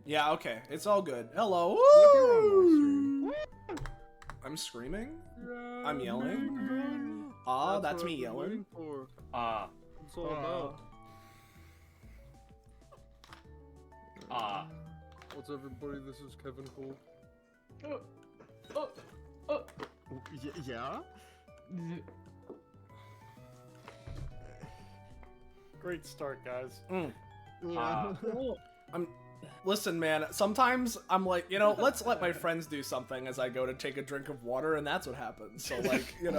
Yeah, okay. It's all good. Hello. Woo! I'm screaming? I'm yelling? That's me yelling. What's all about? What's everybody? This is Kevin Cole. Yeah? Great start, guys. Listen, man, sometimes I'm like, let's let my friends do something as I go to take a drink of water, and that's what happens. So, like, Do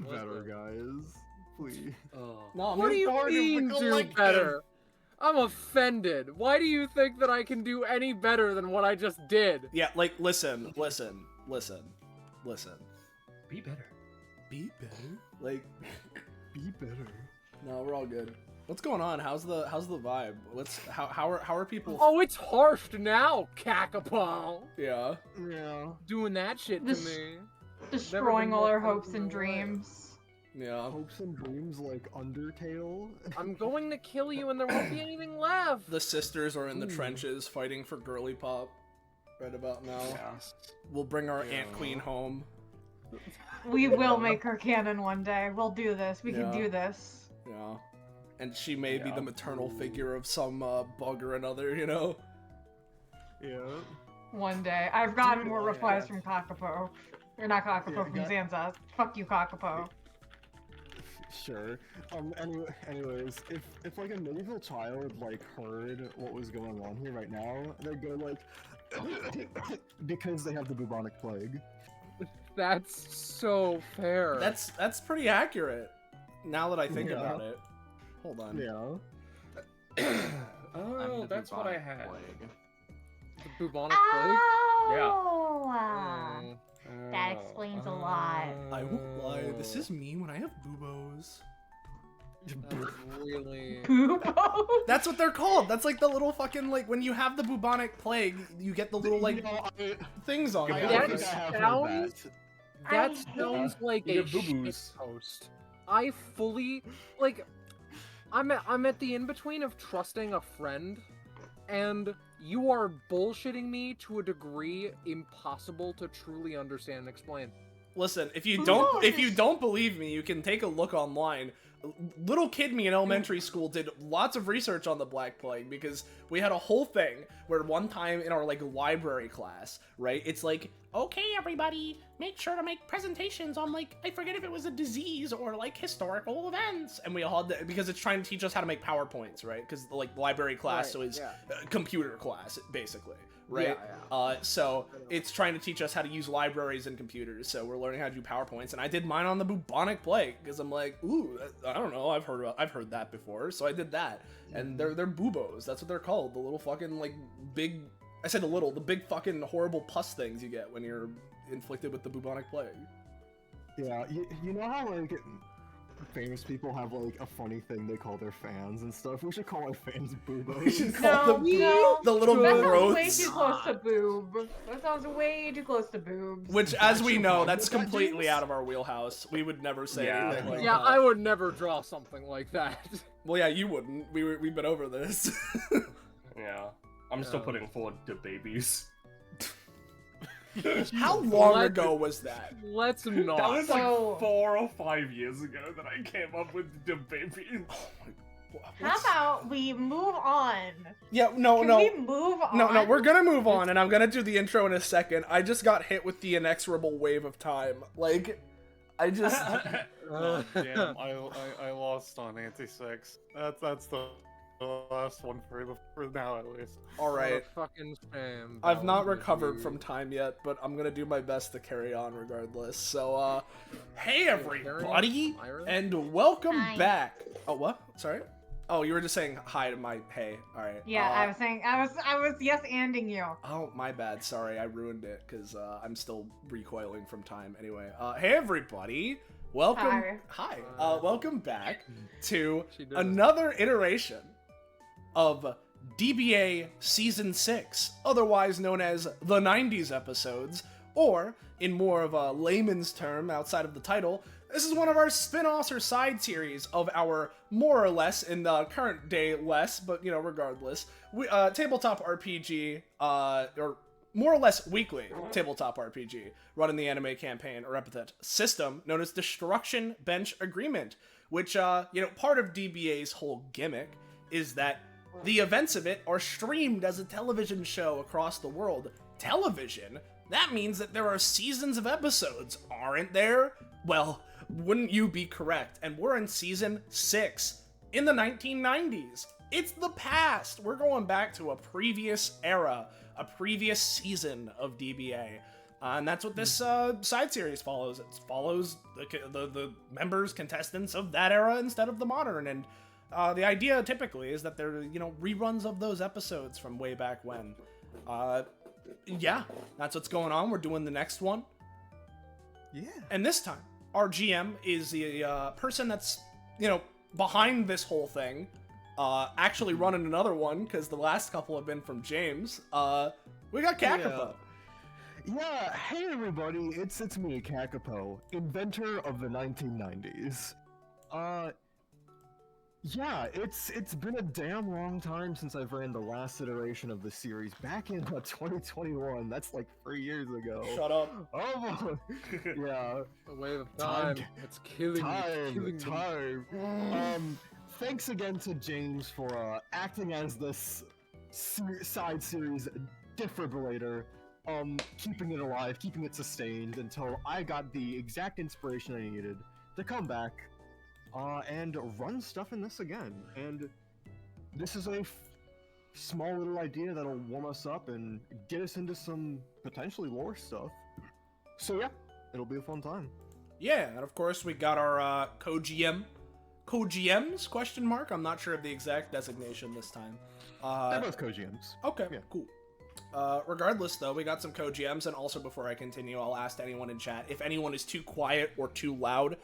better, guys. Please. No, What do you mean do better? I'm offended. Why do you think that I can do any better than what I just did? Yeah, like, listen. Be better. Be better? Like, Be better. no, we're all good. What's going on? How's the vibe? How are people? Oh, it's harshed now, Kakapo. Yeah. Yeah. Doing that shit to me. Destroying all our hopes and dreams. Yeah. Hopes and dreams like Undertale. I'm going to kill you and there won't be anything left. The sisters are in the trenches fighting for girly pop right about now. Yeah. We'll bring our Ant Queen home. We will make her canon one day. We'll do this. We can do this. Yeah. And she may be the maternal figure of some bug or another, Yeah. One day. I've gotten more replies from Kakapo. Or not Kakapo, from Zanza. Fuck you, Kakapo. Sure. Anyways, if like a medieval child like heard what was going on here right now, they'd go like, because they have the bubonic plague. That's so fair. That's pretty accurate. Now that I think about it. Hold on. Yeah. Oh, that's what I had. the bubonic plague. Oh, that explains a lot. I won't lie. This is me when I have buboes. That's really. Boobo? That's what they're called. That's like the little fucking, like, when you have the bubonic plague, you get the little, like, things on I you. think That I have heard sounds- that. That sounds like You a get boo-boos. shit post. I fully I'm at the in-between of trusting a friend and you are bullshitting me to a degree impossible to truly understand and explain. Listen, if you don't believe me, you can take a look online. Little kid me in elementary school did lots of research on the Black Plague because we had a whole thing where one time in our like library class, right? It's like, okay, everybody, make sure to make presentations on like, I forget if it was a disease or like historical events, and we all had to, because it's trying to teach us how to make PowerPoints, right? Because like library class is computer class basically. Right? So it's trying to teach us how to use libraries and computers. So we're learning how to do PowerPoints, and I did mine on the bubonic plague because I'm like, ooh, I don't know, I've heard that before. So I did that, and they're buboes. That's what they're called. The little fucking like big. I said the big fucking horrible pus things you get when you're inflicted with the bubonic plague. Yeah, you know how like famous people have like a funny thing they call their fans and stuff? We should call our fans boobos. We should call the little That sounds growths. way too close to boob. That sounds way too close to boobs. Which, as we know, that's completely out of our wheelhouse. We would never say anything like that. Yeah, I would never draw something like that. Well, yeah, you wouldn't. We've been over this. Yeah. I'm still putting forward the babies. How long ago was that? Let's not. That was like So- 4 or 5 years ago that I came up with the babies. How about we move on? Yeah, no. Can we move on? No, we're gonna move on, and I'm gonna do the intro in a second. I just got hit with the inexorable wave of time. Like, I just... Oh, damn, I lost on anti-6. That's the last one for now, at least. Alright. Fucking shame. I've not recovered from time yet, but I'm gonna do my best to carry on regardless. So, hey everybody, and welcome back. Oh, what? Sorry? Oh, you were just saying hi to my hey. Alright. Yeah, I was saying, I was yes-anding you. Oh, my bad. Sorry, I ruined it, because I'm still recoiling from time. Anyway, hey everybody. Welcome. Hi. Welcome back to another iteration of DBA Season 6, otherwise known as the 90s episodes, or, in more of a layman's term outside of the title, This is one of our spin-offs or side series of our more or less, in the current day less, but you know, regardless, tabletop RPG, or more or less weekly tabletop RPG, run in the anime campaign or Epithet System, known as Destruction Bench Agreement, which, you know, part of DBA's whole gimmick is that the events of it are streamed as a television show across the world. Television? That means that there are seasons of episodes, aren't there? Well, wouldn't you be correct? And we're in season 6 in the 1990s. It's the past. We're going back to a previous era, a previous season of DBA. And that's what this side series follows. It follows the members, contestants of that era instead of the modern. And the idea typically is that they're, you know, reruns of those episodes from way back when. Yeah, that's what's going on. We're doing the next one. Yeah. And this time, our GM is the person that's, you know, behind this whole thing, actually running another one, because the last couple have been from James. We got Kakapo. Yeah, hey everybody, it's me, Kakapo, inventor of the 1990s. Yeah, it's been a damn long time since I've ran the last iteration of the series, back in 2021, that's like 3 years ago. Shut up. Oh, yeah. The wave of time. It's killing me. Time. Thanks again to James for acting as this side series defibrillator, keeping it alive, keeping it sustained until I got the exact inspiration I needed to come back, and run stuff in this again. And this is a small little idea that'll warm us up and get us into some potentially lore stuff. So yeah, it'll be a fun time. Yeah, and of course we got our co-GM. Co-GMs, question mark? I'm not sure of the exact designation this time. They're both co-GMs. Okay, Yeah. cool. Regardless, though, we got some co-GMs, and also before I continue, I'll ask anyone in chat, if anyone is too quiet or too loud,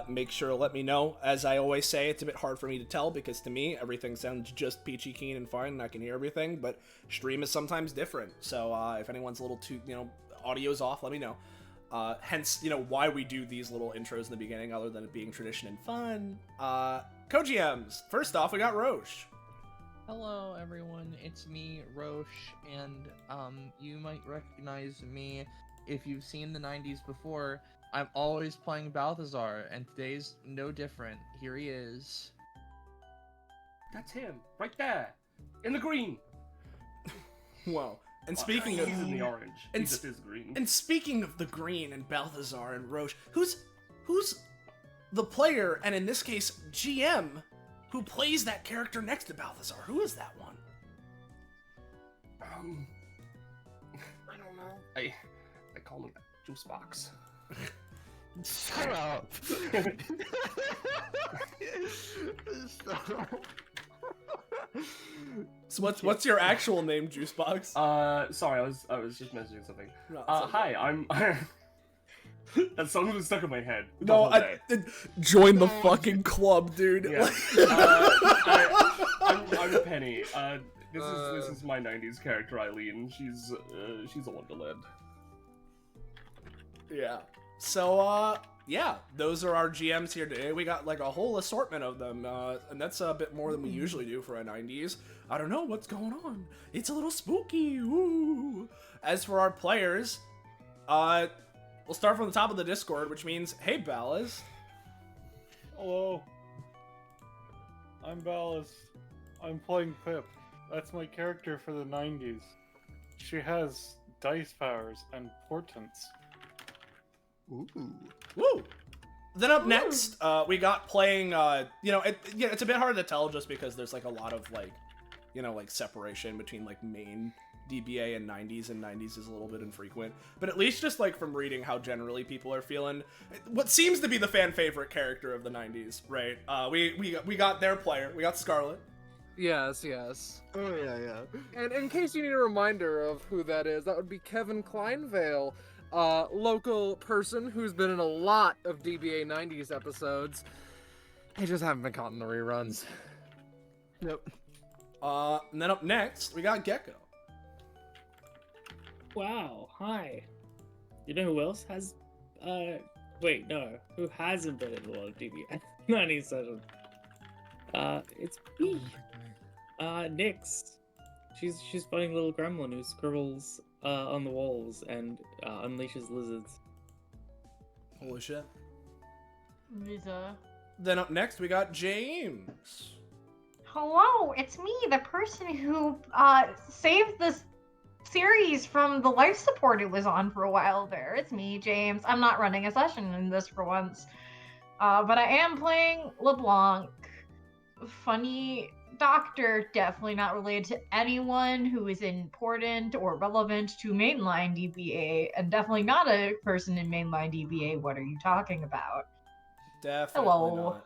make sure to let me know. As I always say, it's a bit hard for me to tell, because to me, everything sounds just peachy keen and fine, and I can hear everything, but stream is sometimes different, so if anyone's a little too, you know, audio's off, let me know. Hence, you know, why we do these little intros in the beginning, other than it being tradition and fun. Co-GMs, first off, we got Rosche. Hello everyone, it's me, Rosche, and you might recognize me if you've seen the 90s before. I'm always playing Balthazar, and today's no different. Here he is. That's him, right there, in the green. Whoa. And speaking of... He's in the orange. He and just is green. And speaking of the green and Balthazar and Rosche, who's the player, and in this case, GM, who plays that character next to Balthazar? Who is that one? I don't know. I call him Juice Box. Shut up! So what's your actual name, Juicebox? Sorry, I was just mentioning something. No, it's okay. Hi, I'm... That song was stuck in my head. the No, whole day. join the fucking club, dude. Yeah. I'm Penny. This is my 90s character, Eileen. She's a wonderland. Yeah. So, yeah, those are our GMs here today. We got, like, a whole assortment of them, and that's a bit more than we usually do for a 90s. I don't know what's going on. It's a little spooky. Ooh. As for our players, we'll start from the top of the Discord, which means, hey, Ballas. Hello. I'm Ballas. I'm playing Pip. That's my character for the 90s. She has dice powers and portents. Ooh. Woo! Then up next, we got playing, you know, it's a bit hard to tell just because there's, like, a lot of, like, you know, like, separation between, like, main DBA and 90s is a little bit infrequent. But at least just, like, from reading how generally people are feeling, what seems to be the fan favorite character of the 90s, right? We got their player. We got Scarlet. Yes, yes. Oh, yeah. And in case you need a reminder of who that is, that would be Kevin Kleinvale, local person who's been in a lot of DBA 90s episodes. They just haven't been caught in the reruns. Yep. And then up next, we got Gecko. Wow, hi. You know who else has Wait, no. Who hasn't been in a lot of DBA 90 sessions? It's me. Nyx. She's fighting little gremlin who scribbles on the walls and unleashes lizards. Holy shit. Lisa. Then up next we got James. Hello, it's me, the person who saved this series from the life support it was on for a while there. It's me, James. I'm not running a session in this for once. But I am playing LeBlanc. Funny doctor, definitely not related to anyone who is important or relevant to mainline DBA, and definitely not a person in mainline DBA. What are you talking about? Definitely Hello.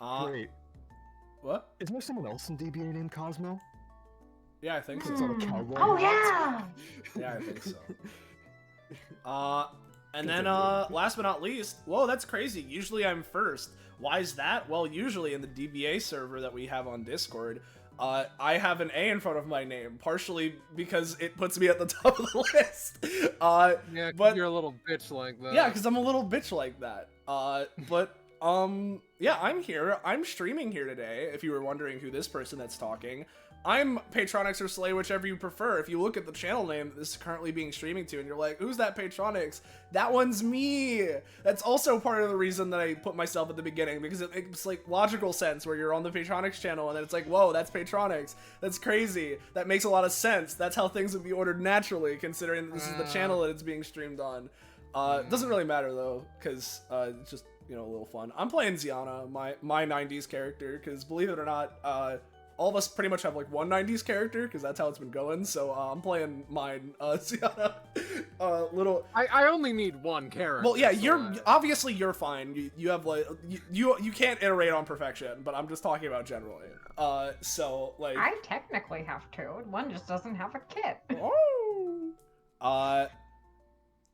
not. Wait, What? isn't there someone else in DBA named Cosmo? Yeah, I think so. It's not a cowboy. Oh hat? yeah. Yeah, I think so. And then last but not least, whoa, that's crazy. Usually I'm first. Why is that? Well, usually in the DBA server that we have on Discord, I have an A in front of my name, partially because it puts me at the top of the list. Yeah, 'cause but you're a little bitch like that. yeah, because I'm a little bitch like that. Yeah, I'm here. I'm streaming here today, if you were wondering who this person that's talking. I'm Patronix or Slay, whichever you prefer. If you look at the channel name this is currently being streaming to, and you're like, who's that Patronix? That one's me! That's also part of the reason that I put myself at the beginning, because it makes, like, logical sense where you're on the Patronix channel, and then it's like, whoa, that's Patronix. That's crazy. That makes a lot of sense. That's how things would be ordered naturally, considering that this is the channel that it's being streamed on. It doesn't really matter, though, because it's just, you know, a little fun. I'm playing Ziana, my 90s character, because believe it or not, all of us pretty much have like one 90s character, because that's how it's been going, so I'm playing mine, Ziana. I only need one character. Well, yeah, so obviously you're fine. You have like, you can't iterate on perfection, but I'm just talking about generally. So, like... I technically have two, and one just doesn't have a kit. Oh!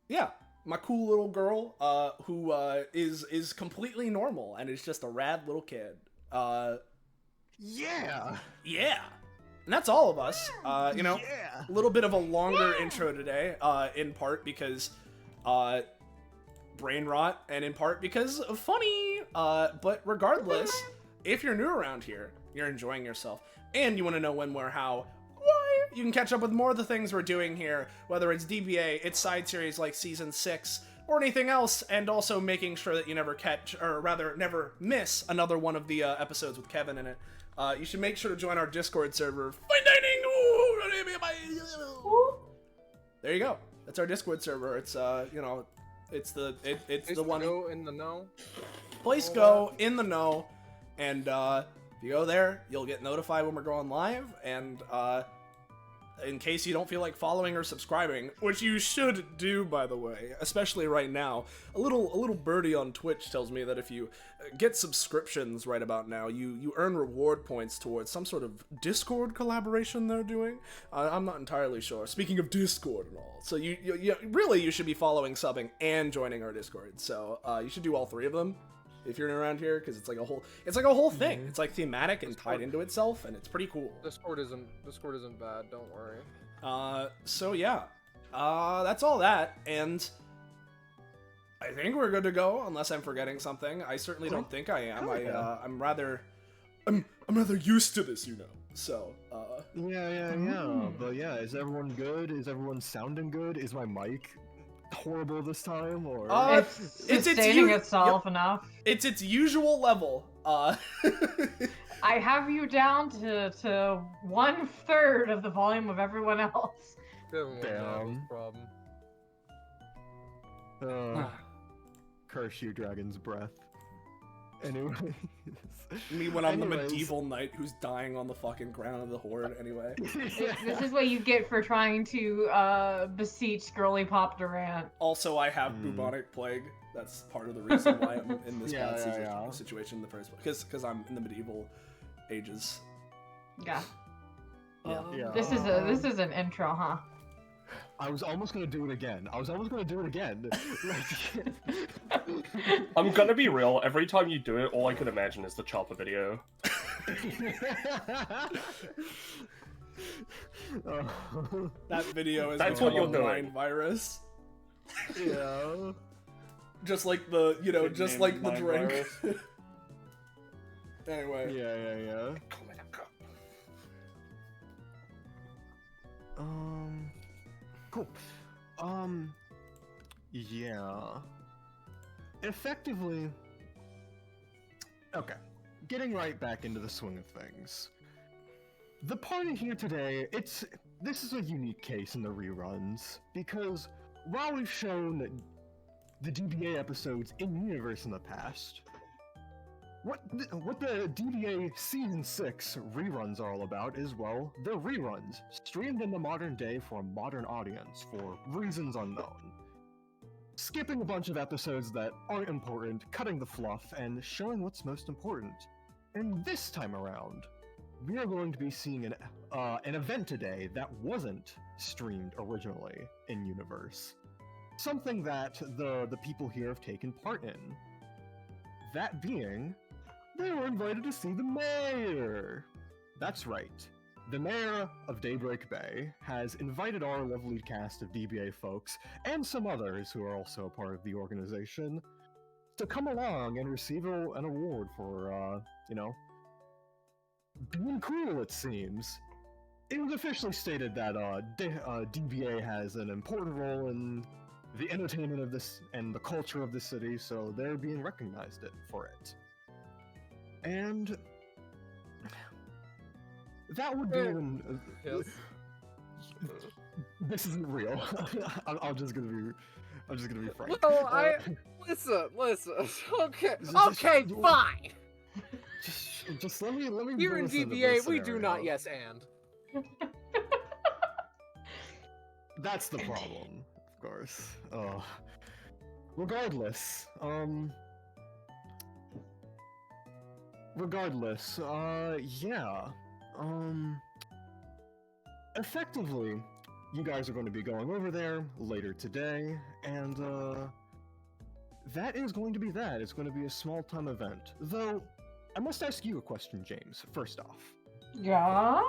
Yeah. My cool little girl, who is completely normal and is just a rad little kid. Yeah! Yeah! And that's all of us. You know, Yeah! a little bit of a longer intro today, in part because, brain rot, and in part because of funny. But regardless, if you're new around here, you're enjoying yourself, and you want to know when, where, how, why, you can catch up with more of the things we're doing here, whether it's DBA, its side series like Season 6, or anything else, and also making sure that you never catch, or rather, never miss another one of the episodes with Kevin in it. You should make sure to join our Discord server. Fine dining! There you go. That's our Discord server. It's you know, it's the one. Go in the know. Place go in the know, and if you go there, you'll get notified when we're going live. And in case you don't feel like following or subscribing, which you should do, by the way, especially right now, a little birdie on Twitch tells me that if you get subscriptions right about now, you earn reward points towards some sort of Discord collaboration they're doing. I'm not entirely sure. Speaking of Discord and all, so you really you should be following, subbing, and joining our Discord. So you should do all three of them if you're around here, because it's like a whole thing. It's like thematic and tied into itself, and it's pretty cool. Discord isn't bad. Don't worry. So yeah, that's all that, and I think we're good to go, unless I'm forgetting something. I certainly don't think I am. I'm rather used to this, you know. So Yeah. But yeah, is everyone good? Is everyone sounding good? Is my mic horrible this time, or It's sustaining itself enough. It's its usual level. I have you down to 1/3 of the volume of everyone else. Damn. Problem. Curse you, dragon's breath. Anyways. Me when I'm the medieval knight who's dying on the fucking ground of the horde, anyway. This is what you get for trying to beseech girly Pop Durant. Also, I have bubonic plague. That's part of the reason why I'm in this bad situation in the first place. Because I'm in the medieval ages. Yeah. Yeah. This is an intro, huh? I was almost gonna do it again. I'm gonna be real, every time you do it, all I can imagine is the Chopper video. That video is That's become what you're a doing. mind virus. Yeah. Just like the, you know, Could just name like it the mind drink. virus. Anyway. Yeah. Cool. Yeah. Effectively. Okay. Getting right back into the swing of things. The party here today, this is a unique case in the reruns, because while we've shown the DBA episodes in universe in the past, what the DBA Season 6 reruns are all about is, well, they're reruns, streamed in the modern day for a modern audience for reasons unknown. Skipping a bunch of episodes that aren't important, cutting the fluff, and showing what's most important. And this time around, we are going to be seeing an event today that wasn't streamed originally in universe. Something that the people here have taken part in. That being, they were invited to see the mayor! That's right. The mayor of Daybreak Bay has invited our lovely cast of DBA folks, and some others who are also a part of the organization, to come along and receive an award for, being cool, it seems. It was officially stated that DBA has an important role in the entertainment of this and the culture of the city, so they're being recognized for it. And that would be this isn't real. I'm just gonna be frank. Well, listen. Okay, fine. Just let me. Here in bring us into DBA, this we do not scenario. yes and. That's the problem, of course. Regardless, yeah. Effectively, you guys are going to be going over there later today, and, that is going to be that. It's going to be a small-time event. Though, I must ask you a question, James, first off. Yeah?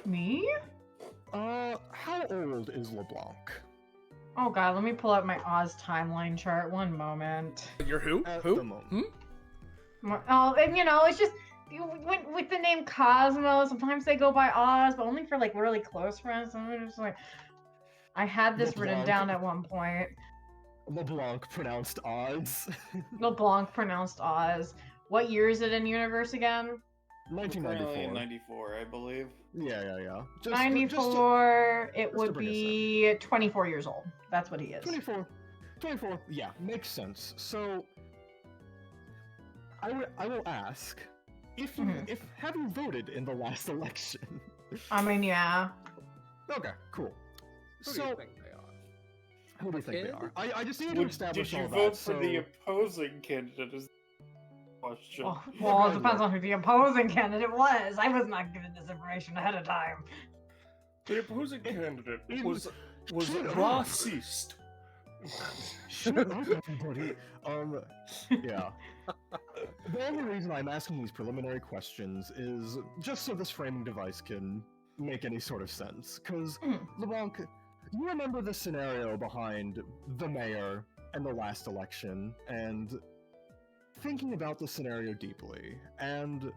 Me? How old is LeBlanc? Oh god, let me pull up my Oz timeline chart. One moment. You're who? At Who? the moment. Oh, and it's just with the name Cosmo. Sometimes they go by Oz, but only for like really close friends. So I'm just like, I had this written LeBlanc. down at one point. LeBlanc pronounced Oz. LeBlanc pronounced Oz. What year is it in universe again? 1994. 94, I believe. Yeah. 94. It just to would bring us be 24 years old. That's what he is. 24. Yeah, makes sense. So, I will ask, if have you voted in the last election? I mean, yeah. Okay, cool. Who do you think they are? Who do you think they Kid? are? I just need to establish Did you all vote that. for the opposing candidate? Is the question. Well, it depends on who the opposing candidate was. I was not given this information ahead of time. The opposing candidate was Shut up. racist. Shut up, everybody. Yeah. The only reason I'm asking these preliminary questions is just so this framing device can make any sort of sense. Because, LeBlanc, you remember the scenario behind the mayor and the last election, and thinking about the scenario deeply, and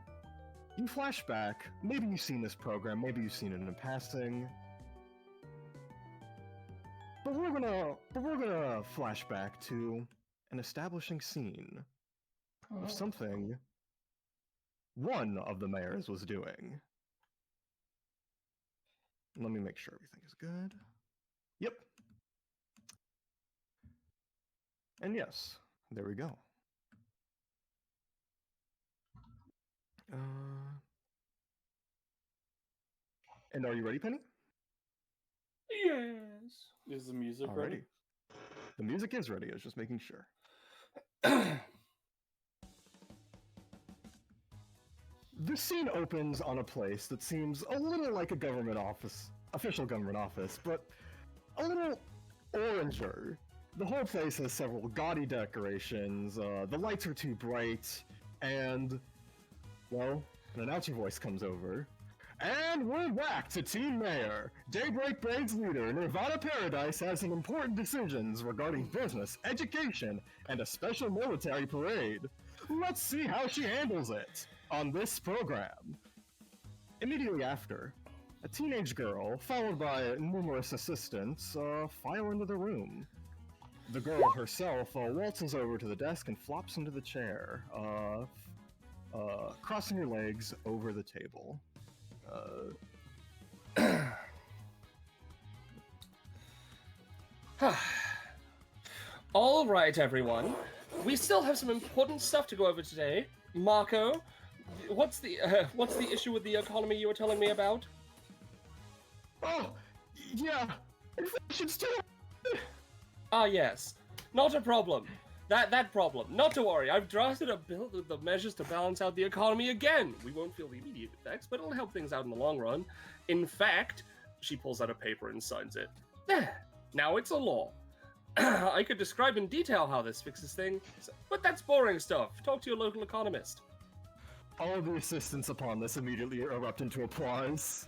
you flash back, maybe you've seen this program, maybe you've seen it in passing, but we're gonna flash back to an establishing scene of something one of the mayors was doing. Let me make sure everything is good. Yep. And yes, there we go. And are you ready, Penny? Yes. Is the music ready? Alrighty. The music is ready, I was just making sure. The scene opens on a place that seems a little like a government office, official government office, but a little oranger. The whole place has several gaudy decorations, the lights are too bright, and, well, an announcer voice comes over. And we're back to Team Mayor. Daybreak Braid's leader, Nirvana Paradise, has some important decisions regarding business, education, and a special military parade. Let's see how she handles it on this program. Immediately after, a teenage girl, followed by numerous assistants, file into the room. The girl herself waltzes over to the desk and flops into the chair, crossing her legs over the table. All right, everyone. We still have some important stuff to go over today. Marco, what's the issue with the economy you were telling me about? Oh, yeah, inflation's too. Ah, yes. Not a problem. That problem. Not to worry. I've drafted a bill with the measures to balance out the economy again. We won't feel the immediate effects, but it'll help things out in the long run. In fact, she pulls out a paper and signs it. There. Now it's a law. I could describe in detail how this fixes things, but that's boring stuff. Talk to your local economist. All of the assistants upon this immediately erupt into applause.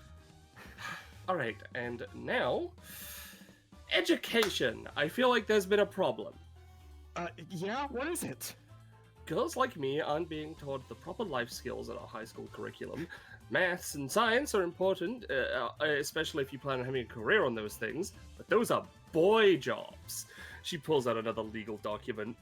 All right, and now, education. I feel like there's been a problem. Yeah? What is it? Girls like me aren't being taught the proper life skills in our high school curriculum. Maths and science are important, especially if you plan on having a career on those things, but those are boy jobs. She pulls out another legal document.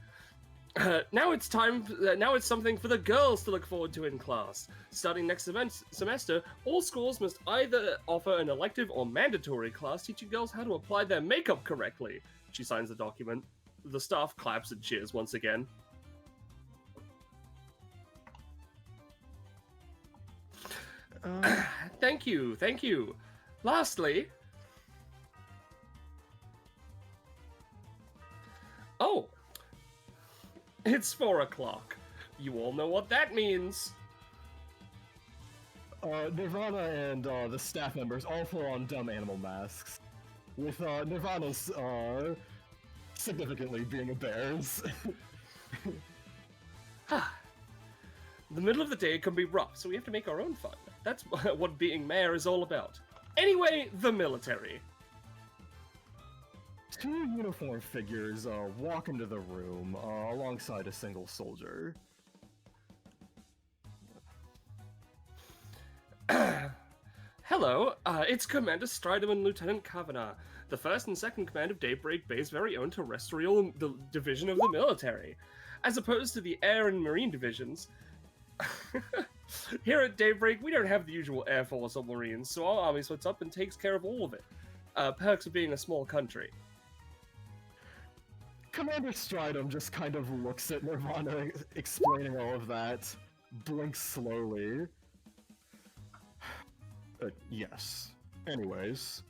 Now it's something for the girls to look forward to in class. Starting next semester, all schools must either offer an elective or mandatory class teaching girls how to apply their makeup correctly. She signs the document. The staff claps and cheers once again. Thank you. Lastly... Oh! It's 4 o'clock. You all know what that means. Nirvana and the staff members all pull on dumb animal masks. With Nirvana's significantly being a bear's. The middle of the day can be rough, so we have to make our own fun. That's what being mayor is all about. Anyway, the military. 2 uniformed figures walk into the room alongside a single soldier. Hello, it's Commander Stridham and Lieutenant Kavanagh, the 1st and 2nd Command of Daybreak Bay's very own terrestrial division of the military. As opposed to the air and marine divisions, here at Daybreak, we don't have the usual Air Force or Marines, so our army splits up and takes care of all of it. Perks of being a small country. Commander Stridham just kind of looks at Nirvana explaining all of that, blinks slowly. Yes. Anyways.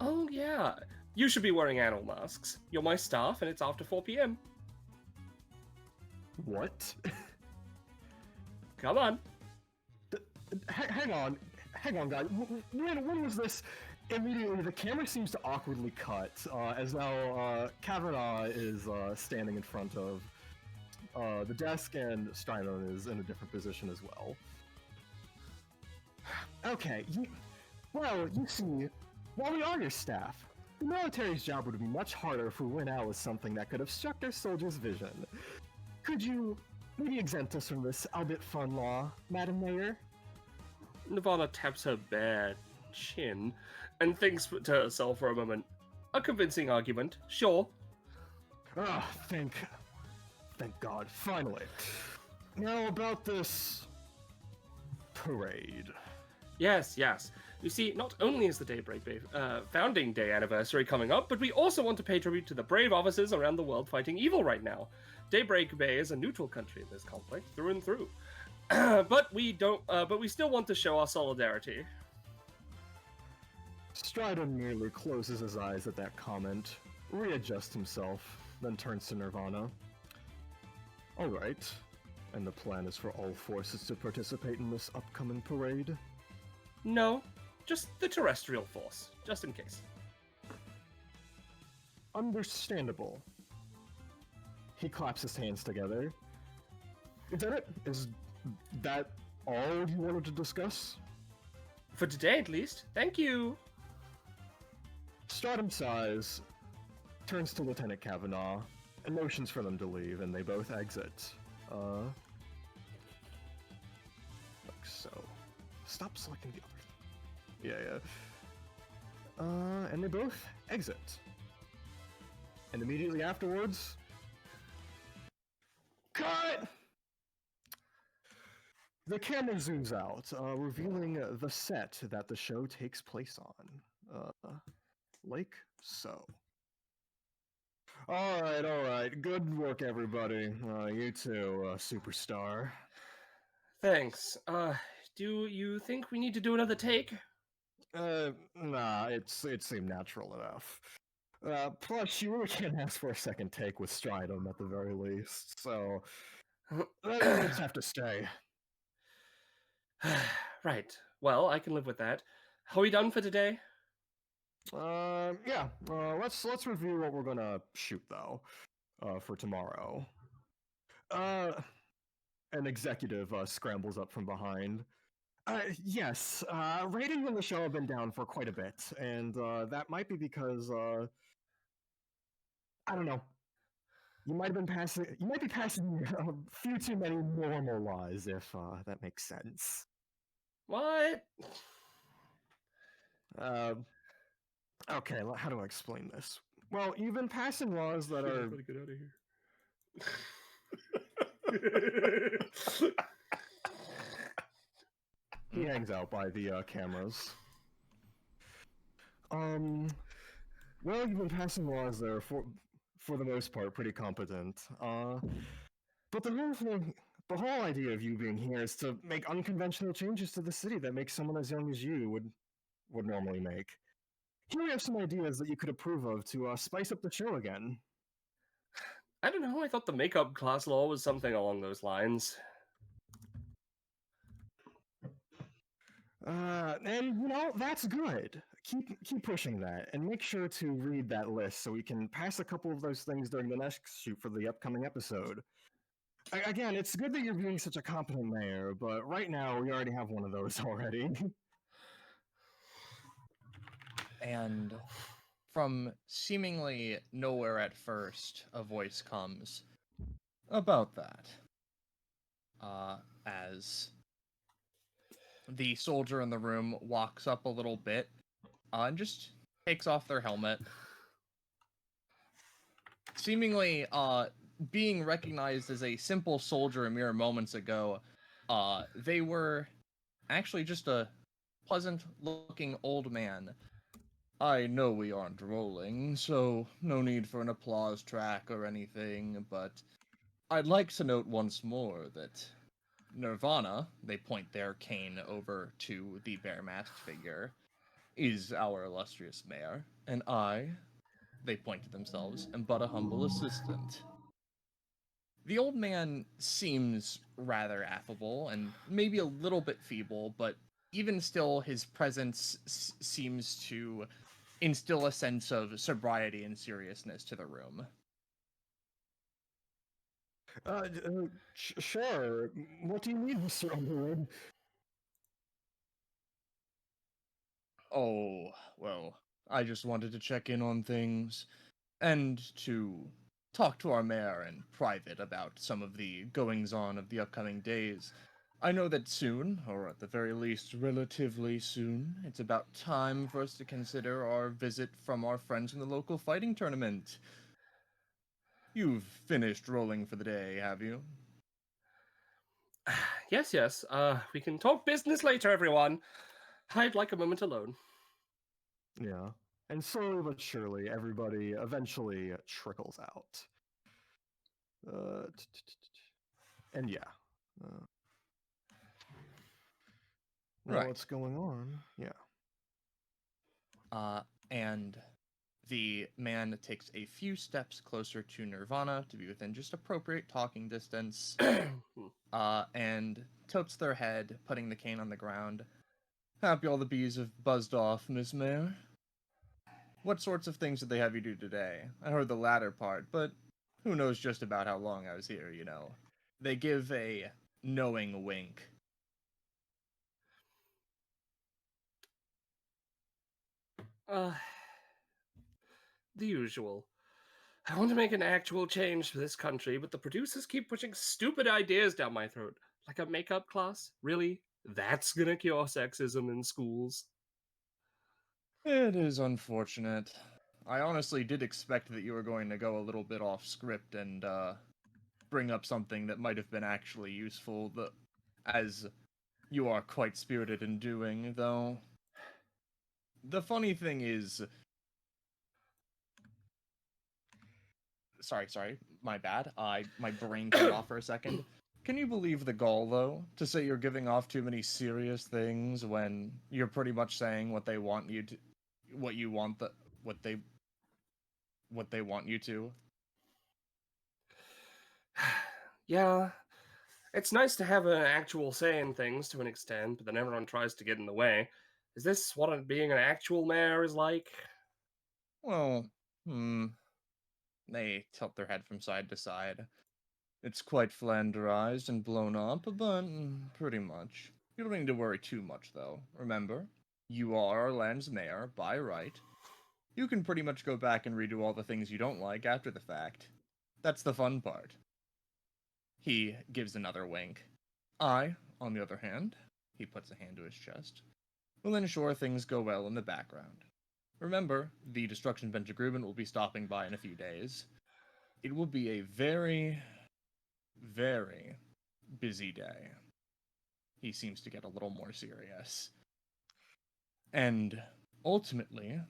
Oh yeah, you should be wearing animal masks. You're my staff and it's after 4 p.m. What? Come on. Hang on, guys. When was this? Immediately, the camera seems to awkwardly cut, as now Kavanagh is standing in front of the desk, and Stridham is in a different position as well. Okay, you see, while we are your staff, the military's job would be much harder if we went out with something that could obstruct our soldiers' vision. Could you maybe exempt us from this albeit fun law, Madam Mayor? Nirvana taps her bare chin and thinks to herself for a moment. A convincing argument, sure. Ah, thank God, finally. Now about this parade. Yes. You see, not only is the Daybreak Bay founding day anniversary coming up, but we also want to pay tribute to the brave officers around the world fighting evil right now. Daybreak Bay is a neutral country in this conflict, through and through. But we still want to show our solidarity. Stridham merely closes his eyes at that comment, readjusts himself, then turns to Nirvana. Alright, and the plan is for all forces to participate in this upcoming parade? No, just the terrestrial force, just in case. Understandable. He claps his hands together. Is that it? Is that all you wanted to discuss? For today, at least. Thank you. Stratum sighs, turns to Lieutenant Kavanaugh, and motions for them to leave, and they both exit. Like so. Stop selecting the other thing. Yeah. And they both exit. And immediately afterwards... Cut! The camera zooms out, revealing the set that the show takes place on. Like so. Alright. Good work, everybody. You too, superstar. Thanks. Do you think we need to do another take? Nah, it seemed natural enough. Plus, you really can't ask for a second take with Stridum at the very least, so... They just have to stay. Right. Well, I can live with that. Are we done for today? Yeah. Let's review what we're gonna shoot, though, for tomorrow. An executive scrambles up from behind. Yes, ratings on the show have been down for quite a bit, and that might be because, I don't know. You might be passing a few too many normal laws, if that makes sense. What? Okay, how do I explain this? Well, you've been passing laws that are... Get out of here. He hangs out by the cameras. Well, you've been passing laws that are, for the most part, pretty competent. But the whole idea of you being here is to make unconventional changes to the city that make someone as young as you would normally make. Here we have some ideas that you could approve of to spice up the show again. I don't know, I thought the makeup class law was something along those lines. And that's good. Keep pushing that, and make sure to read that list so we can pass a couple of those things during the next shoot for the upcoming episode. Again, it's good that you're being such a competent mayor, but right now we already have one of those already. And from seemingly nowhere at first, a voice comes about that. As the soldier in the room walks up a little bit, and just takes off their helmet. Seemingly, being recognized as a simple soldier a mere moments ago, they were actually just a pleasant-looking old man. I know we aren't rolling, so no need for an applause track or anything, but I'd like to note once more that Nirvana, they point their cane over to the bare-masked figure, is our illustrious mayor, and I, they point to themselves, am but a humble assistant. The old man seems rather affable and maybe a little bit feeble, but even still his presence seems to instill a sense of sobriety and seriousness to the room. Sure. What do you need, Mr. Underwood? Oh, well, I just wanted to check in on things, and to talk to our mayor in private about some of the goings-on of the upcoming days. I know that soon, or at the very least relatively soon, it's about time for us to consider our visit from our friends in the local fighting tournament. You've finished rolling for the day, have you? Yes. We can talk business later, everyone. I'd like a moment alone. Yeah. And slowly but surely, everybody eventually trickles out. And yeah. Right. What's going on? Yeah. And the man takes a few steps closer to Nirvana to be within just appropriate talking distance, and tilts their head, putting the cane on the ground. Happy all the bees have buzzed off, Miss Mayor. What sorts of things did they have you do today? I heard the latter part, but who knows just about how long I was here, you know. They give a knowing wink. The usual. I want to make an actual change for this country, but the producers keep pushing stupid ideas down my throat. Like a makeup class? Really? That's gonna cure sexism in schools? It is unfortunate. I honestly did expect that you were going to go a little bit off script and bring up something that might have been actually useful, as you are quite spirited in doing, though. The funny thing is... Sorry, my bad. My brain cut off for a second. Can you believe the gall, though, to say you're giving off too many serious things when you're pretty much saying what they want you to... What they want you to? Yeah, it's nice to have an actual say in things to an extent, but then everyone tries to get in the way. Is this what being an actual mayor is like? Well, They tilt their head from side to side. It's quite flanderized and blown up, but pretty much. You don't need to worry too much, though. Remember, you are our land's mayor, by right. You can pretty much go back and redo all the things you don't like after the fact. That's the fun part. He gives another wink. I, on the other hand, he puts a hand to his chest, will ensure things go well in the background. Remember, the Destruction Bench Agreement will be stopping by in a few days. It will be a very, very busy day. He seems to get a little more serious. And ultimately,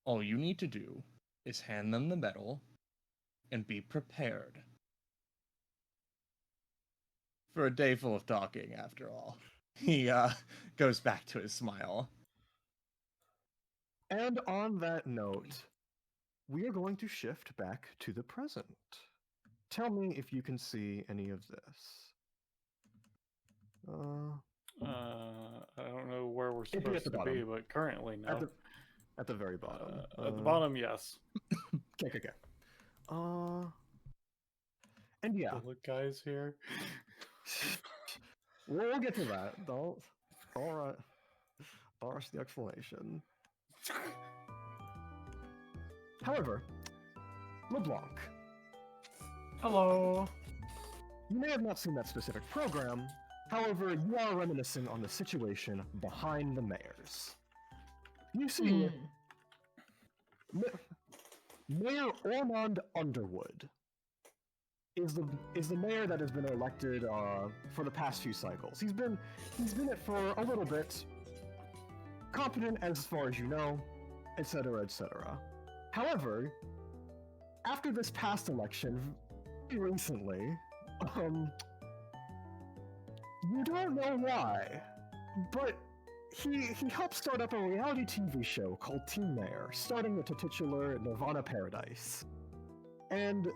all you need to do is hand them the medal and be prepared for a day full of talking, after all. He goes back to his smile. And on that note, we are going to shift back to the present. Tell me if you can see any of this. I don't know where we're It'd be at supposed the to be, bottom. but currently no. At the very bottom. At the bottom, yes. Okay. And yeah, The guys here. we'll get to that. Don't rush the explanation. However, LeBlanc. Hello. You may have not seen that specific program, however, you are reminiscing on the situation behind the mayors. You see, Mayor Ormond Underwood is the mayor that has been elected for the past few cycles. He's been it for a little bit, competent as far as you know, etc., etc. However, after this past election, very recently, you don't know why, but he helped start up a reality TV show called Teen Mayor, starting the titular Nirvana Paradise. And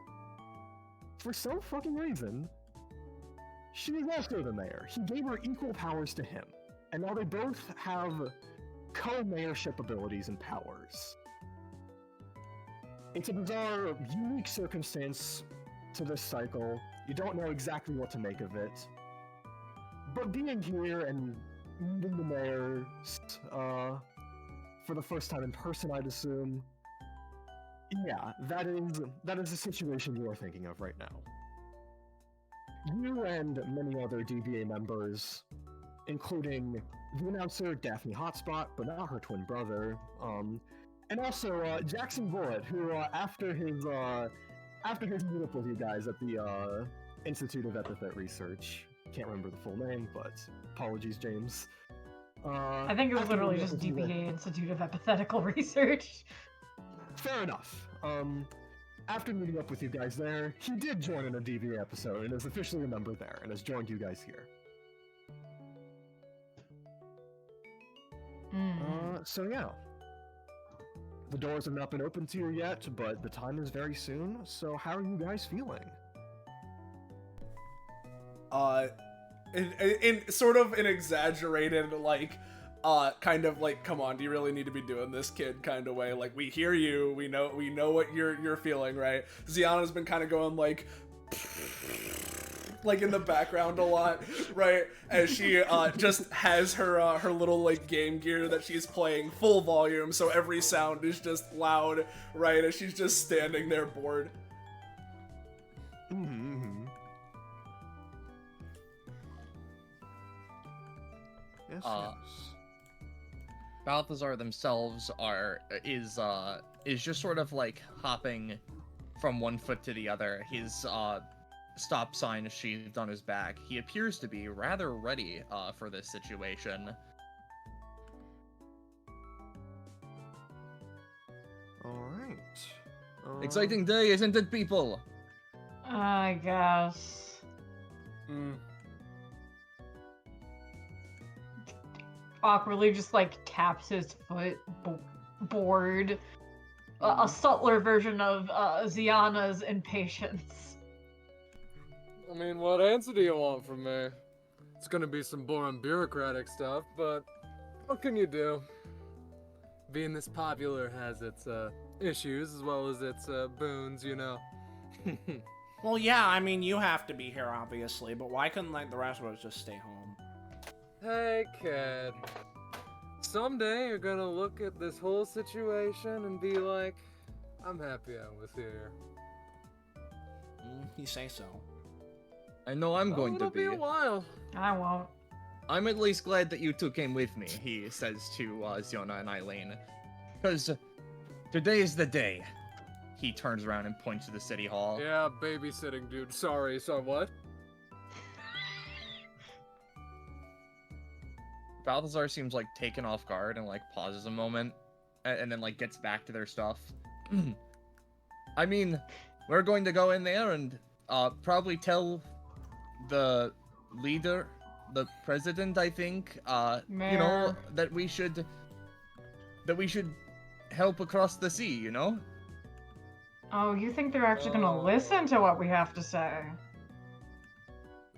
for some fucking reason, she is also the mayor. He gave her equal powers to him, and now they both have co-mayorship abilities and powers. It's a bizarre, unique circumstance to this cycle. You don't know exactly what to make of it. But being here and meeting the mayor for the first time in person, I'd assume, yeah, that is the situation you are thinking of right now. You and many other DBA members, including the announcer Daphne Hotspot, but not her twin brother, and also Jackson Bullet, who after his meetup with you guys at the Institute of Epithet Research, can't remember the full name, but apologies, James. I think it was literally just DBA, Institute of Epithetical Research. Fair enough. After meeting up with you guys there, he did join in a DBA episode and is officially a member there and has joined you guys here. So yeah. The doors have not been open to you yet, but the time is very soon, so how are you guys feeling? In sort of an exaggerated, like, kind of like, come on, do you really need to be doing this, kid, kind of way. Like, we hear you, we know what you're feeling, right? Ziana's been kind of going like, like in the background a lot, right? As she just has her her little like game gear that she's playing full volume, so every sound is just loud, right? As she's just standing there bored. Mm-hmm. Yes, yes. Balthazar themselves is just sort of like hopping from one foot to the other. His stop sign is sheathed on his back. He appears to be rather ready for this situation. Alright. Exciting day, isn't it, people? I guess. Awkwardly just like taps his foot, bored. A subtler version of Ziana's impatience. I mean, what answer do you want from me? It's gonna be some boring bureaucratic stuff, but what can you do? Being this popular has its issues as well as its boons, you know. Well, yeah, I mean, you have to be here, obviously, but why couldn't, like, the rest of us just stay home? Hey, kid. Someday you're gonna look at this whole situation and be like, I'm happy I was here. You say so. I know I'm going to It'll be a while. I won't. I'm at least glad that you two came with me, he says to Ziona and Eileen. Because today is the day. He turns around and points to the city hall. Yeah, babysitting, dude. Sorry, what? Balthazar seems like taken off guard and like pauses a moment and then like gets back to their stuff. I mean, we're going to go in there and probably tell the leader, the president, I think, you know, that we should help across the sea, you know? Oh, you think they're actually gonna listen to what we have to say?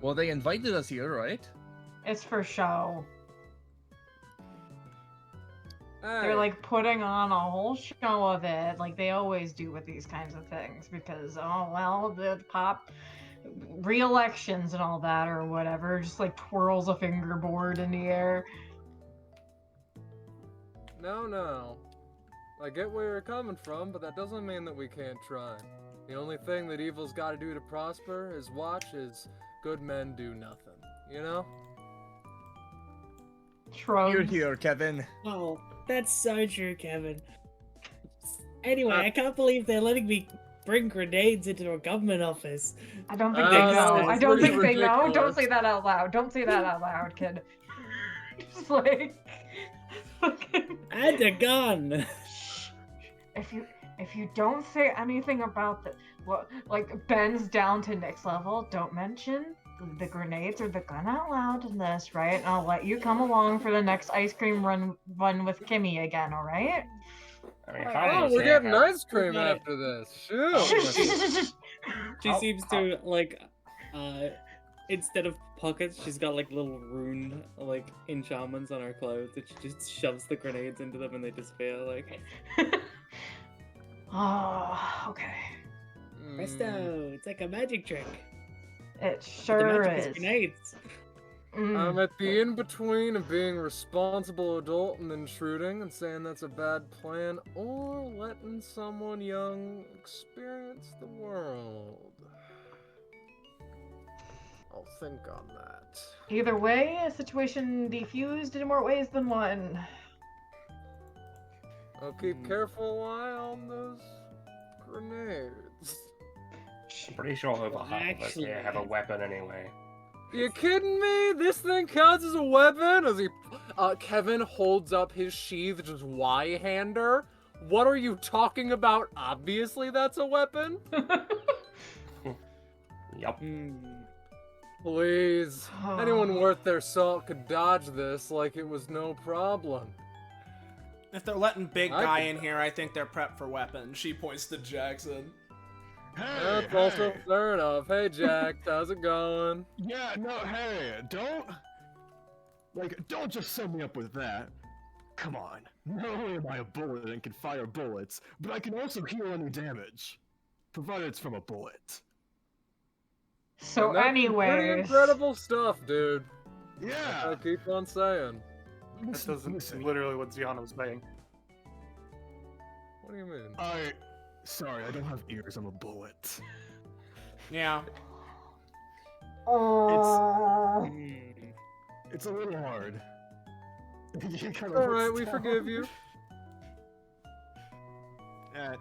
Well, they invited us here, right? It's for show. Hey. They're like putting on a whole show of it, like they always do with these kinds of things, because oh well, the pop re-elections and all that or whatever, just like twirls a fingerboard in the air. No. I get where you're coming from, but that doesn't mean that we can't try. The only thing that evil's got to do to prosper is watch as good men do nothing. You know? Shrugs. You're here, Kevin. Oh, that's so true, Kevin. Anyway, I can't believe they're letting me bring grenades into a government office. I don't think they that know. sounds I don't think pretty they know. Don't ridiculous. say that out loud. Don't say that out loud, kid. Just like fucking. And a gun. If you don't say anything about the like bends down to Nick's level, don't mention the grenades or the gun out loud in this, right? And I'll let you come along for the next ice cream run with Kimmy again, all right? I mean, Oh, we're getting ice cream after this. Shoot. She seems to like instead of pockets, she's got like little rune like enchantments on her clothes that she just shoves the grenades into them and they disappear like Oh, okay. presto, it's like a magic trick. It But the sure magic is. grenades. I'm at the in-between of being a responsible adult and intruding and saying that's a bad plan, or letting someone young experience the world. I'll think on that. Either way, a situation defused in more ways than one. I'll keep careful eye on those grenades. I'm pretty sure over half of us here have a weapon anyway. You kidding me? This thing counts as a weapon? As he, Kevin holds up his sheathed Y-hander. What are you talking about? Obviously that's a weapon. Yup. Please. Anyone worth their salt could dodge this like it was no problem. If they're letting big guy in here, I think they're prepped for weapons. She points to Jackson. That's also fair enough. Hey, Jack, how's it going? Yeah, no, hey, don't just sum me up with that. Come on. Not only am I a bullet and can fire bullets, but I can also heal any damage. Provided it's from a bullet. So And that's some pretty anyways, incredible stuff, dude. Yeah. I keep on saying. That doesn't literally what Ziana was saying. What do you mean? Sorry, I don't have ears. I'm a bullet. Yeah. oh, It's a little hard. You kinda All right, looks we down. forgive you. Uh,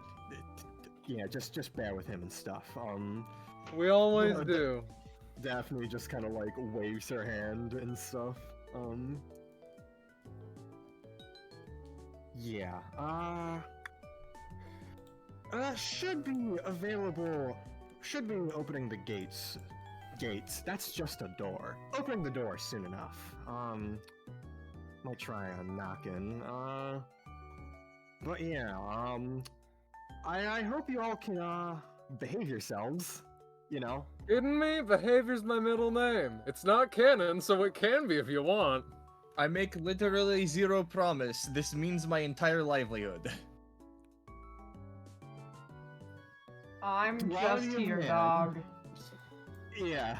yeah, just bear with him and stuff. We always Yeah, do. Daphne just kind of like waves her hand and stuff. Yeah. Should be available. Should be opening the gates. Gates. That's just a door. Opening the door soon enough. Might try a knock-in. But yeah. I hope you all can behave yourselves. You know. Kidding me? Behavior's my middle name. It's not canon, so it can be if you want. I make literally zero promise. This means my entire livelihood. I'm Well, just you here, man. dog. Yeah.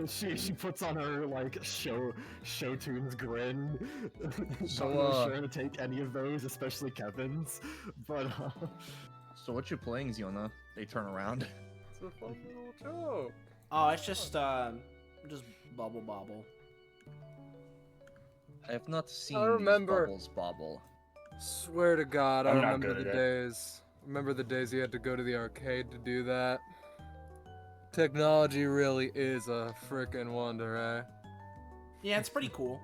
she puts on her like show tunes grin. So, Not really sure to take any of those, especially Kevin's. But So what you playing, Ziona? They turn around. It's a fun little joke. Oh, it's just bubble bobble. I have not seen remember- these bubbles bobble. Swear to God, I I'm not remember good the at days. Remember the days you had to go to the arcade to do that? Technology really is a frickin' wonder, eh? Yeah, it's pretty cool.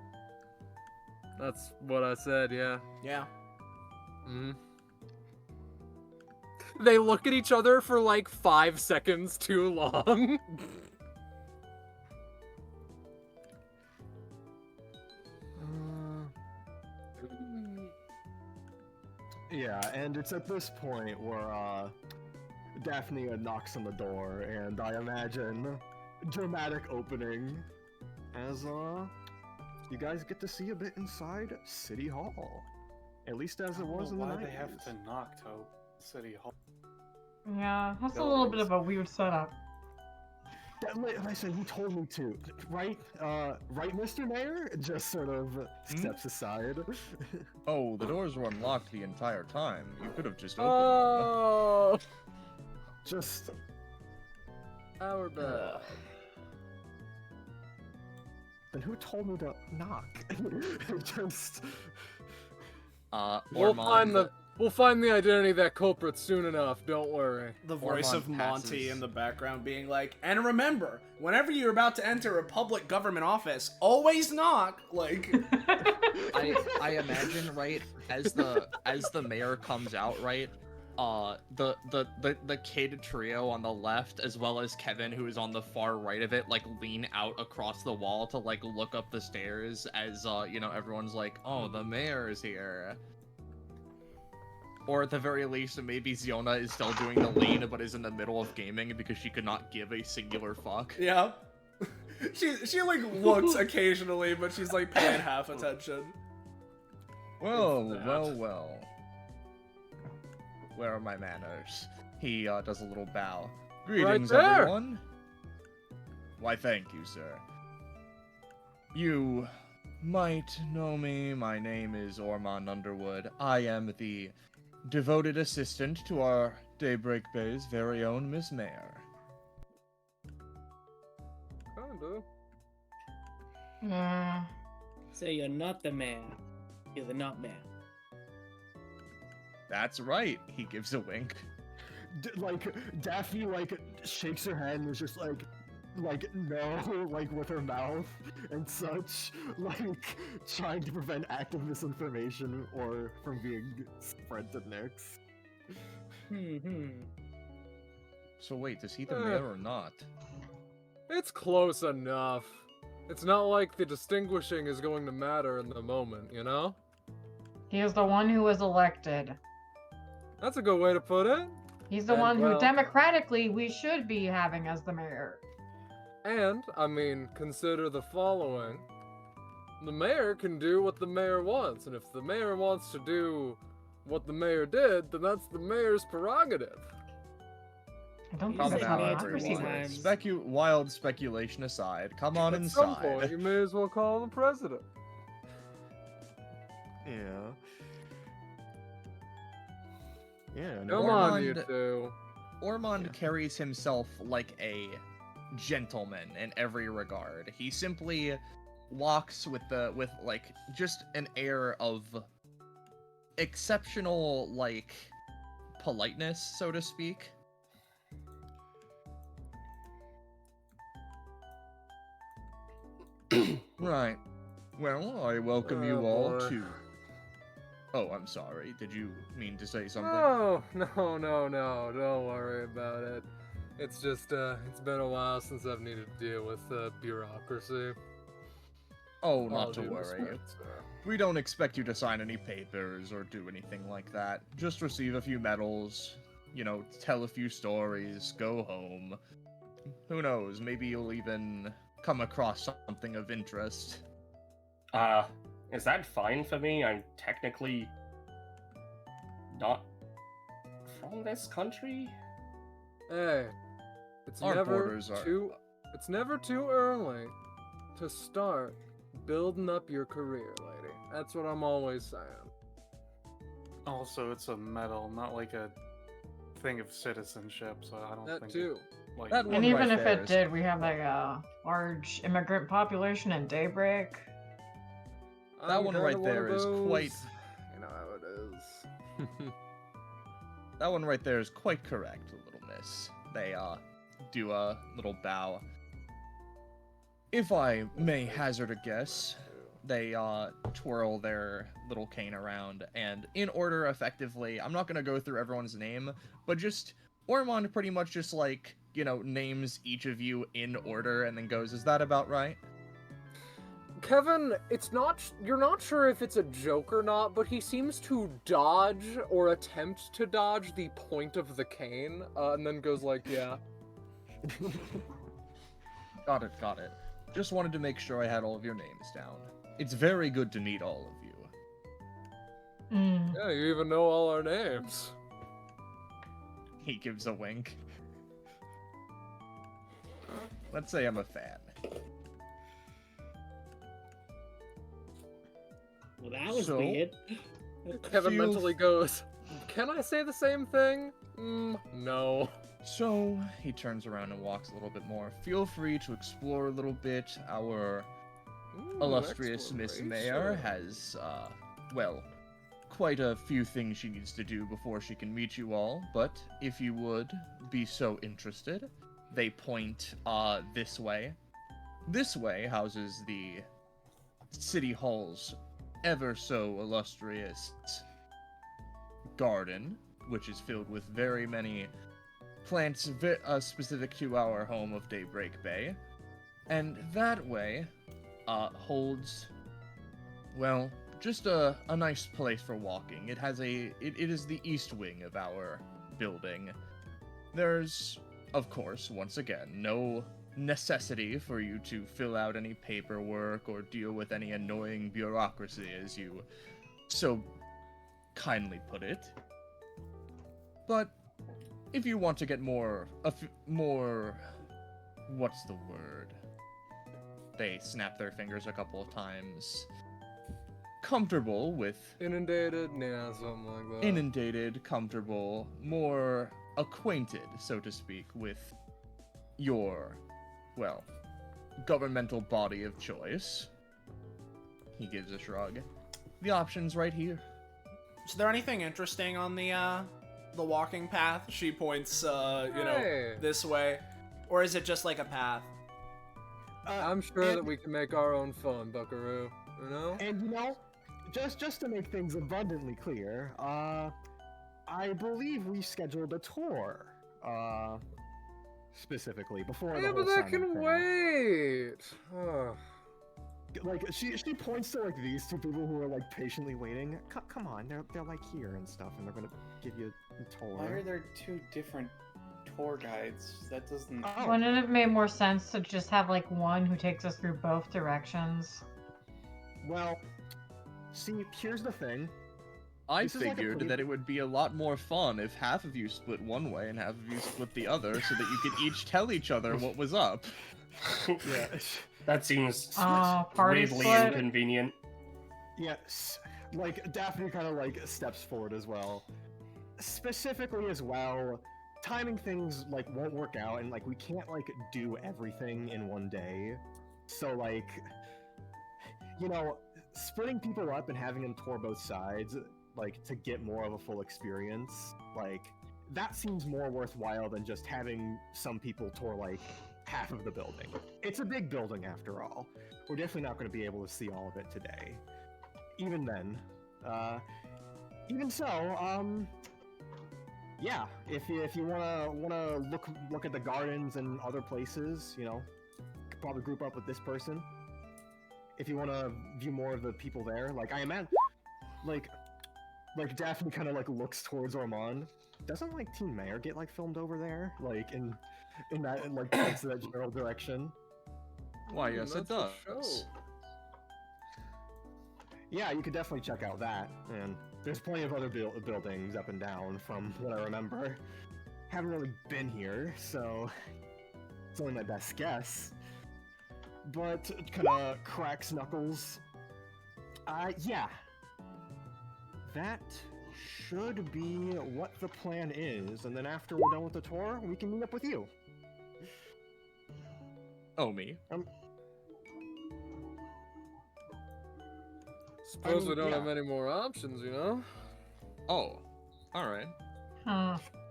That's what I said, yeah. Yeah. Hmm. They look at each other for like 5 seconds too long. yeah, and it's at this point where Daphne knocks on the door, and I imagine dramatic opening as you guys get to see a bit inside City Hall, at least as it was in the why 90s. they have to knock to City Hall. Yeah, that's a little bit of a weird setup. Listen, he told me to, right? Right, Mr. Mayor? Just sort of steps aside. Oh, the doors were unlocked the entire time. You could have just opened Oh, Just our bad. then who told me to knock? Just them. We'll find the identity of that culprit soon enough. Don't worry. The voice of Ormond Monty passes. in the background being like, and remember, whenever you're about to enter a public government office, always knock. Like, I imagine, right, as the mayor comes out, right, the kid trio on the left, as well as Kevin, who is on the far right of it, like lean out across the wall to like look up the stairs as everyone's like, oh, the mayor is here. Or at the very least, maybe Ziona is still doing the lean, but is in the middle of gaming because she could not give a singular fuck. yeah. she like looks occasionally, but she's like paying half attention. Well. Where are my manners? He does a little bow. Greetings, there! everyone. Why, thank you, sir. You might know me. My name is Ormond Underwood. I am the devoted assistant to our Daybreak Bay's very own Miss Mayor. Kinda. Yeah. So you're not the man. You're the not man. That's right. He gives a wink. like Daphne like shakes her head and is just like no, like with her mouth and such, like trying to prevent active misinformation or from being spread to Nyx. So wait, is he the mayor or not? It's close enough. It's not like the distinguishing is going to matter in the moment, you know? He is the one who was elected. That's a good way to put it. He's the And, one well- who democratically we should be having as the mayor. And, I mean, consider the following. The mayor can do what the mayor wants, and if the mayor wants to do what the mayor did, then that's the mayor's prerogative. I don't You think Calm said that's how down, multiple democracy everyone. times. works. Wild speculation aside, come on At some point, inside. you may as well call him the president. Yeah. Yeah. Come no, on, you Ormond- two. Ormond Yeah. carries himself like a gentleman in every regard. He simply walks with like just an air of exceptional like politeness, so to speak. Right. Well, I welcome you Oh, all boy. to. Oh, I'm sorry. Did you mean to say something? No, no, don't worry about it. It's just, it's been a while since I've needed to deal with, bureaucracy. Oh, All not to due worry. respect, sir. We don't expect you to sign any papers or do anything like that. Just receive a few medals, tell a few stories, go home. Who knows, maybe you'll even come across something of interest. Is that fine for me? I'm technically not from this country. Hey, it's Our never borders are- it's never too early to start building up your career, lady. That's what I'm always saying. Also, it's a medal, not like a thing of citizenship, so I don't That think too. like That one And even right if there it is- did, we have like a large immigrant population in Daybreak. That I'm one kinda right of there is quite- those- You know how it is. That one right there is quite correct, little miss. They, do a little bow. If I may hazard a guess, they, twirl their little cane around, and in order, effectively, I'm not gonna go through everyone's name, but just, Ormond pretty much just, like, names each of you in order, and then goes, is that about right? Kevin, you're not sure if it's a joke or not, but he seems to dodge or attempt to dodge the point of the cane, and then goes like, yeah. Got it. Just wanted to make sure I had all of your names down. It's very good to meet all of you. Mm. Yeah, you even know all our names. He gives a wink. Let's say I'm a fan. Well, that was So? weird. Kevin Feel- mentally goes, can I say the same thing? No. So, he turns around and walks a little bit more. Feel free to explore a little bit. Our illustrious Miss Mayor has, quite a few things she needs to do before she can meet you all, but if you would be so interested, they point, this way. This way houses the City Hall's ever so illustrious garden, which is filled with very many plants specific to our home of Daybreak Bay. And that way holds, just a nice place for walking. It is the east wing of our building. There's, of course, once again, no necessity for you to fill out any paperwork or deal with any annoying bureaucracy, as you so kindly put it. But if you want to get more, what's the word? They snap their fingers a couple of times. Comfortable with Inundated? Yeah, something like that. inundated, comfortable, more acquainted, so to speak, with your, governmental body of choice. He gives a shrug. The option's right here. Is there anything interesting on the walking path? She points, Hey. this way. Or is it just like a path? I'm sure that we can make our own fun, Buckaroo. You know? And just to make things abundantly clear, I believe we scheduled a tour, specifically before the Yeah, whole but that signing can thing. wait. Ugh. Like she points to like these two people who are like patiently waiting. Come on, they're like here and stuff, and they're gonna give you a tour. Why are there two different tour guides? That doesn't. Oh, Wouldn't it have made more sense to just have like one who takes us through both directions? well, see, here's the thing. I This is like a figured pretty- that it would be a lot more fun if half of you split one way and half of you split the other, so that you could each tell each other what was up. Yeah. That seems party weirdly split. inconvenient. Yes. Like, Daphne kind of, like, steps forward as well. Specifically as well, timing things, like, won't work out, and, like, we can't, like, do everything in one day. So, like, you know, splitting people up and having them tour both sides, like, to get more of a full experience, like, that seems more worthwhile than just having some people tour, like, half of the building. It's a big building, after all. We're definitely not going to be able to see all of it today. Even then, even so, yeah, if you wanna look at the gardens and other places, you know, could probably group up with this person. If you wanna view more of the people there, like I imagine, like Daphne kind of like looks towards Ormond. Doesn't like Teen Mayor get like filmed over there, like in that like points to that general direction? Why, yes, it That's a does. show. Yeah, you could definitely check out that, and there's plenty of other buildings up and down from what I remember. Haven't really been here, so it's only my best guess. But kinda cracks knuckles. Yeah. That should be what the plan is, and then after we're done with the tour, we can meet up with you. Oh, me? Suppose we don't yeah. have many more options, you know? Oh, alright.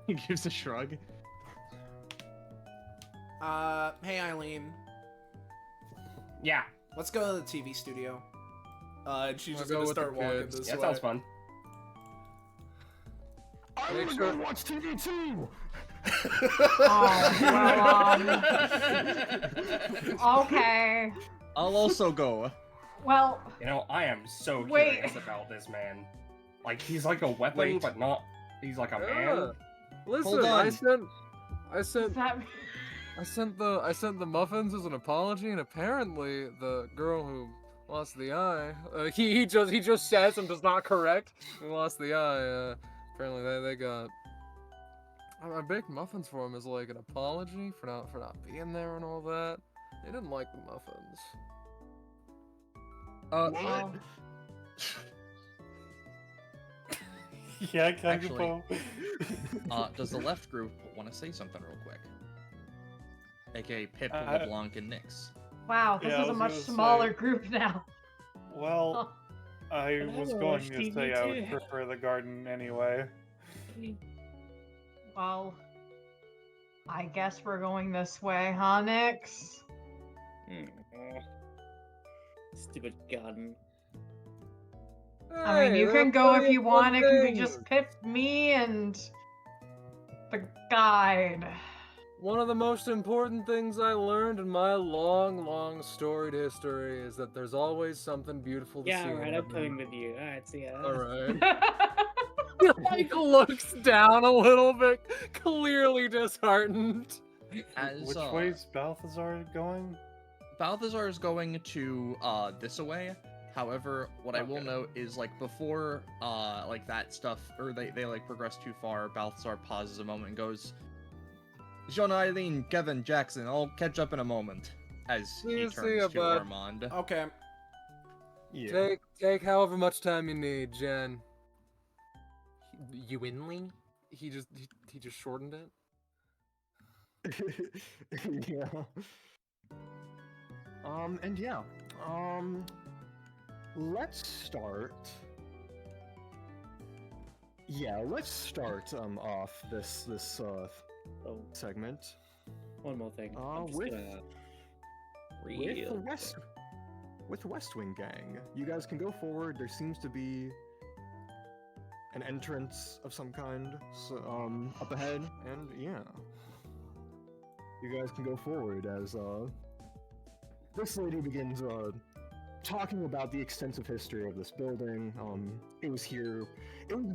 He gives a shrug. Hey Eileen, Yeah, let's go to the TV studio. And she's Wanna just go gonna with the start walking kids. this that way. sounds fun. I Make wanna sure- go watch TV too! Okay. I'll also go. Well, You know, I am so Wait. curious about this man. Like, he's like a weapon, Wait. but not. He's like a Yeah. man. Listen, Hold on. I sent that the muffins as an apology, and apparently the girl who lost the eye, he just says and does not correct who lost the eye. Apparently they got. I baked muffins for him as like an apology for not being there and all that. They didn't like the muffins. What? Yeah, Actually- Kakapo. Does the left group want to say something real quick? AKA Pip, Uh, LeBlanc, and Nyx. wow, this Yeah, I is a was much gonna say- smaller group now. Well, I And I was will going watch to TV say I would too. prefer the garden anyway. Well, I guess we're going this way, huh, Nix? Stupid garden. I mean, you can go if you want. It can be just Pip, me, and the guide. One of the most important things I learned in my long storied history is that there's always something beautiful to see. Yeah, in alright, I'm every- coming with you. Alright, see ya. Alright. Like looks down a little bit, clearly disheartened. As, Which way's Balthazar going? Balthazar is going to this away. However, what I will Okay. note is like before like that stuff or they like progress too far, Balthazar pauses a moment and goes, John, Eileen, Kevin, Jackson, I'll catch up in a moment. As See he ya, turns to bud. Armand. Okay. Yeah. Take however much time you need, Jen. Ewinley? He just shortened it. Yeah. And yeah. Let's start. Yeah, let's start off this Oh, segment one more thing. I'm just with- gonna with real the West Wing gang. You guys can go forward. There seems to be an entrance of some kind, so, up ahead, and yeah, you guys can go forward as this lady begins talking about the extensive history of this building. It was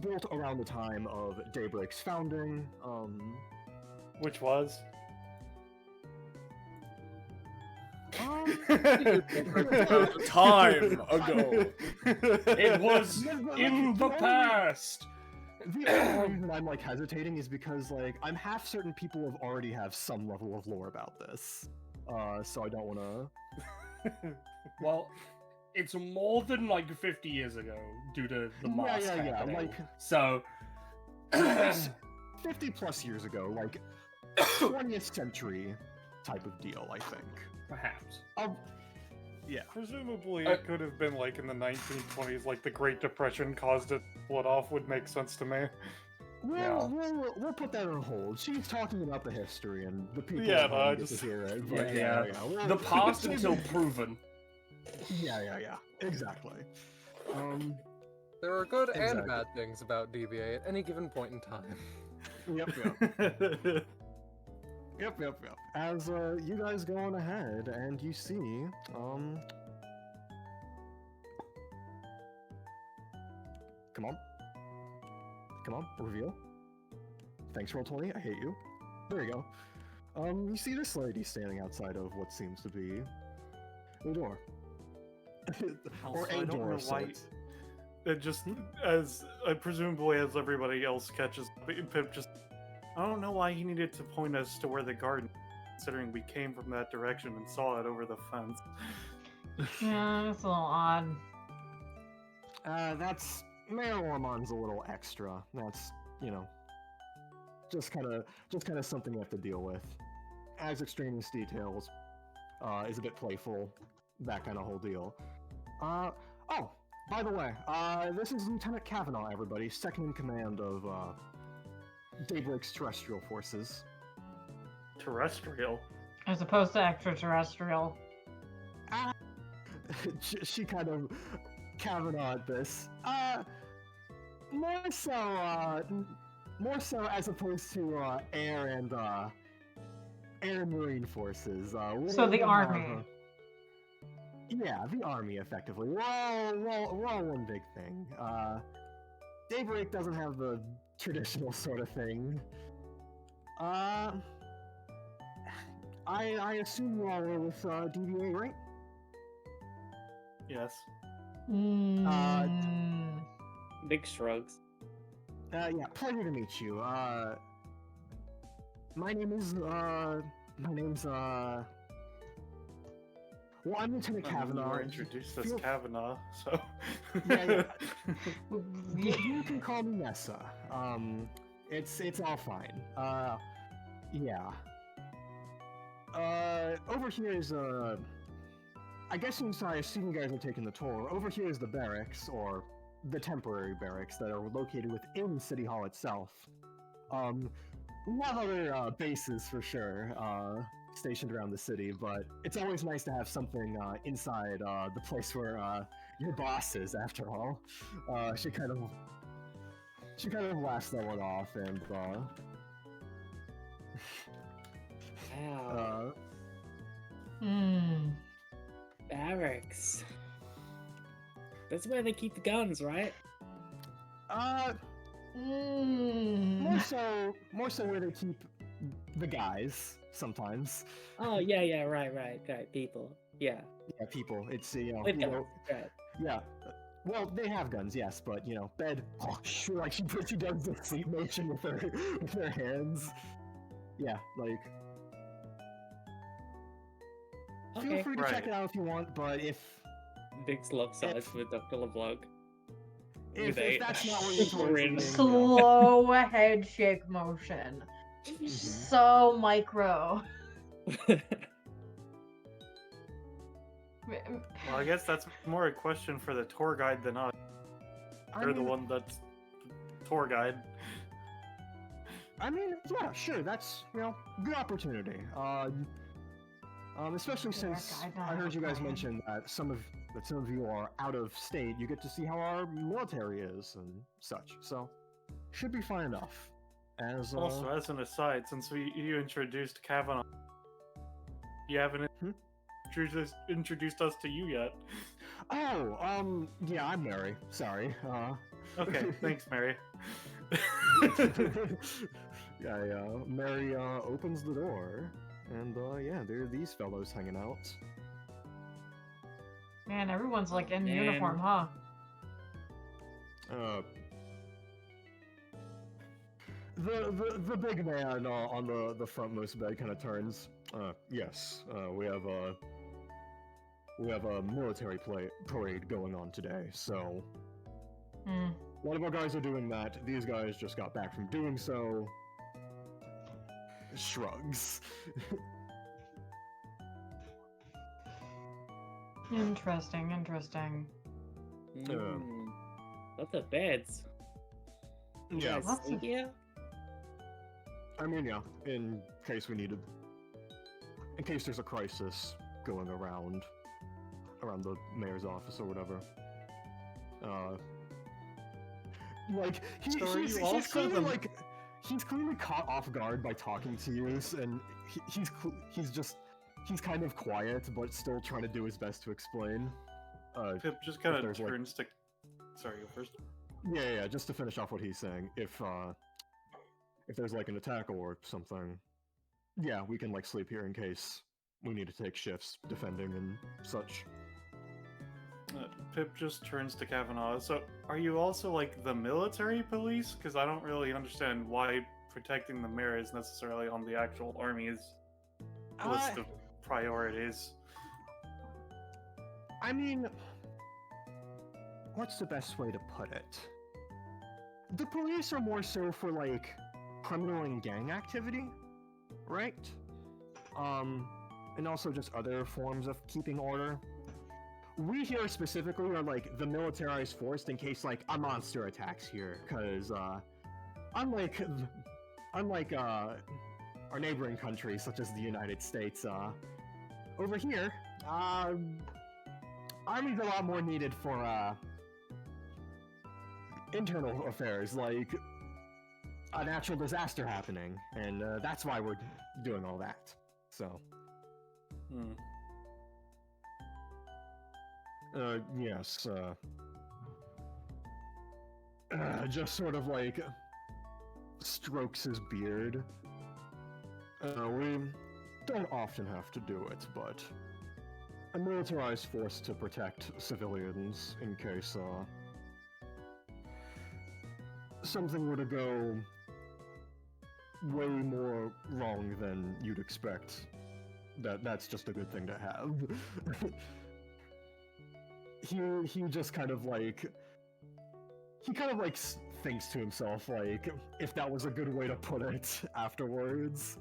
built around the time of Daybreak's founding. Which was? Time ago. It was in the past. The only reason I'm like hesitating is because like I'm half certain people have already have some level of lore about this, so I don't want to. Well, it's more than like 50 years ago due to the mask happening. like So 50 plus years ago, like 20th century type of deal, I think. perhaps. Yeah. Presumably, it could have been like in the 1920s, like the Great Depression caused it to split off. Would make sense to me. We'll put that on hold. She's talking about the history and the people Yeah, at no, home I get just- to hear it. Yeah, But yeah. We'll- The past until proven. Yeah. Exactly. There are good Exactly. and bad things about DBA at any given point in time. Yep. Yep. As you guys go on ahead and you see, come on, reveal. Thanks, Roll20, I hate you. There you go. You see this lady standing outside of what seems to be the door. Or Also, a I don't door know of why. sorts. It just as presumably as everybody else catches, Pip just. I don't know why he needed to point us to where the garden, considering we came from that direction and saw it over the fence. Yeah, that's a little odd. That's Mayor Ormon's a little extra. That's just kind of something you have to deal with. Adds extraneous details. Is a bit playful. That kind of whole deal. Oh, by the way, this is Lieutenant Kavanaugh, everybody, second in command of Daybreak's terrestrial forces. Terrestrial. As opposed to extraterrestrial. She kind of Kavanaugh at this. More so as opposed to air and marine forces. So the army. Yeah, the army, effectively. We're all one big thing. Daybreak doesn't have the traditional sort of thing. I assume you all are with DBA, right? Yes. Big shrugs. Yeah, pleasure to meet you. My name's well, I'm Lieutenant You Kavanaugh. were introduced as Feel- Kavanaugh, so. Yeah. You can call me Nessa. It's all fine. Yeah. Over here is I guess since I assume you guys are taking the tour, over here is the barracks, or the temporary barracks that are located within City Hall itself. We have other bases for sure, stationed around the city, but it's always nice to have something inside the place where your boss is, after all. She kind of laughs that one off, and Wow. Barracks. That's where they keep the guns, right? more so where they keep the guys sometimes. Oh yeah, right. People. Yeah. Yeah, people. It's With guns. Right. yeah. Well, they have guns, yes, but bed. Oh, sure, like she does the sleep motion with her hands. Yeah, like. Feel Okay. free to check it out if you want, but if Big slug size with Dr. LeBlanc. if With a that's not what you're grin. towards, Slow head shake motion. So micro. Well, I guess that's more a question for the tour guide than us. They're the one that's the tour guide. I mean, yeah, sure, that's good opportunity. Especially since I heard you guys mention that some of you are out of state. You get to see how our military is and such. So, should be fine enough. As Also, as an aside, since you introduced Kavanaugh, you haven't introduced us to you yet. Oh, yeah, I'm Mary. Sorry. Okay, thanks, Mary. Yeah. Mary opens the door, and yeah, there are these fellows hanging out. Man, everyone's like in Man. uniform, huh? The big man on the frontmost bed kind of turns. Yes, we have a military parade going on today, so Hmm. a lot of our guys are doing that. These guys just got back from doing so. Shrugs. Interesting. What the beds? You Yeah. guys Lots sleep of- here? I mean, yeah, in case we needed, in case there's a crisis going around the mayor's office or whatever. Like So are he's you also clearly the- like he's clearly caught off guard by talking to you, and he's kind of quiet, but still trying to do his best to explain. Pip just kind of there's, like- turns to. Sorry, go first. Yeah, just to finish off what he's saying, if there's like an attack or something, yeah, we can like sleep here in case we need to take shifts defending and such. Pip just turns to Kavanaugh. So, are you also like the military police? Because I don't really understand why protecting the mayor is necessarily on the actual army's list of priorities. I mean, what's the best way to put it? The police are more so for like criminal and gang activity, right? And also just other forms of keeping order. We here specifically are like the militarized force in case like a monster attacks here, because unlike our neighboring countries such as the United States, over here, army's a lot more needed for internal affairs, like a natural disaster happening, and that's why we're doing all that. So. Hmm. Yes, just sort of like strokes his beard. We don't often have to do it, but a militarized force to protect civilians in case, something were to go way more wrong than you'd expect. That's just a good thing to have. He just kind of like thinks to himself like if that was a good way to put it afterwards.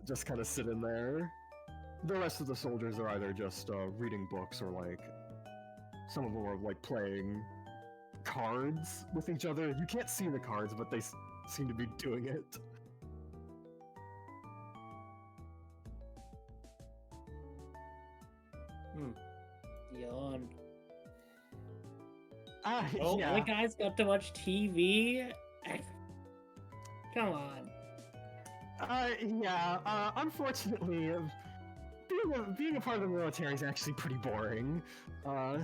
Just kind of sit in there. The rest of the soldiers are either just reading books or like some of them are like playing cards with each other. You can't see the cards, but they seem to be doing it. Yawn. Oh, yeah. The guys got to watch TV? Come on. Unfortunately, being a part of the military is actually pretty boring. Because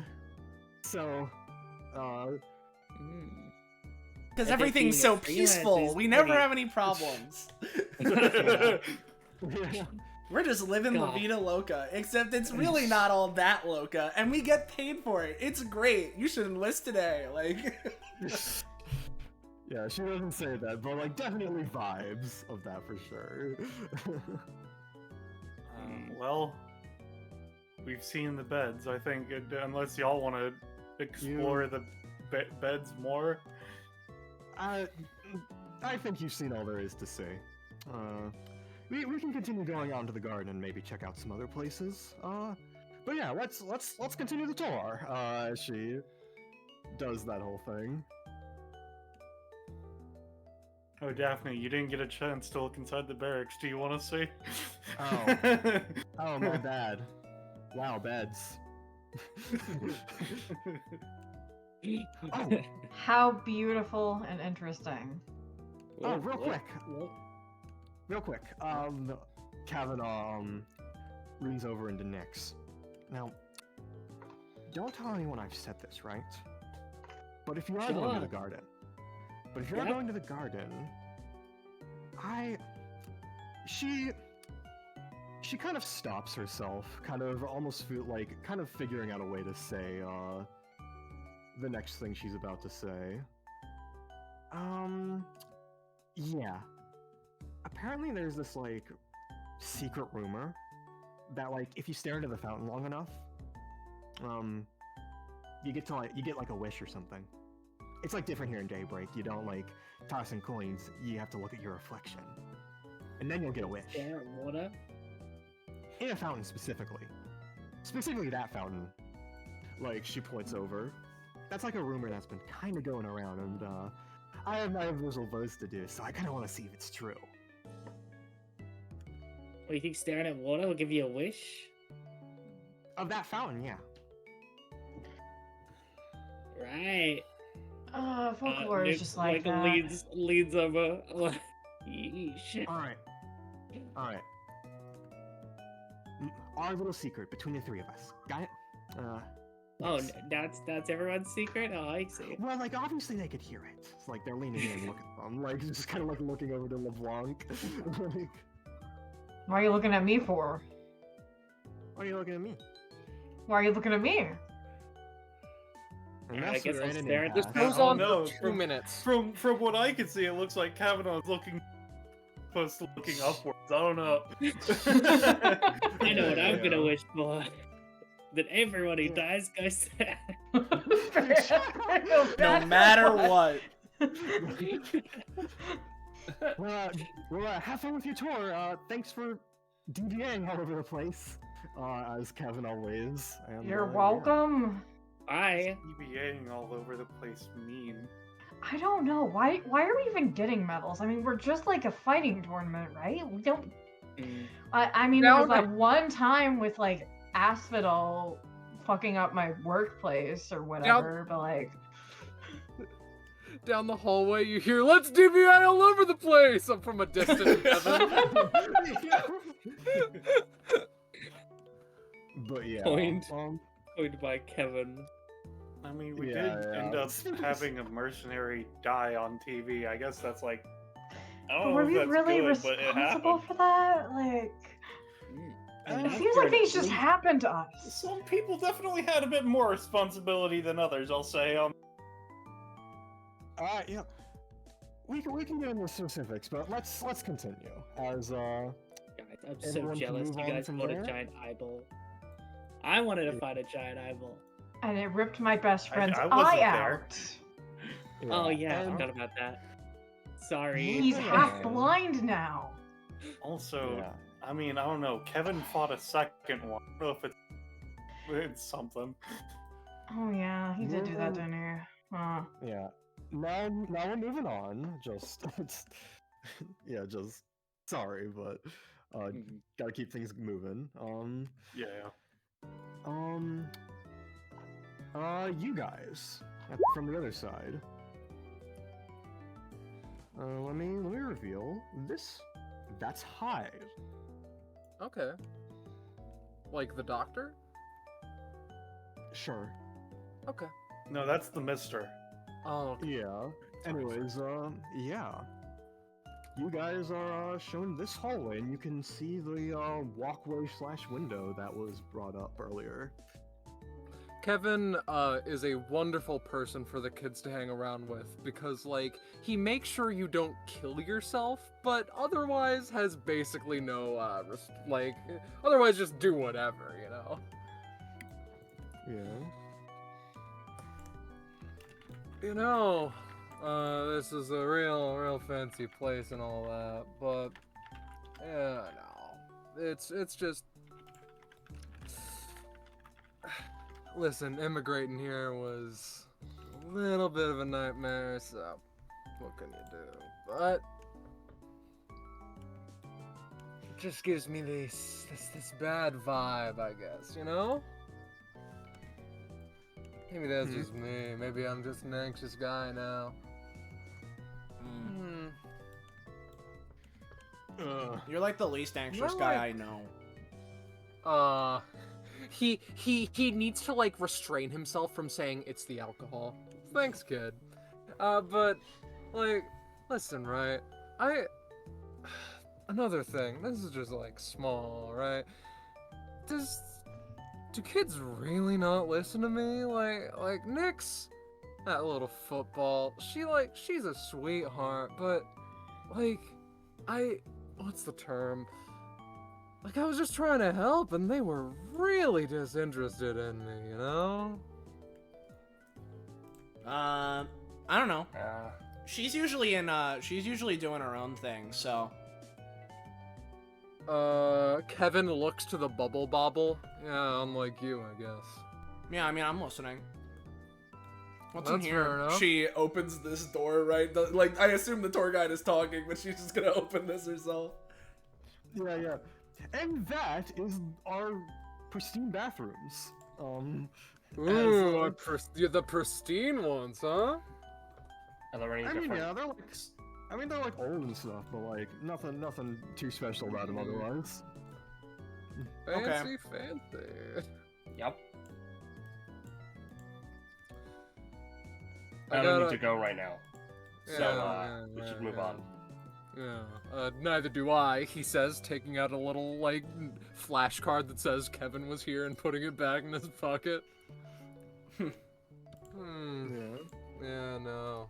I think everything's being so a freelance peaceful. is We never pretty- have any problems. We're just living La God. Vida Loca, except it's really not all that loca, and we get paid for it. It's great. You should enlist today. Like, Yeah, she doesn't say that, but like definitely vibes of that for sure. Well, we've seen the beds. I think unless y'all want to explore the beds more. I think you've seen all there is to see. We can continue going out into the garden and maybe check out some other places. But yeah, let's continue the tour. She does that whole thing. Oh, Daphne, you didn't get a chance to look inside the barracks. Do you want to see? Oh. Oh, my bad. Wow, beds. Oh, How beautiful and interesting. oh, real quick. Kavanaugh leans over into Nyx. Now, don't tell anyone I've said this, right? But if you are going to the garden, she She kind of stops herself, kind of almost feel like kind of figuring out a way to say the next thing she's about to say. Yeah. Apparently there's this like secret rumor that like if you stare into the fountain long enough, you get like a wish or something. It's like different here in Daybreak. You don't like toss in coins, you have to look at your reflection. And then you'll get a wish. Yeah, water. In a fountain specifically. Specifically that fountain. Like, she points over. That's like a rumor that's been kind of going around, and I have visual votes to do, so I kind of want to see if it's true. What, you think staring at water will give you a wish? Of that fountain, yeah. Right. Folklore is just like that. Leads over. Yeesh. Alright. Our little secret between the three of us. Got it? Oh, yes. that's everyone's secret? Oh, I see. Well, like, obviously they could hear it. It's like they're leaning in, looking at them. Like, just kind of like looking over to LeBlanc. Like, Why are you looking at me for? why are you looking at me? Why are you looking at me? And I that's guess where I'll it stare at ended. This goes Oh, on no, for 2 minutes. From what I can see, it looks like Kavanaugh's looking opposed to looking upwards. I don't know. I know what I'm Yeah. gonna wish for. That everyone who dies goes there. No matter what. Well, have fun with your tour. Thanks for DBAing all over the place, as Kevin always. And, You're yeah. welcome. Bye. DBAing all over the place mean. I don't know. Why are we even getting medals? I mean, we're just like a fighting tournament, right? We don't. I mean, there was that one time with like Asphodel fucking up my workplace or whatever, but like. Down the hallway, you hear, "Let's DBI all over the place!" Up from a distance, Kevin. But yeah. Point by Kevin. I mean, we Yeah, did yeah. end up having a mercenary die on TV. I guess that's like. I don't But know were if we that's really good, but it responsible happened. for that? Like, And it that's feels where like things just we- happen to us. Some people definitely had a bit more responsibility than others. I'll say. Yeah. We can get into specifics, but let's continue. As Guys, I'm so Everyone can jealous move you on guys from fought a there? giant eyeball. I wanted to fight a giant eyeball. And it ripped my best friend's I wasn't eye there. out. Oh yeah, I and- forgot about that. Sorry. He's Yeah. half blind now. Also, Yeah. I mean, I don't know. Kevin fought a second one. I don't know if it's something. Oh yeah, he did do that, Mhm. didn't he? Yeah. Now we're moving on. Just yeah, just sorry, but gotta keep things moving. Yeah. You guys from the other side. Let me reveal this. That's Hyde. Okay. Like the doctor? Sure. Okay. No, that's the Mister. Oh, okay. Yeah. Anyways, yeah. You guys are shown this hallway, and you can see the walkway/window that was brought up earlier. Kevin is a wonderful person for the kids to hang around with because, like, he makes sure you don't kill yourself, but otherwise has basically no, otherwise just do whatever, you know? Yeah. You know, this is a real fancy place and all that, but, yeah, no. It's just... Listen, immigrating here was a little bit of a nightmare, so what can you do? But it just gives me this bad vibe, I guess, you know? Maybe that's just me. Maybe I'm just an anxious guy now. You're like the least anxious You're guy like- I know. He needs to, like, restrain himself from saying it's the alcohol. Thanks, kid. But, like, listen, right? another thing. This is just like small, right? Do kids really not listen to me? Like Nyx, that little football. She's a sweetheart, but like, what's the term? Like, I was just trying to help, and they were really disinterested in me, you know? I don't know. She's usually doing her own thing, so. Kevin looks to the bubble bobble. Yeah, unlike you, I guess. Yeah, I mean, I'm listening. What's That's in fair here? enough. She opens this door, right? Like, I assume the tour guide is talking, but she's just gonna open this herself. Yeah. And that is our pristine bathrooms. Ooh, as, the pristine ones, huh? Are there any I mean, different? yeah, they're like old and stuff, but like nothing too special about them otherwise. Fancy. Yep. I I don't gotta- need to go right now. So we should move on. Yeah, neither do I, he says, taking out a little, like, flashcard that says Kevin was here and putting it back in his pocket. Yeah. Yeah, no.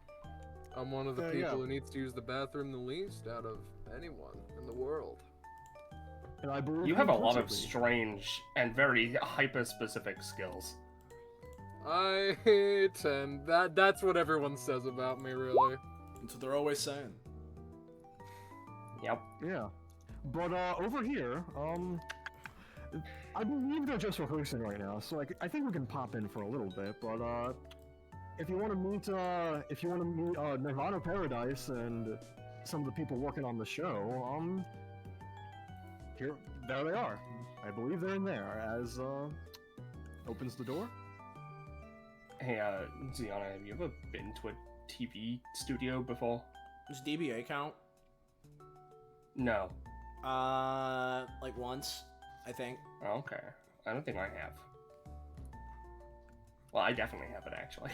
I'm one of the people who needs to use the bathroom the least out of anyone in the world. And I believe You have a lot of implicitly. strange and very hyper-specific skills. I tend... That's what everyone says about me, really. That's what they're always saying. Yep. Yeah. But over here, I believe they're just rehearsing right now, so I think we can pop in for a little bit. But if you want to meet Nirvana Paradise and some of the people working on the show, there they are. I believe they're in there. As opens the door. Hey, Ziana, have you ever been to a TV studio before? Does DBA count? No. Like once, I think. Oh, okay. I don't think I have. Well, I definitely haven't, actually.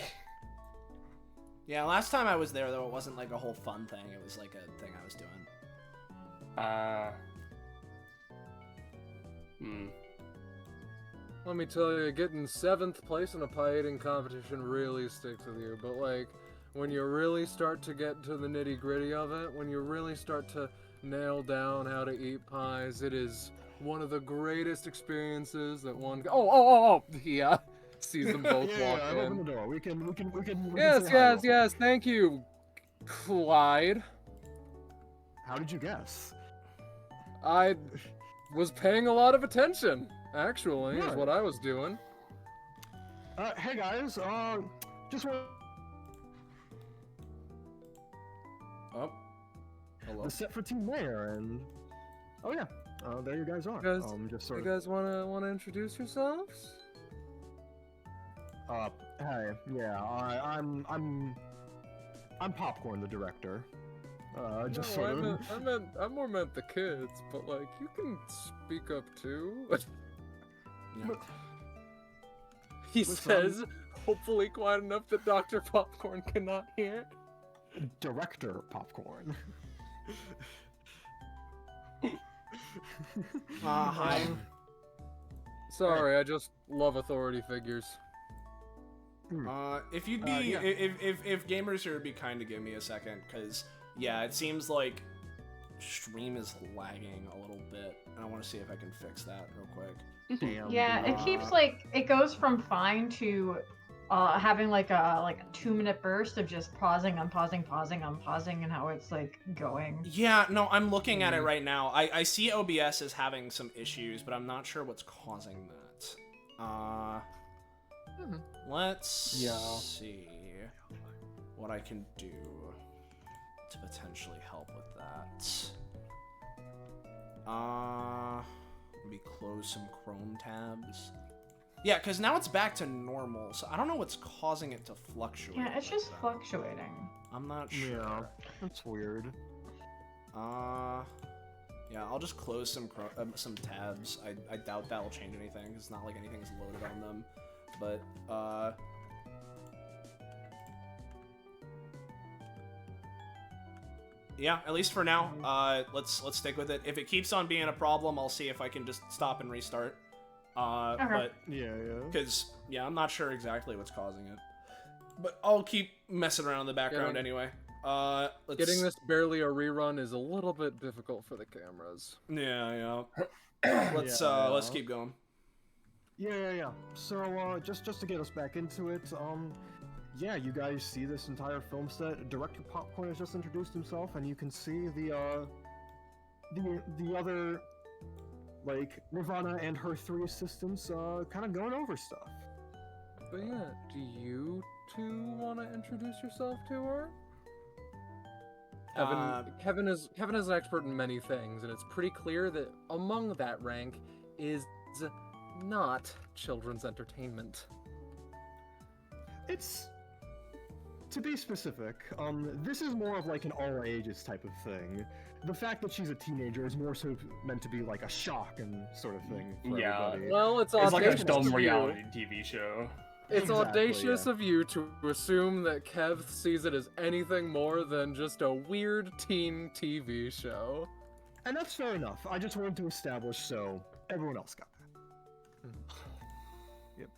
Yeah, last time I was there, though, it wasn't like a whole fun thing. It was like a thing I was doing. Let me tell you, getting 7th place in a pie eating competition really sticks with you, but like, when you really start to get to the nitty gritty of it, when you really start to nail down how to eat pies, it is one of the greatest experiences that one... Oh! He sees them both walk I've in. opened the door. We can Yes, say hi real yes, thank you, Clyde. How did you guess? I was paying a lot of attention, actually, is Right. what I was doing. Hey guys, just want Oh. Hello. the set for Team Mayor, and oh yeah, there you guys are. You guys- just sort You of. guys wanna introduce yourselves? Hey, yeah, I'm Popcorn, the director. Just No, sort of. I more meant the kids, but like, you can speak up too. Yeah. He Listen, says, hopefully quiet enough that Dr. Popcorn cannot hear. Director Popcorn. Hi. Sorry, I just love authority figures. If you'd be, yeah. if gamers here would be kind to give me a second, because yeah, it seems like stream is lagging a little bit, and I want to see if I can fix that real quick. Damn. Yeah, it keeps like it goes from fine to having like a 2-minute burst of just pausing, unpausing, pausing, unpausing, and how it's like going. Yeah, no, I'm looking at it right now. I see OBS is having some issues, but I'm not sure what's causing that. Let's see what I can do to potentially help with that. Maybe close some Chrome tabs. Yeah, because now it's back to normal, so I don't know what's causing it to fluctuate. Yeah, it's like just that. fluctuating. I'm not sure. Yeah, that's weird. Yeah, I'll just close some tabs. I doubt that'll change anything. It's not like anything's loaded on them. But, yeah, at least for now, let's stick with it. If it keeps on being a problem, I'll see if I can just stop and restart. But Yeah. because yeah, I'm not sure exactly what's causing it, but I'll keep messing around in the background anyway. Getting this barely a rerun is a little bit difficult for the cameras. Yeah. Let's keep going. Yeah. So, just to get us back into it, yeah, you guys see this entire film set. Director Popcorn has just introduced himself, and you can see the other, like, Nirvana and her 3 assistants, kind of going over stuff. But yeah, do you two want to introduce yourself to her? Kevin is an expert in many things, and it's pretty clear that among that rank is not children's entertainment. It's, to be specific, this is more of like an all ages type of thing. The fact that she's a teenager is more so meant to be like a shock and sort of thing for everybody. Well, it's It's like a audacious dumb of you. reality TV show. It's Exactly, audacious yeah. of you to assume that Kev sees it as anything more than just a weird teen TV show. And that's fair enough. I just wanted to establish so everyone else got that. Yep.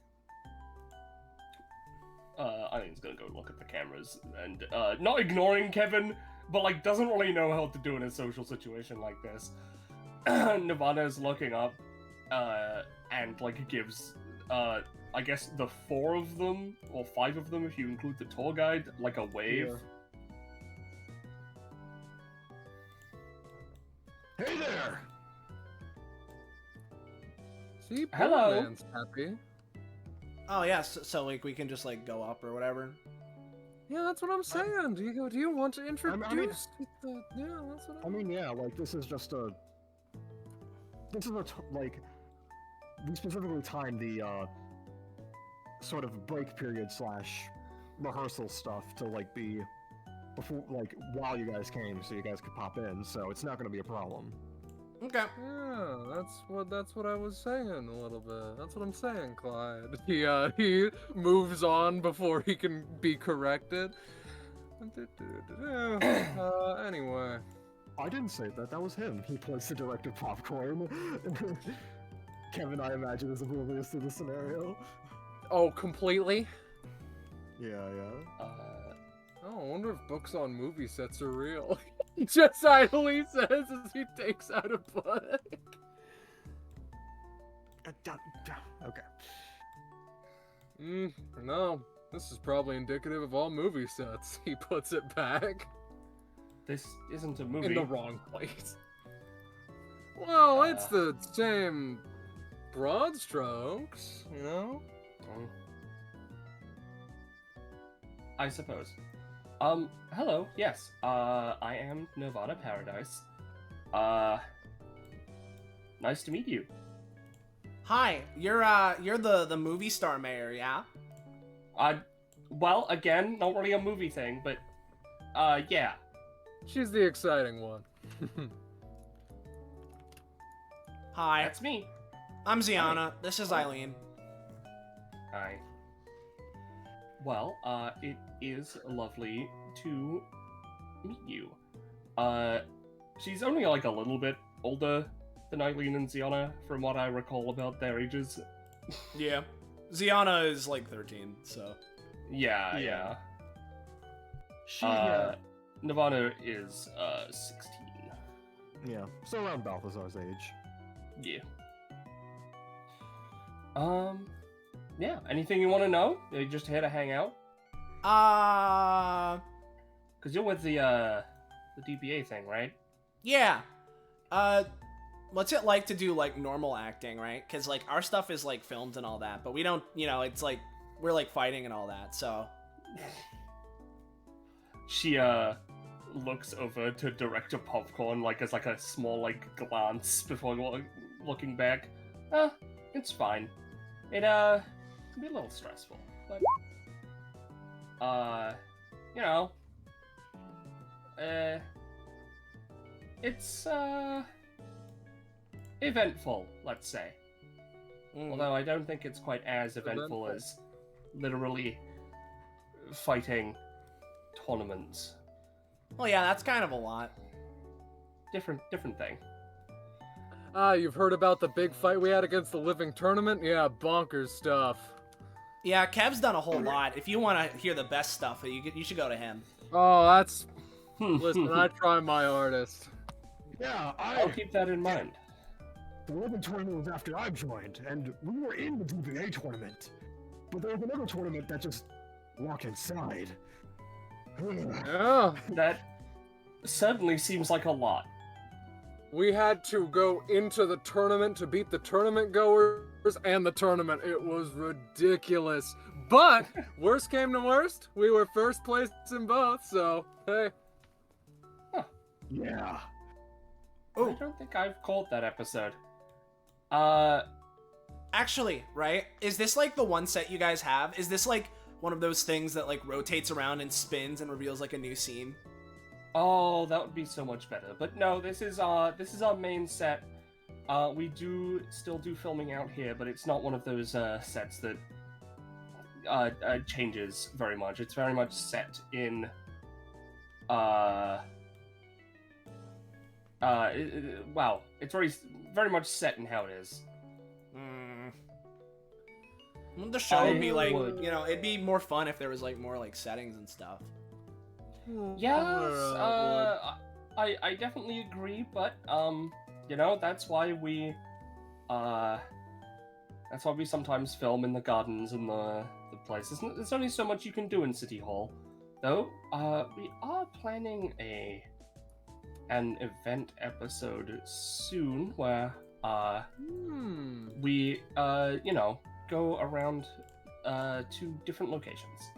I think he's gonna go look at the cameras and not ignoring Kevin, but like doesn't really know how to do in a social situation like this. Nirvana is looking up and like gives I guess the 4 of them or 5 of them if you include the tour guide like a wave. Yeah. Hey there! See, poor Hello. man's happy. Oh yeah, so like we can just like go up or whatever. Yeah, that's what I'm saying. Do you want to introduce? I mean- yeah, that's what I mean, yeah, like this is like we specifically timed the sort of break period / rehearsal stuff to like be before, like while you guys came, so you guys could pop in. So it's not going to be a problem. Okay. Yeah, that's what I was saying a little bit. That's what I'm saying, Clyde. He moves on before he can be corrected. Anyway. I didn't say that. That was him. He plays the director Popcorn. Kevin, I imagine, is oblivious to the scenario. Oh, completely? Yeah. Oh, I wonder if books on movie sets are real. He just idly says as he takes out a book. Okay. No. This is probably indicative of all movie sets. He puts it back. This isn't a movie. In the wrong place. Well, it's the same broad strokes, you know? I suppose. Hello, yes. I am Nirvana Paradise. Nice to meet you. Hi, you're the movie star mayor, yeah? Well, again, not really a movie thing, but, yeah. She's the exciting one. Hi, That's me. I'm Ziana. This is Eileen. Hi. Well, it is lovely to meet you. She's only like a little bit older than Eileen and Ziana, from what I recall about their ages. Yeah. Ziana is like 13, so. Yeah. She, Nirvana is, 16. yeah, so around Balthazar's age. Yeah. Yeah, anything you want to know? Are you just here to hang out? Because you're with the DBA thing, right? Yeah. What's it like to do, like, normal acting, right? Because, like, our stuff is, like, filmed and all that, but we don't, you know, it's, like, we're, like, fighting and all that, so... She, looks over to Director Popcorn, like, as, like, a small, like, glance before looking back. It's fine. It, can be a little stressful, but... you know... It's, eventful, let's say. Although I don't think it's quite as eventful as literally fighting tournaments. Well, yeah, that's kind of a lot. Different thing. Ah, you've heard about the big fight we had against the Living Tournament? Yeah, bonkers stuff. Yeah, Kev's done a whole lot. If you want to hear the best stuff, you should go to him. Oh, that's... Listen, I try my hardest. Yeah, I'll keep that in mind. The Living Tournament was after I joined, and we were in the DBA tournament. But there was another tournament that just walked inside. Yeah. That certainly seems like a lot. We had to go into the tournament to beat the tournament goers and the tournament. It was ridiculous. But, worst came to worst, we were first place in both, so, hey. Yeah. I don't think I've called that episode. Actually, right? Is this like the one set you guys have? Is this like one of those things that like rotates around and spins and reveals like a new scene? Oh, that would be so much better. But no, this is our main set. We do still do filming out here, but it's not one of those sets that changes very much. It's very much set in wow, it's very much set in how it is. The show would be like, you know, it'd be more fun if there was like more like settings and stuff. Yes, I definitely agree, but you know, that's why we sometimes film in the gardens and the places. There's only so much you can do in City Hall, though. We are planning an event episode soon where we you know, go around to different locations.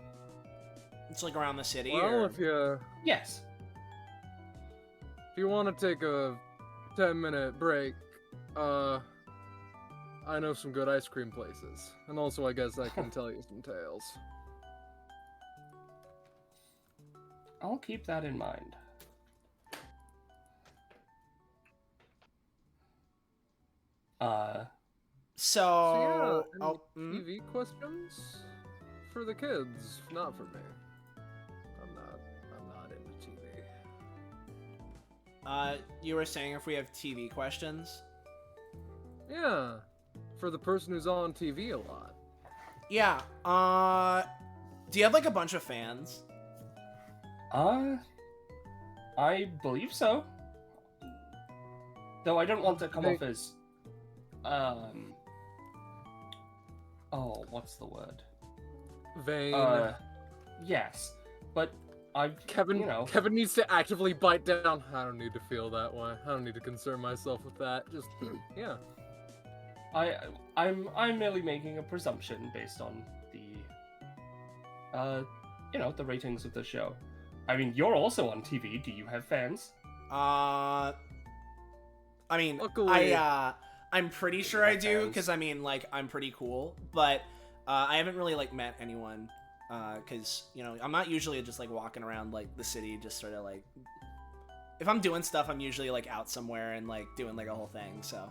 It's like around the city. Well, or... if you... Yes. If you want to take a 10-minute break, I know some good ice cream places. And also, I guess I can tell you some tales. I'll keep that in mind. So yeah, oh, TV questions for the kids, not for me. I'm not into TV. You were saying if we have TV questions? Yeah, for the person who's on TV a lot. Yeah. Do you have like a bunch of fans? I believe so. Though I don't want to come off as oh, what's the word? Vain. Yes, but Kevin, you know, Kevin needs to actively bite down. I don't need to feel that way. I don't need to concern myself with that. Just, yeah. I'm merely making a presumption based on the, you know, the ratings of the show. I mean, you're also on TV. Do you have fans? I mean, Luckily, I'm pretty sure I do, because I mean, like, I'm pretty cool, but I haven't really like met anyone, because you know, I'm not usually just like walking around like the city, just sort of like, if I'm doing stuff, I'm usually like out somewhere and like doing like a whole thing. So.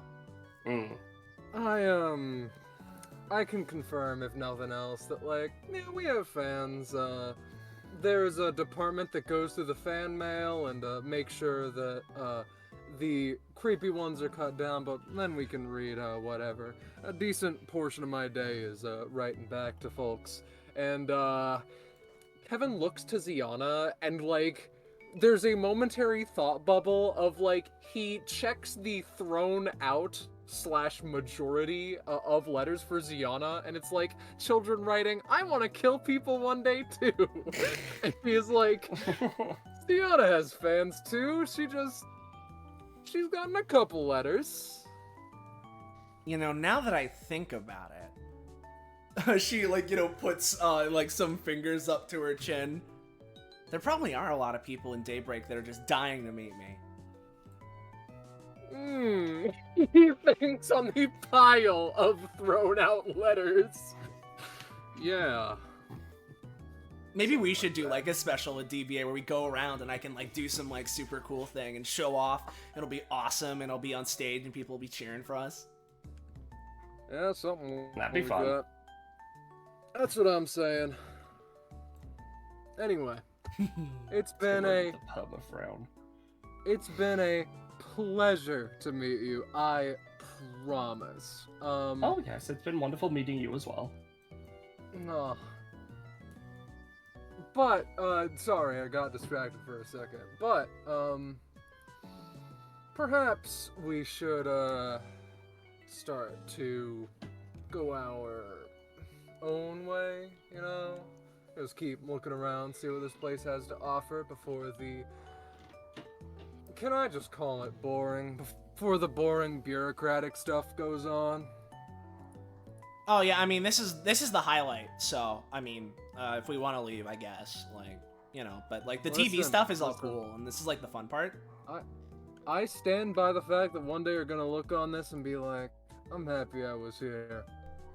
I can confirm, if nothing else, that like, yeah, we have fans. There's a department that goes through the fan mail and makes sure that the creepy ones are cut down, but then we can read whatever. A decent portion of my day is writing back to folks. And Kevin looks to Ziana and like there's a momentary thought bubble of like he checks the thrown out / majority of letters for Ziana, and it's like children writing, I want to kill people one day too. And he's like, Ziana has fans too. She's gotten a couple letters. You know, now that I think about it, she like, you know, puts like some fingers up to her chin. There probably are a lot of people in Daybreak that are just dying to meet me. He thinks on the pile of thrown out letters. Yeah. Maybe we should do like a special with DBA where we go around and I can like do some like super cool thing and show off. It'll be awesome and I'll be on stage and people will be cheering for us. Yeah, something That'd be like fun. that. That's what I'm saying. Anyway, it's been The perma frown. it's been a pleasure to meet you. I promise. Oh yes, it's been wonderful meeting you as well. No. But, sorry, I got distracted for a second. But, perhaps we should, start to go our own way, you know? Just keep looking around, see what this place has to offer before the... Can I just call it boring? Before the boring bureaucratic stuff goes on? Oh yeah, I mean this is the highlight. So I mean, if we want to leave, I guess, like, you know, but like the TV Listen, stuff is all listen. cool, and this is like the fun part. I stand by the fact that one day you're gonna look on this and be like, I'm happy I was here.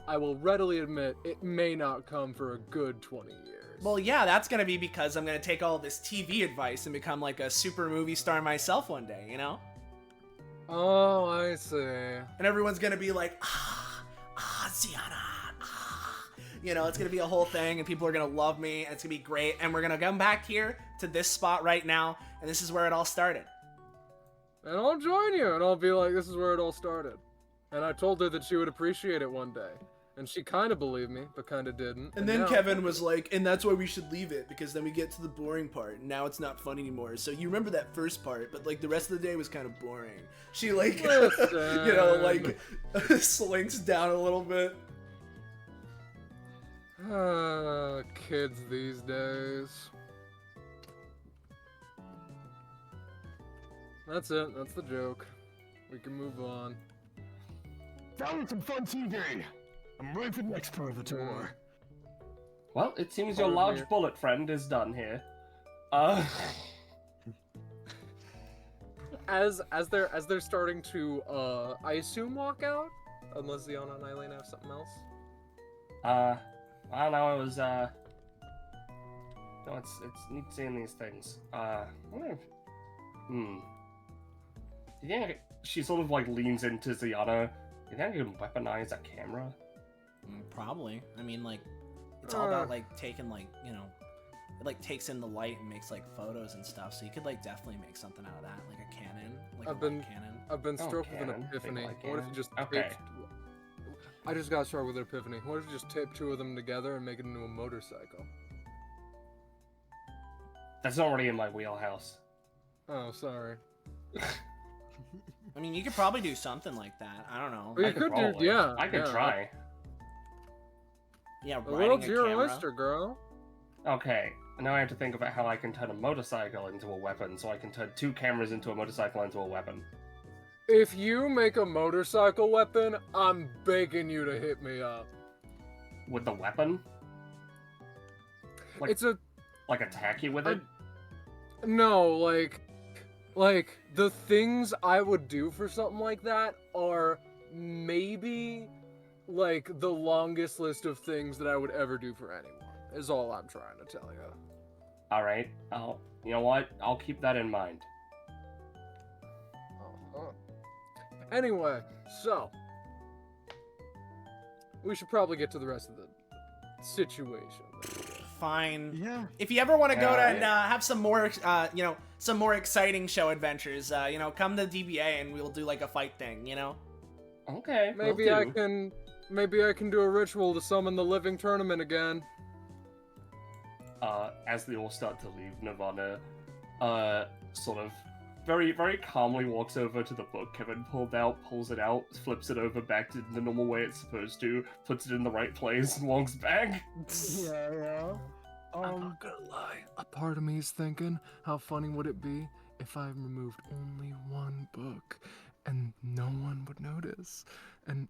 I will readily admit it may not come for a good 20 years. Well, yeah, that's gonna be because I'm gonna take all this TV advice and become like a super movie star myself one day, you know? Oh, I see. And everyone's gonna be like, Sienna, you know, it's gonna be a whole thing, and people are gonna love me, and it's gonna be great, and we're gonna come back here to this spot right now, and this is where it all started. And I'll join you, and I'll be like, this is where it all started. And I told her that she would appreciate it one day. And she kind of believed me, but kind of didn't. And then now... Kevin was like, and that's why we should leave it, because then we get to the boring part, and now it's not fun anymore. So you remember that first part, but like the rest of the day was kind of boring. She like, you know, like slinks down a little bit. Kids these days. That's it. That's the joke. We can move on. That was some fun TV. I'm ready for the next part of the tour. Well, it seems your large bullet friend is done here. As they're starting to I assume walk out, unless Ziana and Eileen have something else. I don't know. It was no, it's neat seeing these things. I wonder if, Yeah, she sort of like leans into Ziana. You think I can weaponize a camera? Probably. I mean, like, it's all about like taking like, you know, it like takes in the light and makes like photos and stuff. So you could like definitely make something out of that, like a cannon, like a light cannon. I've been struck with an cannon. epiphany. Like What if you just okay. taped... I just got struck with an epiphany. What if you just tape two of them together and make it into a motorcycle? That's already in my wheelhouse. Oh, sorry. I mean, you could probably do something like that. I don't know. Well, you could do, yeah. I could try. Yeah, The riding world's a your camera. oyster, girl. Okay, now I have to think about how I can turn a motorcycle into a weapon, so I can turn two cameras into a motorcycle into a weapon. If you make a motorcycle weapon, I'm begging you to hit me up. With the weapon? Like, It's a... like attack you with it? No, like the things I would do for something like that are maybe like the longest list of things that I would ever do for anyone. Is all I'm trying to tell you. All right, you know what? I'll keep that in mind. Anyway, so we should probably get to the rest of the situation. Fine. Yeah. If you ever want to go to and Alright. have some more, you know, some more exciting show adventures, you know, come to DBA and we'll do like a fight thing, you know. Okay. Maybe I can do a ritual to summon the living tournament again. As they all start to leave, Nirvana, sort of very, very calmly walks over to the book Kevin pulled out, pulls it out, flips it over back to the normal way it's supposed to, puts it in the right place, and walks back. Yeah. I'm not gonna lie. A part of me is thinking, how funny would it be if I removed only one book and no one would notice? And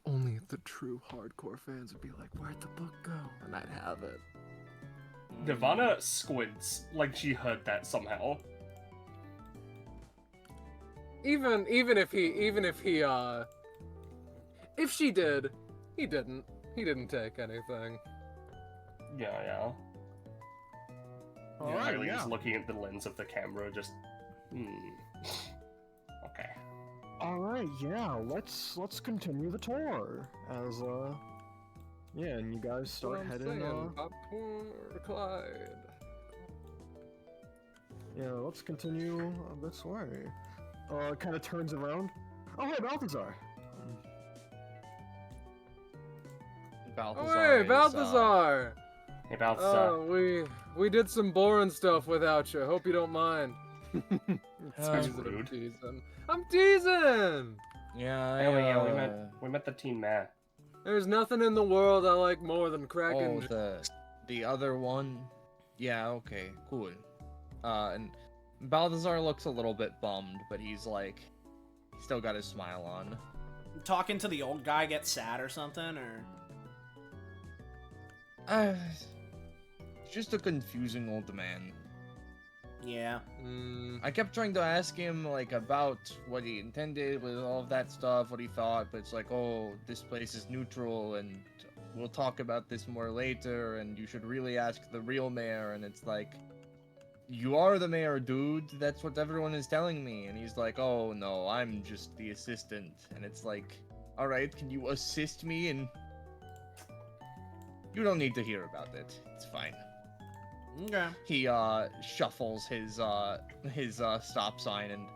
only the true hardcore fans would be like, where'd the book go? And I'd have it. Nirvana squints like she heard that somehow. Even if she did, he didn't take anything. Yeah. Alright, Eileen's yeah. looking at the lens of the camera, just okay. Alright, yeah, let's continue the tour. As yeah, and you guys start heading Popcorn or Clyde. Yeah, let's continue this way. Kind of turns around. Oh, hey, Balthazar. Balthazar Hey, is, Balthazar! Hey, Balthazar. Oh, we did some boring stuff without you. Hope you don't mind. That's Teasing, rude. I'm teasing! Yeah, Oh, yeah, we met the Team Matt. There's nothing in the world I like more than cracking. Oh, the other one. Yeah, okay, cool. And Balthazar looks a little bit bummed, but he's like, he's still got his smile on. Talking to the old guy get sad or something, or? Just a confusing old man. Yeah. I kept trying to ask him, like, about what he intended with all of that stuff, what he thought, but it's like, oh, this place is neutral, and we'll talk about this more later, and you should really ask the real mayor, and it's like, you are the mayor, dude, that's what everyone is telling me, and he's like, oh, no, I'm just the assistant, and it's like, alright, can you assist me, and you don't need to hear about it, it's fine. Okay. He shuffles his stop sign and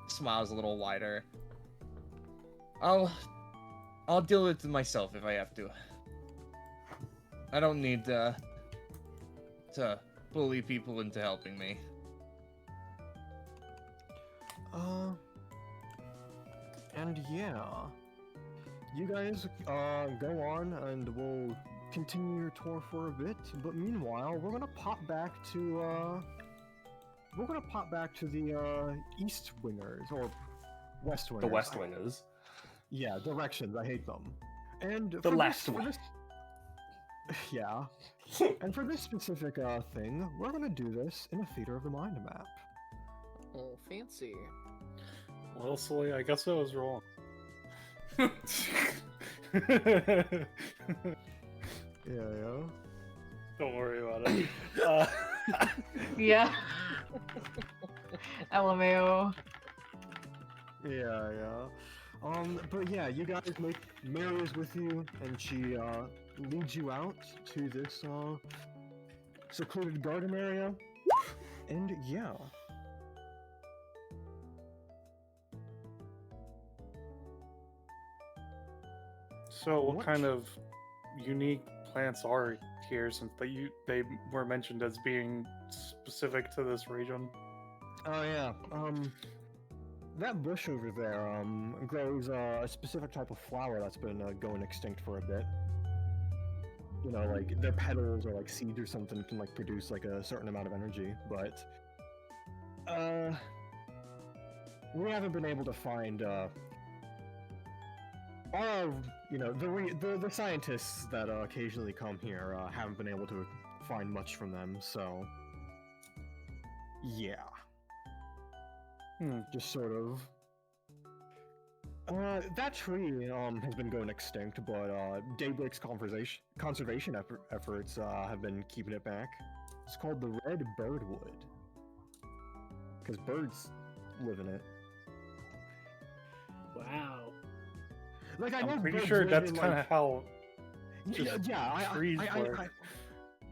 smiles a little wider. I'll deal with it myself if I have to. I don't need to bully people into helping me. And yeah, you guys go on and we'll continue your tour for a bit, but meanwhile we're gonna pop back to the east wingers or west wingers. The West Wingers. Yeah, directions, I hate them. And The for left this, for wing. this yeah. And for this specific thing, we're gonna do this in a theater of the mind map. Oh, fancy. Well, Sully, I guess I was wrong. Yeah. Don't worry about it. Yeah. LMAO. Yeah. But yeah, you guys make Mary is with you, and she leads you out to this secluded garden area, and yeah. So, what kind of unique plants are here, since they were mentioned as being specific to this region? Oh yeah. That bush over there grows a specific type of flower that's been going extinct for a bit. You know, like their petals or like seeds or something can like produce like a certain amount of energy, but we haven't been able to find the scientists that occasionally come here haven't been able to find much from them, so yeah. Just sort of. That tree has been going extinct, but Daybreak's conservation efforts have been keeping it back. It's called the Red Birdwood, because birds live in it. Wow. Like I'm pretty sure that's kind of how. Trees work.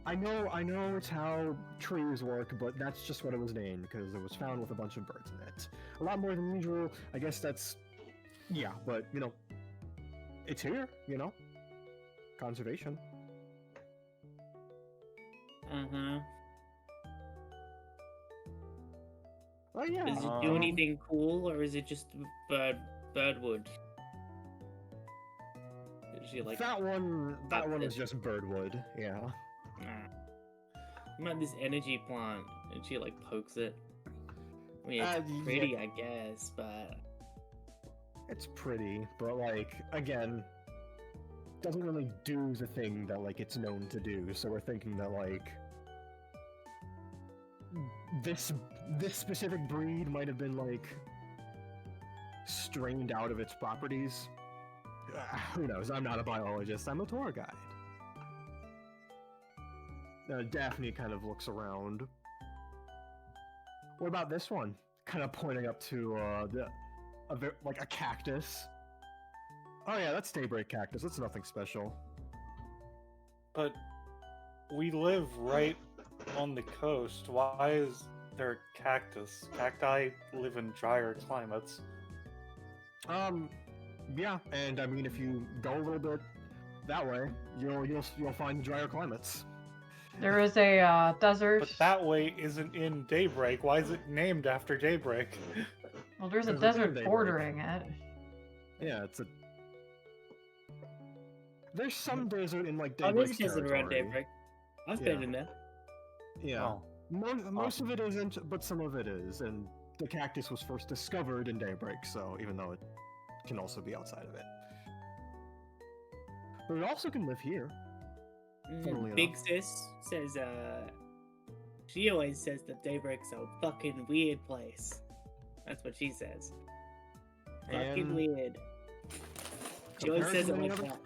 I know it's how trees work, but that's just what it was named, because it was found with a bunch of birds in it. A lot more than usual, I guess that's... Yeah, but, you know, it's here, you know? Conservation. Uh-huh. Oh, yeah. Does it do anything cool, or is it just birdwood? Is she like... That one is just birdwood, yeah. What about this energy plant? And she like pokes it. I mean, it's pretty, I guess, but it's pretty, but like again, doesn't really do the thing that like it's known to do. So we're thinking that like this specific breed might have been like strained out of its properties. Who knows? I'm not a biologist. I'm a tour guide. Daphne kind of looks around. What about this one? Kind of pointing up to like a cactus. Oh yeah, that's Daybreak cactus. That's nothing special. But we live right on the coast. Why is they're cactus. Cacti live in drier climates. Yeah, and I mean, if you go a little bit that way, you'll find drier climates. There is a desert. But that way isn't in Daybreak. Why is it named after Daybreak? Well, there's a There's a desert Daybreak. bordering it. Yeah, there's some desert in like Oh, Daybreak there's a desert around Daybreak. I've Yeah. been in there. Yeah. Oh. Most of it isn't, but some of it is, and the cactus was first discovered in Daybreak, so even though it can also be outside of it. But it also can live here. Funnily Big enough. Sis says, she always says that Daybreak's a fucking weird place. That's what she says. Fucking And weird. She always compared says to it many like other- that.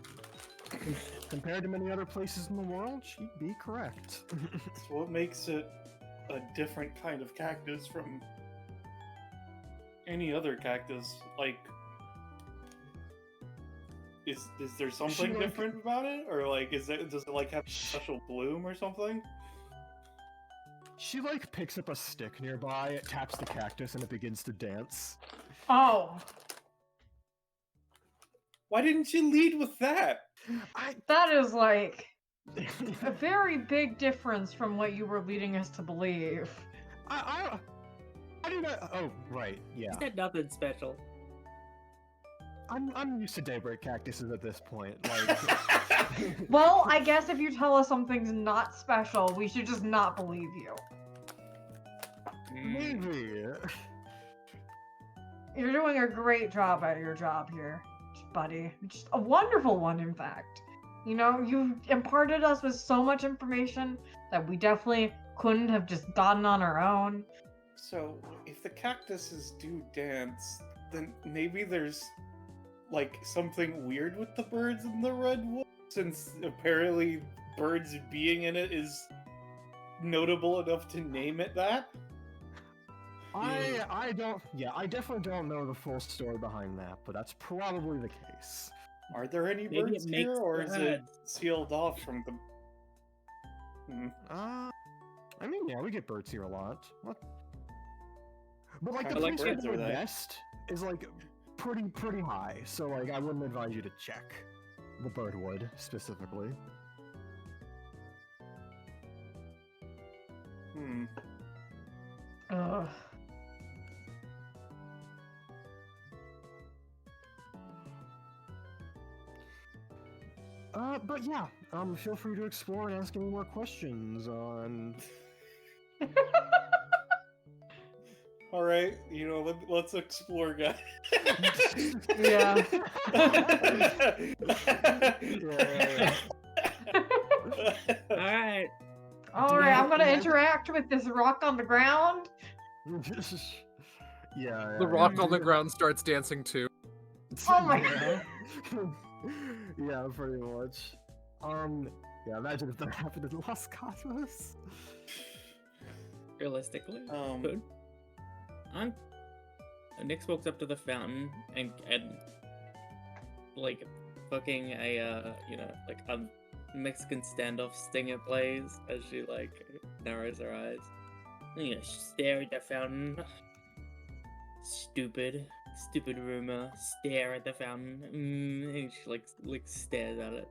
Compared to many other places in the world, she'd be correct. So what makes it a different kind of cactus from any other cactus? Like, is there something like- different about it, or like does it like have a special bloom or something? She like picks up a stick nearby, it taps the cactus, and it begins to dance. Oh, Why didn't you lead with that? that is like a very big difference from what you were leading us to believe. I did not. Oh, right. Yeah. She said nothing special. I'm used to Daybreak cactuses at this point. Like, Well, I guess if you tell us something's not special, we should just not believe you. maybe. You're doing a great job at your job here, buddy. Just a wonderful one, in fact. You know, you've imparted us with so much information that we definitely couldn't have just gotten on our own. So, if the cactuses do dance, then maybe there's like something weird with the birds in the redwood, since apparently birds being in it is notable enough to name it that. I don't. Yeah, I definitely don't know the full story behind that, but that's probably the case. Are there any Maybe birds it makes here, or is it birds. sealed off from the? I mean, yeah, we get birds here a lot. What? But like Kind the of place birds where are the they? nest is like pretty high, so like I wouldn't advise you to check the birdwood specifically. Ugh. But yeah, feel free to explore and ask any more questions on. All right, let's explore, guys. Yeah. Alright. Alright, I'm gonna interact with this rock on the ground. Yeah. The rock on the ground starts dancing too. Oh my Yeah. Yeah, pretty much. Yeah, imagine if that happened in Los Gatos. Realistically, Um, could. Nix walks up to the fountain and like fucking a like a Mexican standoff stinger plays as she like narrows her eyes. Stare at the fountain. Stupid rumor. Stare at the fountain. And she like stares at it.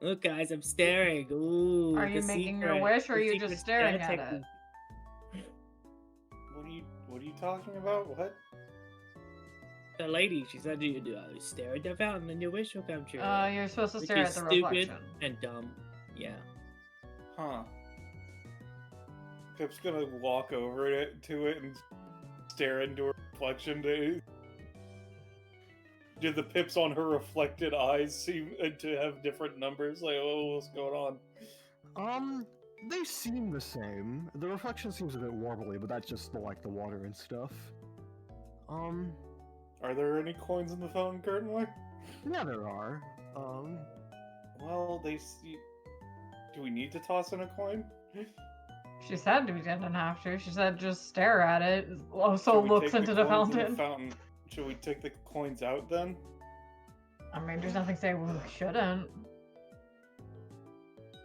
Look, guys, I'm staring. Ooh. Are you the making your secret- wish, or the are you secret just staring stare at it? technique. what are you talking about? What? The lady, she said you do stare at the fountain and your wish will come true. You're supposed to Which stare at is the stupid reflection. and dumb. Yeah. Huh. Pip's gonna walk over to it and stare into her reflection. Do the pips on her reflected eyes seem to have different numbers? Like, oh, what's going on? They seem the same. The reflection seems a bit warbly, but that's just the water and stuff. Are there any coins in the fountain currently? Yeah, there are. Well, they see. Do we need to toss in a coin? She said we didn't have to. She said just stare at it. Also Should we looks take into the coins in fountain. Should we take the coins out then? I mean, there's nothing saying we shouldn't.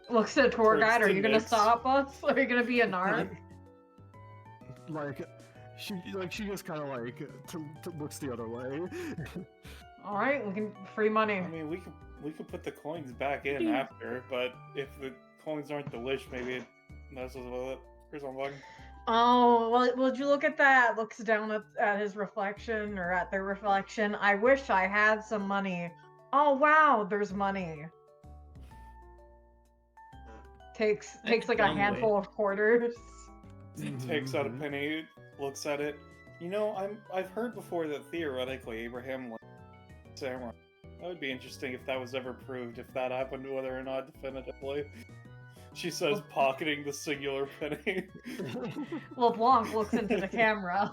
Looks at a tour Turns guide. Are to you gonna Nix. stop us? Are you gonna be a narc? Like, she just kind of like looks the other way. All right, we can free money. I mean, we could put the coins back in after, but if the coins aren't delish, maybe it messes with it or something. Oh, well, would you look at that? Looks down at his reflection or at their reflection. I wish I had some money. Oh, wow, there's money. Takes like a one way. handful of quarters. Takes out a penny, looks at it. You know, I've heard before that theoretically Abraham was a samurai. That would be interesting if that was ever proved, if that happened, whether or not definitively. She says, pocketing the singular penny. LeBlanc looks into the camera.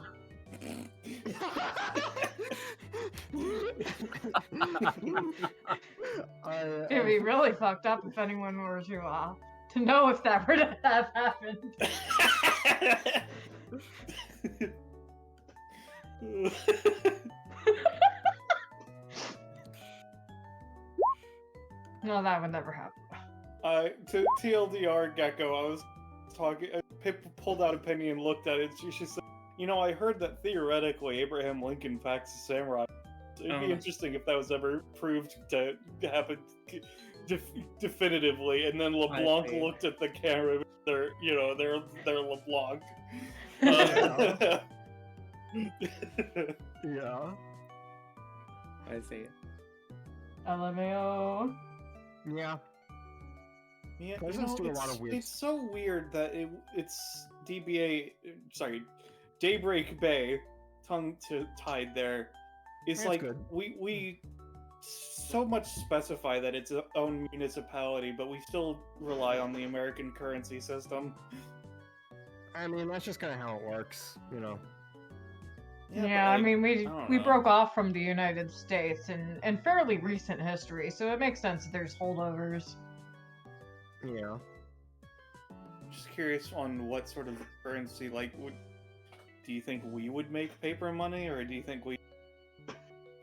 It'd be really fucked up if anyone were to know if that were to have happened. No, that would never happen. To TLDR Gecko, I was talking. Pip pulled out a penny and looked at it. She said, "You know, I heard that theoretically Abraham Lincoln, in fact, is a samurai. It'd be interesting if that was ever proved to happen definitively." And then LeBlanc looked at the camera. They're LeBlanc. Yeah. I see. LMAO. Yeah. Yeah, Presidents do a lot of weird It's so weird that it's DBA, sorry, Daybreak Bay, tongue tied there. It's That's like good. we so much specify that it's its own municipality, but we still rely on the American currency system. I mean, that's just kind of how it works, you know. Yeah, I mean, we know. broke off from the United States in fairly recent history, so it makes sense that there's holdovers. Yeah. Just curious on what sort of currency, like, do you think we would make paper money, or do you think we,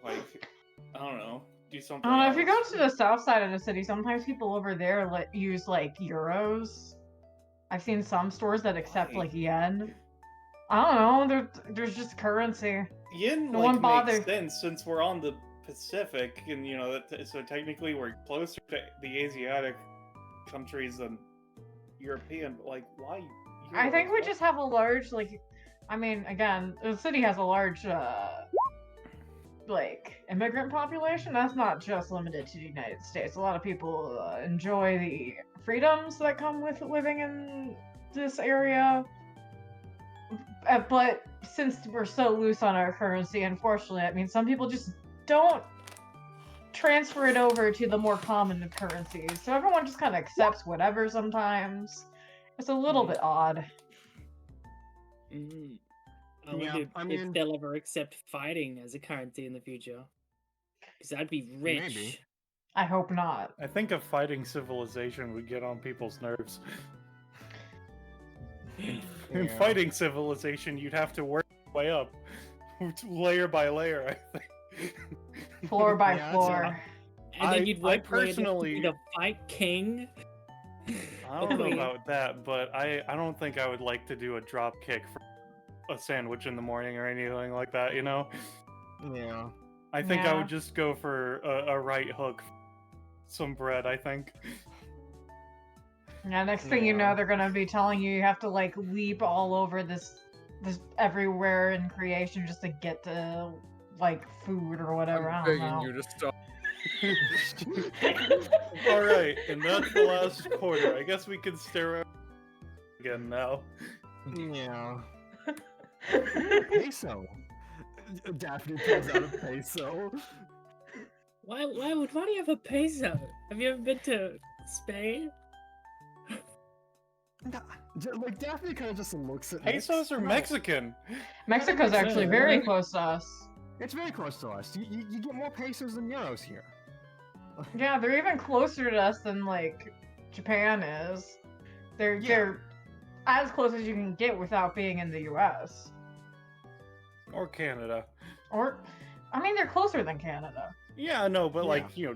like, I don't know, do something I don't know, else? if you go to the south side of the city, sometimes people over there use, like, euros. I've seen some stores that accept, like, yen. I don't know, there's just currency. Yen, No like, one makes bothered. sense since we're on the Pacific, and, you know, so technically we're closer to the Asiatic countries than European, but, like, why? I think we euros? just have a large, like, I mean, again, the city has a large, like, immigrant population. That's not just limited to the United States. A lot of people enjoy the freedoms that come with living in this area. But since we're so loose on our currency, unfortunately, I mean, some people just don't transfer it over to the more common currencies. So everyone just kind of accepts whatever sometimes. It's a little bit odd. Mm. I Yeah, wonder I mean- if they'll ever accept fighting as a currency in the future. Because that'd be rich. Maybe. I hope not. I think a fighting civilization would get on people's nerves. In Yeah. fighting civilization, you'd have to work your way up, layer by layer, I think. Floor by Yeah, that's floor. And then you'd I work your way up personally- to be the fight king. I don't know Okay. about that, but I don't think I would like to do a drop kick for a sandwich in the morning or anything like that, you know? Yeah. I think I Yeah. would just go for a right hook, some bread, I think. Yeah, next thing you know, Yeah. they're gonna be telling you have to like leap all over this everywhere in creation just to get to like food or whatever. I don't know. to stop. Alright, and that's the last quarter. I guess we can stare at again now. Yeah. Peso. Daphne pulls out a peso. Why do you have a peso? Have you ever been to Spain? Like, Daphne kind of just looks at Pesos are No, Mexican. Mexico's actually very close to us. It's very close to us. You get more pesos than euros here. Yeah, they're even closer to us than like Japan is. They're as close as you can get without being in the U.S. Or Canada. Or, I mean, they're closer than Canada. Yeah, I know, but Yeah. like, you know,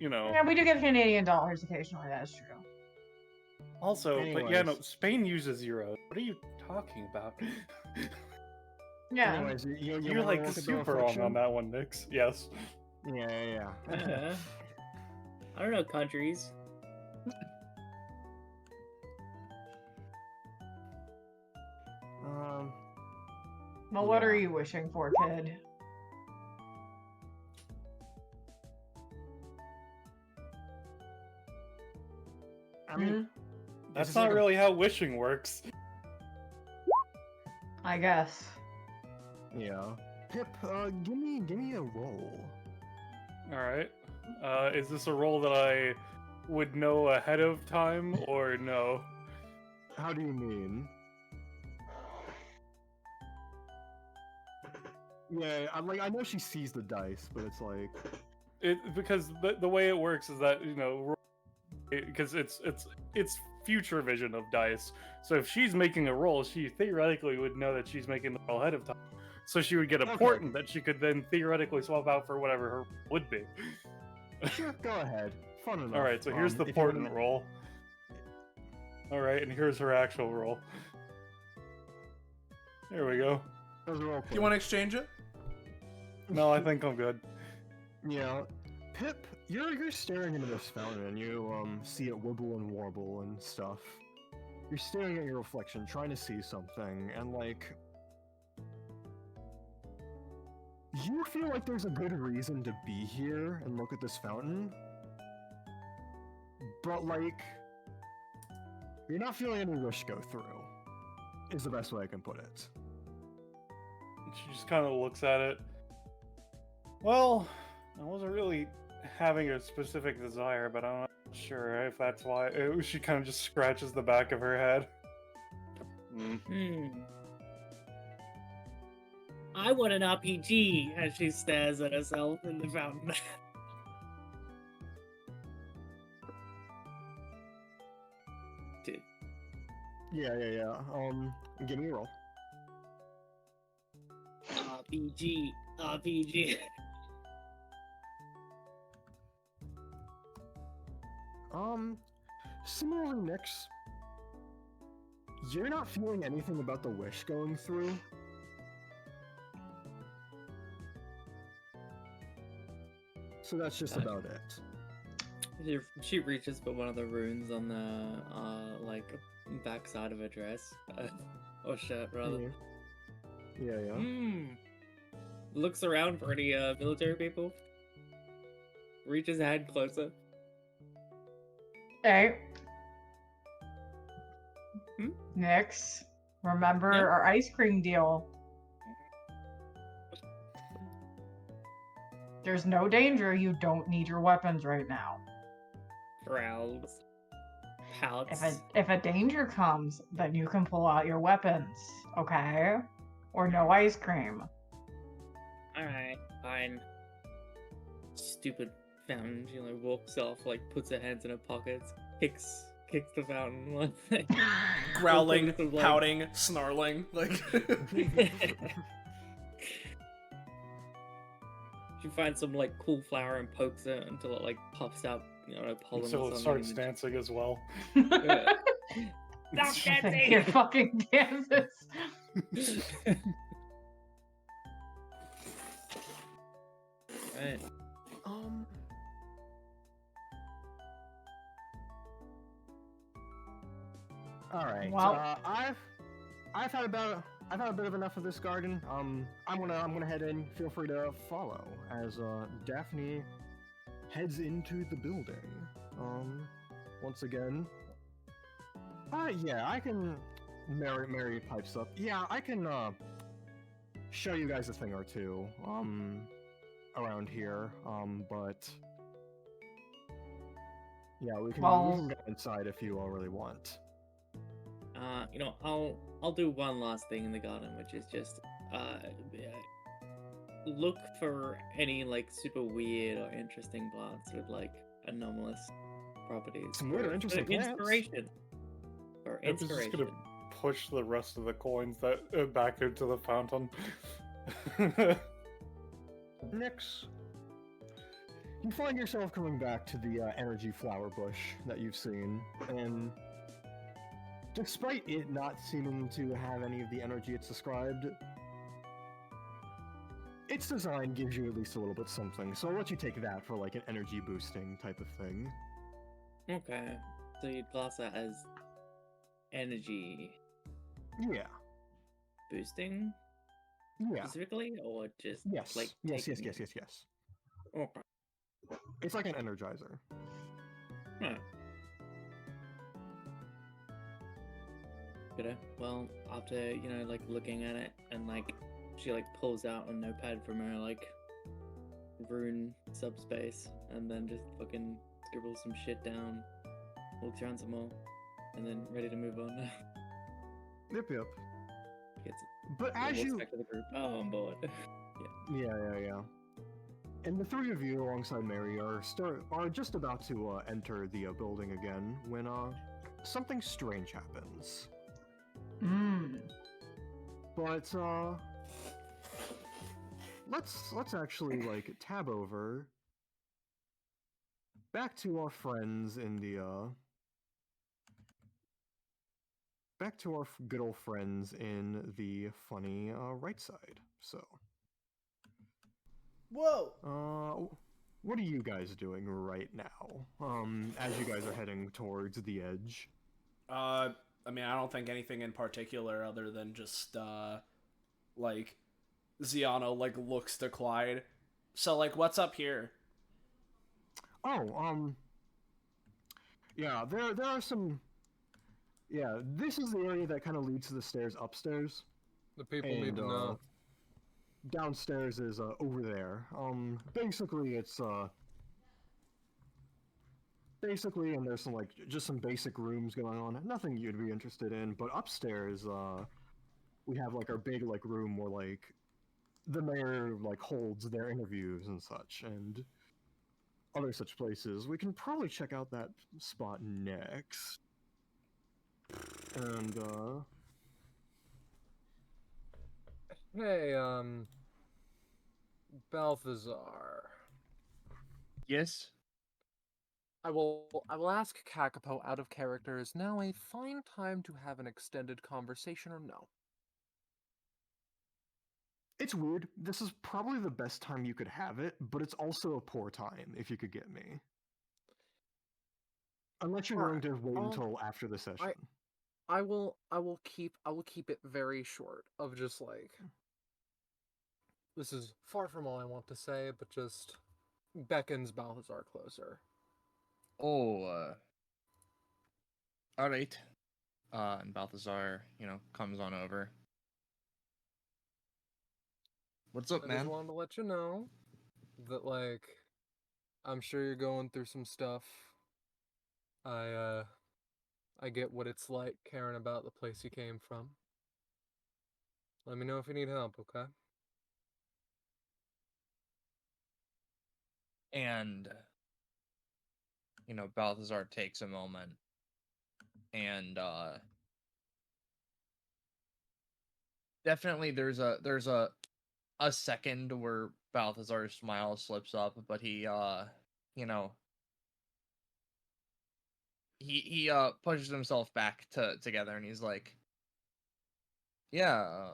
you know. Yeah, we do get Canadian dollars occasionally. That's true. Also, but yeah, no, Anyways. Spain uses euros. What are you talking about? Yeah. Anyways, you You're wanna like look at the super wrong reflection? on that one, Nix. Yes. Yeah. I don't know countries. Well, what are Yeah. you wishing for, kid? I mean, That's is not like a- really how wishing works. I guess. Yeah. Pip, give me a roll. Alright. Is this a role that I would know ahead of time, or no? How do you mean? Yeah, I know she sees the dice, but it's like, Because the way it works is that, you know, because it's future vision of dice. So if she's making a roll, she theoretically would know that she's making the roll ahead of time. So she would get a Okay. portent that she could then theoretically swap out for whatever her would be. sure, go ahead. Fun enough. Alright, so here's the if you portent wanna- roll. Alright, and here's her actual roll. There we go. Those are all Do you want to exchange it? No, I think I'm good. Yeah. Pip, you're staring into this fountain and you see it wibble and warble and stuff. You're staring at your reflection, trying to see something, and like you feel like there's a good reason to be here and look at this fountain. But like you're not feeling any wish go through. Is the best way I can put it. She just kind of looks at it. Well, I wasn't really having a specific desire, but I'm not sure if that's why. She kind of just scratches the back of her head. I want an RPG as she stares at herself in the fountain. Dude. Yeah. Give me a roll. RPG. Similarly, Nyx, you're not feeling anything about the wish going through. So that's just about it. She reaches for one of the runes on the like back side of her dress, or shirt rather. Yeah. Looks around for any military people. Reaches a hand closer. Hey. Hmm? Nix, remember Yeah? our ice cream deal. There's no danger. You don't need your weapons right now. Growls. Pouts. If a danger comes, then you can pull out your weapons, okay? Or no ice cream. Alright, fine. Stupid fountain. She like walks off, like puts her hands in her pockets, kicks the fountain. Like, Growling, Like- pouting, snarling, like. She finds some like cool flower and pokes it until it like puffs out, you know, pollen So or it something. starts dancing as well. Yeah. Stop dancing your fucking dances. Right. All right. Well- I've had a bit of enough of this garden. I'm gonna head in. Feel free to follow as Daphne heads into the building. Once again. Yeah, I can. Mary pipes up. Yeah, I can show you guys a thing or two. Around here. But yeah, we can go inside if you all really want. You know, I'll do one last thing in the garden, which is just look for any like super weird or interesting plants with like anomalous properties. Some weird or For interesting plants? inspiration. For I'm just inspiration. gonna push the rest of the coins that back into the fountain. Nyx, You find yourself coming back to the energy flower bush that you've seen, and despite it not seeming to have any of the energy it's described, its design gives you at least a little bit something, so I'll let you take that for like an energy boosting type of thing. Okay. So you'd class that as energy Yeah. boosting Yeah. specifically, or just Yes. like Yes. taking Yes. it? Yes. Yes. Yes. Okay. It's like an energizer. Right. Good. Well, after like looking at it, and like she like pulls out a notepad from her like rune subspace, and then just fucking scribbles some shit down, looks around some more, and then ready to move on. Yep. Yep. Gets But as walks you back to the group. Oh, I'm bored. Yeah. And the three of you, alongside Mary, are just about to enter the building again when something strange happens. But let's actually like tab over back to our friends in the back to our good old friends in the funny right side. So. Whoa! What are you guys doing right now? As you guys are heading towards the edge. I mean, I don't think anything in particular other than just, like, Ziano, like, looks to Clyde. So, like, what's up here? Oh, yeah, there are some... Yeah, this is the area that kind of leads to the stairs upstairs. The people need to know. Downstairs is, over there. Basically, it's, Basically, and there's some, like, just some basic rooms going on. Nothing you'd be interested in, but upstairs, we have, like, our big, like, room where, like, the mayor, like, holds their interviews and such, and other such places. We can probably check out that spot next. And, Hey, Balthazar. Yes? I will ask Kakapo out of character, is now a fine time to have an extended conversation or no? it's weird. This is probably the best time you could have it, but it's also a poor time, if you could get me. Unless you're willing to wait until after the session. I will keep it very short of just like, this is far from all I want to say, but just beckons Balthazar closer. Oh, alright. And Balthazar, comes on over. What's up, I man? just wanted to let you know that, like, I'm sure you're going through some stuff. I get what it's like caring about the place you came from. Let me know if you need help, okay? And, Balthazar takes a moment and, definitely there's a second where Balthazar's smile slips up, but he he pushes himself back together and he's like, yeah,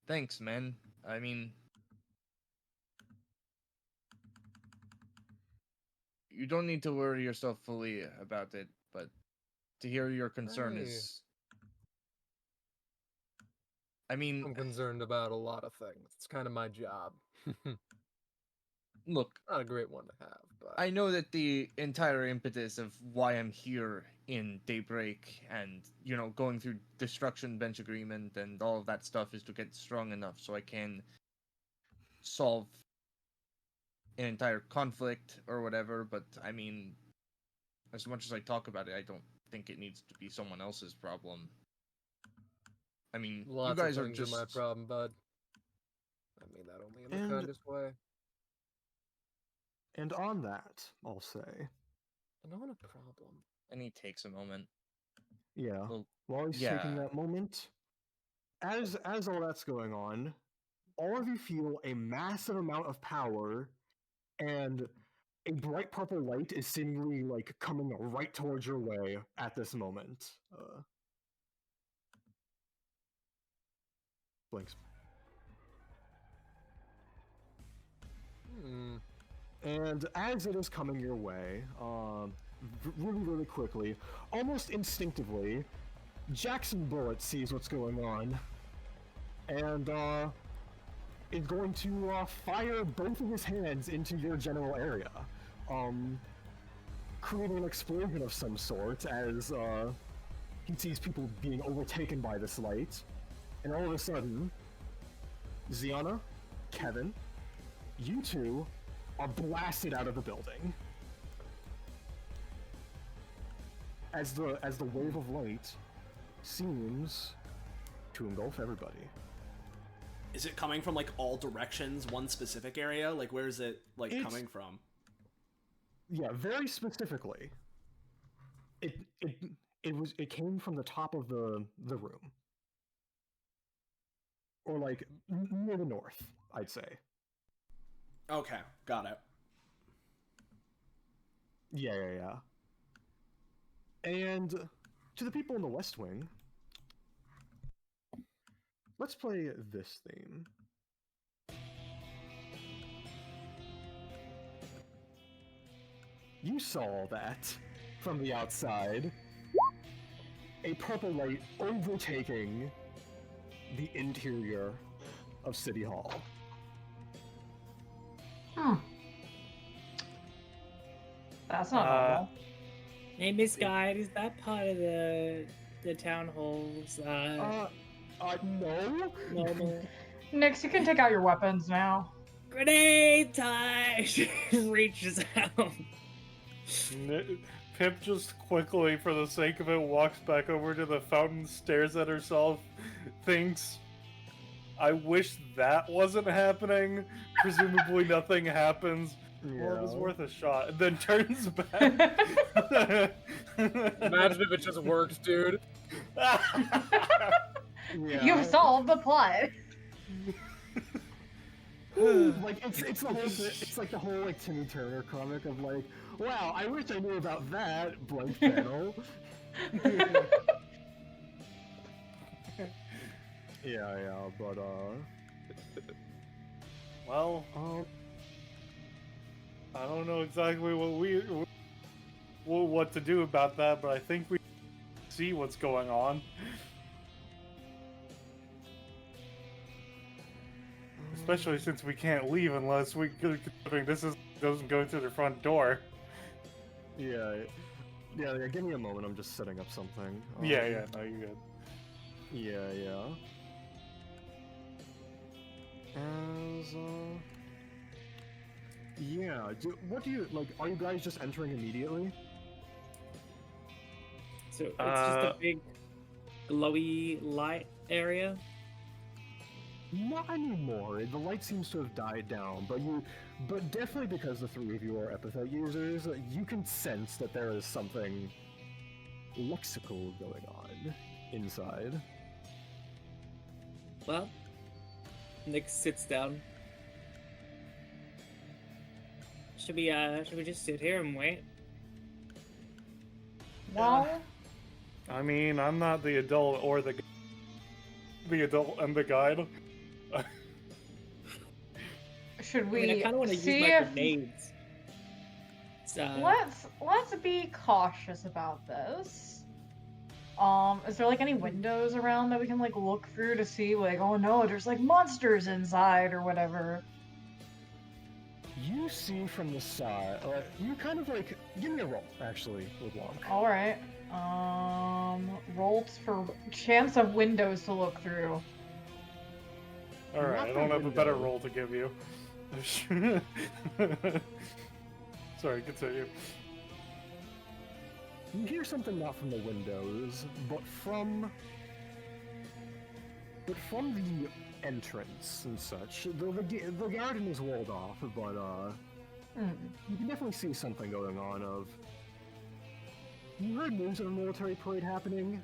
thanks, man. I mean, you don't need to worry yourself fully about it, but to hear your concern is... I mean... I'm concerned about a lot of things. It's kind of my job. Look, not a great one to have, but... I know that the entire impetus of why I'm here in Daybreak and, going through Destruction Bench Agreement and all of that stuff is to get strong enough so I can solve an entire conflict or whatever, but I mean, as much as I talk about it, I don't think it needs to be someone else's problem. I mean, Lots you guys of are things just... are my problem, bud. I mean that only in the kindest way. And on that, I'll say. Not a problem. And he takes a moment. Yeah. Well, while he's taking that moment, as all that's going on, all of you feel a massive amount of power and a bright purple light is seemingly like coming right towards your way at this moment. Blinks. And as it is coming your way, really, really quickly, almost instinctively, Jackson Bullet sees what's going on, and is going to fire both of his hands into your general area, creating an explosion of some sort as he sees people being overtaken by this light, and all of a sudden, Ziana, Kevin, you two are blasted out of the building. As the wave of light seems to engulf everybody. Is it coming from like all directions, one specific area? Like where is it like coming from? Yeah, very specifically. It came from the top of the room. Or like near the north, I'd say. Okay, got it. Yeah. And to the people in the West Wing, let's play this theme. You saw that from the outside. A purple light overtaking the interior of City Hall. That's not normal. Hey, Misguide, is that part of the town hall's No. normal? Nix, you can take out your weapons now. Grenade time! She reaches out. Pip just quickly, for the sake of it, walks back over to the fountain, stares at herself, thinks, I wish that wasn't happening. Presumably nothing happens. Well, it was worth a shot. And then turns back. Imagine if it just worked, dude. You've solved the plot. Like it's like the whole like Timmy Turner comic of like, wow, I wish I knew about that blank panel. yeah, but well, I don't know exactly what to do about that, but I think we see what's going on. Especially since we can't leave unless considering this doesn't go through the front door. Yeah, give me a moment, I'm just setting up something. Yeah, no, you're good. Yeah. What do you, like, are you guys just entering immediately? So it's just a big glowy light area? Not anymore. The light seems to have died down, but definitely because the three of you are Epithet users, you can sense that there is something lexical going on inside. Well, Nick sits down. Should we just sit here and wait? Well, I mean, I'm not the adult or the adult and the guide. should I we mean, I kind of want to use see my if... grenades. Let's be cautious about this. Is there like any windows around that we can like look through to see like, oh no, there's like monsters inside or whatever? You see from the side, you kind of like, give me a roll, actually, LeBlanc. Alright. Rolls for chance of windows to look through. Alright, I don't have a better roll to give you. Sorry, continue. You hear something not from the windows, but from the entrance and such. The garden is walled off, but you can definitely see something going on of... You heard news of a military parade happening,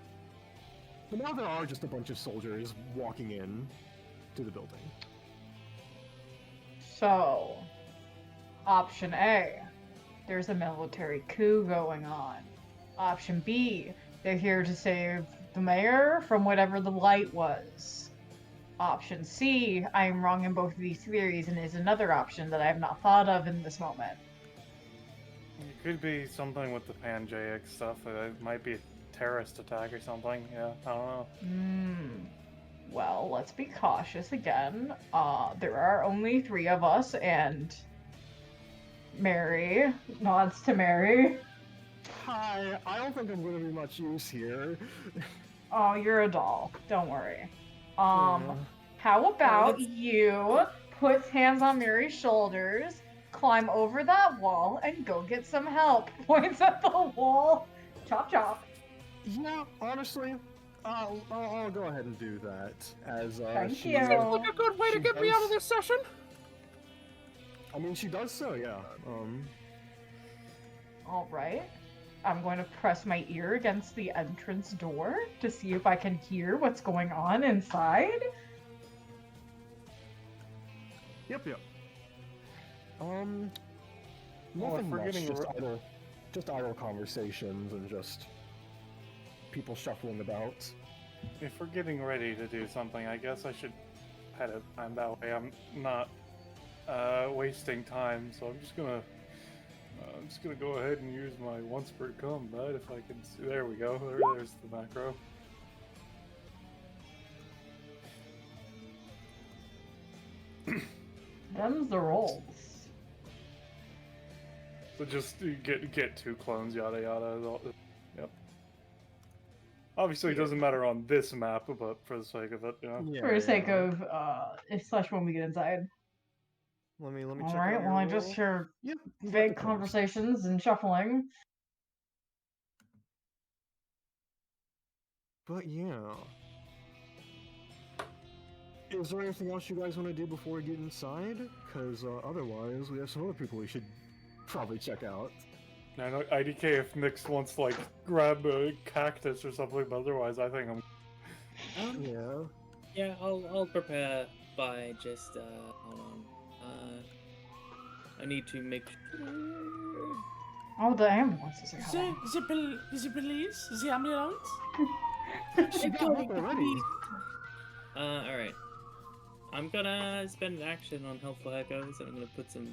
but now there are just a bunch of soldiers walking in to the building. So, option A. there's a military coup going on. Option B, they're here to save the mayor from whatever the blight was. Option C, I am wrong in both of these theories and is another option that I have not thought of in this moment. It could be something with the Pangeic stuff. It might be a terrorist attack or something. Yeah, I don't know. Well, let's be cautious again. There are only 3 of us, and Mary nods to Mary. Hi, I don't think I'm gonna be much use here. Oh, you're a doll. Don't worry. How about you put hands on Mary's shoulders, climb over that wall, and go get some help? Points at the wall. Chop chop. Yeah, honestly, I'll go ahead and do that. As Thank she, you. Seems like a good way to she get me out of does- this session. I mean, she does so, yeah. All right. I'm going to press my ear against the entrance door to see if I can hear what's going on inside. Yep. Well, Nothing if we're much, getting just idle conversations and just people shuffling about. If we're getting ready to do something, I guess I should head it. I'm that way. I'm not wasting time, so I'm just gonna go ahead and use my once per combat if I can. There we go. There's the macro. Them's the rolls. So just get 2 clones, yada yada. Yep. Obviously, it doesn't matter on this map, but for the sake of it, yeah. For the sake of, slash when we get inside. Let me check. Alright, well, I just hear Yep. vague conversations and shuffling. But yeah. Is there anything else you guys want to do before we get inside? Because otherwise, we have some other people we should probably check out. I know IDK if Nix wants to, like, grab a cactus or something, but otherwise I think I'm... Yeah. Yeah, I'll prepare by just hold on. I need to make sure. Oh, the ambulance is here. The police? The ambulance? She got up already. Alright. I'm gonna spend an action on helpful echoes, and I'm gonna put some.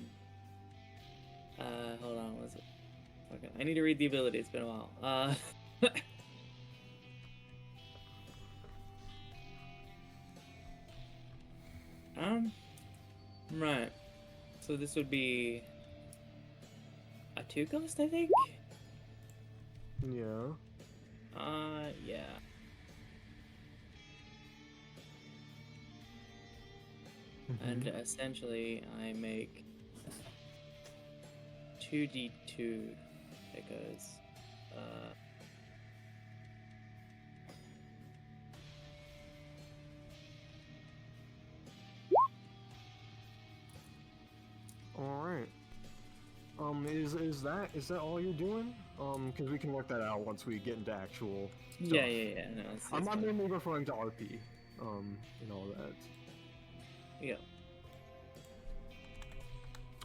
Hold on, what is it? Okay, I need to read the ability. It's been a while. Right. So this would be a 2 ghost, I think. Yeah. Yeah. And essentially, I make 2d2 because All right. Is that all you're doing? Because we can work that out once we get into actual. Stuff. yeah. No, I'm fine. mainly referring to RP. And all that. Yeah.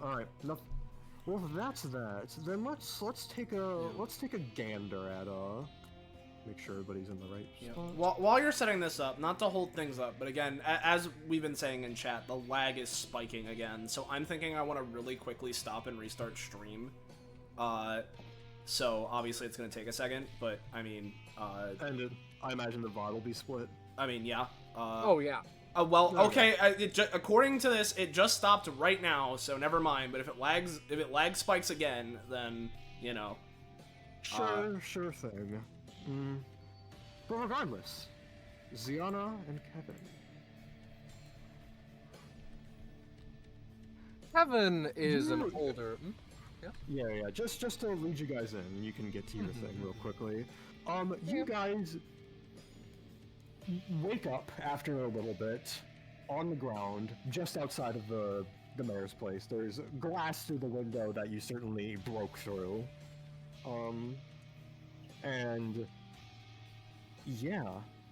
All right. No, well, that's that. Then let's take a gander at make sure everybody's in the right spot. While you're setting this up, not to hold things up, but again, as we've been saying in chat, the lag is spiking again. So I'm thinking I want to really quickly stop and restart stream. So obviously it's gonna take a second, but I mean, And I imagine the VOD will be split. I mean, yeah. Oh yeah. Well, okay. According to this, it just stopped right now, so never mind. But if it lag spikes again, then you know. Sure thing. But regardless, Ziana and Kevin. Kevin is an older. Yeah. Just to lead you guys in, you can get to your thing real quickly. You guys wake up after a little bit on the ground just outside of the mayor's place. There's glass through the window that you certainly broke through. And yeah,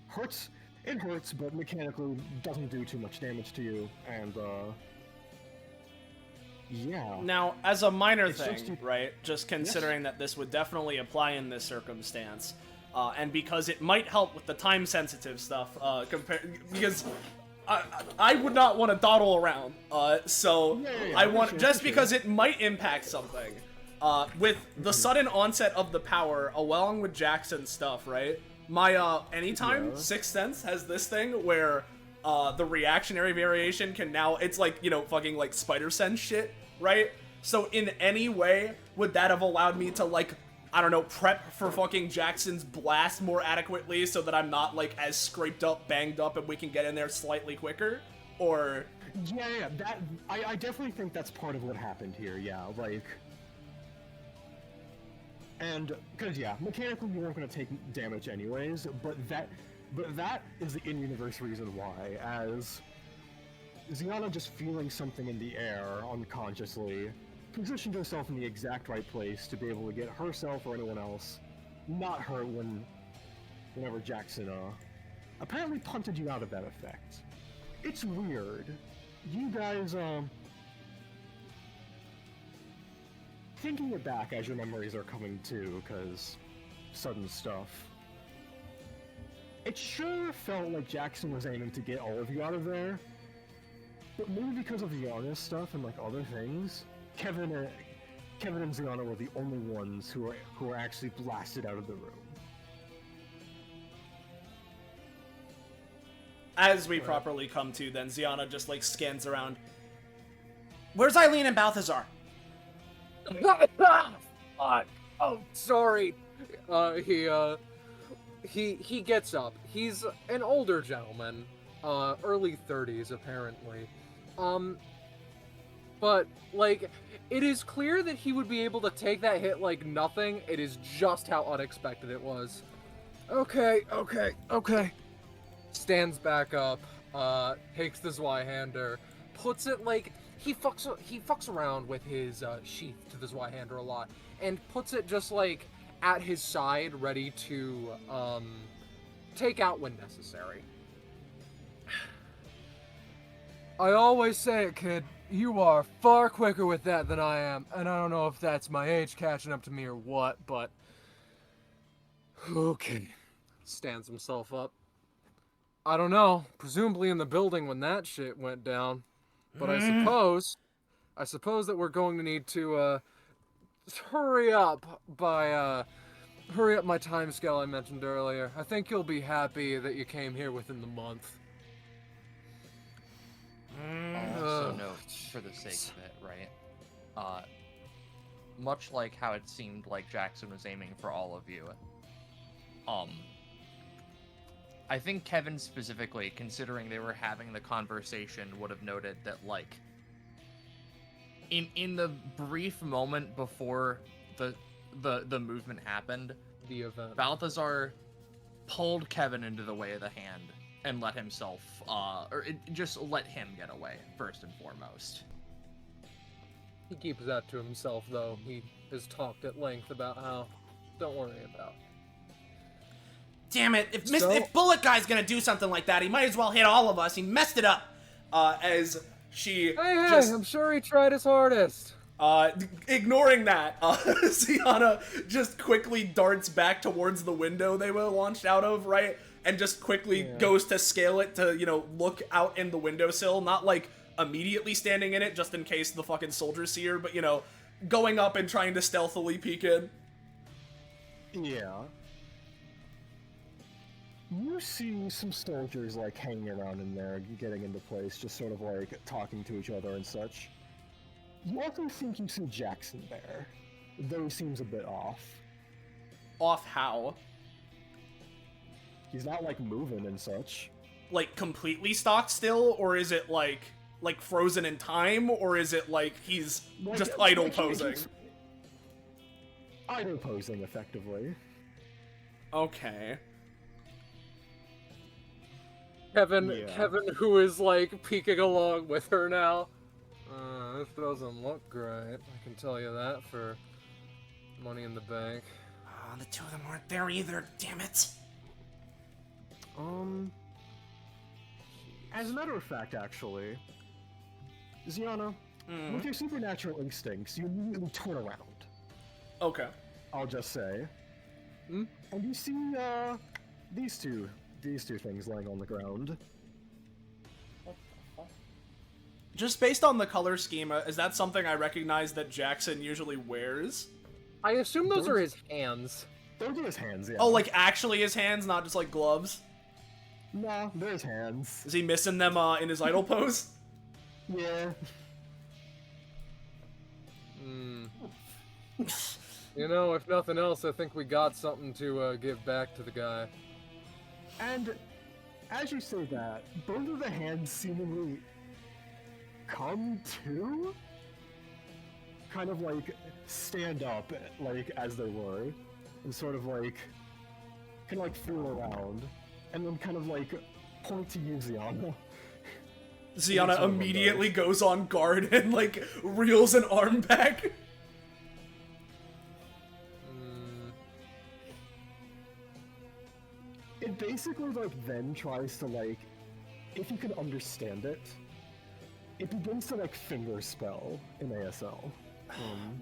hurts. It hurts, but mechanically doesn't do too much damage to you. And Yeah. Now, as a minor It's thing, just- right? Just considering that this would definitely apply in this circumstance, and because it might help with the time-sensitive stuff, because I would not want to dawdle around. So Yeah, I want for just sure. because it might impact something. With the sudden onset of the power, along with Jackson's stuff, right? My anytime Yeah. Sixth Sense has this thing where the reactionary variation can now, it's like, you know, fucking like spider sense shit, right? So in any way would that have allowed me to, like, I don't know, prep for fucking Jackson's blast more adequately so that I'm not like as scraped up, banged up, and we can get in there slightly quicker? Or Yeah, that I definitely think that's part of what happened here. Yeah, like, and because yeah, mechanically you weren't going to take damage anyways, but that is the in-universe reason why, as Ziana just feeling something in the air unconsciously positioned herself in the exact right place to be able to get herself or anyone else not hurt whenever Jackson apparently punted you out of that effect. It's weird. You guys thinking it back as your memories are coming to, because sudden stuff. It sure felt like Jackson was aiming to get all of you out of there, but maybe because of Ziana's stuff and like other things, Kevin and Ziana were the only ones who were actually blasted out of the room. as we properly come to, then Ziana just like scans around. Where's Eileen and Balthazar? Fuck. Oh, sorry. He gets up. He's an older gentleman, early 30s apparently. But like, it is clear that he would be able to take that hit like nothing. It is just how unexpected it was. Okay. Stands back up, takes the Zweihander, puts it like, he fucks around with his sheath to the Zweihander a lot, and puts it just like at his side, ready to take out when necessary. I always say it, kid. You are far quicker with that than I am, and I don't know if that's my age catching up to me or what, but... Okay. Stands himself up. I don't know. Presumably in the building when that shit went down. But I suppose that we're going to need to, hurry up my time scale I mentioned earlier. I think you'll be happy that you came here within the month. Also note, for the sake of it, right? Much like how it seemed like Jackson was aiming for all of you, I think Kevin specifically, considering they were having the conversation, would have noted that, like, in the brief moment before the movement happened, The event. Balthazar pulled Kevin into the way of the hand and let himself, just let him get away, first and foremost. He keeps that to himself, though. He has talked at length about how, don't worry about. Damn it! If Bullet Guy's gonna do something like that, he might as well hit all of us. He messed it up. As she Hey, I'm sure he tried his hardest. Ignoring that, Ziana just quickly darts back towards the window they were launched out of, right? And just quickly goes to scale it to, you know, look out in the windowsill, not like immediately standing in it, just in case the fucking soldiers see her, but, you know, going up and trying to stealthily peek in. Yeah. You see some soldiers, like, hanging around in there, getting into place, just sort of, like, talking to each other and such. You also think you see Jackson there, though he seems a bit off. Off how? He's not, like, moving and such. Like, completely stock still, or is it, like frozen in time, or is it, like, he's Like, just idle like, posing? Idle posing, effectively. Okay. Kevin, who is like peeking along with her now. This doesn't look great. I can tell you that for Money in the Bank. Oh, the two of them weren't there either. Damn it. As a matter of fact, actually, Ziana, with your supernatural instincts, you immediately turn around. Okay. I'll just say. And you see these two things laying on the ground. Just based on the color schema, is that something I recognize that Jackson usually wears? I assume those are his hands. Those are his hands, yeah. Oh, like actually his hands, not just like gloves? No, they're his hands. Is he missing them in his idle pose? Yeah. You know, if nothing else, I think we got something to give back to the guy. And as you say that, both of the hands seemingly come to, kind of like stand up, like as they were, and sort of like, kind of like feel around, and then kind of like point to you, Ziana. Ziana immediately goes on guard and like reels an arm back. It basically like then tries to like, if you can understand it, it begins to like finger spell in ASL.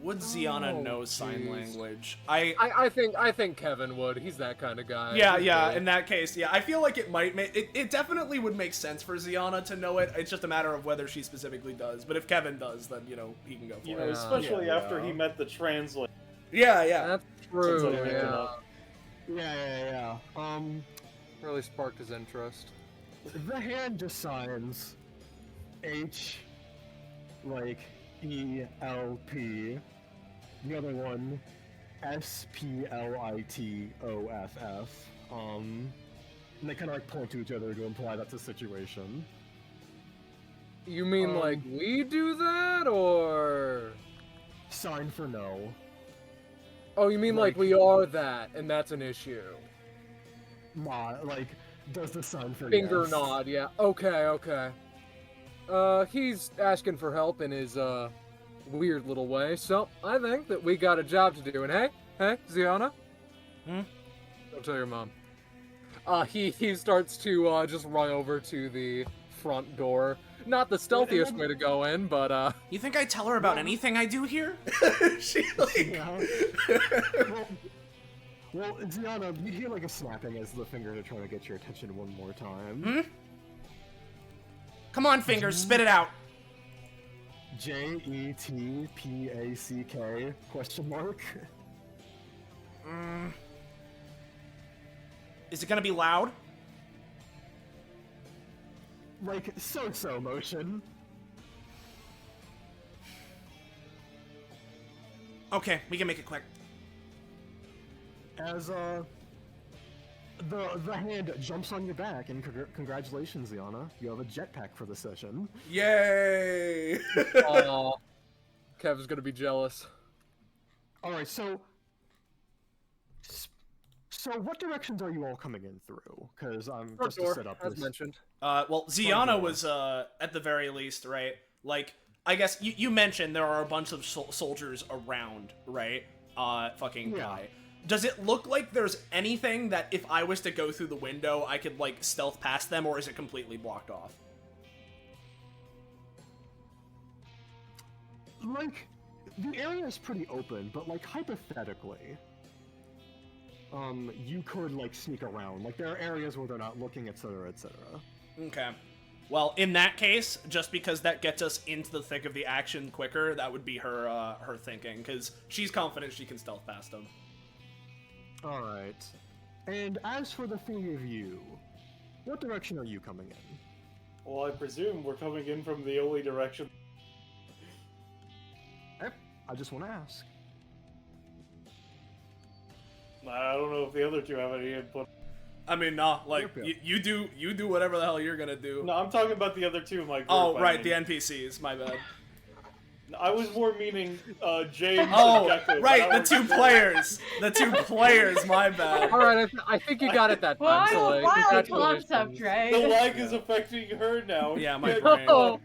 Would Ziana know sign language? I think Kevin would. He's that kind of guy. Yeah. In that case, yeah, I feel like it might make it definitely would make sense for Ziana to know it. It's just a matter of whether she specifically does. But if Kevin does, then you know he can go for it. Especially after he met the translator. Yeah. That's true. Yeah. Really sparked his interest. The hand just signs H, like ELP. The other one SPLITOFF. And they kind of like point to each other to imply that's a situation. You mean like we do that, or sign for no? Oh, you mean like we are that, and that's an issue? Like, does the sign for finger yes? nod? Yeah. Okay. He's asking for help in his weird little way, so I think that we got a job to do. And hey, Ziana, don't tell your mom. He starts to just run over to the front door. Not the stealthiest way to go in, but You think I tell her about anything I do here? She like. Well, Ziana, you hear like a snapping as the fingers are trying to get your attention one more time. Come on, fingers, spit it out. JETPACK question mark. Is it gonna be loud? Like so motion. Okay, we can make it quick. As the hand jumps on your back, and congratulations, Ziana. You have a jetpack for the session. Yay! Kev's gonna be jealous. All right, so what directions are you all coming in through? Because I'm just to set up as this. mentioned. Well, Ziana was at the very least, right? Like, I guess you mentioned there are a bunch of soldiers around, right? Guy. Does it look like there's anything that if I was to go through the window, I could, like, stealth past them, or is it completely blocked off? Like, the area is pretty open, but, like, hypothetically, you could, like, sneak around. Like, there are areas where they're not looking, etc., etc. Okay. Well, in that case, just because that gets us into the thick of the action quicker, that would be her thinking, because she's confident she can stealth past them. Alright. And as for the three of you, what direction are you coming in? Well, I presume we're coming in from the only direction. I just want to ask. I don't know if the other two have any input. I mean, nah, like, you do whatever the hell you're gonna do. No, I'm talking about the other two of my group. Oh, right, the NPCs, my bad. I was more meaning James. Oh, exactly, right, the two players. The two players, my bad. Alright, I think you got it that time, so wild concept, right? The lag is affecting her now. Yeah, my brain.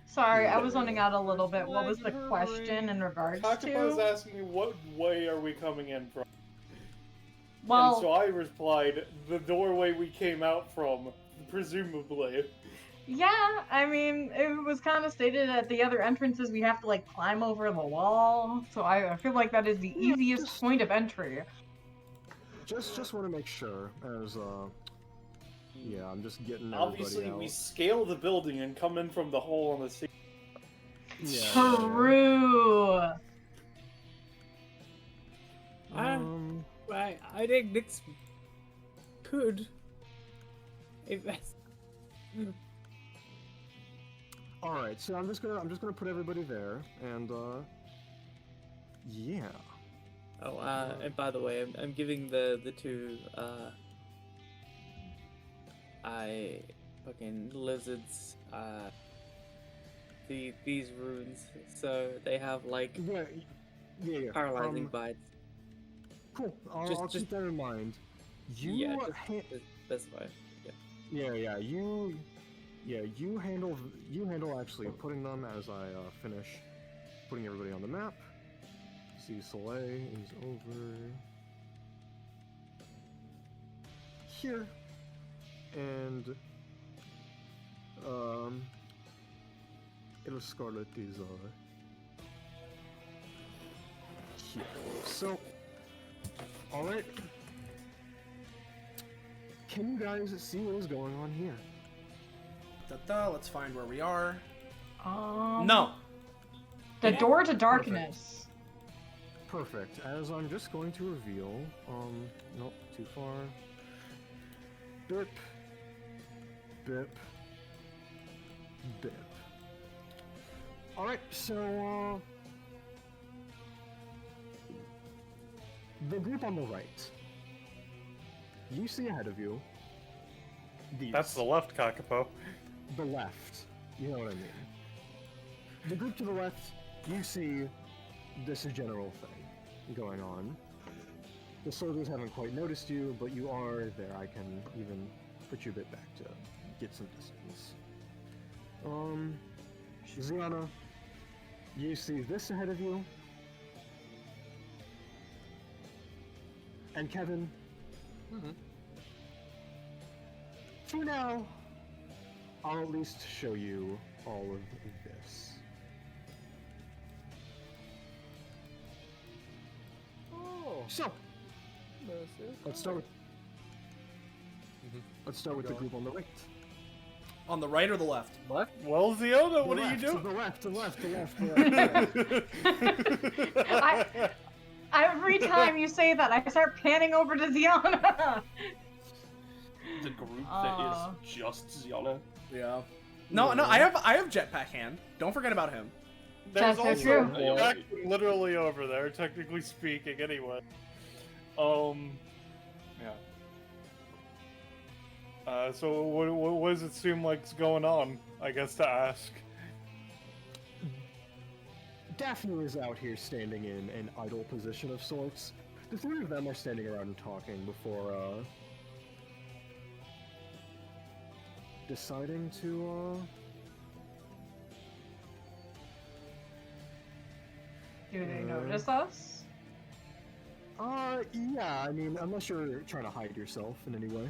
Sorry, I was zoning out a little bit. What was the question in regards Kakapo was to? asking me what way are we coming in from? Well, and so I replied, the doorway we came out from, presumably. Yeah, I mean, it was kind of stated at the other entrances we have to like climb over the wall, so I feel like that is the Yeah, easiest just- point of entry. Just want to make sure, as yeah, I'm just getting Obviously, everybody we out. scale the building and come in from the hole on the sea. Yeah, True. I think Nick's could. If that's... All right, so I'm just gonna put everybody there, and yeah. Oh, and by the way, I'm giving the two fucking lizards these runes, so they have like Yeah. paralyzing bites. Cool. I'll Just- keep that in mind. You Yeah, ha- that's fine. yeah. You handle actually putting them as I finish putting everybody on the map. See, Soleil is over here, and it'll Scarlet is here. So, all right. Can you guys see what is going on here? Let's find where we are. No. No. The door to darkness. Perfect. As I'm just going to reveal, nope, too far. Bip. Bip. Bip. Alright, so, the group on the right. You see ahead of you. These. That's the left, Kakapo. The left. You know what I mean. The group to the left, you see this general thing going on. The soldiers haven't quite noticed you, but you are there. I can even put you a bit back to get some distance. Ziana, you see this ahead of you. And Kevin, for now, I'll at least show you all of this. Oh. So, let's start with the group on the right. On the right or the left? Left? Well, Ziona, what The are you left, doing? The left. Every time you say that, I start panning over to Ziana. The group that is just Ziana. Yeah. No, I have Jetpack Hand. Don't forget about him. There's That's also true. Jack literally over there, technically speaking, anyway. Yeah. So what does it seem like's going on? I guess to ask. Daphne is out here standing in an idle position of sorts. The three of them are standing around and talking before, deciding to, Do they notice us? yeah, I mean, unless you're trying to hide yourself in any way.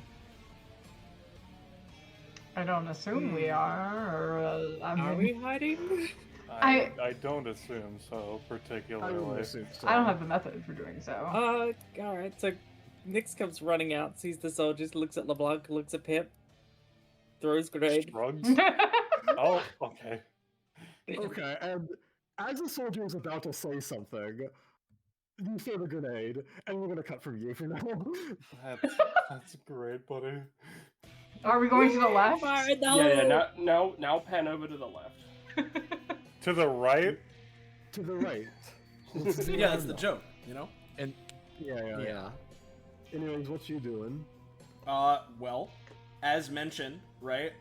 I don't assume we are, or Are we hiding? I don't assume so, I would particularly. assume so. I don't have the method for doing so. Alright, so Nyx comes running out, sees the soldiers, looks at LeBlanc, looks at Pip, throws grenade. Shrugs. Oh, okay. Okay, and as the soldier is about to say something, you throw the grenade, and we're gonna cut from you for now. That's great, buddy. Are we going to the left? Fire in the Yeah, hole! now pan over to the left. To the right? To the right. Yeah, that's the joke, you know? Yeah. Anyways, what you doing? Well, as mentioned, right?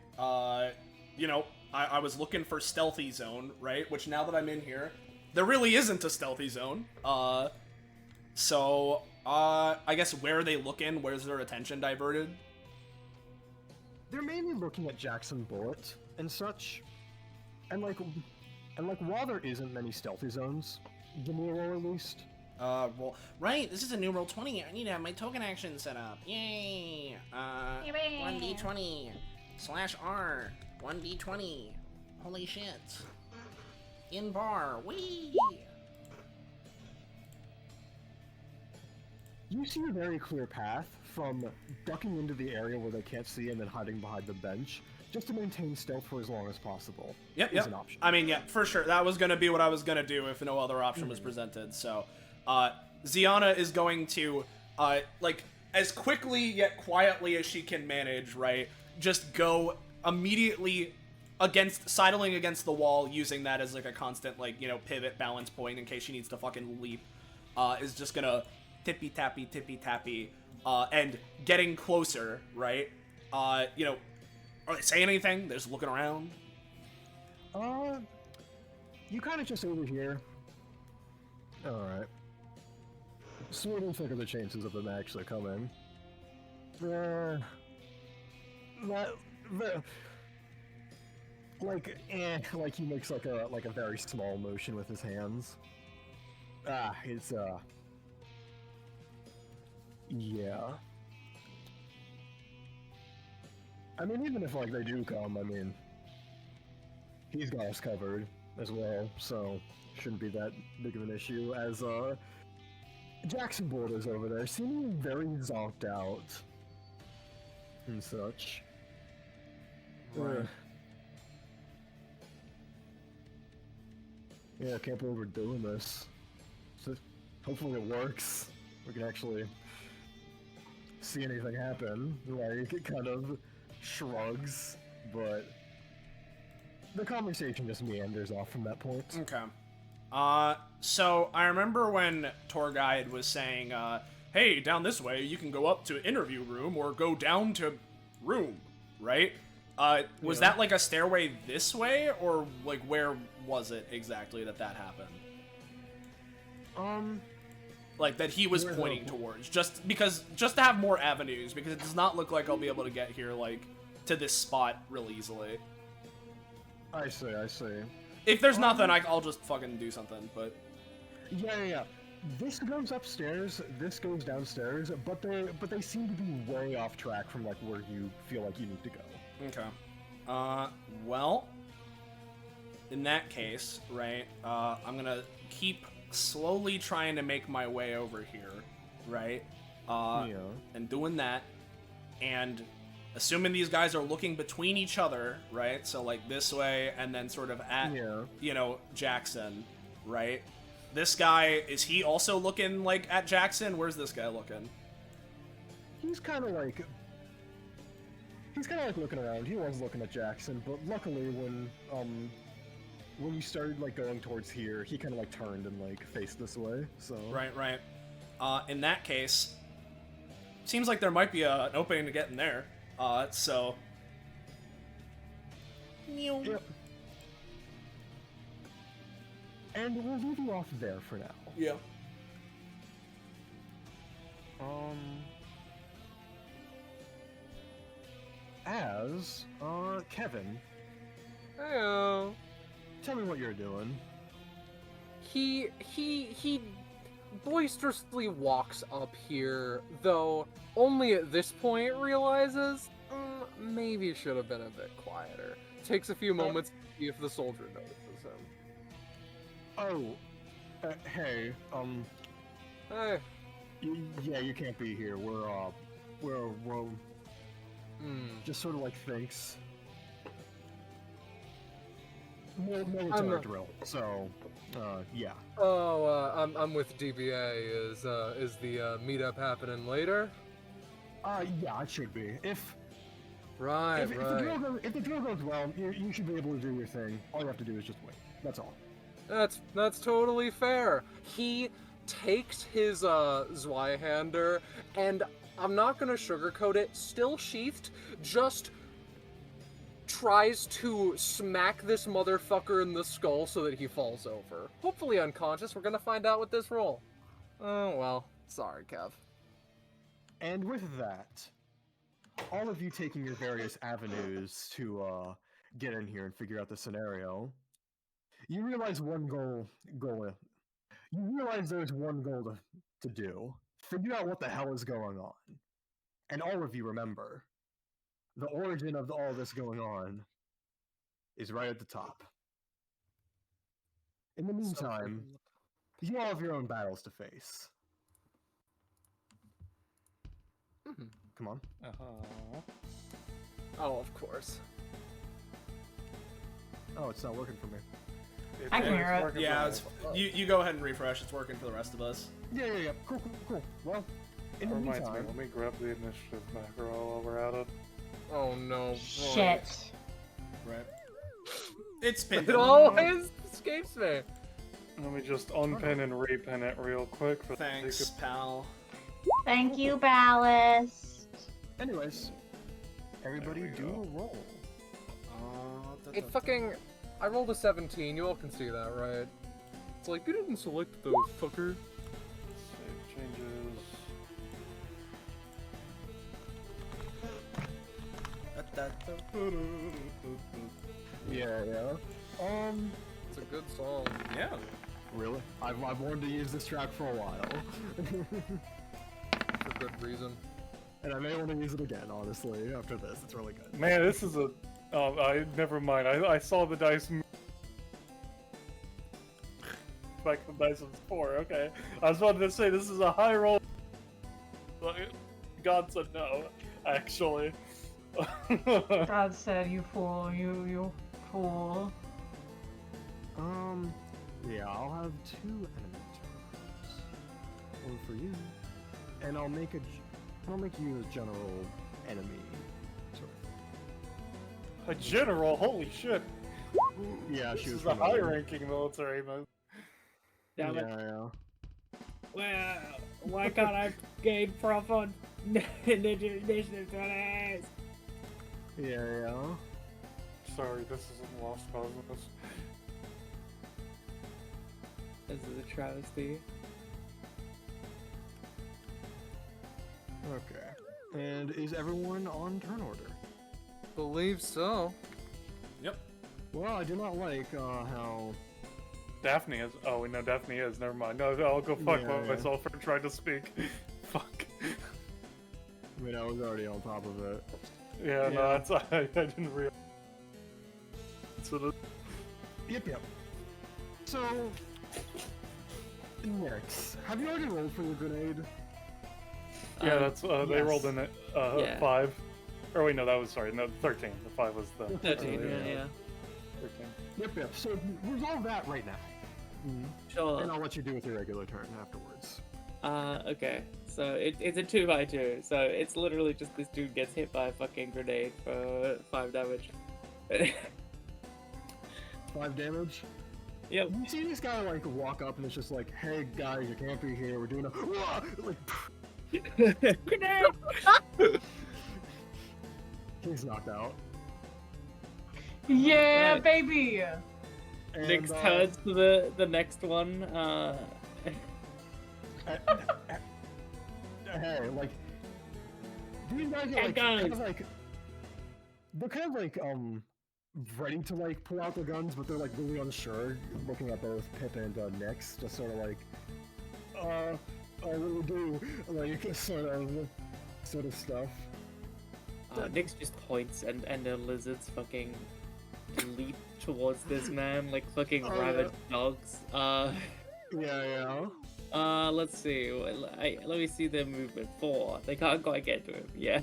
You know, I was looking for stealthy zone, right? Which now that I'm in here, there really isn't a stealthy zone. So, I guess where are they looking? Where's their attention diverted? They're mainly looking at Jackson Bullet and such. And like while there isn't many stealthy zones, give me a roll at least. Well, right, this is a new roll 20. I need to have my token action set up. Yay! 1d20 /R. 1d20. Holy shit. In bar. Whee! You see a very clear path from ducking into the area where they can't see and then hiding behind the bench, just to maintain stealth for as long as possible. Yep, is yep. an option. I mean, yeah, for sure. That was gonna be what I was gonna do if no other option was presented. So, Ziana is going to, like, as quickly yet quietly as she can manage, right? Just go immediately sidling against the wall, using that as, like, a constant, like, you know, pivot balance point in case she needs to fucking leap. Is just gonna tippy-tappy, and getting closer, right? You know, are they saying anything? They're just looking around. You kind of just over here. Alright. So what do you think of the chances of them actually coming? Like he makes like a very small motion with his hands. It's yeah. I mean, even if like they do come, I mean, he's got us covered as well, so shouldn't be that big of an issue. As Jackson Borders over there, seeming very zonked out and such. Right. Yeah, I can't believe we're doing this. So hopefully it works. We can actually see anything happen. Like, it kind of shrugs, but the conversation just meanders off from that point. Okay. So I remember when tour guide was saying, hey, down this way, you can go up to interview room or go down to room, right? Was that like a stairway this way, or like where was it exactly that happened? Like that he was pointing towards, just to have more avenues, because it does not look like I'll be able to get here like to this spot real easily. I see. If there's nothing, I'll just fucking do something, but... Yeah. This goes upstairs, this goes downstairs, but they seem to be way off track from like where you feel like you need to go. Okay. Well, in that case, right, I'm gonna keep slowly trying to make my way over here, right? And doing that, and assuming these guys are looking between each other, right? So, like, this way, and then sort of at, you know, Jackson, right? This guy, is he also looking, like, at Jackson? Where's this guy looking? He's kind of like looking around. He was looking at Jackson, but luckily when you started, like, going towards here, he kind of, like, turned and, like, faced this way, so... Right. In that case, seems like there might be an opening to get in there. So... Yep. And we'll leave you off there for now. Yeah. As, Kevin, Heyo. tell me what you're doing. He boisterously walks up here, though only at this point realizes maybe it should have been a bit quieter. Takes a few moments to see if the soldier notices him. Oh, hey, Hey. yeah, you can't be here. We're just sort of like thinks. Military drill. So, yeah. Oh, I'm with DBA. Is the meetup happening later? Yeah, it should be. If Right. the drill goes well, you should be able to do your thing. All you have to do is just wait. That's all. That's totally fair. He takes his Zweihander, and I'm not gonna sugarcoat it, still sheathed, just tries to smack this motherfucker in the skull so that he falls over. Hopefully unconscious. We're gonna find out with this roll. Oh well. Sorry, Kev. And with that, all of you taking your various avenues to get in here and figure out the scenario, you realize there's one goal to do. Figure out what the hell is going on. And all of you remember, the origin of all this going on is right at the top. In the meantime, you all have your own battles to face. Come on. Oh, of course. Oh, it's not working for me. I can hear it. working Yeah, for it's, me. you go ahead and refresh. It's working for the rest of us. Yeah. Cool. Well, in That the reminds me, meantime, let me grab the initiative macro while we're at it. Oh no. Shit. Right. It's pinned. It always escapes me. Let me just unpin and repin it real quick. For the Thanks, sake pal. Thank you, Ballast. anyways, everybody do a roll. It fucking. I rolled a 17. You all can see that, right? It's like you didn't select the fucker. Save changes. Yeah. It's a good song. Yeah. Really? I've wanted to use this track for a while. For good reason. And I may want to use it again, honestly, after this. It's really good. Man, this is a. Oh, never mind. I saw the dice. Back the dice was 4. Okay, I was about to say this is a high roll. God said no. Actually. God said, you fool, you fool. Yeah, I'll have 2 enemy turns. One for you. And I'll make you a general enemy. Sort A general, holy shit. of. Yeah, This she was is a promoted. high-ranking military move. Damn it. Yeah. Well, why can't I gain proper initiative tonight? Yeah. Sorry, this isn't Lost Cosmos. This is a travesty. Okay. And is everyone on turn order? Believe so. Yep. Well, I do not like how... Daphne is. Oh, we know Daphne is. Never mind. No, I'll go fuck Yeah. myself for trying to speak. Fuck. I mean, I was already on top of it. Yeah, no, Yeah. that's I didn't realize. So the, Yep. So... Next. Have you already rolled for your grenade? yeah, that's they yes. rolled in it. Yeah. 5. Or wait, no, that was sorry. No, 13. The 5 was the 13, yeah. yeah. 13. Yep. So resolve that right now. Sure. And I'll let you do with your regular turn afterwards. Okay. So it's a 2x2. So it's literally just this dude gets hit by a fucking grenade for 5 damage. 5 damage. Yep. You see this guy like walk up and it's just like, "Hey guys, you can't be here. We're doing a like." Grenade! He's knocked out. Yeah, Right. baby. And, Next turns to the next one. Hey, like these guys are And like, kind guns. of like they're kind of like ready to like pull out their guns, but they're like really unsure, looking at both Pip and Nyx, just sort of like, I really do, like sort of stuff. Nyx just points and the lizards fucking leap towards this man like fucking Oh, rabid dogs. Yeah. Let's see. Let me see their movement. 4. They can't quite get to him. Yeah.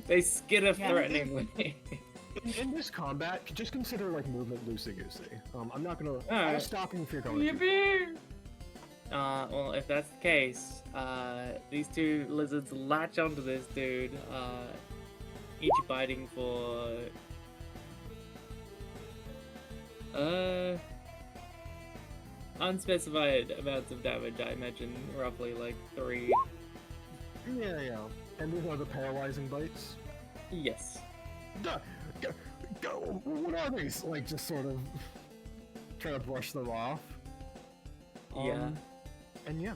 They skitter Yeah. threateningly. In this combat, just consider like movement loosey-goosey. I'm not gonna. I'll Alright. stop you if you're going. to. Yippee! Well, if that's the case, these 2 lizards latch onto this dude, each biting for, unspecified amounts of damage, I imagine, roughly like 3. Yeah. And these are the paralyzing bites. Yes. What are these? Like, just sort of trying to brush them off. Yeah. And yeah.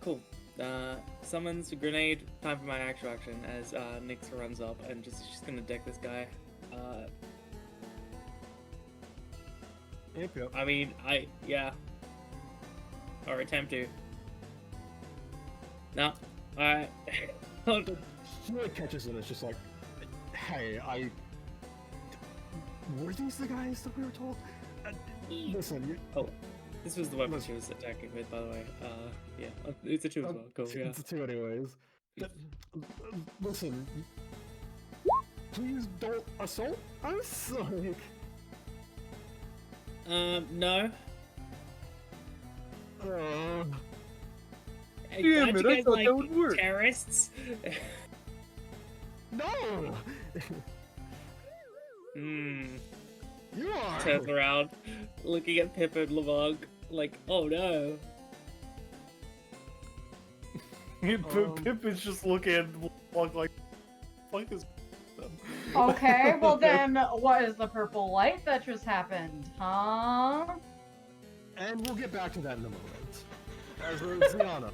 Cool. Summons a grenade, time for my actual action as, Nyx runs up and just gonna deck this guy. Yep. I mean, yeah. Or attempt to. No. Alright. He like catches it. It's just like, hey, were these the guys that we were told? Listen, you... Oh, this was the weapon she was attacking with, by the way. Yeah, it's a 2 as well. Go, yeah. It's a 2 anyways. Listen, please don't assault us. Like... No. Hey, Damn aren't it, you I guys thought like that would work. terrorists? No! You are! Turns around, looking at Pip and Lamont, like, oh no. Pip is just looking at Log like, fuck is Okay, well then, what is the purple light that just happened, huh? And we'll get back to that in a moment. As we're Ziana.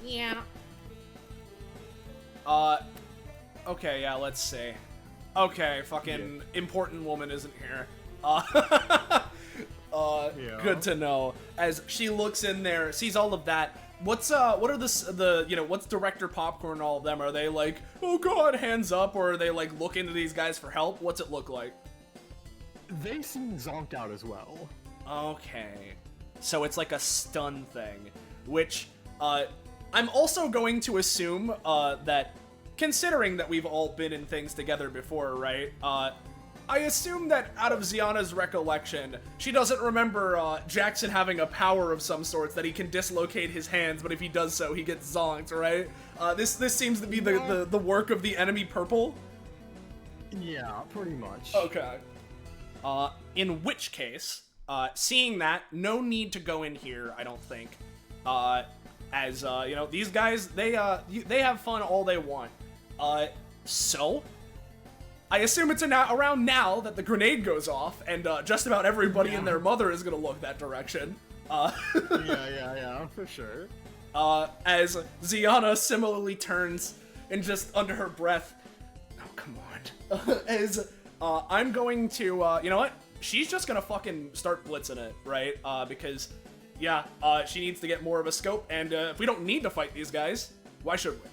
Yeah. Okay, yeah, let's see. Okay, fucking important woman isn't here. Good to know. As she looks in there, sees all of that. What are what's Director Popcorn and all of them? Are they like, oh god, hands up, or are they like look into these guys for help? What's it look like? They seem zonked out as well. Okay. So it's like a stun thing, which, I'm also going to assume, that, considering that we've all been in things together before, right, I assume that out of Ziana's recollection, she doesn't remember, Jackson having a power of some sorts that he can dislocate his hands, but if he does so, he gets zonked, right? This seems to be the work of the enemy purple? Yeah, pretty much. Okay. In which case, seeing that, no need to go in here, I don't think. As, these guys, they have fun all they want. So, I assume it's around now that the grenade goes off, and, just about everybody and their mother is gonna look that direction. Yeah, for sure. As Ziana similarly turns, and just under her breath, oh, come on. As, I'm going to, you know what? She's just gonna fucking start blitzing it, right? Because, yeah, she needs to get more of a scope, and if we don't need to fight these guys, why should we?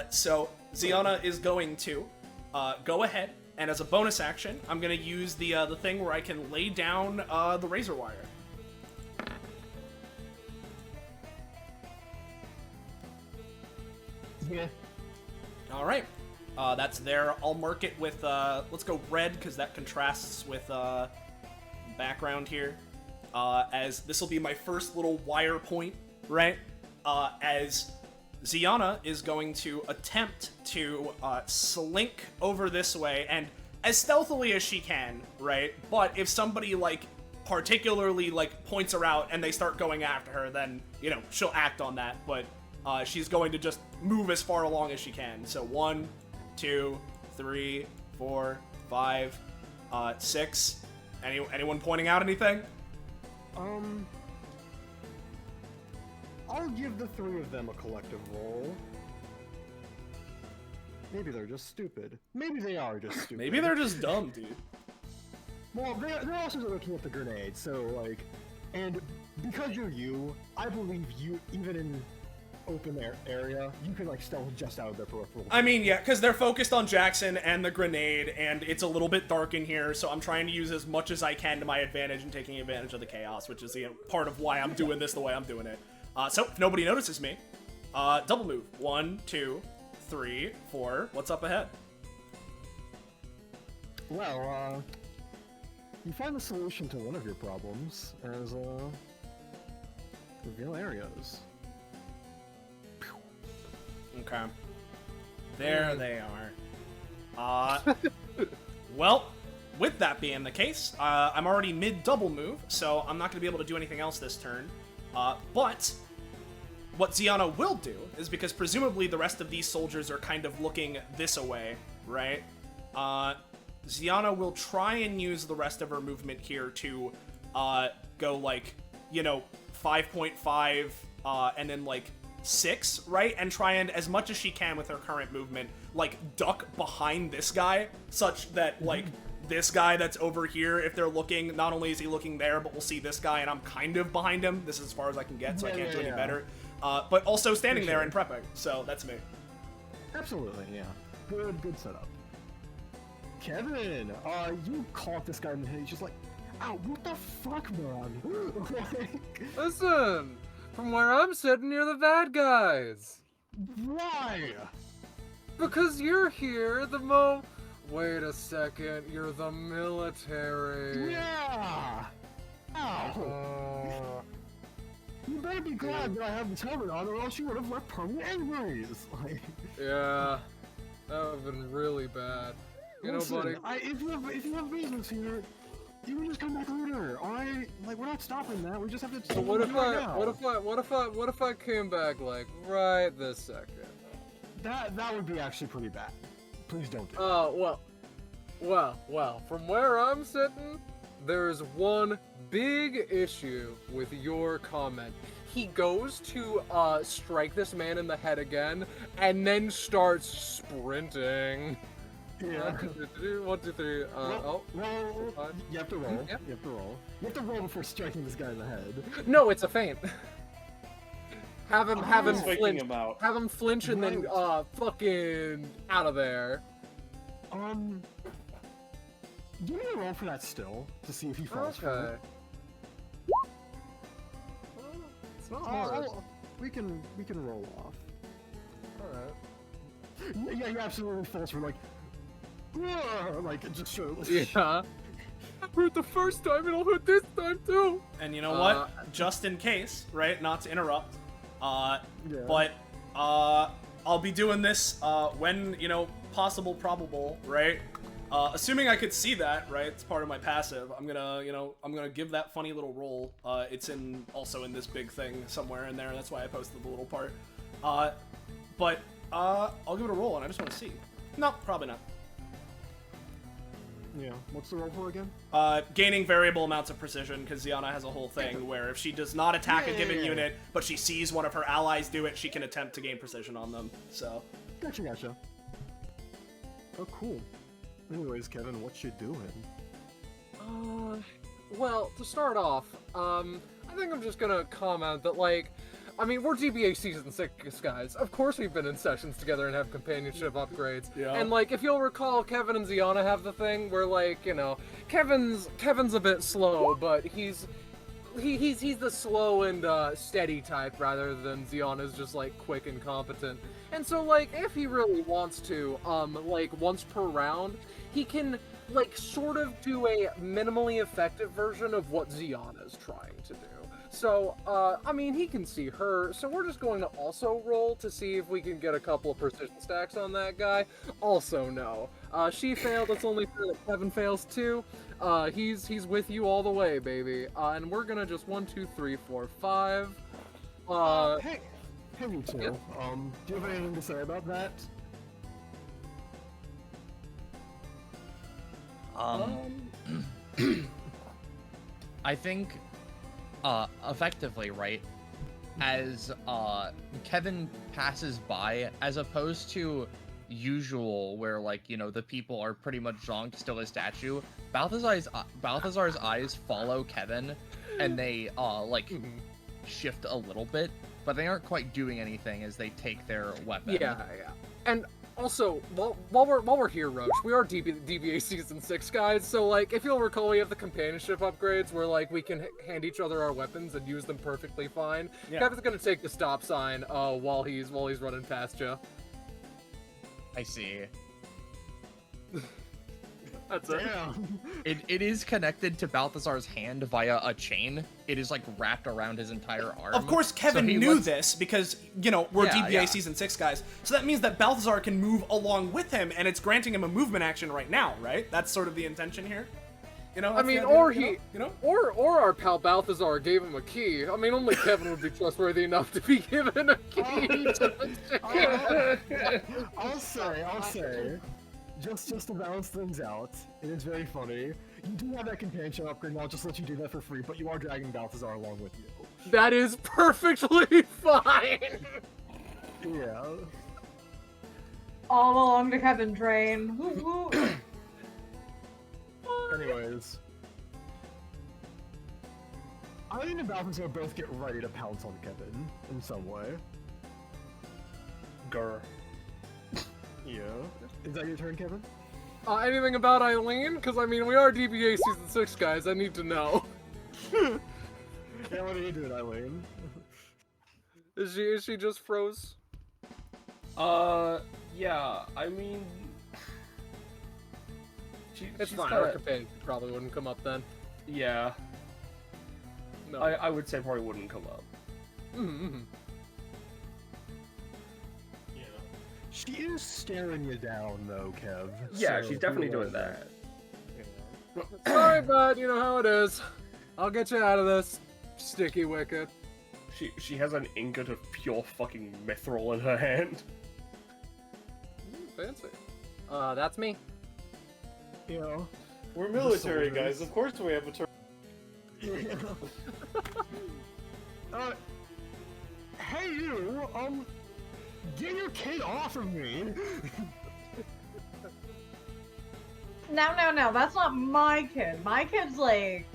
So, Ziana is going to go ahead, and as a bonus action, I'm gonna use the thing where I can lay down the razor wire. Yeah. Alright. That's there. I'll mark it with, let's go red, because that contrasts with, background here. As this will be my first little wire point, right? As Ziana is going to attempt to, slink over this way, and as stealthily as she can, right? But if somebody, like, particularly, like, points her out and they start going after her, then, she'll act on that, but, she's going to just move as far along as she can. So 1, 2, 3, 4, 5, 6. Anyone pointing out anything? I'll give the 3 of them a collective roll. Maybe they're just stupid. Maybe they are just stupid. Maybe they're just dumb, dude. Well, they're also looking at the grenade, so, like... And because you're you, I believe you, even in open area, you can, like, stealth just out of their peripheral. I mean, yeah, because they're focused on Jackson and the grenade, and it's a little bit dark in here, so I'm trying to use as much as I can to my advantage and taking advantage of the chaos, which is part of why I'm doing this the way I'm doing it. So, if nobody notices me, double move. 1, 2, 3, 4. What's up ahead? Well, you find the solution to one of your problems as, reveal areas. Okay. There they are. Well, with that being the case, I'm already mid-double move, so I'm not going to be able to do anything else this turn. But what Ziana will do is, because presumably the rest of these soldiers are kind of looking this away, right? Ziana will try and use the rest of her movement here to go, like, 5.5, and then, like, 6, right? And try and, as much as she can with her current movement, like, duck behind this guy, such that, like, this guy that's over here, if they're looking, not only is he looking there, but we'll see this guy, and I'm kind of behind him. This is as far as I can get, so I can't do any better. But also standing there and prepping, so that's me. Absolutely, yeah. Good setup. Kevin, you caught this guy in the head. He's just like, ow, what the fuck, man? Like, Listen, from where I'm sitting, you're the bad guys. why? Because you're here Wait a second, you're the military. Yeah! Ow! Uh, You better be glad that I have this helmet on, or else you would have left permanent injuries. Like, yeah, that would have been really bad. You listen, know, buddy. if you have business here, you can just come back later. Alright? Like, we're not stopping that. We just have to. So what if right I, now. what if I came back like right this second? That would be actually pretty bad. Please don't do that. Oh well. From where I'm sitting, there's one big issue with your comment. He goes to strike this man in the head again, and then starts sprinting. Yeah. 1, 2, 3. Well, Fine. you have to roll. Yep. You have to roll. You have to roll before striking this guy in the head. No, it's a feint. have him He's faking flinch. him out. Have him flinch and then fucking out of there. Give me a roll for that still to see if he falls for Okay. it. It's not hard. We can roll off. Alright. Yeah, he absolutely falls for like just shirtless. Yeah. I hurt the first time and I'll hurt this time too. And you know what? Just in case, right? Not to interrupt. Yeah. But I'll be doing this when, possible, probable, right? Assuming I could see that, right? It's part of my passive. I'm gonna give that funny little roll. It's also in this big thing somewhere in there. That's why I posted the little part. But I'll give it a roll, and I just want to see. No, probably not. Yeah. What's the roll for again? Gaining variable amounts of precision, because Ziana has a whole thing where if she does not attack a given unit, but she sees one of her allies do it, she can attempt to gain precision on them. So. Gotcha. Oh, cool. Anyways, Kevin, what you doing? Well, to start off, I think I'm just gonna comment that, we're DBA Season 6 guys. Of course we've been in sessions together and have companionship upgrades. Yeah. And, if you'll recall, Kevin and Ziana have the thing where, Kevin's a bit slow, but he's the slow and steady type rather than Ziana's just, quick and competent. And so, if he really wants to, once per round, he can, sort of do a minimally effective version of what Ziana's trying to do. So, he can see her, so we're just going to also roll to see if we can get a couple of precision stacks on that guy. Also, no. She failed, it's only fair that Kevin fails too. He's with you all the way, baby. And we're gonna just 1, 2, 3, 4, 5. Hey, you two. Yeah. Do you have anything to say about that? I think, effectively, right, as Kevin passes by, as opposed to usual, where, the people are pretty much zonked still a statue, Balthazar's eyes follow Kevin, and they, shift a little bit, but they aren't quite doing anything as they take their weapon. Yeah. And also, while we're here, Roche, we are DBA Season 6 guys, so, if you'll recall, we have the companionship upgrades where, we can hand each other our weapons and use them perfectly fine. Yeah. Kevin's gonna take the stop sign, while he's running past you. I see. That's it. Damn. It is connected to Balthazar's hand via a chain. It is wrapped around his entire arm. Of course, Kevin knew this because, we're DBA Season 6 guys. So that means that Balthazar can move along with him, and it's granting him a movement action right now, right? That's sort of the intention here. Or our pal Balthazar gave him a key. Only Kevin would be trustworthy enough to be given a key. I'll say, just to balance things out, it is very funny. You do have that companionship upgrade, and I'll just let you do that for free, but you are dragging Balthazar along with you. That is perfectly fine! Yeah. All along the Kevin train. Anyways. Eileen and Balthazar both get ready to pounce on Kevin in some way. Grr. Yeah. Is that your turn, Kevin? Anything about Eileen? Because, I mean, we are DBA Season 6, guys. I need to know. Yeah, what are you doing, Eileen? Is she just froze? Yeah, I mean... It's she's fine, kinda- Archipane probably wouldn't come up then. Yeah, No. I would say probably wouldn't come up. Mm-hmm. Yeah. She is staring you down, though, Kev. Yeah, so she's definitely be aware doing of that. Sorry, bud, you know how it is. I'll get you out of this, sticky wicket. She has an ingot of pure fucking mithril in her hand. Fancy. That's me. You know. We're military soldiers. guys. Of course we have a turn. Hey you, get your kid off of me! No, that's not my kid. My kid's like...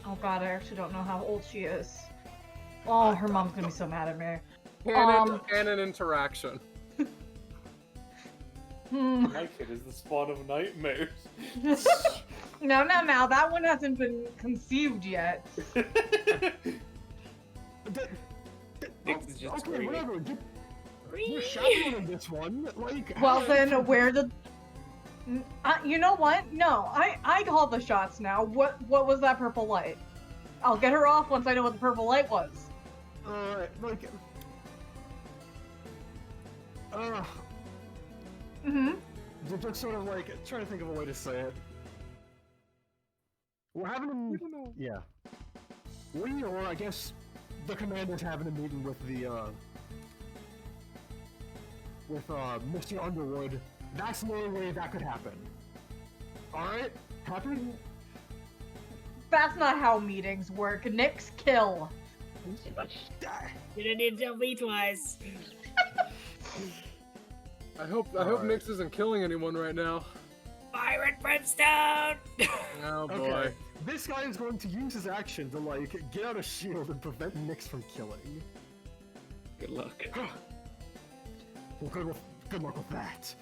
Oh god, I actually don't know how old she is. Oh, her mom's gonna be so mad at me. Canon interaction. My kid is the spawn of nightmares. No, that one hasn't been conceived yet. Nix is just Okay, screaming. whatever, you're chaperoning this one, like... Well then, where the... you know what? No, I call the shots now. What was that purple light? I'll get her off once I know what the purple light was. Like... Just sort of like, trying to think of a way to say it. We're having a... Yeah. We, or I guess, the commander's having a meeting with the, Mr. Underwood. That's the only way that could happen. Alright? Happy? That's not how meetings work. Nix kill. You didn't need to tell me twice. I hope Alright. Nix isn't killing anyone right now. Fire and brimstone! Oh boy. Okay. This guy is going to use his action to, like, get out a shield and prevent Nix from killing. Good luck. Well, good luck with that.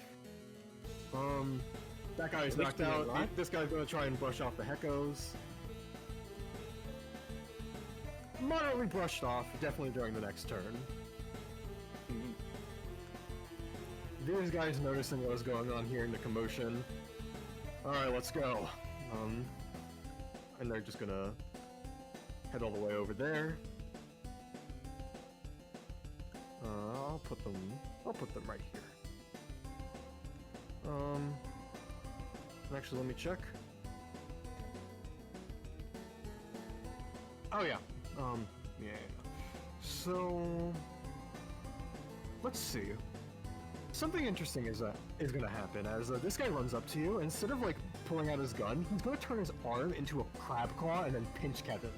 That guy is Wish knocked me out. luck. This guy's gonna try and brush off the Heckos. Moderately brushed off, definitely during the next turn. These guys noticing what was going on here in the commotion. Alright, let's go. And they're just gonna head all the way over there. I'll put them right here. Actually, let me check. Oh yeah. Yeah. So, let's see. Something interesting is gonna happen as this guy runs up to you. Instead of like pulling out his gun, he's gonna turn his arm into a crab claw and then pinch Kevin.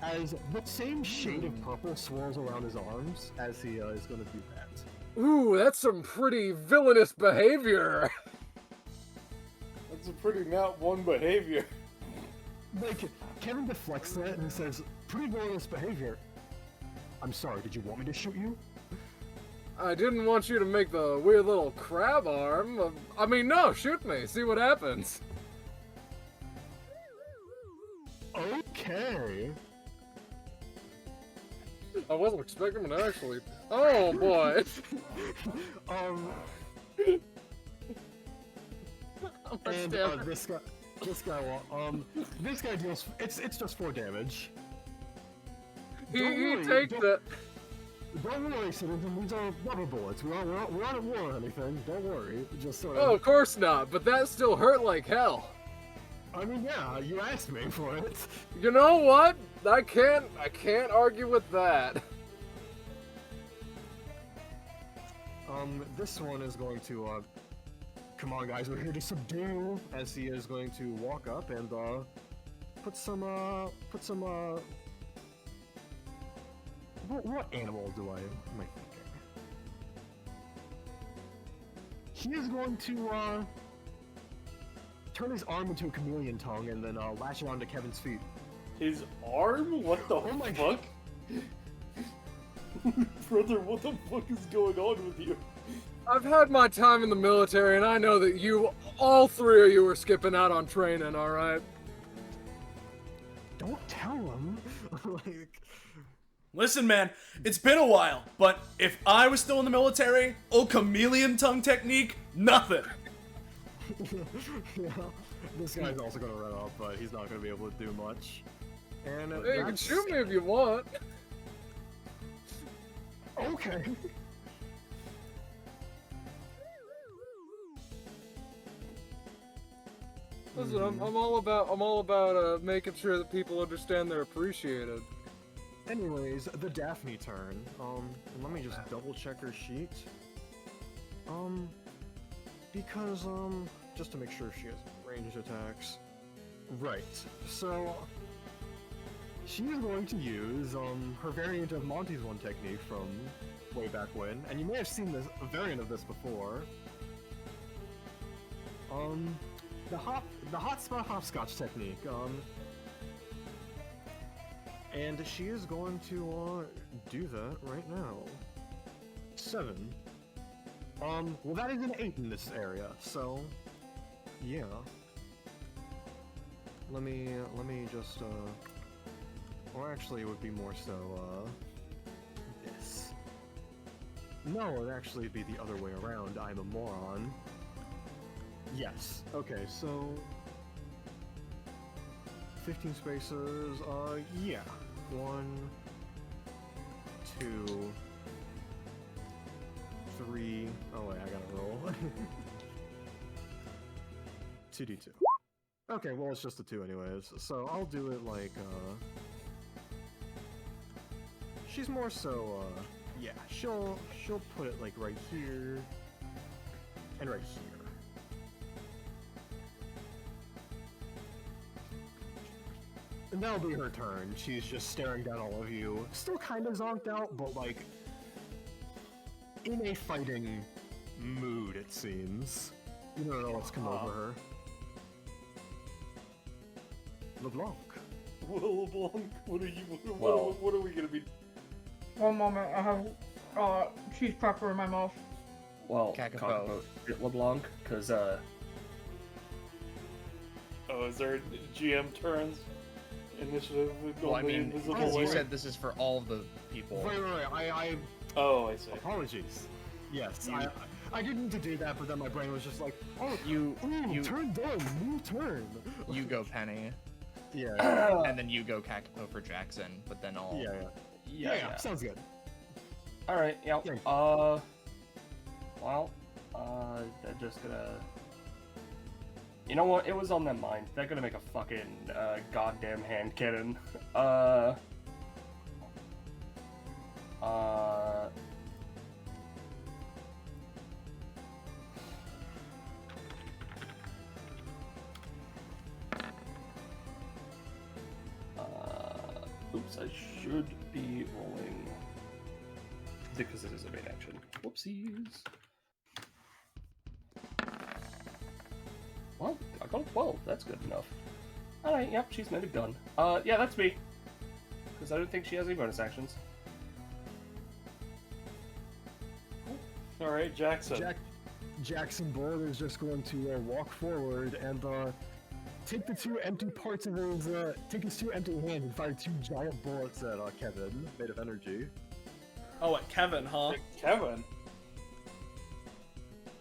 As the same shade of purple swirls around his arms as he is gonna do that. Ooh, that's some pretty villainous behavior. That's a pretty not one behavior. Like, Kevin deflects that and says, "Pretty villainous behavior. I'm sorry, did you want me to shoot you?" I didn't want you to make the weird little crab arm. I mean, no, shoot me. See what happens. Okay. I wasn't expecting him to actually. Oh boy. And this guy deals. It's just 4 damage. He Don't worry, takes it. Don't worry, citizen. These are rubber bullets. We're not at war or anything. Don't worry. Just sort Oh, of. of course not. But that still hurt like hell. I mean, yeah. You asked me for it. You know what? I can't argue with that. This one is going to. Come on, guys. We're here to subdue. As he is going to walk up and put some. What animal am I thinking? He is going to, turn his arm into a chameleon tongue and then, lash it onto Kevin's feet. His arm? What the Oh my fuck? Brother, what the fuck is going on with you? I've had my time in the military, and I know that all three of you were skipping out on training, alright? Don't tell him. Like, Listen, man, it's been a while, but if I was still in the military, chameleon tongue technique, nothing. yeah, this guy's also gonna run off, but he's not gonna be able to do much. And Hey, you can shoot me if you want. Okay. Listen, I'm all about making sure that people understand they're appreciated. Anyways, the Daphne turn. And let me just double check her sheet. Because, just to make sure she has ranged attacks. Right. So, she is going to use, her variant of Monty's one technique from way back when, and you may have seen a variant of this before. The hotspot hopscotch technique, and she is going to, do that right now. 7. Well that is an 8 in this area, so, yeah. Let me just, or actually it would be more so, this. No, it would actually be the other way around, I'm a moron. Yes, okay, so... 15 spaces, yeah. 1, 2, 3... Oh wait, I gotta roll. 2d2. Okay, well it's just a 2 anyways, so I'll do it like, she's more so, yeah, she'll put it like right here, and right here. And that'll be her turn. She's just staring down all of you. Still kind of zonked out, but like, in a fighting mood, it seems. You don't know what's come over her. LeBlanc. LeBlanc, what are we gonna be? One moment, I have cheese cracker in my mouth. Well, Kakapo. LeBlanc, because Oh, is there GM turns? Initiative? Well, I mean, invisible because you way? said this is for all of the people. Right. Oh, I see. Apologies. Yes, I didn't need to do that, but then my brain was just like, oh, You turn down, new turn. you go Penny, Yeah. and then you go Kakapo for Jackson, but then all. Yeah, sounds good. Alright, yeah. Yeah. Well, they're just gonna... You know what? It was on their mind. They're gonna make a fucking, goddamn hand cannon. Oops, I should be rolling... Because it is a main action. Whoopsies. Well, I got a 12. That's good enough. Alright, yep, she's made a gun. Yeah, that's me. Because I don't think she has any bonus actions. Alright, Jackson. Jackson Bold is just going to walk forward and take the 2 empty parts of his, take his 2 empty hands and fire 2 giant bullets at Kevin, made of energy. Oh, at Kevin, huh? Kevin?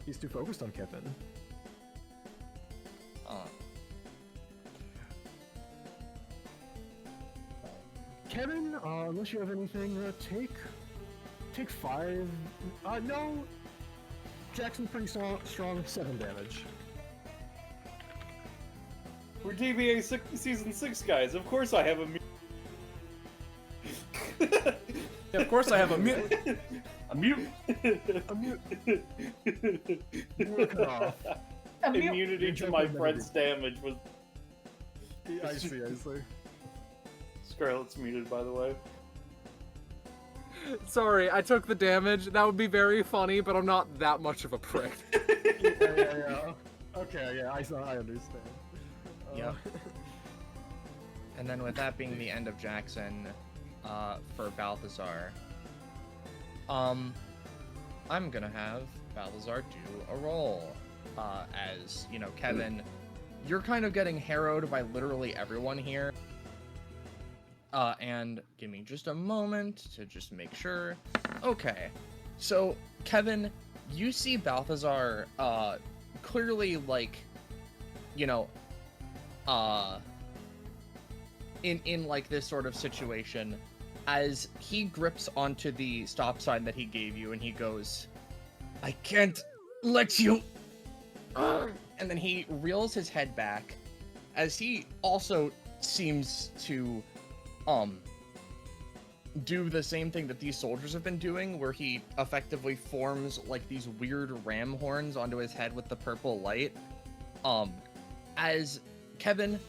He's too focused on Kevin. Kevin, unless you have anything, take 5. No. Jackson's pretty strong, 7 damage. We're DBA Season 6 guys. Of course I have a... Yeah, of course I have a mute. A mute! A mute. You were cut off. Immunity to my friend's damage was... I see. Scarlet's muted, by the way. Sorry, I took the damage. That would be very funny, but I'm not that much of a prick. Yeah. Okay, yeah, I understand. Yep. And then with that being the end of Jackson, for Balthazar, I'm gonna have Balthazar do a roll. As, you know, Kevin, you're kind of getting harrowed by literally everyone here. And give me just a moment to just make sure. Okay, so Kevin, you see Balthazar, clearly, like, you know, in like this sort of situation, as he grips onto the stop sign that he gave you and he goes, I can't let you. And then he reels his head back as he also seems to do the same thing that these soldiers have been doing, where he effectively forms like these weird ram horns onto his head with the purple light. As Kevin,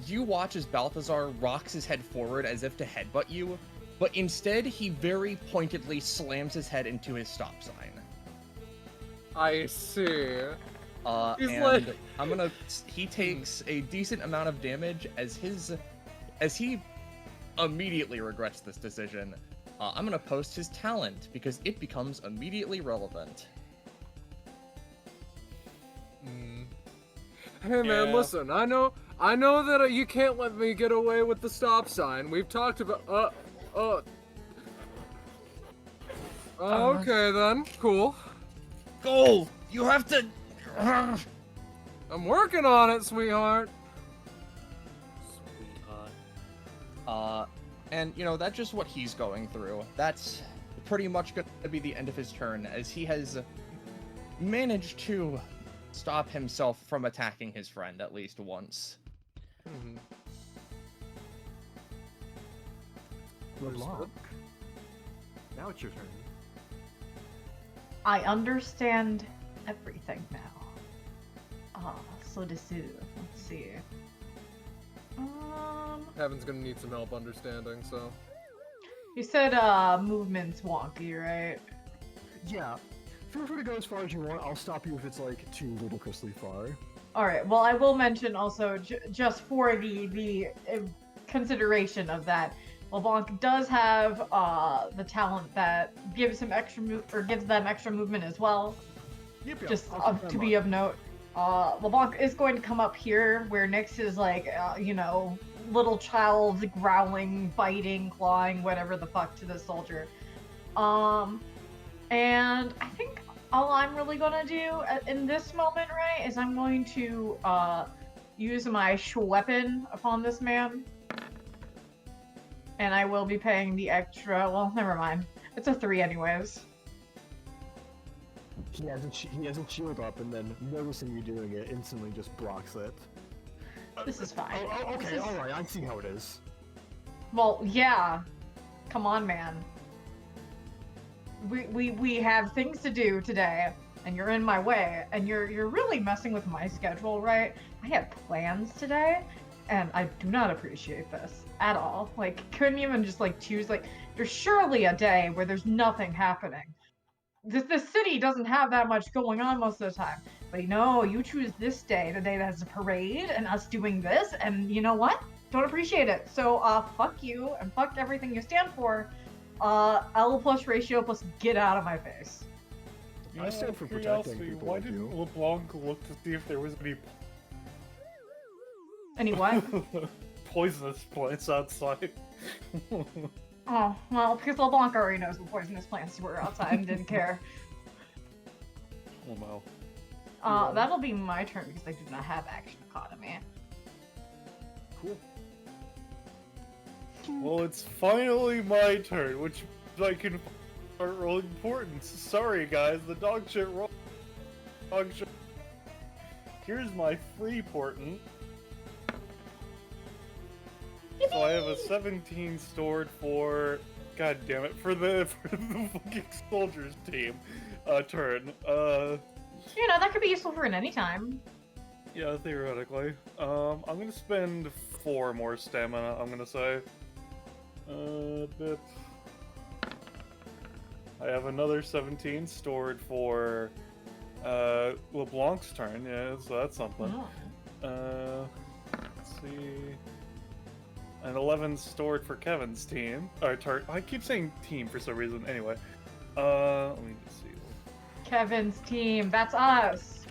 you watch as Balthazar rocks his head forward as if to headbutt you, but instead he very pointedly slams his head into his stop sign. I see. He's and like... he takes a decent amount of damage as he immediately regrets this decision. I'm gonna post his talent because it becomes immediately relevant. Hey man, listen, I know that you can't let me get away with the stop sign. We've talked about, okay then, cool. Go! You have to... I'm working on it, sweetheart. And, you know, that's just what he's going through. That's pretty much going to be the end of his turn, as he has managed to stop himself from attacking his friend at least once. LeBlanc. Now it's your turn. I understand everything now. So this is, let's see. Kevin's gonna need some help understanding, so. You said, movement's wonky, right? Yeah. Feel free to go as far as you want. I'll stop you if it's, like, too ludicrously far. Alright, well, I will mention also, just for the consideration of that, LeBlanc does have, the talent that gives him gives them extra movement as well. Yep. Just to be of note. LeBlanc is going to come up here where Nyx is like, you know, little child growling, biting, clawing, whatever the fuck to the soldier. And I think all I'm really gonna do in this moment, right, is I'm going to use my weapon upon this man. And I will be paying the extra, well, never mind. It's a 3 anyways. He has a shield up, and then noticing you doing it, instantly just blocks it. This is fine. Oh, okay, alright, I see how it is. Well, yeah. Come on, man. We have things to do today, and you're in my way, and you're really messing with my schedule, right? I have plans today, and I do not appreciate this at all. Like, couldn't even just like choose, like, there's surely a day where there's nothing happening. The city doesn't have that much going on most of the time. But you choose this day, the day that has a parade, and us doing this, and you know what? Don't appreciate it. So, fuck you, and fuck everything you stand for. L plus ratio plus get out of my face. I stand for protecting people why like didn't you. LeBlanc look to see if there was Any what? poisonous plants outside? Oh, well, because LeBlanc already knows the poisonous plants were outside and didn't care. Oh no. That'll be my turn because I do not have action economy. Cool. Well, it's finally my turn, which I can start rolling importance. Sorry, guys, the dog shit roll. Dog shit. Here's my free portent. So I have a 17 stored for, god damn it, for the fucking soldiers team turn. That could be useful for an anytime. Yeah, theoretically. I'm gonna spend 4 more stamina, I'm gonna say. Bit. I have another 17 stored for LeBlanc's turn, yeah, so that's something. Oh. Let's see. And 11 stored for Kevin's team. Or I keep saying team for some reason. Anyway, let me just see. Kevin's team. That's us.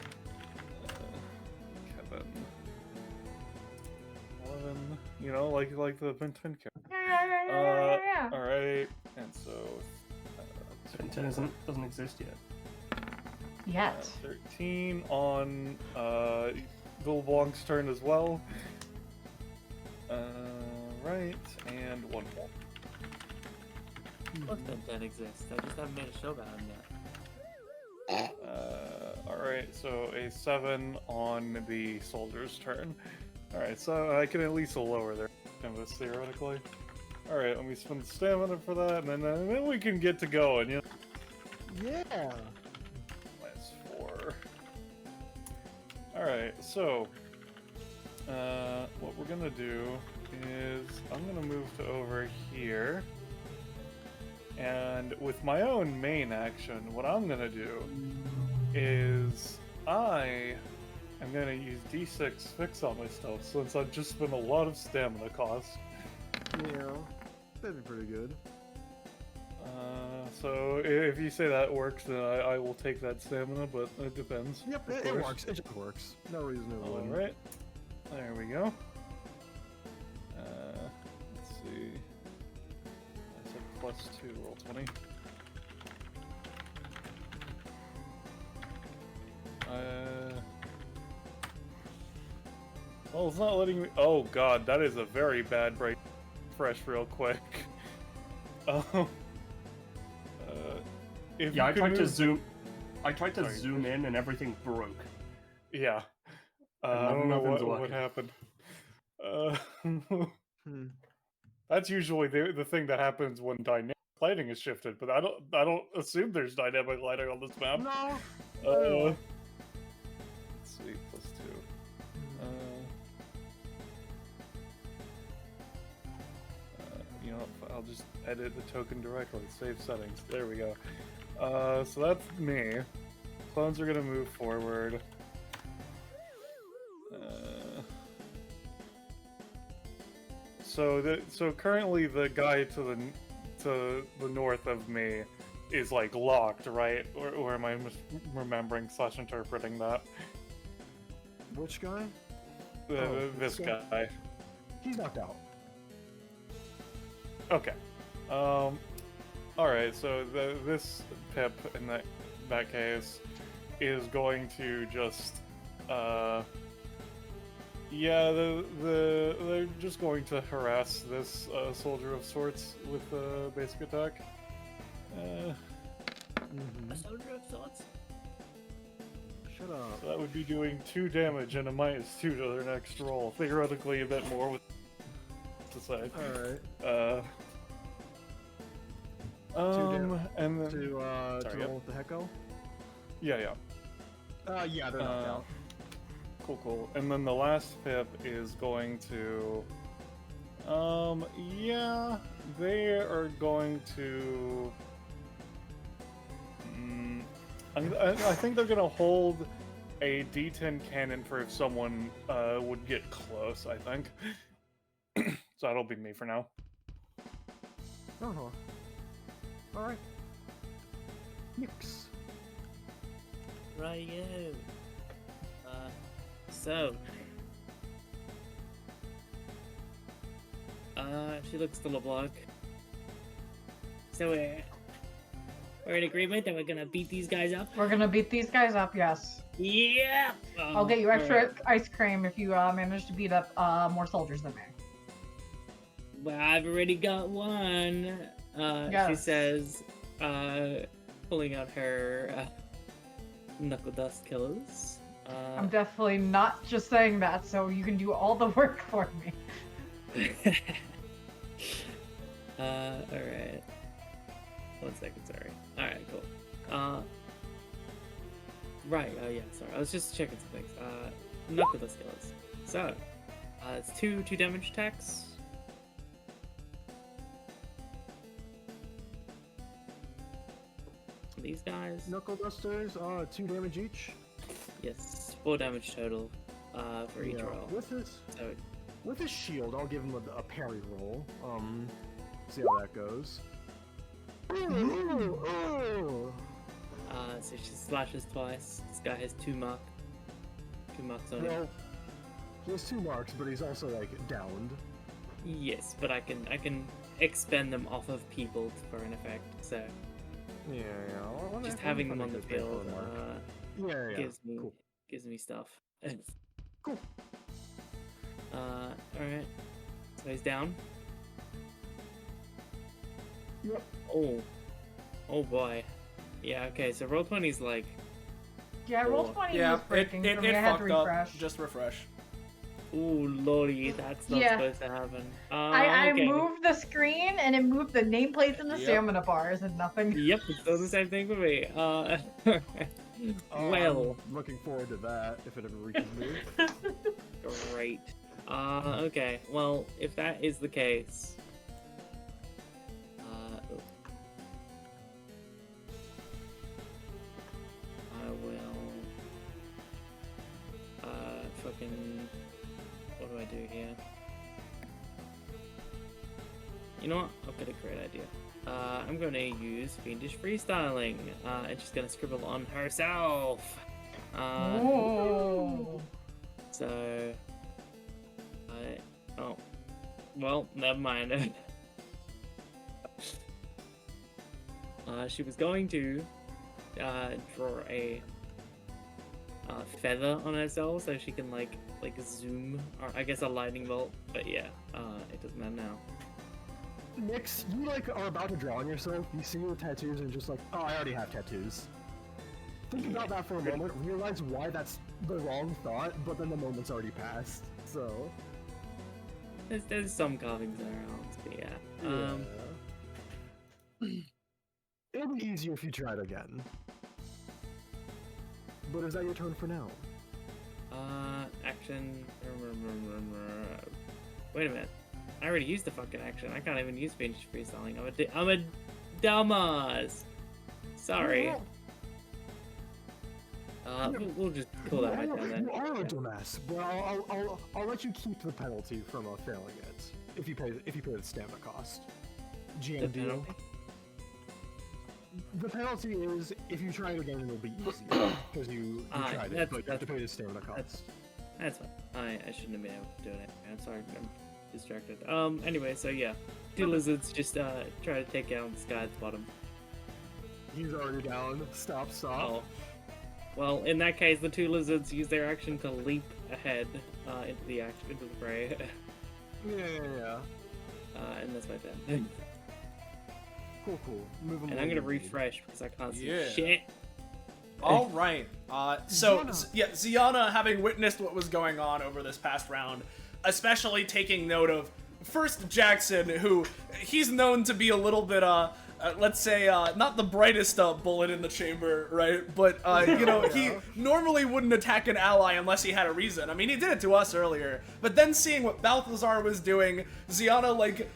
Kevin. 11. You know, like the Ben 10 character. Yeah. All right, and so Ben 10 doesn't exist yet. Yet. 13 on Vilblanc's turn as well. Right, and one more. What Ben 10 exists? I just haven't made a show about him yet. Alright, so a 7 on the soldier's turn. Alright, so I can at least lower their canvas theoretically. Alright, let me spend stamina for that, and then we can get to going, you know? Yeah. -4. Alright, so what we're gonna do is I'm gonna move to over here, and with my own main action, what I'm gonna do is I am gonna use D6 fix on myself since I've just spent a lot of stamina cost. Yeah. That'd be pretty good. So if you say that works, then I will take that stamina, but it depends. Yep, of it course. works. It just works. No reason it wouldn't. Alright. There we go. Let's see. I said +2, roll 20. Well, it's not letting me. Oh god, that is a very bad break. Fresh, real quick. If Yeah, you I could tried to move- zoom. I tried to Sorry. zoom in and everything broke. Yeah. And I don't know nothing's what working. happened. Hmm. That's usually the thing that happens when dynamic lighting is shifted, but I don't assume there's dynamic lighting on this map. No. Let's see, +2. You know, I'll just edit the token directly. Save settings. There we go. So that's me. Clones are gonna move forward. So currently the guy to the north of me is like locked, right? Or am I remembering / interpreting that? Which guy? Oh, This this guy? guy. He's knocked out. Okay. Alright, so this Pip in that case is going to just yeah, they're just going to harass this soldier of sorts with a basic attack. A soldier of sorts? Shut up. So that would be doing 2 damage and a -2 to their next roll. Theoretically a bit more with to say. Alright. And then To sorry, roll yep. with the Hecko? yeah. Yeah, they're knocked out. Cool. And then the last Pip is going to yeah, they are going to I think they're gonna hold a D10 cannon for if someone would get close, I think. So that'll be me for now. Uh-huh. Alright. Nix. Right-o. So. She looks to LeBlanc. So we're in agreement that we're gonna beat these guys up? We're gonna beat these guys up, yes. Yeah! I'll get you extra ice cream if you manage to beat up more soldiers than me. Well, I've already got one. She Yes. says, pulling out her knuckle dust killers. I'm definitely not just saying that, so you can do all the work for me. Alright. 1 second, sorry. Alright, cool. Right, yeah, sorry. I was just checking some things. Knuckle dust killers. So, it's two damage attacks. These guys. Knuckle Dusters, 2 damage each. Yes, 4 damage total for each Yeah. roll. So, With his shield, I'll give him a parry roll. See how that goes. So she slashes twice. This guy has 2 marks. 2 marks on him. Well, he has 2 marks, but he's also like downed. Yes, but I can expend them off of people for an effect. So Yeah. just having them on the field Yeah. gives me stuff. Cool. Alright. So he's down. Yep. Oh boy. Yeah, okay, so roll 20's like... Yeah, roll 20 Yeah, was breaking it for me. I had to fucked up. refresh. Just refresh. Ooh, lordy, that's not Yeah. supposed to happen. I Okay. moved the screen and it moved the nameplates and the Yep. stamina bars and nothing. Yep, it does the same thing for me. Oh, Well, I'm looking forward to that if it ever reaches me. great. Okay, well, if that is the case... I will... fucking... What do I do here? You know what? I've got a great idea. I'm going to use Fiendish Freestyling. And she's going to scribble on herself. Oh. So... Oh. Well, never mind. She was going to draw a feather on herself so she can like zoom, or I guess a lightning bolt. But yeah, it doesn't matter now. Nix, you like are about to draw on yourself, you see your tattoos and just like, oh, I already have tattoos. Think about that for a moment, realize why that's the wrong thought, but then the moment's already passed, so... There's some carvings around, but yeah. It'll be easier if you tried again. But is that your turn for now? Action. Wait a minute. I already used the fucking action. I can't even use Fiendish Freestyling. I'm a dumbass. Sorry. We'll just call that right down then. You are a dumbass, but I'll let you keep the penalty from failing it if you pay the stamina cost. GM deal. The penalty is if you try it again, it'll be easier because you tried it, but you have to pay the stamina cost. That's fine. I shouldn't have been able to do it. I'm sorry. I'm distracted. Anyway, so yeah, 2 lizards just try to take out this guy at the bottom. He's already down. Stop. Oh. Well, in that case, the 2 lizards use their action to leap ahead into the fray. Yeah. And that's my turn. Cool. Move And I'm gonna refresh because I can't see shit. All right. So Ziana, having witnessed what was going on over this past round, especially taking note of first Jackson, who he's known to be a little bit let's say, not the brightest bullet in the chamber, right? But, you know, he normally wouldn't attack an ally unless he had a reason. I mean, he did it to us earlier. But then seeing what Balthazar was doing, Ziana, like,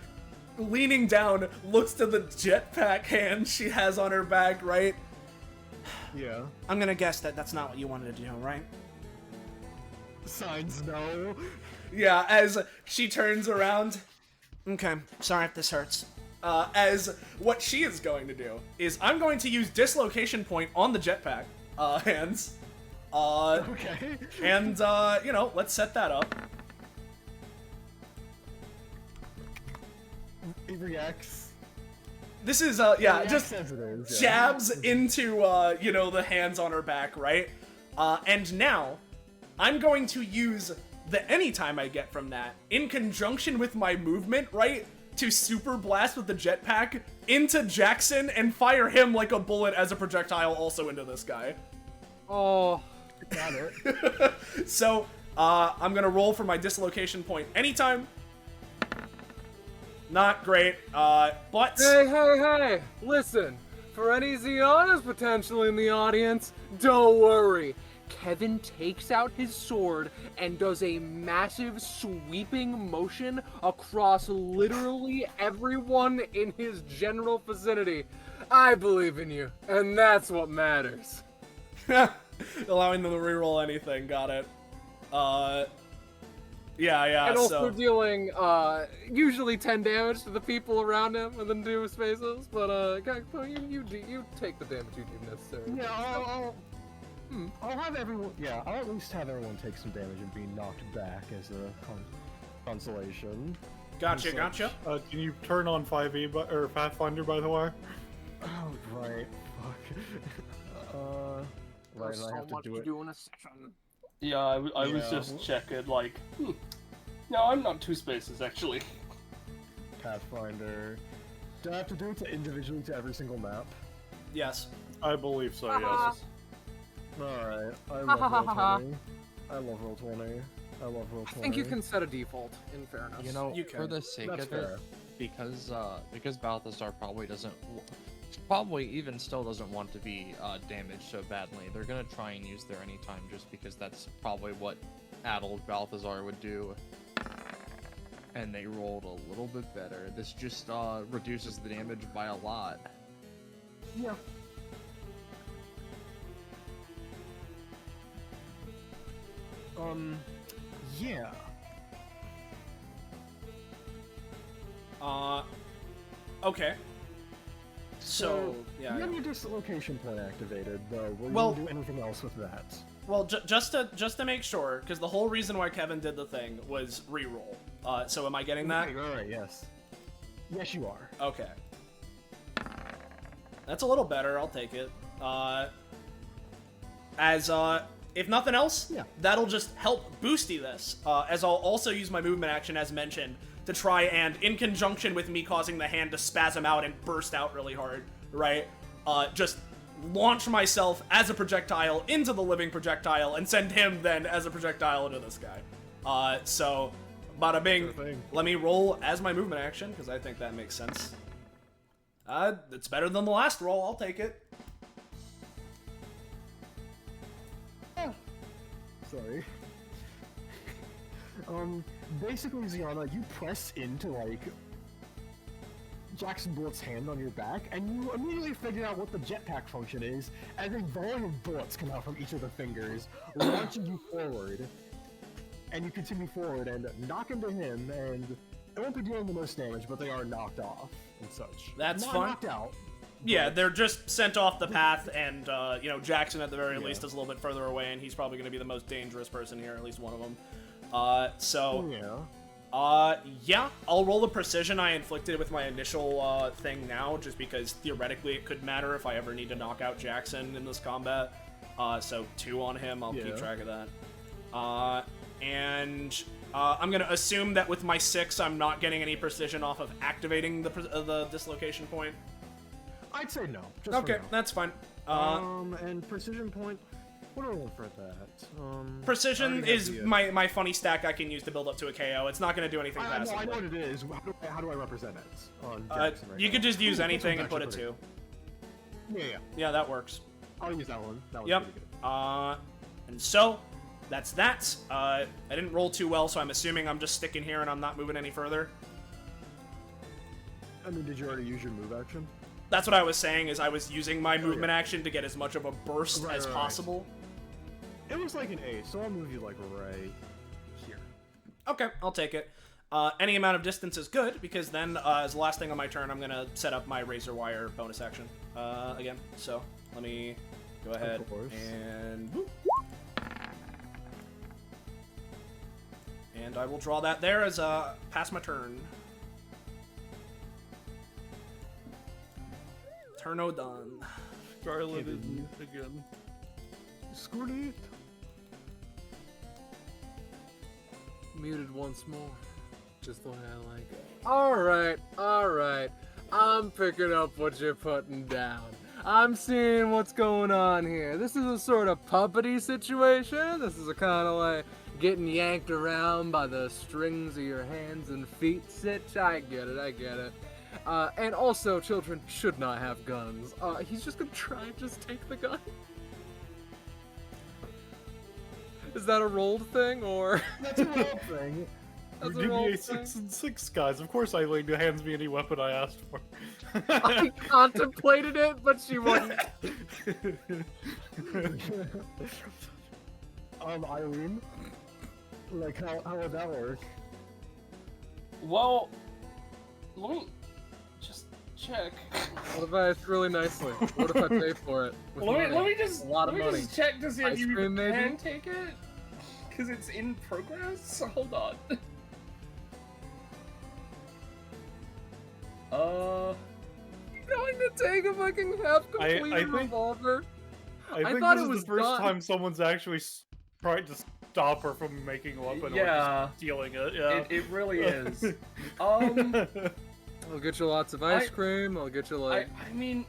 leaning down, looks to the jetpack hand she has on her back, right? Yeah. I'm gonna guess that that's not what you wanted to do, right? Signs no. Yeah, as she turns around. Okay, sorry if this hurts. As what she is going to do is I'm going to use dislocation point on the jetpack hands. Okay. And, you know, let's set that up. It reacts. This is, yeah, just jabs into, you know, the hands on her back, right? And now, I'm going to use the anytime I get from that, in conjunction with my movement, right, to super blast with the jetpack into Jackson and fire him like a bullet as a projectile also into this guy. Oh, got it. So, I'm gonna roll for my dislocation point anytime. Not great, but... Hey! Listen, for any Zianas potentially in the audience, don't worry. Kevin takes out his sword and does a massive sweeping motion across literally everyone in his general vicinity. I believe in you, and that's what matters. Allowing them to reroll anything, got it. Yeah, and also so... dealing usually 10 damage to the people around him and then 2 spaces. But Kakapo, you take the damage you deem necessary. Yeah, I'll have everyone. Yeah, I'll at least have everyone take some damage and be knocked back as a consolation. Gotcha. Can you turn on 5e or Pathfinder, by the way? Oh, right. Fuck. Right, There's I so have to much do to it. do in a session. Yeah, I was Yeah. just checking, like, no, I'm not 2 spaces, actually. Pathfinder. Do I have to do it individually to every single map? Yes. I believe so, yes. Alright, I love Roll20. I love Roll20. I think you can set a default, in fairness. You know, You for can. the sake That's of fair. it, because Balthazar probably even still doesn't want to be damaged so badly, they're gonna try and use their anytime just because that's probably what adult Balthazar would do. And they rolled a little bit better. This just reduces the damage by a lot. Yeah. Yeah. Okay. So, you yeah. have your dislocation point activated, though. Will Well- you do anything else with that? Well, just to make sure, because the whole reason why Kevin did the thing was reroll. So am I getting that? Right, yes. Yes, you are. Okay. That's a little better. I'll take it. If nothing else, Yeah. that'll just help boosty this. As I'll also use my movement action, as mentioned, to try and, in conjunction with me causing the hand to spasm out and burst out really hard, right? Just launch myself as a projectile into the living projectile and send him then as a projectile into this guy. So, bada bing. Sure thing. Let me roll as my movement action, because I think that makes sense. It's better than the last roll. I'll take it. Sorry. Basically, Ziana, you press into, like, Jackson Bullet's hand on your back, and you immediately figure out what the jetpack function is, and a volume of bullets come out from each of the fingers, launching you forward. And you continue forward and knock into him, and it won't be dealing the most damage, but they are knocked off and such. That's Not fun. knocked out. Yeah, they're just sent off the path, and, Jackson at the very Yeah. least is a little bit further away, and he's probably going to be the most dangerous person here, at least one of them. Yeah, I'll roll the precision I inflicted with my initial, thing now, just because theoretically it could matter if I ever need to knock out Jackson in this combat. So 2 on him, I'll keep track of that. I'm gonna assume that with my 6, I'm not getting any precision off of activating the dislocation point. I'd say no. Just for Okay, now. that's fine. And precision point. What do I want for that? Precision I already is have the, my funny stack I can use to build up to a KO. It's not gonna do anything I passively. know what it is. How do I represent it on Jackson right You now? could just use Ooh, anything this and put it one's to. actually Yeah. Yeah, that works. I'll use that one. That one's Yep. pretty good. And so, that's that. I didn't roll too well, so I'm assuming I'm just sticking here and I'm not moving any further. I mean, did you already use your move action? That's what I was saying, is I was using my movement action to get as much of a burst Right, as right. possible. It was like an 8, so I'll move you like right here. Okay, I'll take it. Any amount of distance is good, because then, as the last thing on my turn, I'm gonna set up my razor wire bonus action, again. So, let me go ahead course. and... whoop. And I will draw that there as pass my turn. Turno done. Scarlet is mute again. Scarlet. Muted once more. Just the way I like it. Alright. I'm picking up what you're putting down. I'm seeing what's going on here. This is a sort of puppety situation. This is a kind of like getting yanked around by the strings of your hands and feet sitch. I get it. And also, children should not have guns. He's just gonna try and just take the gun. Is that a rolled thing, or? That's a roll thing. That's a DBA rolled 6 thing? and 6, guys. Of course Eileen hands me any weapon I asked for. I contemplated it, but she wouldn't. Eileen? Like, how would that work? Well, let me just check. What if I ask really nicely? What if I pay for it? With Let money? me just A lot of let me money. just check to see if Ice you cream, maybe? can take it, because it's in progress. Hold on. Going to take a fucking half-completed I think- revolver? I think thought this it is was the first done. time someone's actually tried to stop her from making a weapon or Yeah. just stealing it. Yeah. It really is. I'll get you lots of ice I- cream. I'll get you like I mean,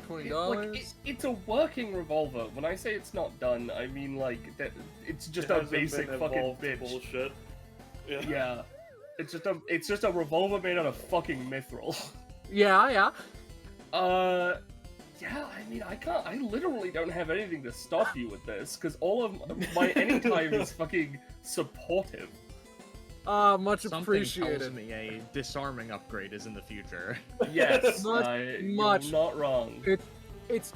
$20. it's a working revolver. When I say it's not done, I mean like that. It's just It a hasn't basic been fucking evolved to bitch. bullshit. Yeah. Yeah, it's just a revolver made out of fucking mithril. Yeah. Yeah, I mean, I literally don't have anything to stop you with this, because all of my anytime is fucking supportive. Much Something appreciated. tells me a disarming upgrade is in the future. Yes, Much. you're not wrong. It's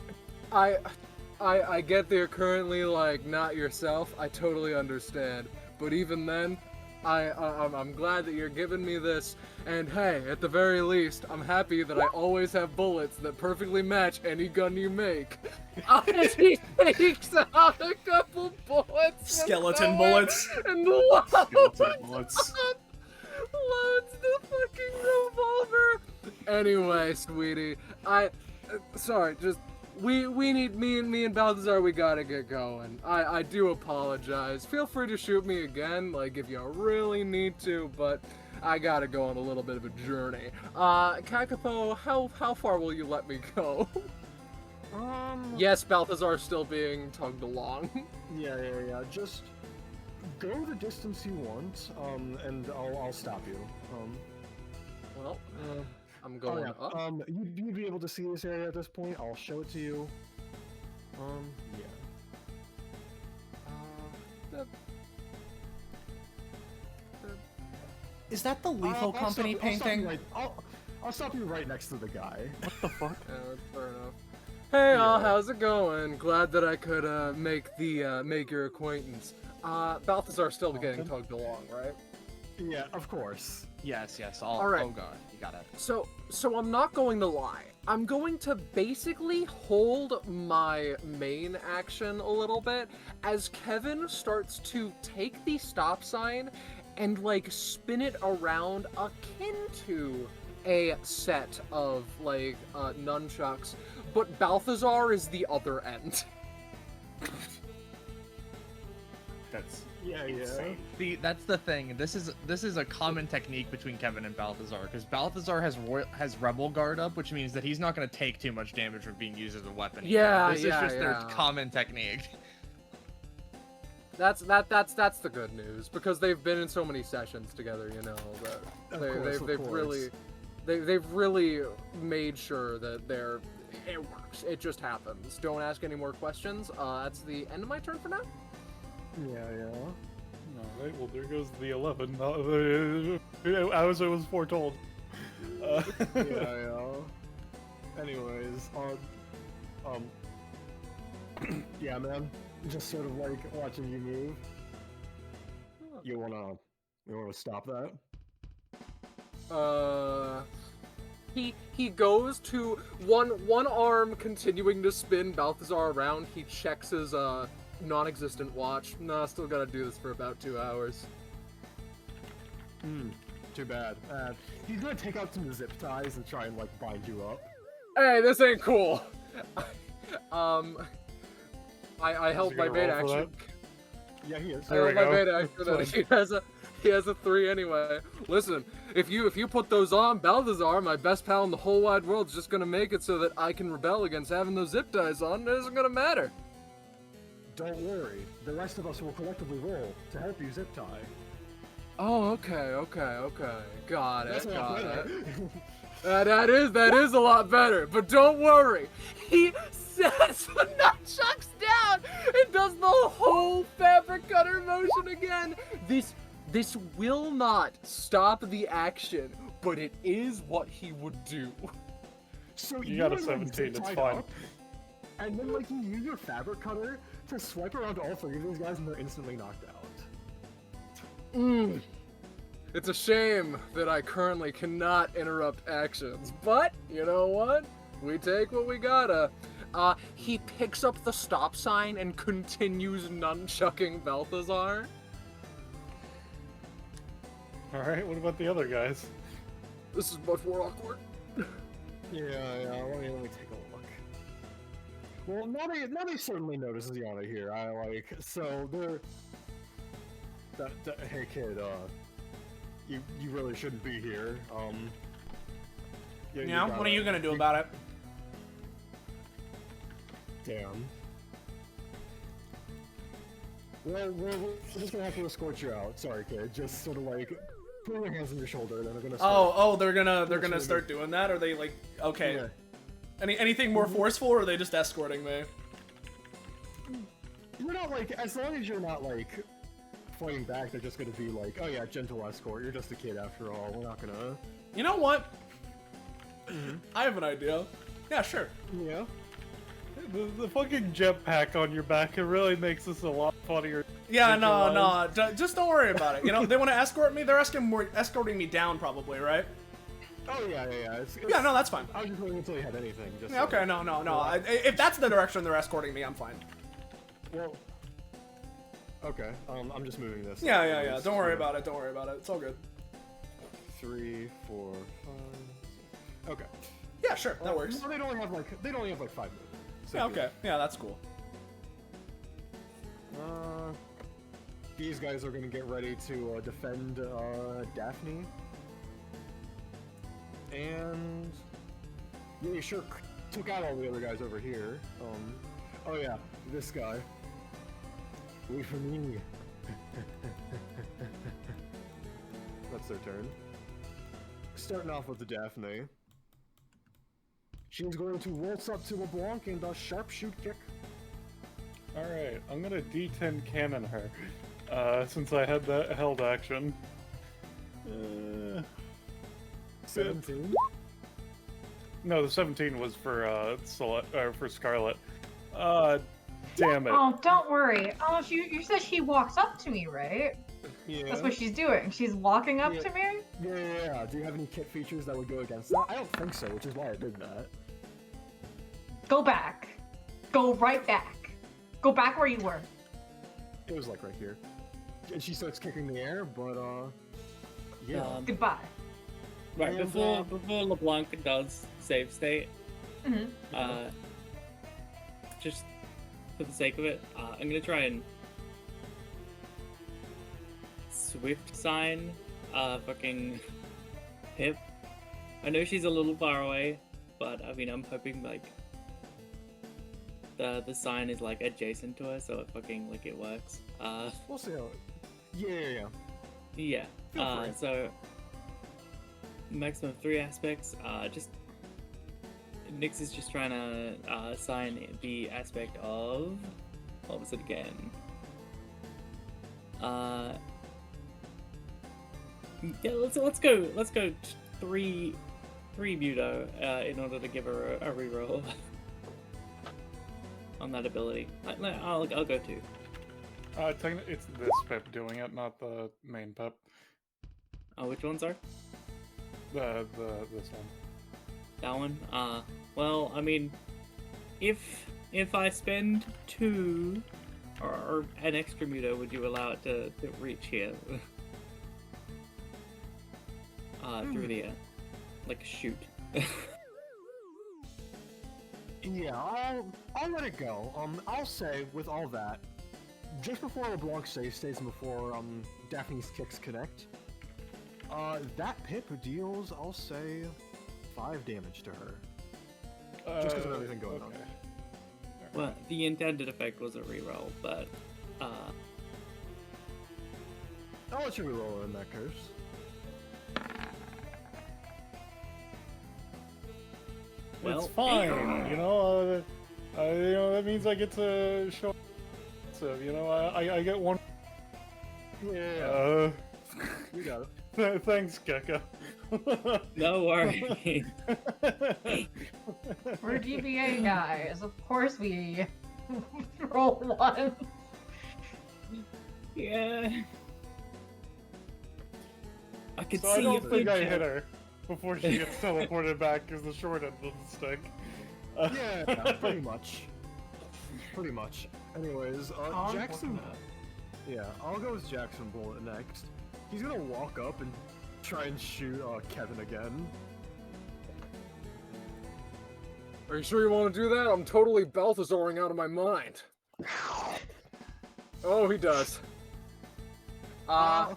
I get they're currently like not yourself. I totally understand. But even then, I'm glad that you're giving me this. And hey, at the very least, I'm happy that I always have bullets that perfectly match any gun you make. He takes out a couple bullets. from Skeleton nowhere bullets. And loads Skeleton bullets. loads the fucking revolver. Anyway, sweetie, sorry, just we need me and Balthazar. We gotta get going. I do apologize. Feel free to shoot me again, like if you really need to, but I gotta go on a little bit of a journey. Kakapo, how far will you let me go? Yes, Balthazar's still being tugged along. Yeah. Just go the distance you want, and I'll stop you. Well, I'm going yeah. up. You'd be able to see this area at this point. I'll show it to you. Yeah. Is that the Lethal Company painting? I'll stop you right next to the guy. What the fuck? That's fair enough. Hey, all, how's it going? Glad that I could make your acquaintance. Balthazar's still getting tugged along, right? Yeah, of course. Yes. All right. Oh god, you got it. So I'm not going to lie. I'm going to basically hold my main action a little bit as Kevin starts to take the stop sign and like spin it around akin to a set of like nunchucks, but Balthazar is the other end. That's Yeah. See, that's the thing. This is a common technique between Kevin and Balthazar, because Balthazar has Rebel Guard up, which means that he's not going to take too much damage from being used as a weapon. Yeah, This is yeah, just their yeah. common technique. That's the good news, because they've been in so many sessions together, you know, that they've really made sure that it works. It just happens. Don't ask any more questions. That's the end of my turn for now. Yeah. Alright, well there goes the 11. As I was foretold. Yeah. Anyways, yeah, man. Just sort of like watching you move. You wanna stop that? He goes to one arm continuing to spin Balthazar around. He checks his non-existent watch. Nah, still gotta do this for about 2 hours. Too bad. He's gonna take out some zip ties and try and like bind you up. Hey, this ain't cool. I held my gonna bait roll for action. Yeah, he is. I There held we my go. bait action. He has a 3 anyway. Listen, if you put those on, Balthazar, my best pal in the whole wide world, is just gonna make it so that I can rebel against having those zip ties on. It isn't gonna matter. Don't worry. The rest of us will collectively roll to help you zip tie. Oh, okay. Got it. That's a lot better. That is a lot better. But don't worry. He sets the nunchucks down and does the whole fabric cutter motion again. This will not stop the action, but it is what he would do. So You got a were, 17, zip it's tied fine. up, and then like you use your fabric cutter to swipe around all 3 of these guys and they're instantly knocked out. It's a shame that I currently cannot interrupt actions, but you know what? We take what we gotta. He picks up the stop sign and continues nunchucking Balthazar. Alright, what about the other guys? This is much more awkward. Yeah, let me take a look. Well, now they certainly notices Yana here. So they're... hey kid, you really shouldn't be here. Yeah, what are you gonna do about it? Damn. Well, we're just gonna have to escort you out. Sorry, kid. Just sort of like put your hands on your shoulder, then they're gonna. They're gonna start doing that? Are they like okay? Yeah. Anything more forceful, or are they just escorting me? You're not like, as long as you're not like fighting back, they're just gonna be like, oh yeah, gentle escort. You're just a kid after all. We're not gonna. You know what? I have an idea. Yeah, sure. Yeah. The fucking jetpack on your back, it really makes this a lot funnier. Yeah, just don't worry about it. You know, they want to escort me. They're escorting me down, probably, right? Oh yeah. Yeah, no, that's fine. I was just waiting until you had anything. Just Yeah, okay, no. If that's the direction they're escorting me, I'm fine. Well. Okay. I'm just moving this. Yeah. Don't worry about it. It's all good. 3, 4, 5. Okay. Yeah, sure. That works. No, they only have like 5 movements. So Yeah, okay. Yeah, that's cool. These guys are gonna get ready to defend Daphne. And yeah, you sure took out all the other guys over here. Oh yeah, this guy. Wait for me. That's their turn. Starting off with the Daphne. She's going to waltz up to LeBlanc and a sharpshoot kick. Alright, I'm gonna D10 cannon her, since I had that held action. 17? No, the 17 was for, for Scarlet. Damn it. Oh, don't worry. Oh, you said she walks up to me, right? Yeah. That's what she's doing. She's walking up to me? Yeah. Do you have any kit features that would go against that? I don't think so, which is why I did that. Go back. Go right back. Go back where you were. It was like right here. And she starts kicking the air, but yeah. Goodbye. Right, And, before LeBlanc does save state, just for the sake of it, I'm gonna try and swift sign fucking Pip. I know she's a little far away, but I mean I'm hoping like the sign is like adjacent to her, so it fucking like it works. We'll see how. Yeah. Yeah. Feel free. So maximum 3 aspects. Just Nyx is just trying to assign the aspect of what was it again? Yeah, let's go 3 Muto in order to give her a reroll on that ability. I'll go 2. It's this Pip doing it, not the main Pip. Oh, which ones are? This one. That one? Well, I mean, if I spend 2 or an extra Muto, would you allow it to reach here? Through the air. Like a shoot. Yeah, I'll let it go. I'll say with all that, just before LeBlanc save states and before Daphne's kicks connect, that Pip deals, I'll say, 5 damage to her. Just because of everything going on. Well, the intended effect was a reroll, but I'll let you reroll in that case. Well, it's fine, you know. That means I get to show. So I get 1. Yeah. You got it. Thanks, Gekka. No worries. We're DBA guys. Of course we roll 1. Yeah. I could So I see your don't think I future. hit her before she gets teleported back because the short end of the stick. Yeah, pretty much. Pretty much. Anyways, Jackson. Yeah, I'll go with Jackson Bullet next. He's gonna walk up and try and shoot Kevin again. Are you sure you want to do that? I'm totally Balthasaring out of my mind. Oh, he does. I'll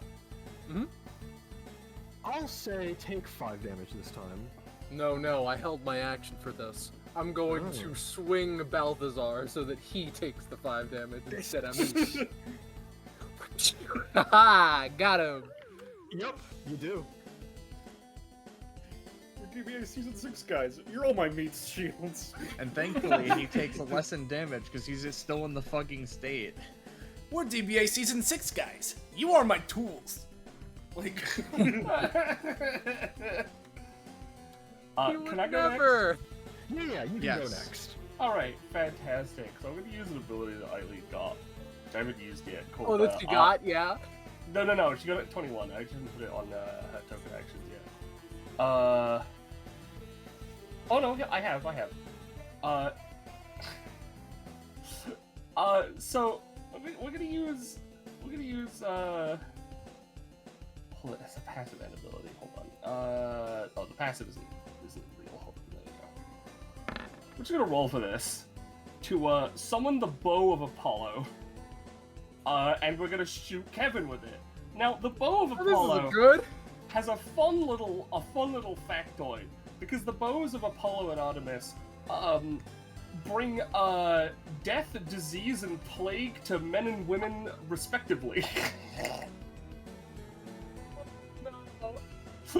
say take 5 damage this time. No, I held my action for this. I'm going to swing Balthazar so that he takes the 5 damage instead of me. Haha, got him. Yep, you do. We're DBA Season 6 guys. You're all my meat's shields. And thankfully, he takes less in damage because he's just still in the fucking state. We're DBA Season 6 guys. You are my tools. Like... Can I go next? Never. Yeah, you can go next. Alright, fantastic. So I'm gonna use an ability that Eileen got. Which I haven't used yet. Called, Oh, that you got? Yeah. No, she got it at 21. I didn't put it on her token actions yet. Oh no, yeah, I have. So we're gonna use hold it, that's a passive end ability. Hold on. Oh, the passive isn't real. Hold on, there you go. We're just gonna roll for this to summon the bow of Apollo. And we're gonna shoot Kevin with it. Now, the bow of Apollo has a fun little factoid, because the bows of Apollo and Artemis bring death, disease, and plague to men and women respectively.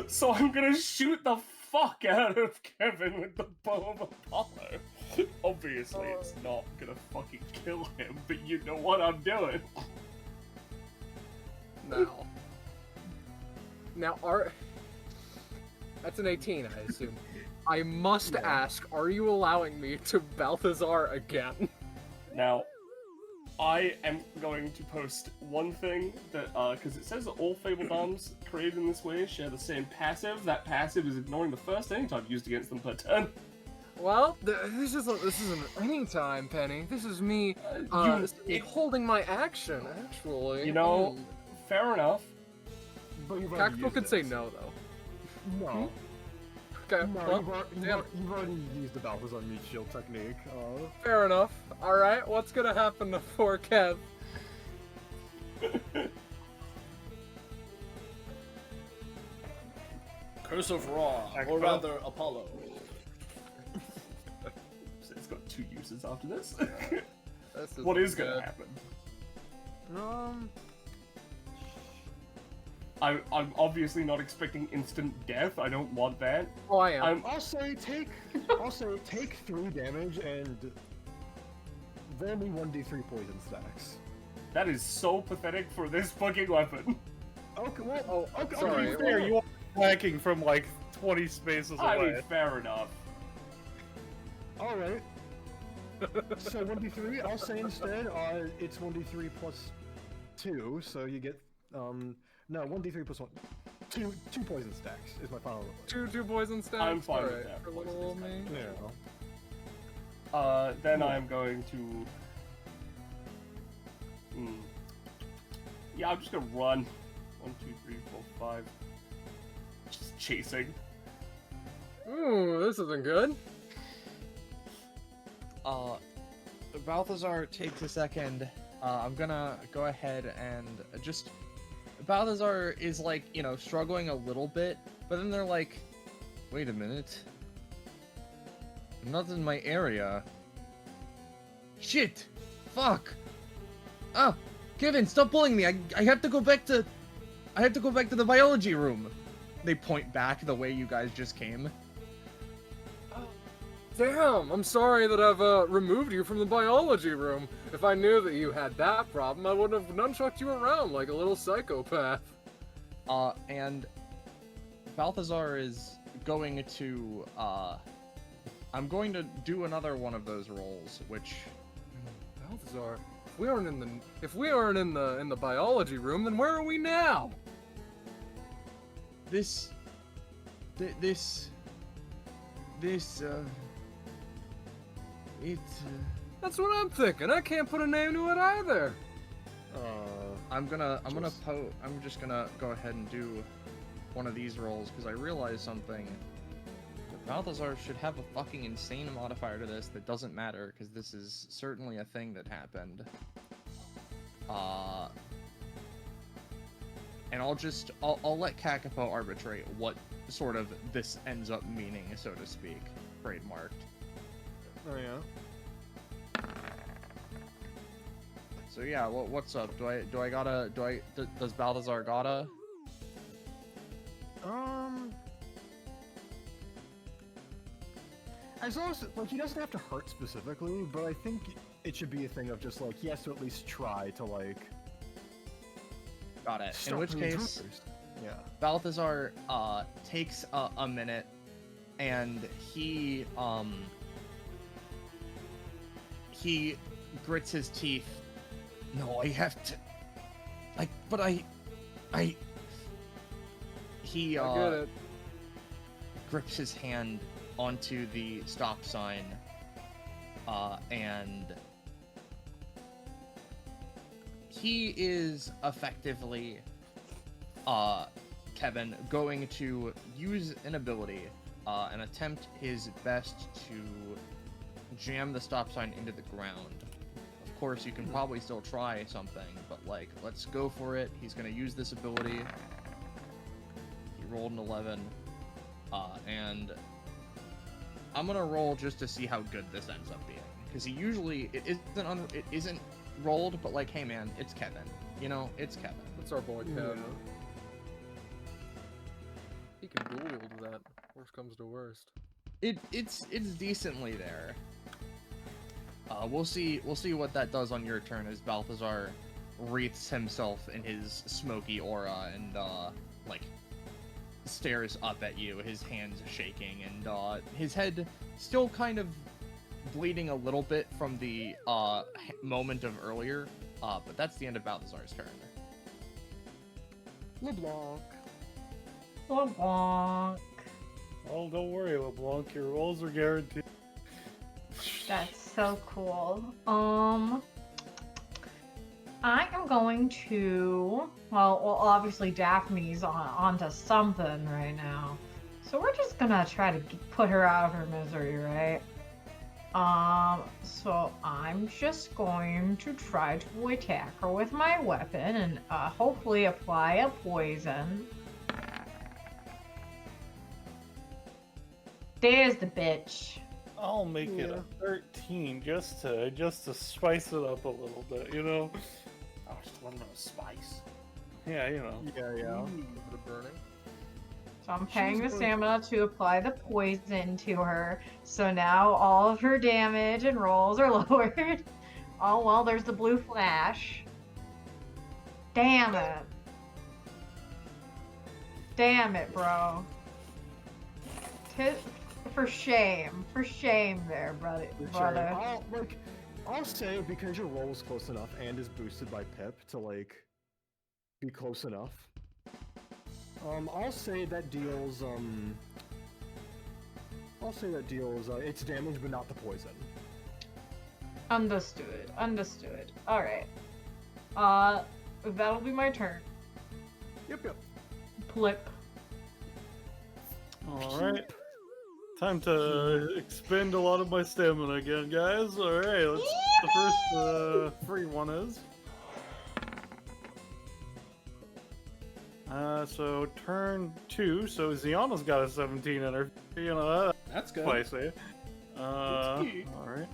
So I'm gonna shoot the fuck out of Kevin with the bow of Apollo. Obviously, it's not gonna fucking kill him, but you know what I'm doing. Now, that's an 18, I assume. I must ask, are you allowing me to Balthazar again? Now, I am going to post one thing that, because it says that all Fabled Arms created in this way share the same passive. That passive is ignoring the first anytime used against them per turn. Well, this isn't any time, Penny. This is me holding my action, actually. You know, fair enough. Kakapo could say no, though. No. Okay, No, well, you've already used the Balthazar meat shield technique. fair enough. Alright, what's gonna happen to poor Kev? Curse of Ra, or rather Apollo. It's got 2 uses after this. This What is gonna happen? I'm obviously not expecting instant death. I don't want that. Oh, I am. I'll say take 3 damage and roll me 1d3 poison stacks. That is so pathetic for this fucking weapon. Okay, well, okay, sorry. Fair, you are lacking from like 20 spaces away. I mean, fair enough. Alright. So 1d3, I'll say instead, it's 1d3 plus 2, so you get, no, 1d3 plus 1. Two poison stacks is my final number. Two poison stacks? I'm fine with Alright, that. for little old me. Yeah. Then I'm going to... Yeah, I'm just gonna run. 1, 2, 3, 4, 5. Just chasing. Ooh, this isn't good. Balthazar takes a second. I'm gonna go ahead and just... Balthazar is like, you know, struggling a little bit, but then they're like, wait a minute. I'm not in my area. Shit! Fuck! Ah! Kevin, stop pulling me! I have to go back to... I have to go back to the biology room! They point back the way you guys just came. Damn, I'm sorry that I've removed you from the biology room. If I knew that you had that problem, I wouldn't have nunchucked you around like a little psychopath. And Balthazar is going to, I'm going to do another one of those rolls, which... Balthazar, if we aren't in the biology room, then where are we now? this, That's what I'm thinking. I can't put a name to it either. I'm just gonna go ahead and do one of these rolls because I realized something. Balthazar should have a fucking insane modifier to this that doesn't matter because this is certainly a thing that happened. And I'll let Kakapo arbitrate what sort of this ends up meaning, so to speak. Trademarked. Oh yeah. So yeah, what's up? Does Balthazar gotta? As long as, like, he doesn't have to hurt specifically, but I think it should be a thing of just, like, he has to at least try to, like... Got it. In stop which the case, intruders. Yeah. Balthazar, takes a minute, and he grits his teeth. No, I have to... He, I get it. grips his hand onto the stop sign, and he is effectively, Kevin, going to use an ability, and attempt his best to jam the stop sign into the ground. Of course, you can probably still try something, but, like, let's go for it. He's gonna use this ability. He rolled an 11, and I'm gonna roll just to see how good this ends up being, because he usually it isn't rolled, but like, hey man, it's Kevin, you know, it's Kevin. It's our boy Kevin. Yeah. He can dual wield that. Worst comes to worst. It's decently there. We'll see what that does on your turn as Balthazar wreaths himself in his smoky aura and like stares up at you, his hands shaking, and his head still kind of bleeding a little bit from the moment of earlier, but that's the end of Balthazar's turn. LeBlanc. LeBlanc. Oh, don't worry, LeBlanc. Your rolls are guaranteed. That's so cool. I am going to, well, obviously Daphne's onto something right now. So we're just gonna try to put her out of her misery, right? So I'm just going to try to attack her with my weapon and hopefully apply a poison. There's the bitch. I'll make it a 13 just to spice it up a little bit, you know? Oh, just a little bit of spice. Yeah, you know. Yeah. The burning. So I'm paying the stamina to apply the poison to her. So now all of her damage and rolls are lowered. Oh well, there's the blue flash. Damn it. Damn it, bro. For shame there, brother. I'll say, because your roll is close enough and is boosted by Pip to, like, be close enough. I'll say that deals, its damage, but not the poison. Understood. Alright. That'll be my turn. Yep. Plip. Alright. Time to expend a lot of my stamina again, guys. Alright, let's the first free one is. So turn 2, so Ziana's got a 17 in her. You know, That's good. spicy. Alright.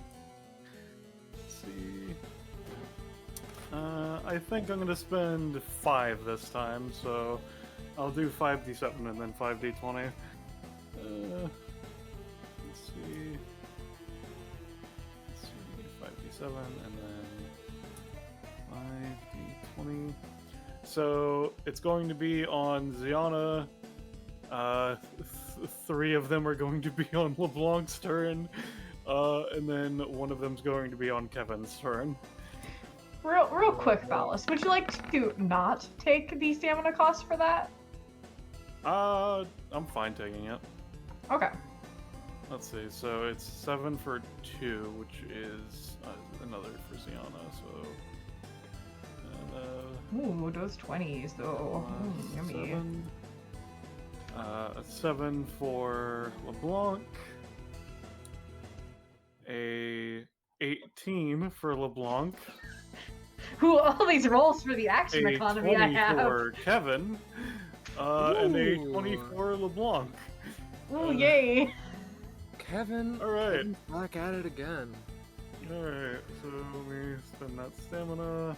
Let's see. I think I'm gonna spend 5 this time, so I'll do 5d7 and then 5d20. Let's see, 5d7 and then 5d20. So it's going to be on Ziana. 3 of them are going to be on LeBlanc's turn, and then one of them's going to be on Kevin's turn. Real quick, Valis, would you like to not take the stamina cost for that? I'm fine taking it. Okay. Let's see. So it's 7 for 2, which is another for Ziana. So. Ooh, those 20s though. Ooh, yummy. 7 for LeBlanc. A 18 for LeBlanc. Ooh, all these rolls for the action A economy 20 I have. for Kevin. And a 20 for LeBlanc. Ooh, yay. Kevin, All right. Kevin's back at it again. Alright, so we spend that stamina.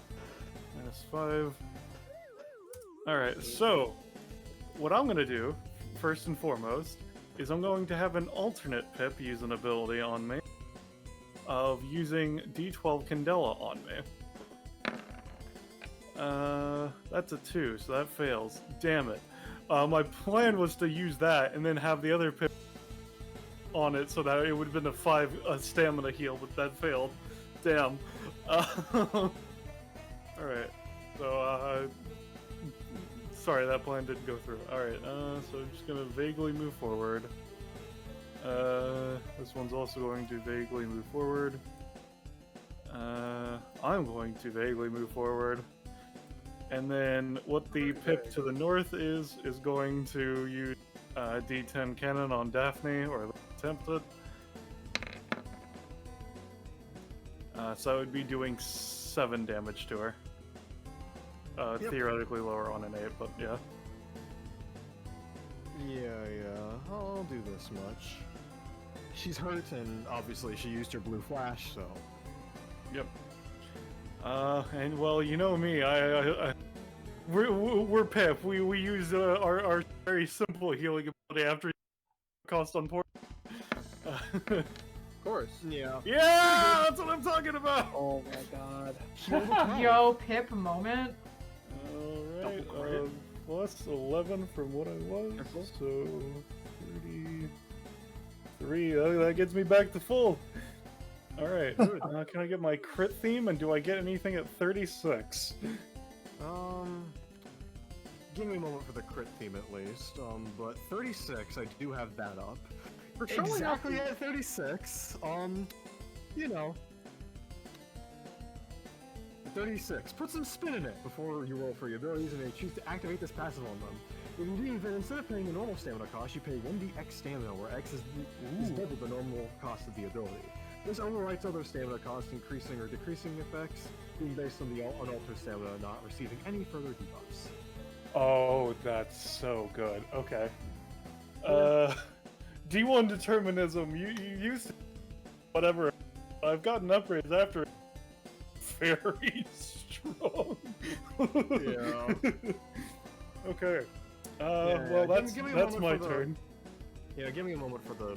-5. Alright, so what I'm gonna do, first and foremost, is I'm going to have an alternate Pip use an ability on me of using D12 Candela on me. That's a 2, so that fails. Damn it. My plan was to use that and then have the other Pip on it so that it would have been a 5 stamina heal, but that failed. Damn. Alright, so, sorry, that plan didn't go through. Alright, so I'm just gonna vaguely move forward. This one's also going to vaguely move forward. I'm going to vaguely move forward. And then what the Pip to the north is going to use D10 cannon on Daphne, or attempt it. So I would be doing 7 damage to her. Theoretically lower on an 8, but yeah. Yeah. I'll do this much. She's hurt, and obviously she used her blue flash, so. Yep. And well, you know me, we're Pip. We use our very simple healing ability after cost on port. Of course. Yeah. Yeah, that's what I'm talking about. Oh my god. Yo, Pip moment. Alright, plus 11 from what I was, so 33. That gets me back to full. Alright, can I get my crit theme, and do I get anything at 36? Give me a moment for the crit theme at least. But 36, I do have that up. For showing Exactly at 36. You know. 36. Put some spin in it before you roll for your abilities, and then choose to activate this passive on them. If you do that, instead of paying the normal stamina cost, you pay 1d(x) stamina, where x is double the normal cost of the ability. This overwrites other stamina costs, increasing or decreasing effects, being based on the unaltered stamina, not receiving any further debuffs. Oh, that's so good. Okay. D1 determinism, you used to... Whatever. I've gotten upgrades after... Very strong. Yeah. Okay. Yeah, well, that's give me a that's moment my for the- turn. Yeah, give me a moment for the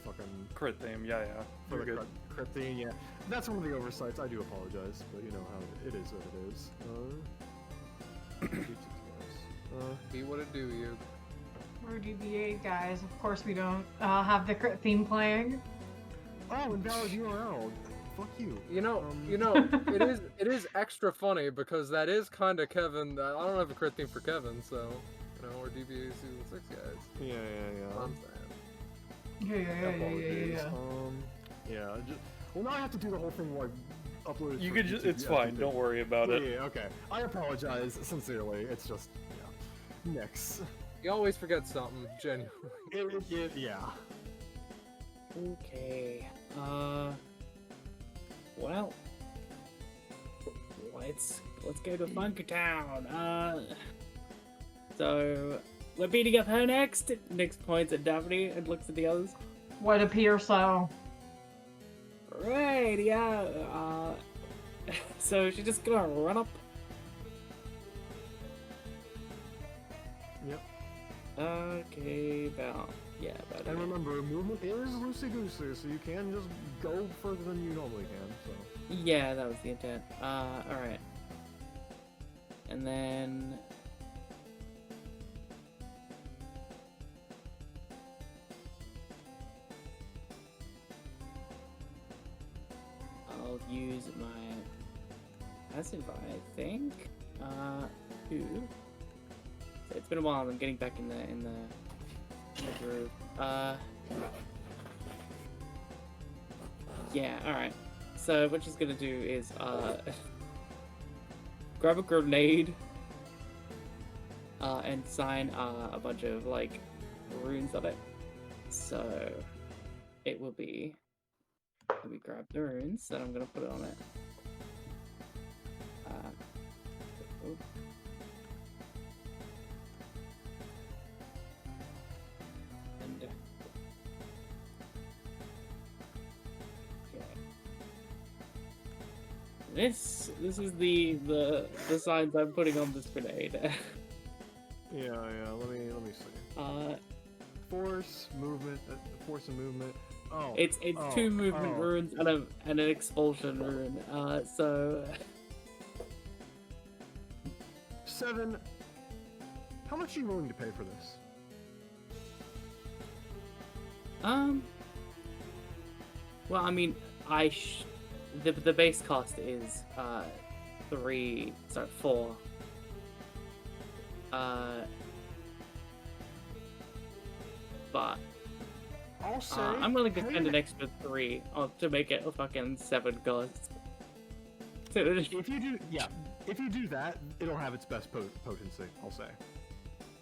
fucking Crit theme, yeah. for You're the good. crit thing. Yeah, that's one of the oversights. I do apologize, but you know how it is what it is. Be what it do, you. We're DBA guys. Of course we don't have the crit theme playing. Oh, invalid URL. Fuck you. You know, it is extra funny because that is kind of Kevin. I don't have a crit theme for Kevin, so you know we're DBA season 6 guys. Yeah. I'm saying. Yeah. Yeah. Well, now I have to do the whole thing where I upload it. You for could just, YouTube it's fine, everything. don't worry about it. Yeah, okay. I apologize sincerely. It's just, yeah. Next. You always forget something, genuinely. Yeah. Okay. Well, let's go to Funky Town. So we're beating up her next. Nix points at Daphne and looks at the others. Would appear so. Right, yeah. So she's just gonna run up. Yep. Okay, about And remember, movement is loosey-goosey, so you can just go further than you normally can, so. Yeah, that was the intent. Alright. And then... I'll use my passive, I think. 2. it's been a while. I'm getting back in the groove. Yeah. All right. So what she's gonna do is grab a grenade and sign a bunch of like runes on it. So it will be. Let me grab the runes and I'm gonna put it on it. Oh. And okay. This is the signs I'm putting on this grenade. Yeah. Let me see. Force, movement, force and movement. Oh. It's two movement runes and an expulsion rune. So 7. How much are you willing to pay for this? Well, I mean, the base cost is 4. But I'll say. I'm willing to spend an extra 3 to make it a fucking 7 cost. If you do that, it'll have its best potency. I'll say.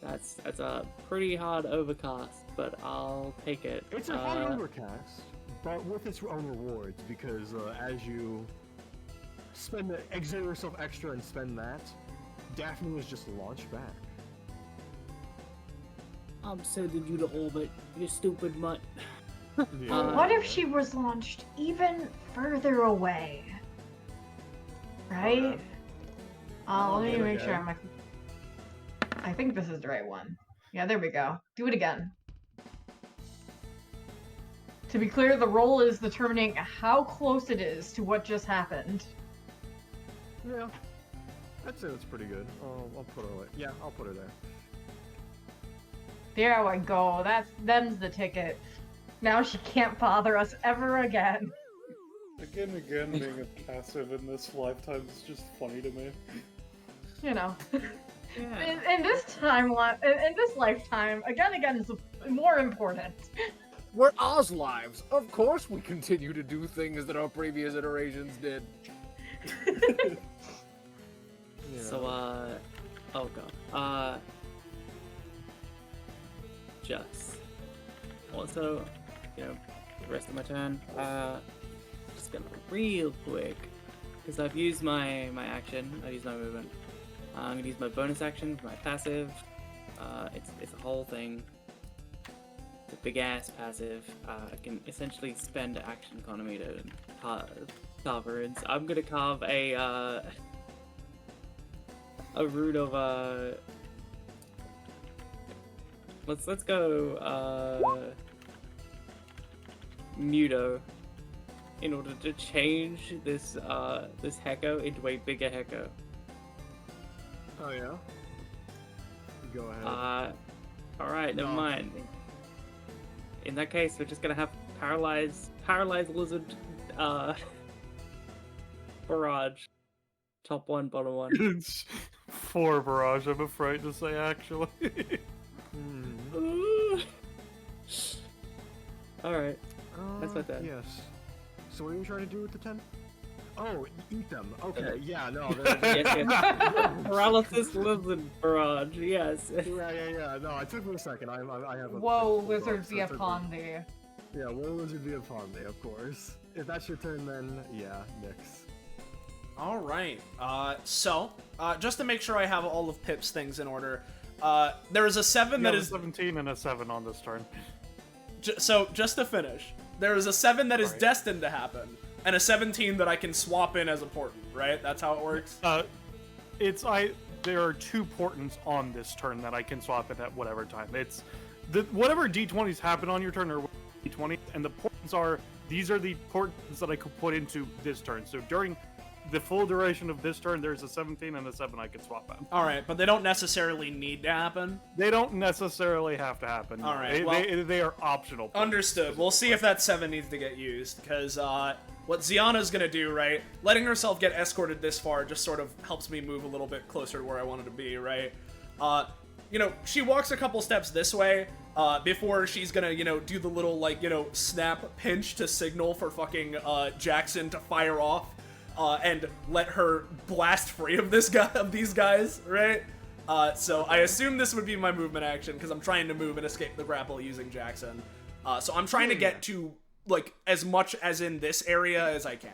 That's a pretty hard overcast, but I'll take it. It's a hard overcast, but with its own rewards, because as you exert yourself extra and spend that, Daphne was just launched back. I'm sending you to orbit, you stupid mutt. What if she was launched even further away? Right? Let me make sure I think this is the right one. Yeah, there we go. Do it again. To be clear, the roll is determining how close it is to what just happened. Yeah. I'd say that's pretty good. I'll put her. Yeah, I'll put her there. There we go. Them's the ticket. Now she can't bother us ever again. Again, being a passive in this lifetime is just funny to me. You know. Yeah. In this lifetime, again is more important. We're Oz lives. Of course we continue to do things that our previous iterations did. So, oh god. Just. Also, the rest of my turn, just gonna real quick, because I've used my action, I've used my movement. I'm gonna use my bonus action for my passive. It's a whole thing. It's a big ass passive. I can essentially spend action economy to carve runes. I'm gonna carve a rune of let's go Muto in order to change this this Hecko into a bigger Hecko. Oh yeah? Go ahead. Alright, never mind. In that case, we're just gonna have paralyzed lizard barrage. Top 1, bottom 1. It's 4 barrage, I'm afraid to say, actually. Alright. That's what that. Yes. So what are you trying to do with the 10? Oh, eat them. Okay, yeah, no. Yes. Paralysis lizard barrage, yes. Yeah. No, I took me a second. I have a... Whoa, lizard be upon thee. Yeah, whoa, lizard be upon thee, of course. If that's your turn, then, yeah, Nyx. Alright, so, just to make sure I have all of Pip's things in order, there is a 7 that is... 17 and a 7 on this turn. So, just to finish, there is a 7 that is destined to happen, and a 17 that I can swap in as a portent, right? That's how it works? There are 2 portents on this turn that I can swap in at whatever time. It's whatever d20s happen on your turn are d20s, and the portents are, these are the portents that I could put into this turn. So during the full duration of this turn, there's a 17 and a 7 I can swap out. Alright, but they don't necessarily need to happen? They don't necessarily have to happen. Alright, they are optional. Understood. We'll see if that 7 needs to get used, because, what Ziana's gonna do, right? Letting herself get escorted this far just sort of helps me move a little bit closer to where I wanted to be, right? she walks a couple steps this way, before she's gonna, do the little, like, snap pinch to signal for fucking, Jackson to fire off, and let her blast free of these guys, right? So I assume this would be my movement action, because I'm trying to move and escape the grapple using Jackson. So I'm trying to get to, like, as much as in this area as I can.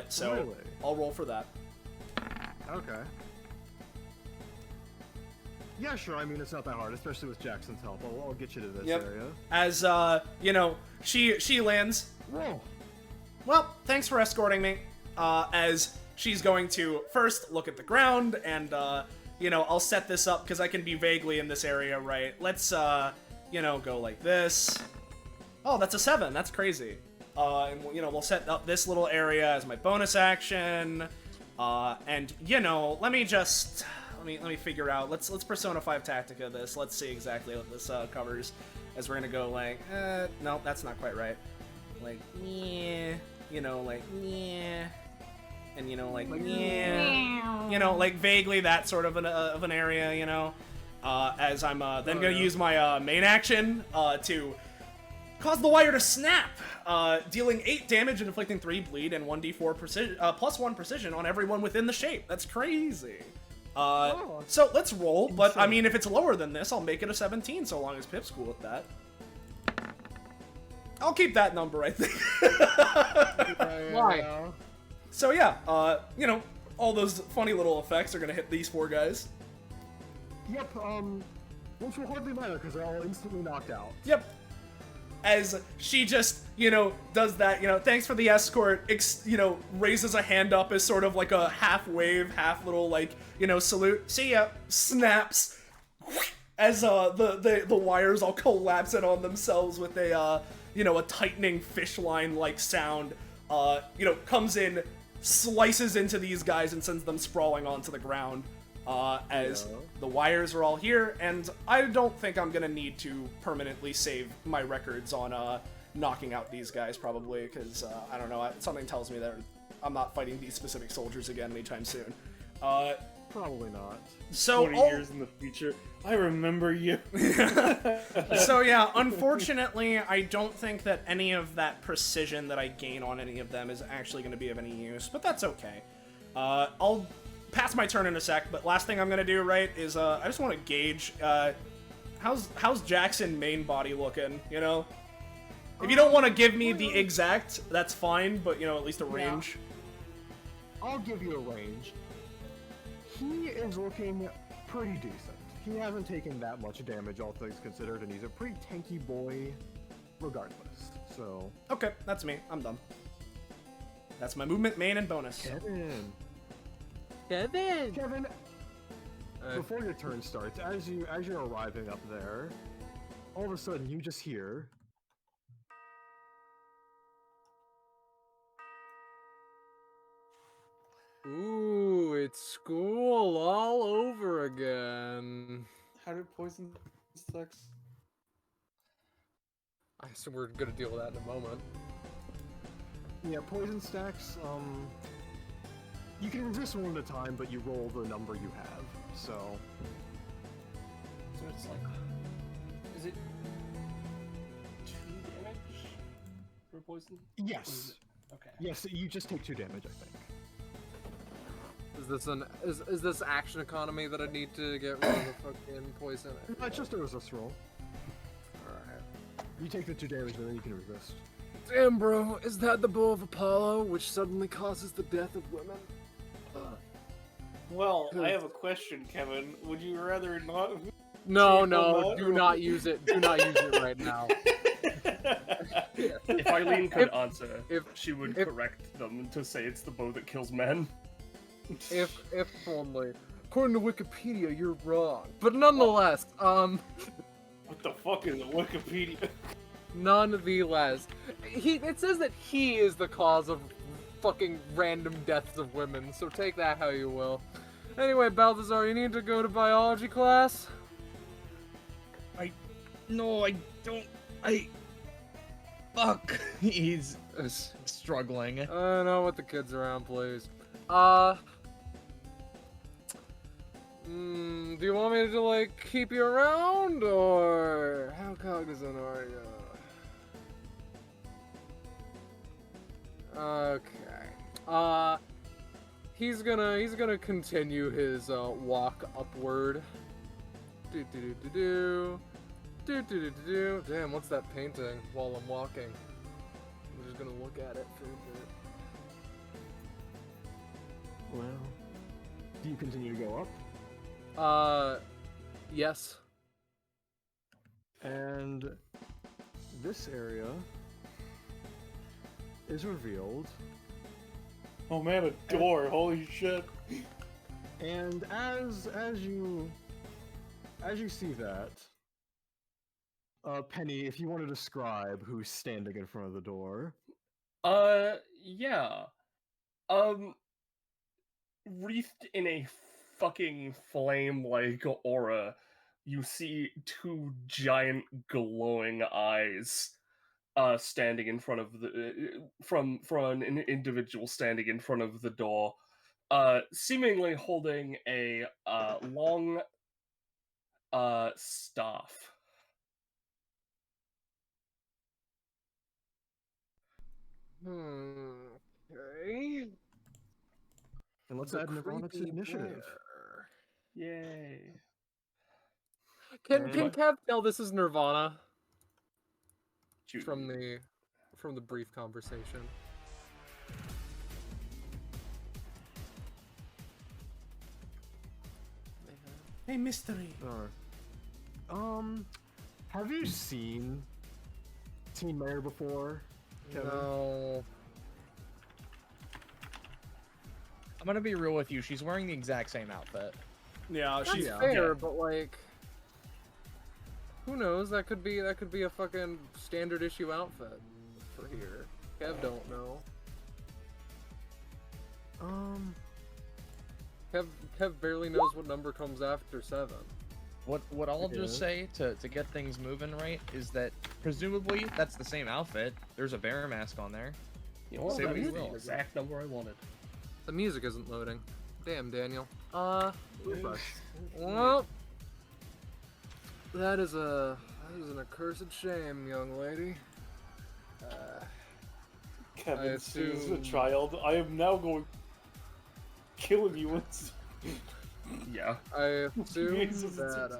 So Really? I'll roll for that. Okay. Yeah, sure. I mean, it's not that hard, especially with Jackson's help. I'll get you to this area. As, she lands. Whoa. Well, thanks for escorting me. As she's going to first look at the ground, and, I'll set this up because I can be vaguely in this area, right? Let's, go like this. Oh, that's a 7. That's crazy. And, we'll set up this little area as my bonus action. And, let me just... Let me figure out. Let's Persona 5 Tactica this. Let's see exactly what this covers. As we're gonna go like, no, that's not quite right. Like, yeah, like, yeah, and like, yeah, like vaguely that sort of an area, as I'm then gonna use my main action to cause the wire to snap, dealing 8 damage and inflicting 3 bleed and 1d4 precision, plus 1 precision on everyone within the shape. That's crazy. So let's roll, but I mean, if it's lower than this, I'll make it a 17, so long as Pip's cool with that. I'll keep that number, I think. Why? So yeah, all those funny little effects are gonna hit these 4 guys. Yep, which will hardly matter because they're all instantly knocked out. Yep. As she just, does that, thanks for the escort, raises a hand up as sort of like a half wave, half little, like, salute. See ya. Snaps. As, the wires all collapse in on themselves with a tightening fish line-like sound, comes in, slices into these guys and sends them sprawling onto the ground. As the wires are all here, and I don't think I'm gonna need to permanently save my records on knocking out these guys, probably, because I don't know, something tells me that I'm not fighting these specific soldiers again anytime soon. Probably not. So 20 years in the future, I remember you. So yeah, unfortunately, I don't think that any of that precision that I gain on any of them is actually going to be of any use, but that's okay. I'll pass my turn in a sec, but last thing I'm gonna do, right, is I just want to gauge how's Jackson main body looking, If you don't want to give me the exact, that's fine, but at least a range. I'll give you a range. He is looking pretty decent. He hasn't taken that much damage, all things considered, and he's a pretty tanky boy regardless, so... Okay, that's me. I'm done. That's my movement, main, and bonus. Kevin! Before your turn starts, as you're arriving up there, all of a sudden you just hear... Ooh, it's school all over again. How did poison sex? I assume we're gonna deal with that in a moment. Yeah, poison stacks, you can resist one at a time, but you roll the number you have, so... So it's like... Is it 2 damage for poison? Yes. Okay. Yes, you just take 2 damage, I think. Is this action economy that I need to get rid of the fucking poison? It's just a resist roll. Alright. You take the 2 damage, and then you can resist. Damn, bro, is that the bow of Apollo, which suddenly causes the death of women? Well, I have a question, Kevin. Would you rather not... No, do not use it. Do not use it right now. If Eileen could answer, she would correct them to say it's the bow that kills men. If only. According to Wikipedia, you're wrong. But nonetheless, What the fuck is a Wikipedia? Nonetheless, it says that he is the cause of fucking random deaths of women, so take that how you will. Anyway, Balthazar, you need to go to biology class? No, I don't. Fuck. He's struggling. I know what the kids around, please. Do you want me to, like, keep you around, or how cognizant are you? Okay. He's gonna continue his walk upward. Damn, what's that painting while I'm walking? I'm just gonna look at it for a bit. Well, do you continue to go up? Yes. And this area is revealed. Oh man, a door! Holy shit! And as you see that, Penny, if you want to describe who's standing in front of the door. Yeah. Wreathed in a fucking flame-like aura, you see two giant glowing eyes standing in front of the from an individual standing in front of the door, seemingly holding a long staff. Okay. And let's The add Nirvana to creepy initiative. Yay. Can And- Kev tell this is Nirvana Shoot. from the brief conversation? Hey, mystery. Have you seen Teen Mayor before, Kevin? No. I'm gonna be real with you. She's wearing the exact same outfit. Yeah, That's she's fair, but like, who knows? That could be a fucking standard issue outfit for here. Kev don't know. Kev barely knows what number comes after 7. What I'll just say to get things moving right is that presumably that's the same outfit. There's a bear mask on there. You know what? Say That what is you the will. exact number I wanted. The music isn't loading. Damn, Daniel. Well, that is an accursed shame, young lady. Kevin sees a assume- child. I am now going killing you. Yeah. I assume Jesus, that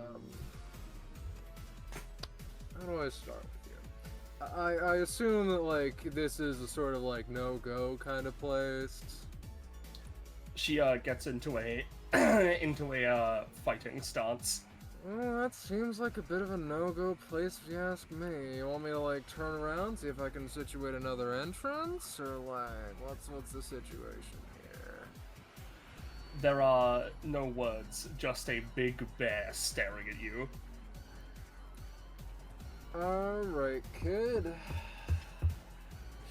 how do I start with you? I assume that like this is a sort of like no-go kind of place. She gets into a fighting stance. Well, that seems like a bit of a no-go place if you ask me. You want me to like turn around, see if I can situate another entrance, or like what's the situation here? There are no words, just a big bear staring at you. Alright, kid.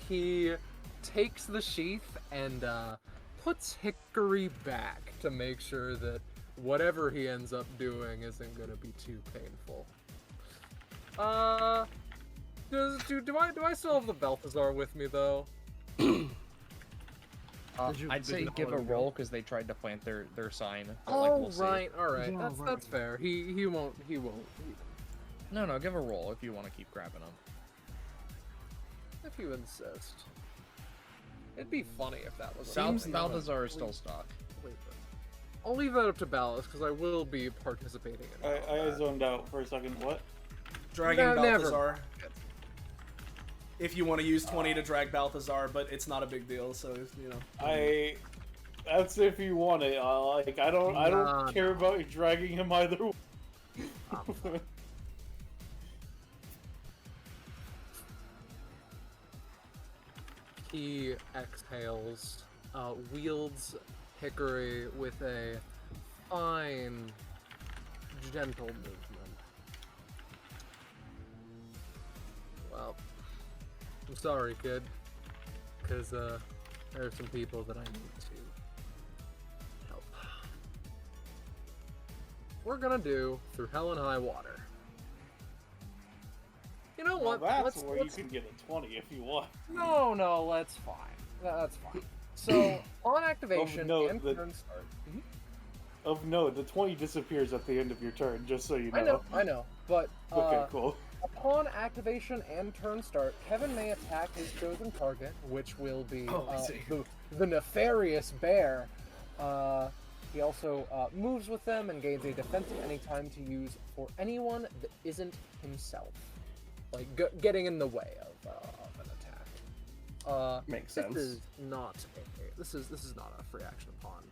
He takes the sheath and puts Hickory back to make sure that whatever he ends up doing isn't gonna be too painful. Do I still have the Balthazar with me though? I'd say give a roll because they tried to plant their sign. But, Oh, like, we'll see. right, alright, Yeah, that's fair. He won't. No, give a roll if you want to keep grabbing them. If you insist. It'd be funny if that was Balthazar is still stuck. I'll leave that up to Ballas because I will be participating in it. I zoned out for a second. What? dragging No, never. Balthazar. If you want to use 20 to drag Balthazar, but it's not a big deal, so you know. That's if you want it. Like I don't care about you dragging him either way. He exhales, wields Hickory with a fine, gentle movement. Well, I'm sorry, kid, because there are some people that I need to help. We're gonna do Through Hell and High Water. You know Well, what? that's where you can get a 20 if you want. No, that's fine. That's fine. So, on activation no, and the- turn start. Of note, the 20 disappears at the end of your turn, just so you know. I know, but Okay, cool. upon activation and turn start, Kevin may attack his chosen target, which will be the nefarious bear. He also moves with them and gains a defensive anytime to use for anyone that isn't himself, like getting in the way of an attack. Makes sense. This is not a free action upon.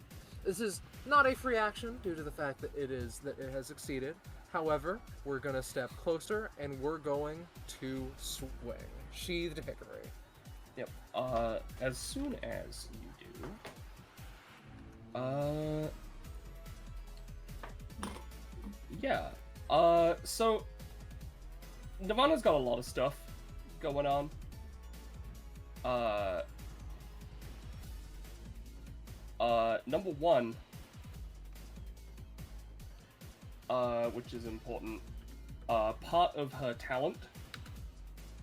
This is not a free action due to the fact that it has succeeded. However, we're gonna step closer and we're going to swing. Sheathed Hickory. Yep. As soon as you do, yeah. So Nirvana's got a lot of stuff going on. Number one, which is important, part of her talent.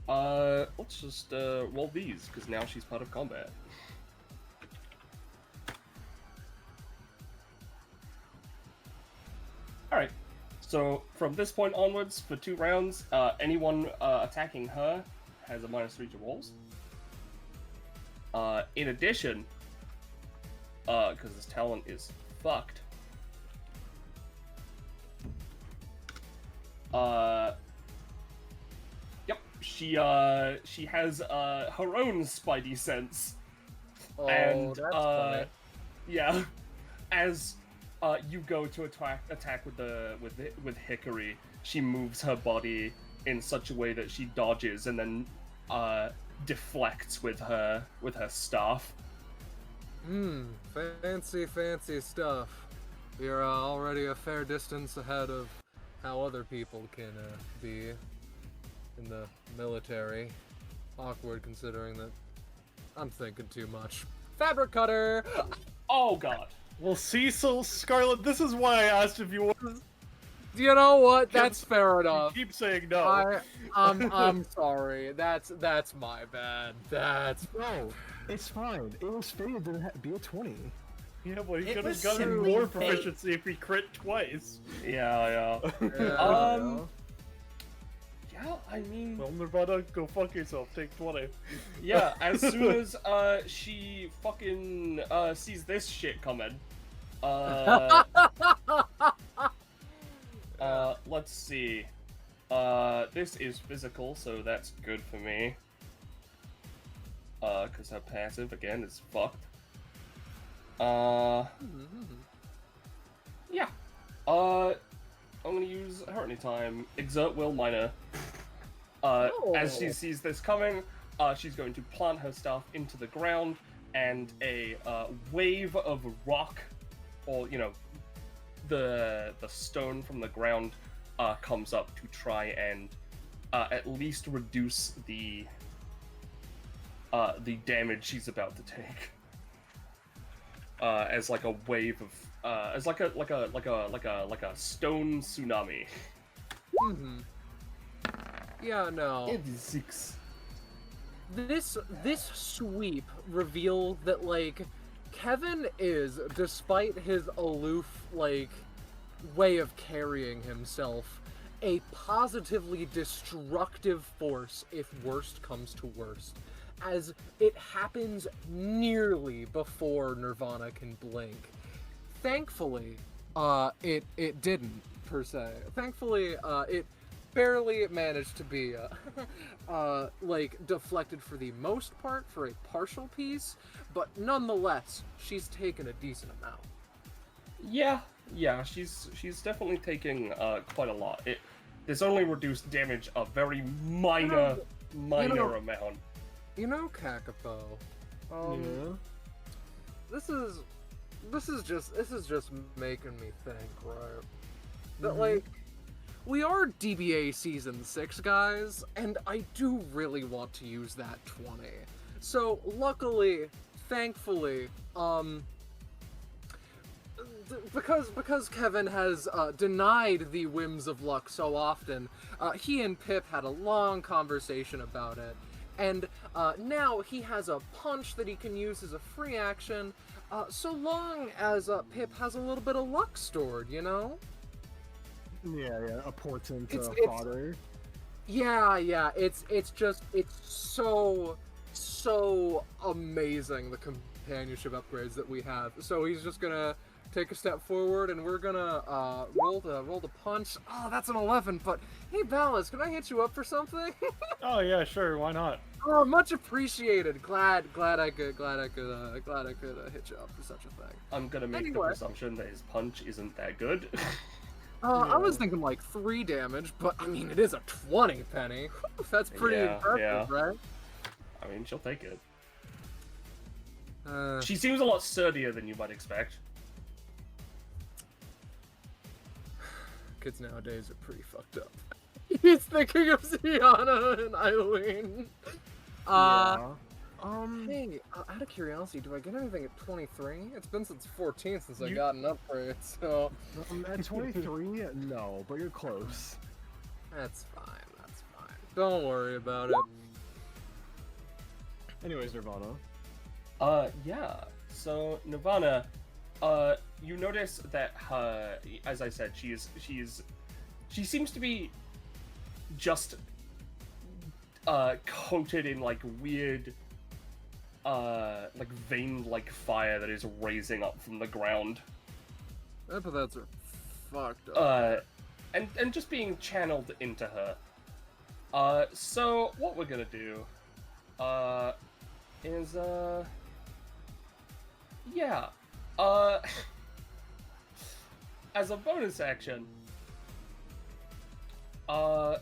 Let's just roll these, because now she's part of combat. Alright, so from this point onwards, for 2 rounds, anyone attacking her has a -3 to rolls. In addition, because this talent is fucked, yep, she has her own spidey sense. Oh, And that's funny. yeah, as you go to attack with Hickory, she moves her body in such a way that she dodges and then deflects with her staff. Fancy stuff. You're already a fair distance ahead of how other people can be in the military. Awkward considering that I'm thinking too much. Fabric cutter! Oh god. Well, Cecil, Scarlet, this is why I asked if you wanted. You know what? That's fair enough. You keep saying no. I'm sorry. That's my bad. No, it's fine. It was fated to be a 20. Yeah, well, he It could was have gotten simply more fate. proficiency if he crit twice. Yeah. Yeah. Yeah, I mean, Well, Nirvana, go fuck yourself. Take 20. yeah, as soon as she fucking sees this shit coming, let's see. This is physical, so that's good for me. Cause her passive again is fucked. Yeah. I'm gonna use her anytime. Exert Will Minor. As she sees this coming, she's going to plant her staff into the ground, and a wave of rock, or the stone from the ground, comes up to try and at least reduce the damage she's about to take. As like a wave of as like a stone tsunami. Yeah, no. 6. This sweep revealed that, like, Kevin is, despite his aloof, like, way of carrying himself, a positively destructive force if worst comes to worst, as it happens nearly before Nirvana can blink. Thankfully, it didn't, per se. Thankfully, it barely managed to be, like, deflected for the most part, for a partial piece, but nonetheless, she's taken a decent amount. Yeah, she's definitely taking quite a lot. This only reduced damage a very minor amount. You know, Kakapo, Yeah. this is just making me think, right? That, like, we are DBA Season 6, guys, and I do really want to use that 20. So, luckily, thankfully, because Kevin has denied the whims of luck so often, he and Pip had a long conversation about it, And now he has a punch that he can use as a free action, so long as Pip has a little bit of luck stored, you know? Yeah, a portent It's- fodder. Yeah, it's so amazing, the companionship upgrades that we have. So he's just gonna take a step forward, and we're gonna roll the punch. Oh, that's an 11. But hey, Ballas, can I hit you up for something? Oh yeah, sure. Why not? Oh, much appreciated. Glad I could hit you up for such a thing. I'm gonna make the Anyway. presumption that his punch isn't that good. I was thinking like 3 damage, but I mean, it is a 20 penny. Whew, that's pretty Yeah, impressive, yeah. right? I mean, she'll take it. Uh, She seems a lot sturdier than you might expect. Kids nowadays are pretty fucked up. He's thinking of Sienna and Eileen. Hey, out of curiosity, do I get anything at 23? It's been since 14 since I got an upgrade, so... At 23, no, but you're close. That's fine. Don't worry about it. Anyways, Nirvana. Yeah. So Nirvana, you notice that as I said, she seems to be just coated in like weird like vein-like fire that is raising up from the ground. Epithets are fucked up. And just being channeled into her. So what we're gonna do is as a bonus action, we're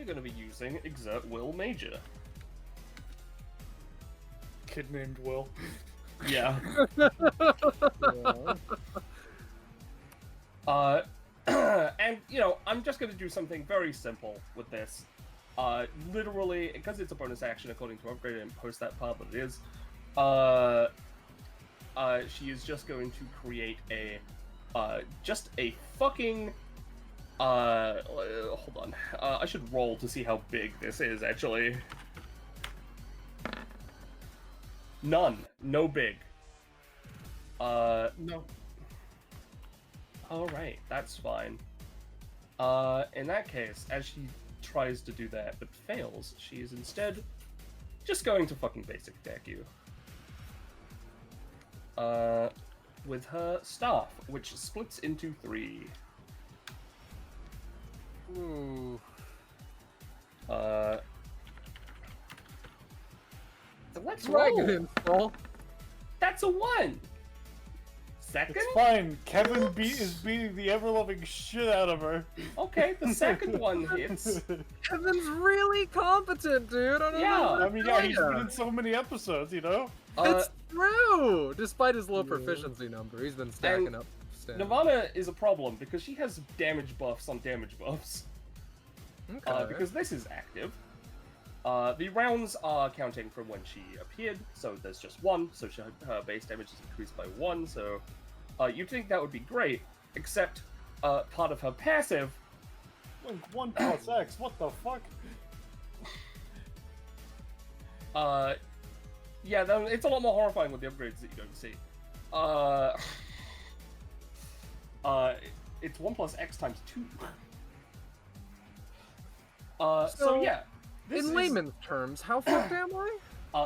gonna be using Exert Will Major. Kid named Will. Yeah. And you know, I'm just gonna do something very simple with this. Literally, because it's a bonus action according to upgrade, and post that part, but it is. She is just going to create a, just a fucking. Hold on. I should roll to see how big this is actually. None. No big. No. Alright, that's fine. In that case, as she tries to do that but fails, she is instead just going to fucking basic attack you. With her staff, which splits into 3. Ooh. Let's Dragon roll. Install. That's a 1! Second? It's fine. Kevin is beating the ever-loving shit out of her. Okay, the second one hits. Kevin's really competent, dude. I don't Yeah, know. I mean, yeah, he's been in so many episodes, you know? It's true. Despite his low proficiency number, he's been stacking up. Nirvana is a problem because she has damage buffs on damage buffs. Okay. Because this is active. The rounds are counting from when she appeared, so there's just 1, so her base damage is increased by 1, so you'd think that would be great, except part of her passive... Like 1 plus X, what the fuck? Yeah, it's a lot more horrifying with the upgrades that you don't see. It's 1 plus X times 2. So yeah. In layman's terms, how fucked am I?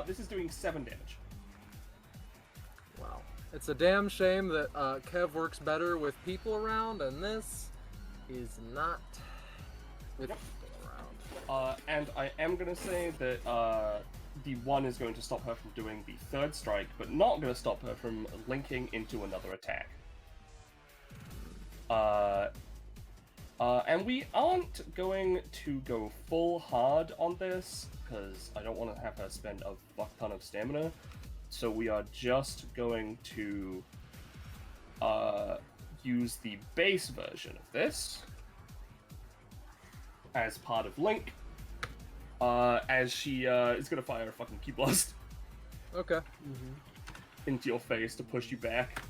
This is doing 7 damage. Wow. It's a damn shame that Kev works better with people around, and this is not with people around. And I am going to say that the 1 is going to stop her from doing the 3rd strike, but not going to stop her from linking into another attack. And we aren't going to go full hard on this, because I don't want to have her spend a fuck ton of stamina. So we are just going to use the base version of this as part of Link, as she is going to fire a fucking Key Blast. Okay. Into your face to push you back.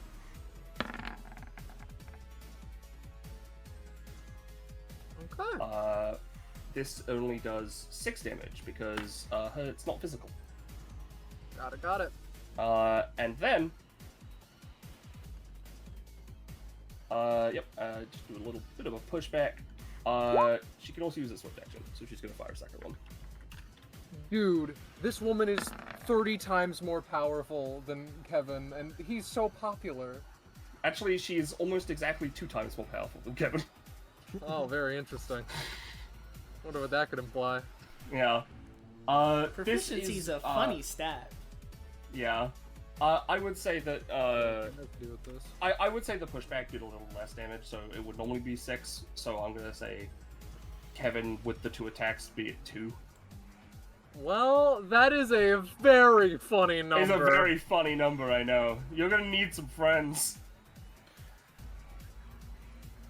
Okay. this only does 6 damage because it's not physical. Got it. And then, just do a little bit of a pushback. She can also use a swift action, so she's gonna fire a second one. Dude, this woman is 30 times more powerful than Kevin, and he's so popular. Actually, she is almost exactly 2 times more powerful than Kevin. Oh, very interesting. Wonder what that could imply. Yeah. Proficiency is a funny stat. Yeah. I would say that, I would say the pushback did a little less damage, so it would normally be 6, so I'm gonna say Kevin with the 2 attacks be at 2. Well, that is a very funny number. It's a very funny number, I know. You're gonna need some friends.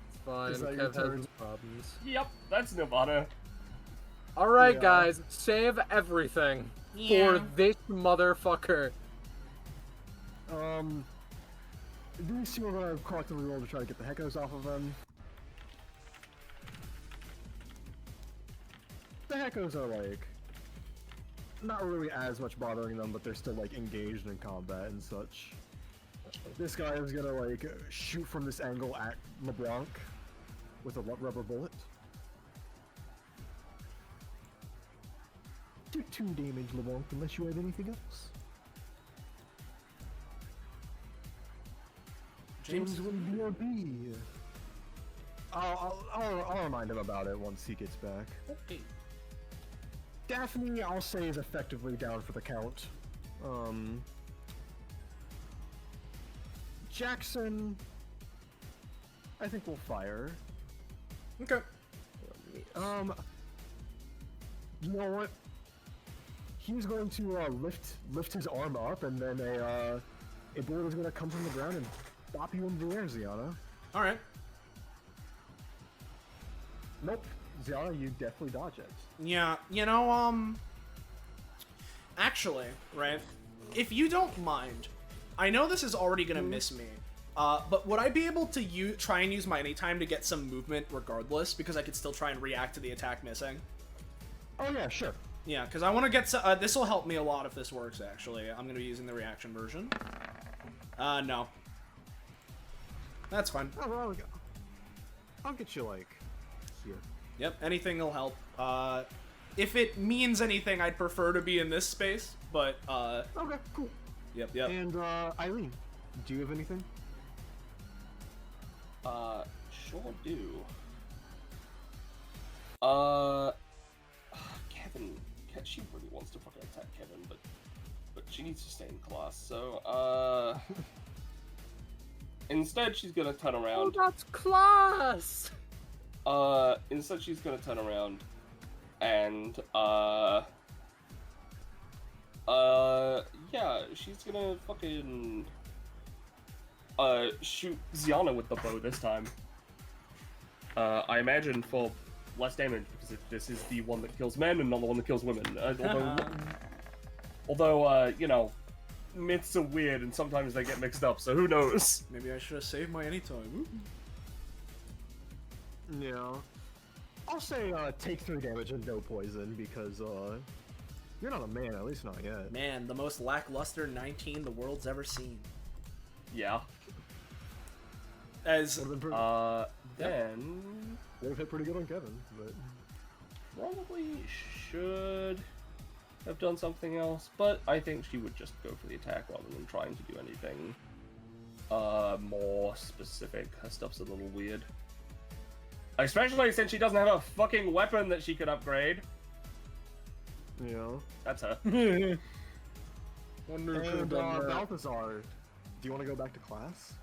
It's fine, Is that Kev your has turn? his problems. Yep, that's Nirvana. Alright, Yeah. guys, save everything for this motherfucker. These two are gonna collectively roll to try to get the heckos off of them. The heckos are like not really as much bothering them, but they're still like engaged in combat and such. This guy is gonna like shoot from this angle at LeBlanc with a rubber bullet. Do 2 damage, LeBlanc, unless you have anything else. James will BRB. I'll remind him about it once he gets back. Okay. Daphne, I'll say, is effectively down for the count. Jackson, I think we'll fire. Okay. You know what? He's going to lift his arm up, and then a bullet is going to come from the ground and bop you in the air, Ziana. All right. Nope, Ziana, you definitely dodge it. Yeah, you know, actually, right, if you don't mind, I know this is already gonna miss me, but would I be able to try and use my anytime to get some movement regardless, because I could still try and react to the attack missing? Oh yeah, sure. Yeah, because I want to get this will help me a lot if this works, actually. I'm gonna be using the reaction version. No. That's fine. Oh, well, I'll get you, like, here. Yep, anything will help. If it means anything, I'd prefer to be in this space, but, Okay, cool. Yep. And, Eileen, do you have anything? Sure do. Kevin, she really wants to fucking attack Kevin, but she needs to stay in class, so, instead she's gonna turn Oh, around. that's class! Instead she's gonna turn around and, yeah, she's gonna fucking, shoot Ziana with the bow this time. I imagine for less damage, because this is the one that kills men and not the one that kills women. Although, you know, myths are weird and sometimes they get mixed up, so who knows? Maybe I should have saved my anytime. Yeah. I'll say, take 3 damage and no poison, because, you're not a man, at least not yet. Man, the most lackluster 19 the world's ever seen. Yeah. As, then... Would have hit pretty good on Kevin, but... Probably should have done something else, but I think she would just go for the attack rather than trying to do anything more specific. Her stuff's a little weird. Especially since she doesn't have a fucking weapon that she could upgrade. Yeah. That's her. Wonder And, Balthazar, do you want to go back to class?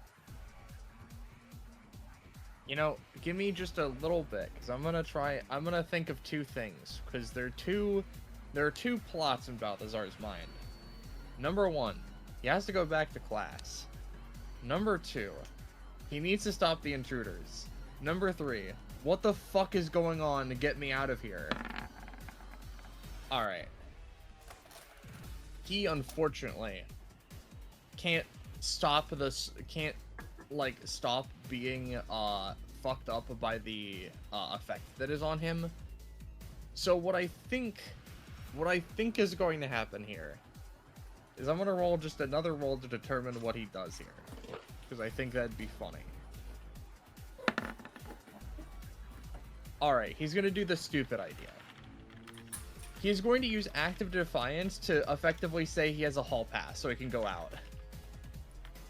You know, give me just a little bit, because I'm gonna think of 2 things, because there are two plots in Balthazar's mind. Number 1, he has to go back to class. Number 2, he needs to stop the intruders. Number 3, what the fuck is going on to get me out of here? Alright. He, unfortunately, can't stop being fucked up by the effect that is on him, So what I think is going to happen here is I'm gonna roll just another roll to determine what he does here, because I think that'd be funny. All right, he's gonna do the stupid idea. He's going to use active defiance to effectively say he has a hall pass, so he can go out.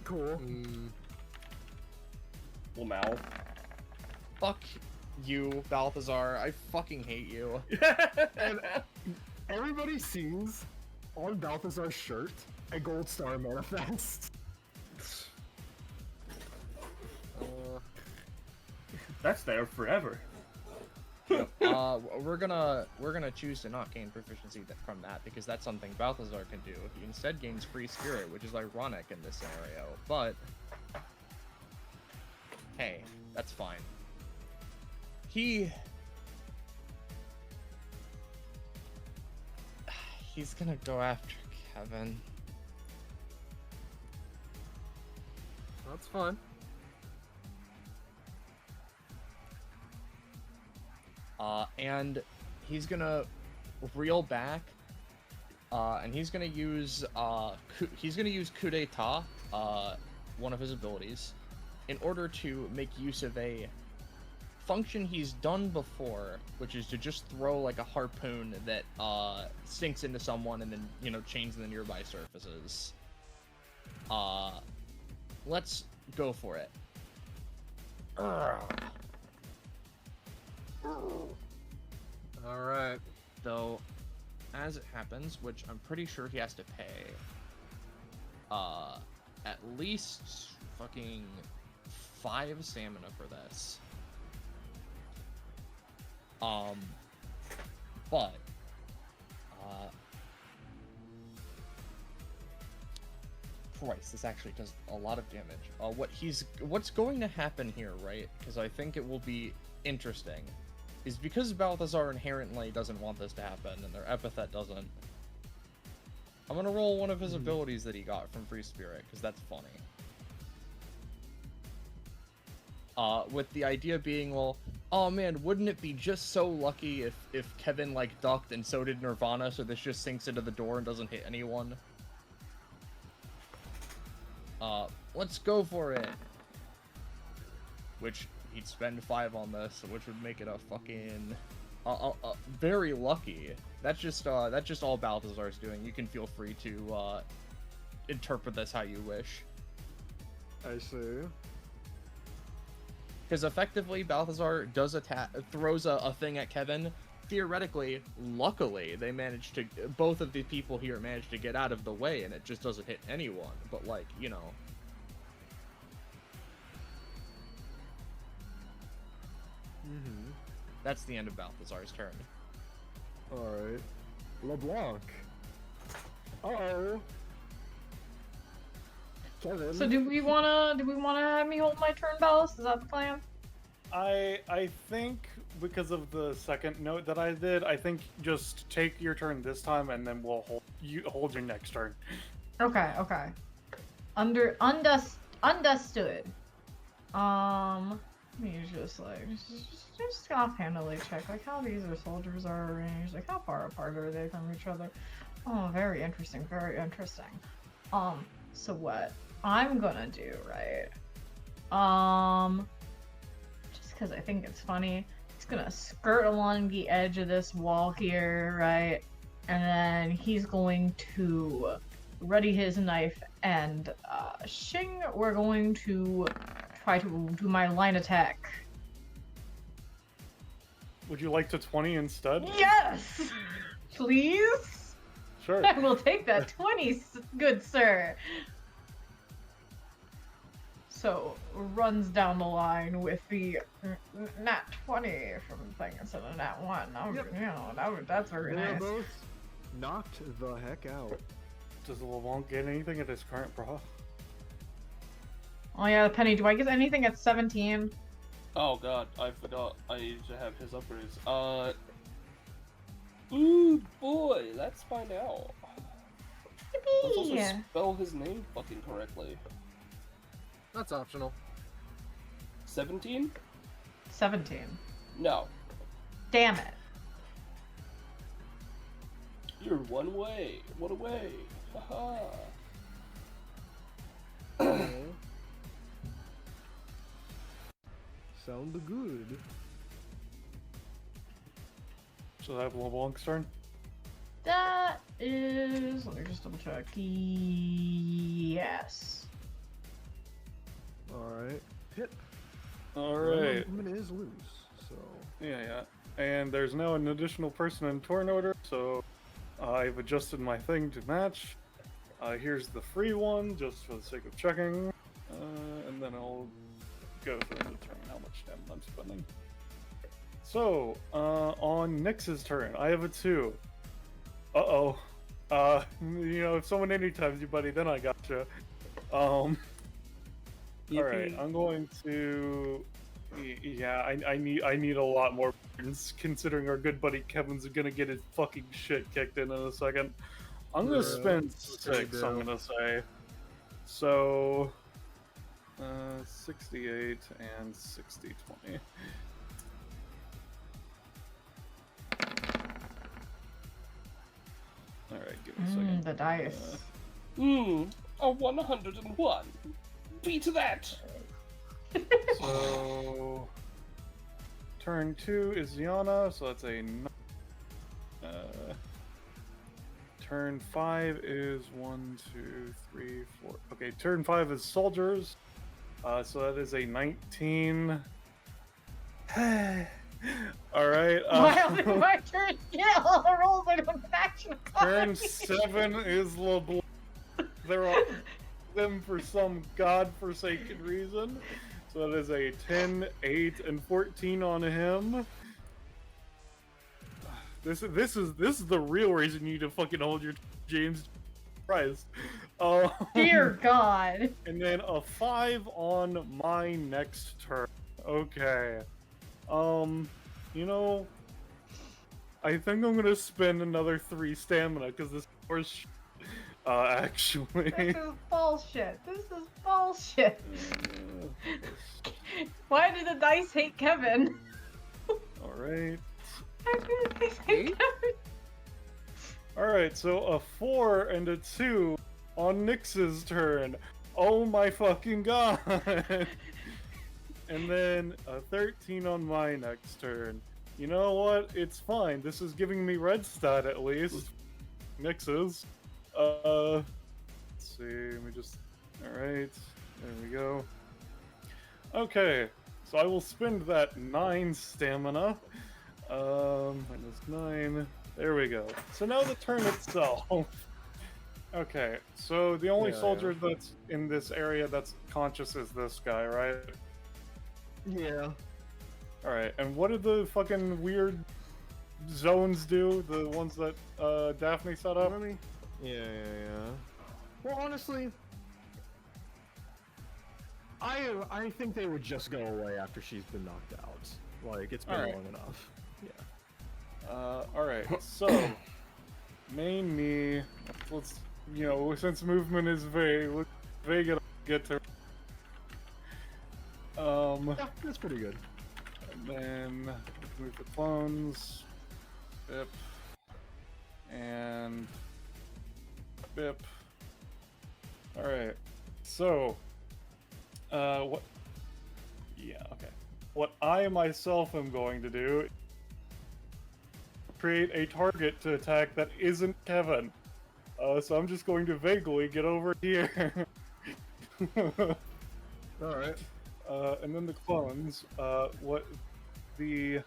Cool. Well, Mal. Fuck you, Balthazar. I fucking hate you. And everybody sees on Balthazar's shirt a gold star manifest. That's there forever. We're gonna choose to not gain proficiency from that because that's something Balthazar can do. He instead gains free spirit, which is ironic in this scenario. But hey, that's fine. He's gonna go after Kevin. That's fine. And he's gonna reel back, and he's gonna use coup d'etat, one of his abilities, in order to make use of a function he's done before, which is to just throw like a harpoon that sinks into someone and then, you know, chains the nearby surfaces. Let's go for it. Alright. Though, as it happens, which I'm pretty sure he has to pay, at least fucking 5 stamina for this. But, Christ, this actually does a lot of damage. What's going to happen here, right? Because I think it will be interesting, is because Balthazar inherently doesn't want this to happen, and their epithet doesn't, I'm gonna roll one of his abilities that he got from Free Spirit, because that's funny. With the idea being, well, oh man, wouldn't it be just so lucky if Kevin, like, ducked and so did Nirvana, so this just sinks into the door and doesn't hit anyone? Let's go for it! Which, he'd spend 5 on this, which would make it a fucking... very lucky. That's just all Balthazar's doing. You can feel free to, interpret this how you wish. I see. Because effectively, Balthazar does throws a thing at Kevin. Theoretically, luckily, they managed to... Both of the people here managed to get out of the way, and it just doesn't hit anyone. But, like, you know... That's the end of Balthazar's turn. Alright. LeBlanc. Uh-oh. Kevin. So do we wanna have me hold my turn, Ballas? Is that the plan? I think because of the second note that I did, I think just take your turn this time and then we'll hold your next turn. Okay. Understood. Let me just like just offhandedly check like how these soldiers are arranged, like how far apart are they from each other. Oh, very interesting, very interesting. So what I'm gonna do, right? Just because I think it's funny, he's gonna skirt along the edge of this wall here, right? And then he's going to ready his knife and Shing, we're going to try to do my line attack. Would you like to 20 instead? Yes! Please? Sure. I will take that 20, good sir. So, runs down the line with the nat 20 from the thing instead of nat 1. You know, that's very They're nice. both knocked the heck out. Does LeBlanc get anything at his current bra? Oh yeah, Penny, do I get anything at 17? Oh god, I forgot. I need to have his uppers. Ooh boy, let's find out. Let's also Yippee! spell his name fucking correctly. That's optional. 17? 17. No. Damn it. You're one away. Haha. Sound good. So I have LeBlanc's turn. That is. Let me just double check. Yes. Alright. Hit. Alright. Movement is loose, so. Yeah. And there's now an additional person in turn order, so I've adjusted my thing to match. Here's the free one, just for the sake of checking. And then I'll go through and determine how much damage I'm spending. So, on Nyx's turn, I have a 2. Uh-oh. If someone anytimes you, buddy, then I gotcha. Alright, I'm going to... Yeah, I need a lot more burns, considering our good buddy Kevin's gonna get his fucking shit kicked in a second. I'm gonna spend 6, I'm gonna say. So... 68 and 60, 20. Alright, give me a second. The dice. A 101. Beat that! So... Turn 2 is Ziana, so that's a... Turn 5 is 1, 2, 3, 4... Okay, turn 5 is soldiers. So that is a 19. Alright. My turn. Yeah, all the rolls I don't have action. Turn 7 is LeBlanc. They're all them for some godforsaken reason. So that is a 10, 8, and 14 on him. This is the real reason you need to fucking hold your James Christ. Dear God. And then a 5 on my next turn. Okay. I think I'm gonna spend another 3 stamina because this horse. Actually. This is bullshit. Why do the dice hate Kevin? Alright. Why do the dice hate Kevin? Alright, so a 4 and a 2 on Nyx's turn. Oh my fucking god! And then a 13 on my next turn. You know what? It's fine. This is giving me red stat at least. Nyx's. Let's see. Let me just. Alright. There we go. Okay. So I will spend that 9 stamina. Minus 9. There we go. So now the turn itself. Okay, so the only soldier that's in this area that's conscious is this guy, right? Yeah. Alright, and what did the fucking weird zones do? The ones that Daphne set up? Yeah. Well, honestly, I think they would just go away after she's been knocked out. Like, it's been long enough. Yeah. Alright, so main me. Let's since movement is vague, let's get to Yeah, that's pretty good. And then move the clones. Bip. And bip. Alright. So what okay. What I myself am going to do, create a target to attack that isn't Kevin. So I'm just going to vaguely get over here. Alright. And then the clones, let's see,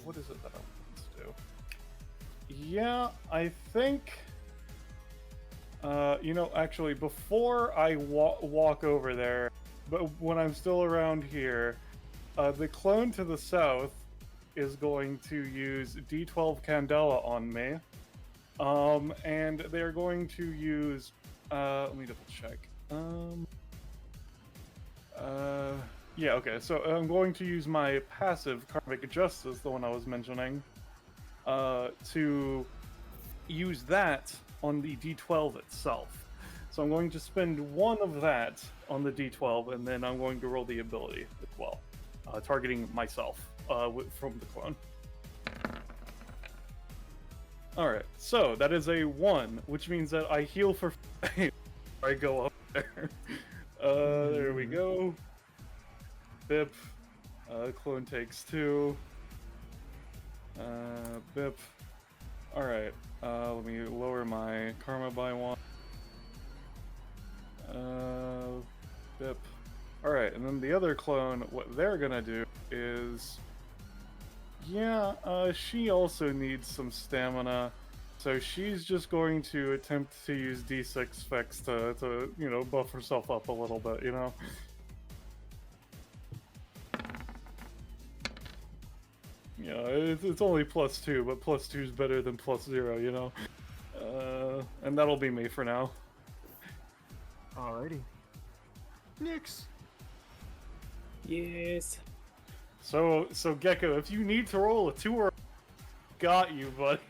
what is it that I want to do? Yeah, I think, actually, before I walk over there, but when I'm still around here, the clone to the south is going to use D12 Candela on me. And they're going to use, let me double check. Yeah, okay, so I'm going to use my passive Karmic Justice, the one I was mentioning, to use that on the D12 itself. So I'm going to spend 1 of that on the D12, and then I'm going to roll the ability as well, targeting myself from the clone. Alright, so that is a 1, which means that I heal for I go up there. There we go. Bip. Clone takes 2. Bip. Alright, let me lower my karma by 1. Bip. Alright, and then the other clone, what they're gonna do is... Yeah, she also needs some stamina, so she's just going to attempt to use D6 Vex to you know, buff herself up a little bit, you know? Yeah, it's only +2, but +2 is better than +0, you know? And that'll be me for now. Alrighty. Nix. Yes. So Gecko, if you need to roll a 2 or got you, bud.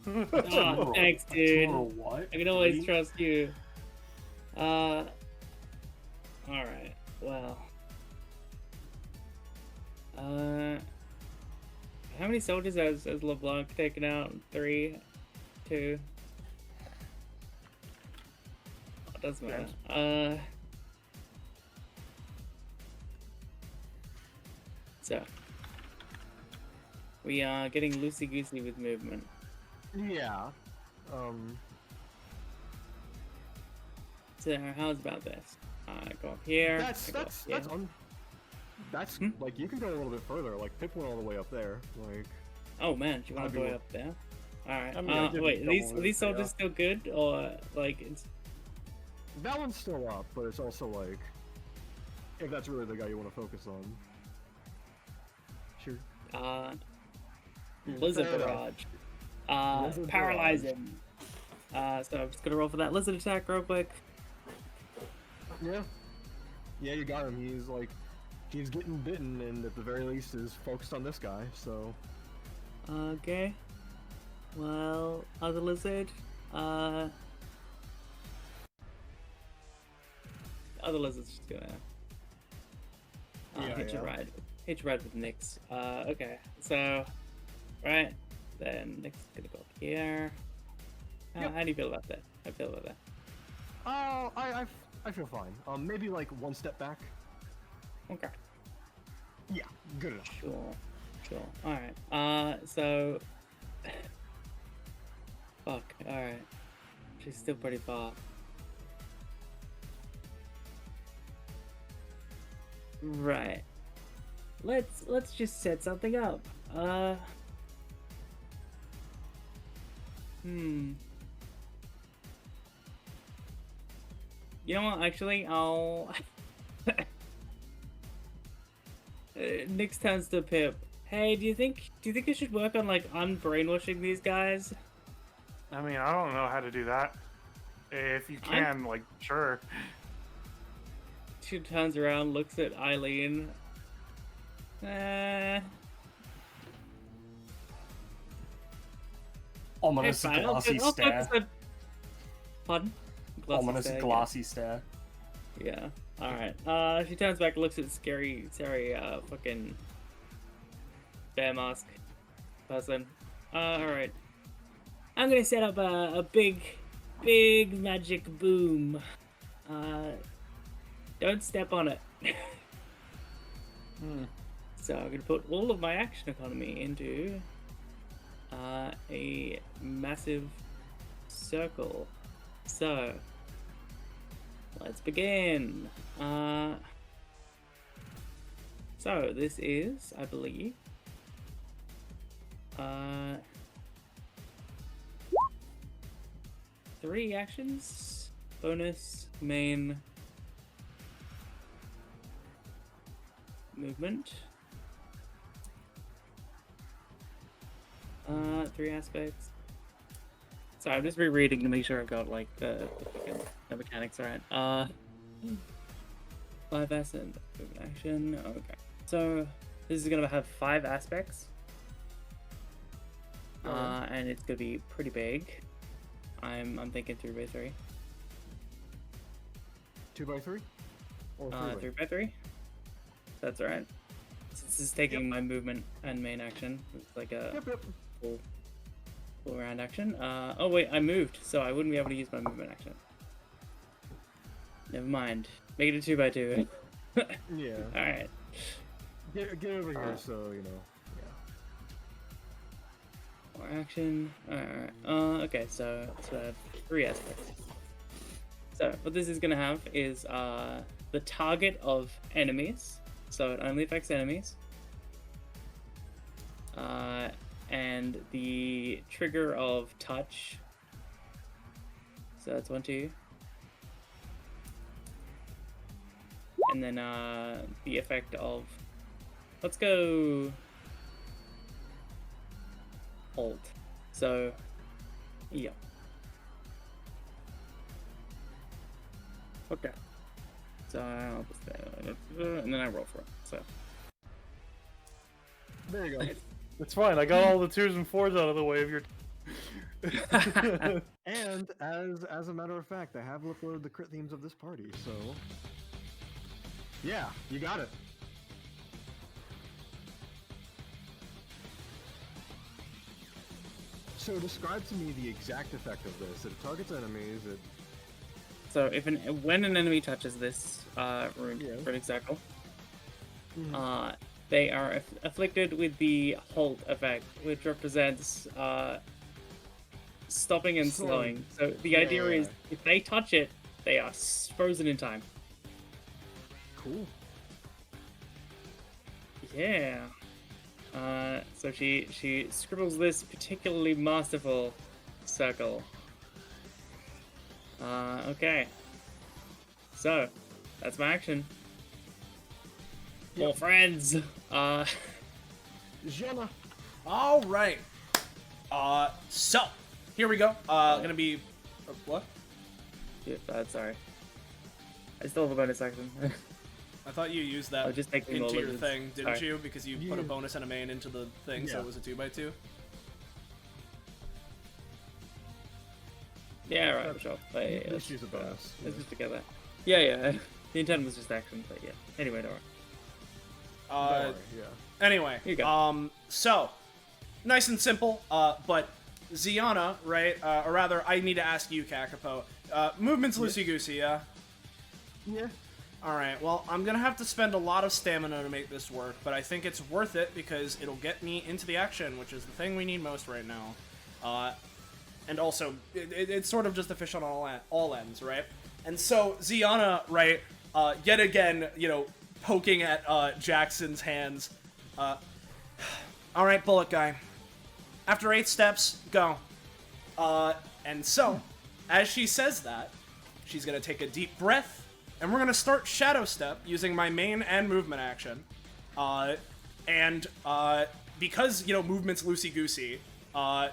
Oh, thanks, dude. What? I can always trust you. Alright, well. How many soldiers has LeBlanc taken out? 3? 2? Oh, it doesn't matter. So, we are getting loosey-goosey with movement. Yeah. So, how's about this? Go up here. That's like you can go a little bit further. Like Pip went all the way up there. Like. Oh man, do you want I'd to be go up there? Alright. I mean, I did Wait, double are these it, soldiers yeah. still good, or like it's? That one's still up, but it's also like, if that's really the guy you want to focus on. Sure. Lizard Fair enough. barrage. Lizard Paralyze barrage. him. So I'm just gonna roll for that lizard attack real quick. Yeah. Yeah, you got him. He's like, he's getting bitten, and at the very least is focused on this guy. So. Okay. Well, other lizard. Other lizard's just gonna hitch a ride. Hitch a ride with Nyx. Okay. So, right. Then Nyx is gonna go up here. How do you feel about that? How do you feel about that? I feel fine. Maybe like one step back. Okay. Yeah, good enough. Sure. Alright. So... Fuck, alright. She's still pretty far. Right. Let's just set something up. You know what, actually, I'll... Nyx turns to Pip. Hey, do you think I should work on, like, unbrainwashing these guys? I mean, I don't know how to do that. If you can, like, sure. She turns around, looks at Eileen. Ominous Hey, fine, glassy I'll stare. focus on... Pardon? Glassy Ominous stare, glassy stare. Yeah. Alright. She turns back and looks at scary, fucking bear mask person. Alright. I'm gonna set up a big magic boom. Don't step on it. So I'm gonna put all of my action economy into a massive circle. So let's begin. So this is, I believe, 3 actions, bonus, main, movement. 3 aspects. Sorry, I'm just rereading to make sure I've got like the mechanics right. 5 asset movement action. Okay. So this is gonna have 5 aspects. And it's gonna be pretty big. I'm thinking 3x3. 2x3? Or 3x3? 3x3. That's alright. This is taking my movement and main action. It's like a full full round action. Oh wait, I moved, so I wouldn't be able to use my movement action. Never mind. Make it a 2x2. Yeah. Alright. Get over here, so you know. More action. Alright. Okay, so I have 3 aspects. So what this is gonna have is the target of enemies. So it only affects enemies. And the trigger of touch. So that's 1, 2. And then the effect of, let's go hold. So yeah. Okay. So I'll just, and then I roll for it. So There you go. It's fine. I got all the 2s and 4s out of the way of your. And as a matter of fact, I have uploaded the crit themes of this party, so yeah, you got it. So describe to me the exact effect of this. It targets enemies. It So if when an enemy touches this rune, Yeah. runic circle, they are afflicted with the halt effect, which represents stopping and slowing. So the idea is, if they touch it, they are frozen in time. cool. Yeah. So she scribbles this particularly masterful circle. Okay. So, that's my action. More friends. Jenna. All right. So here we go. Gonna be what? Yeah, sorry. I still have a bonus action. I thought you used that I'll just take the into your knowledge. thing, didn't Sorry. you? Because you put a bonus and a main into the thing, so Yeah. it was a 2x2. Yeah, right, sure. But, yeah, Let's use a bonus. let's just forget that. Yeah. The intent was just action, but yeah. Anyway, don't worry. Yeah. Anyway, Here you go. so nice and simple. But Ziana, right? Or rather, I need to ask you, Kakapo. Movement's loosey goosey, yeah. Yeah. All right. Well, I'm gonna have to spend a lot of stamina to make this work, but I think it's worth it because it'll get me into the action, which is the thing we need most right now. And also, it's sort of just efficient on all ends, right? And so Ziana, right? Yet again, you know, poking at Jackson's hands. All right, bullet guy. After 8 steps, go. And so, as she says that, she's gonna take a deep breath. And we're going to start Shadow Step using my main and movement action. Because, you know, movement's loosey-goosey, I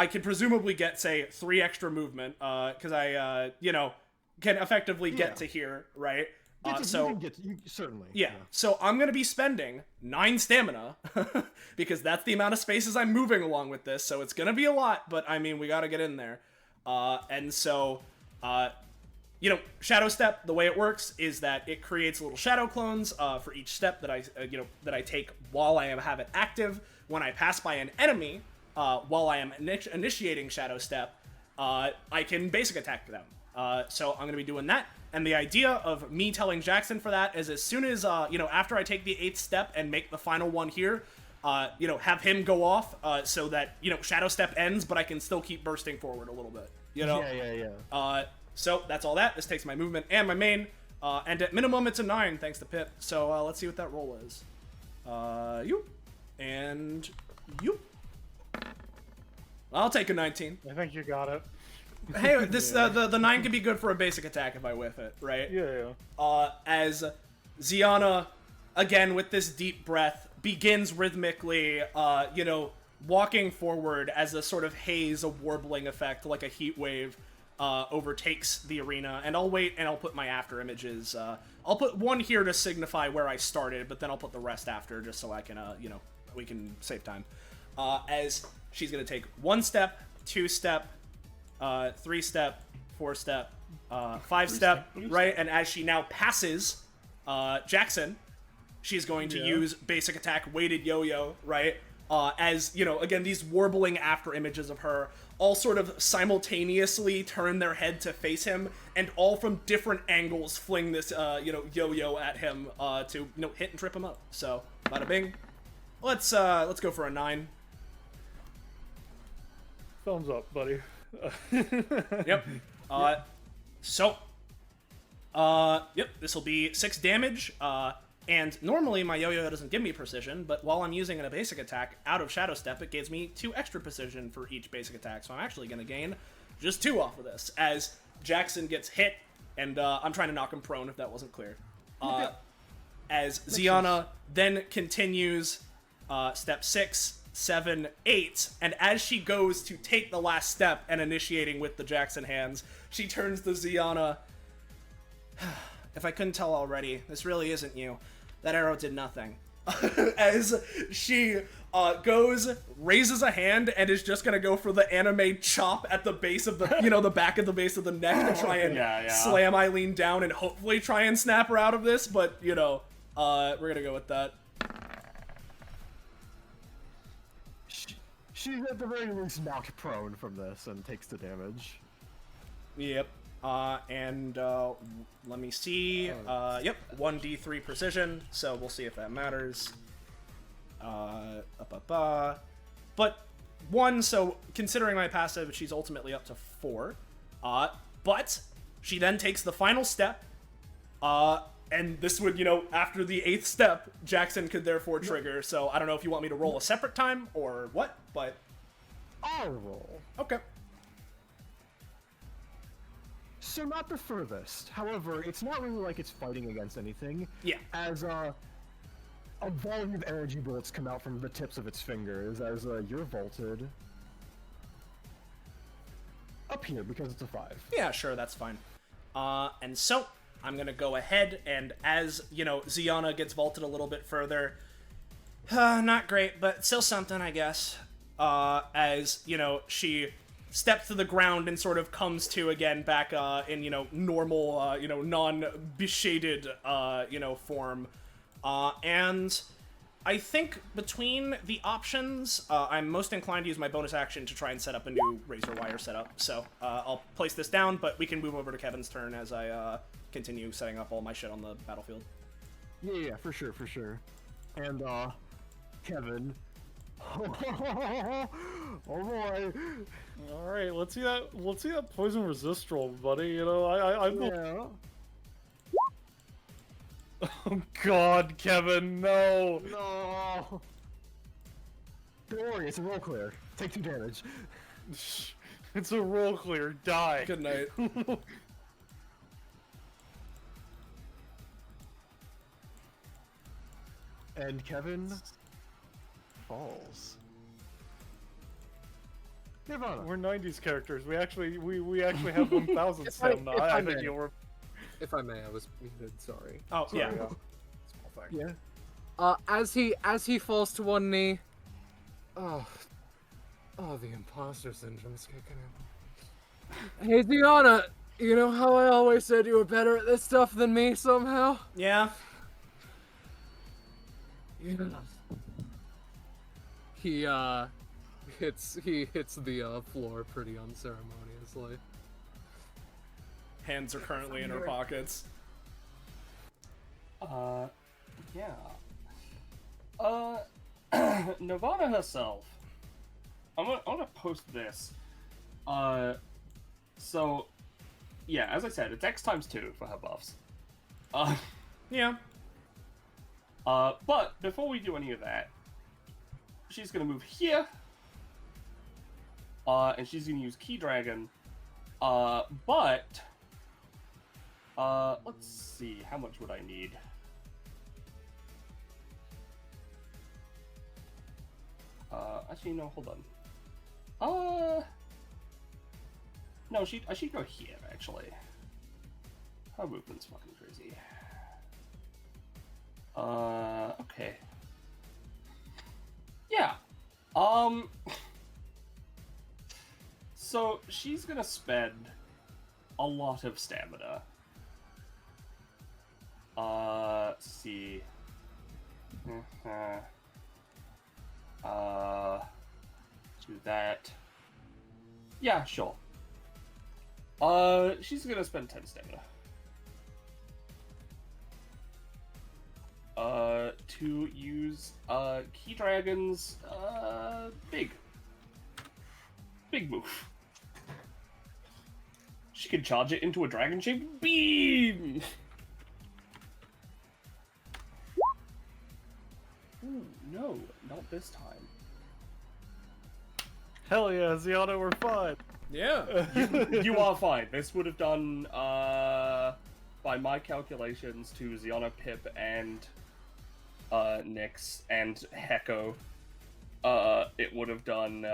could presumably get, say, 3 extra movement, because I, you know, can effectively get to here, right? Certainly. Yeah, so I'm going to be spending 9 stamina, because that's the amount of spaces I'm moving along with this, so it's going to be a lot, but, I mean, we got to get in there. You know, Shadow Step, the way it works is that it creates little shadow clones for each step that I take while I have it active. When I pass by an enemy while I am initiating Shadow Step, I can basic attack them. So I'm going to be doing that. And the idea of me telling Jackson for that is as soon as, you know, after I take the 8th step and make the final one here, you know, have him go off so that, you know, Shadow Step ends, but I can still keep bursting forward a little bit, you know? Yeah. So that's all that. This takes my movement and my main, and at minimum it's a 9 thanks to Pip. So let's see what that roll is. You and you. I'll take a 19. I think you got it. Hey, this the 9 can be good for a basic attack if I whiff it, right? Yeah. As Ziana, again with this deep breath, begins rhythmically, you know, walking forward as a sort of haze, a warbling effect, like a heat wave. Overtakes the arena, and I'll wait and I'll put my after images. I'll put one here to signify where I started, but then I'll put the rest after just so I can, you know, we can save time. As she's gonna take 1 step, 2 step, 3 step, 4 step, 5 step, right? And as she now passes Jackson, she's going to use basic attack weighted yo-yo, right? as, you know, again, these warbling after images of her all sort of simultaneously turn their head to face him, and all from different angles fling this, you know, yo-yo at him, to, you know, hit and trip him up. So, bada bing. Let's go for a 9. Thumbs up, buddy. Yep. Yep, this will be 6 damage, and normally my yo-yo doesn't give me precision, but while I'm using a basic attack out of Shadow Step, it gives me 2 extra precision for each basic attack, so I'm actually going to gain just 2 off of this, as Jackson gets hit, and I'm trying to knock him prone if that wasn't clear. As Ziana then continues step 6, 7, 8, and as she goes to take the last step and initiating with the Jackson hands, she turns to Ziana. If I couldn't tell already, this really isn't you. That arrow did nothing. As she goes, raises a hand, and is just gonna go for the anime chop at the base of the, you know, the back of the base of the neck to try and slam Eileen down and hopefully try and snap her out of this, but, you know, we're gonna go with that. She's at the very least knocked prone from this and takes the damage. Yep. Let me see. Yep, 1d3 precision, so we'll see if that matters. But 1, so considering my passive, she's ultimately up to 4. But she then takes the final step, and this would, you know, after the 8th step, Jackson could therefore trigger, so I don't know if you want me to roll a separate time or what, but... I'll roll. Okay. So not the furthest. However, it's not really like it's fighting against anything. Yeah. As a volume of energy bolts come out from the tips of its fingers as you're vaulted up here because it's a 5. Yeah, sure, that's fine. And so I'm gonna go ahead, and as, you know, Ziana gets vaulted a little bit further, not great, but still something, I guess. As, you know, she steps to the ground and sort of comes to again back in, you know, normal, you know, non-beshaded, you know, form. And I think between the options, I'm most inclined to use my bonus action to try and set up a new razor wire setup. So I'll place this down, but we can move over to Kevin's turn as I continue setting up all my shit on the battlefield. Yeah, for sure, for sure. And Kevin. Oh boy. All right, let's see that poison resist roll, buddy. You know, Yeah. Oh God, Kevin, no. No. Don't worry, it's a roll clear. Take 2 damage. It's a roll clear. Die. Good night. And Kevin falls. Nirvana. We're 90s characters. We actually have 1,000 stem now. I think you'll. If I may, I was muted. Sorry. Oh, Sorry, yeah. Small thing. Yeah. As he falls to one knee. Oh, the imposter syndrome's kicking in. Hey, Diana, you know how I always said you were better at this stuff than me somehow? Yeah. Yeah. He hits the floor pretty unceremoniously. Hands are currently in her pockets. Yeah. Nirvana herself. I'm gonna post this. So, yeah, as I said, it's X times 2 for her buffs. Yeah. But before we do any of that, she's gonna move here. And she's gonna use Key Dragon. But let's see, how much would I need? Actually, no, hold on. No, I should go here, actually. Her movement's fucking crazy. Okay. Yeah. So she's gonna spend a lot of stamina. Let's see. Do that. Yeah, sure. She's gonna spend 10 stamina. To use, Key Dragon's, big move. She can charge it into a dragon-shaped beam! Ooh, no, not this time. Hell yeah, Ziana, we're fine. Yeah. You are fine. This would have done, by my calculations, to Ziana, Pip, and Nyx, and Heko, it would have done,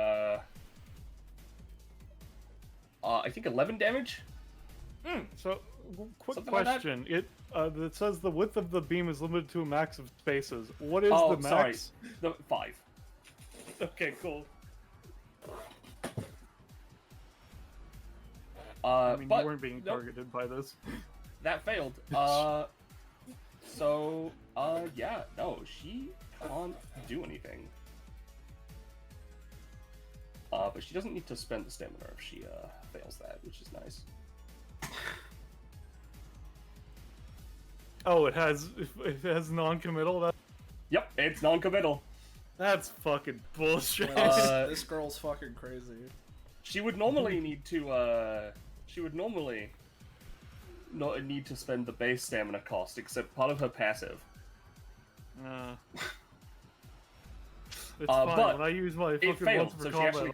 I think 11 damage? So, quick Something like that? question. It says the width of the beam is limited to a max of spaces. What is Oh, the sorry. max? 5. Okay, cool. I mean, but you weren't being nope, targeted by this. that failed. Yeah, no, she can't do anything. But she doesn't need to spend the stamina if she, fails that, which is nice. Oh, it has non-committal? Yep, it's non-committal. That's fucking bullshit. This girl's fucking crazy. She would normally need to, not need to spend the base stamina cost, except part of her passive. It's fine. but When I use my it fucking failed, once for so she combat actually-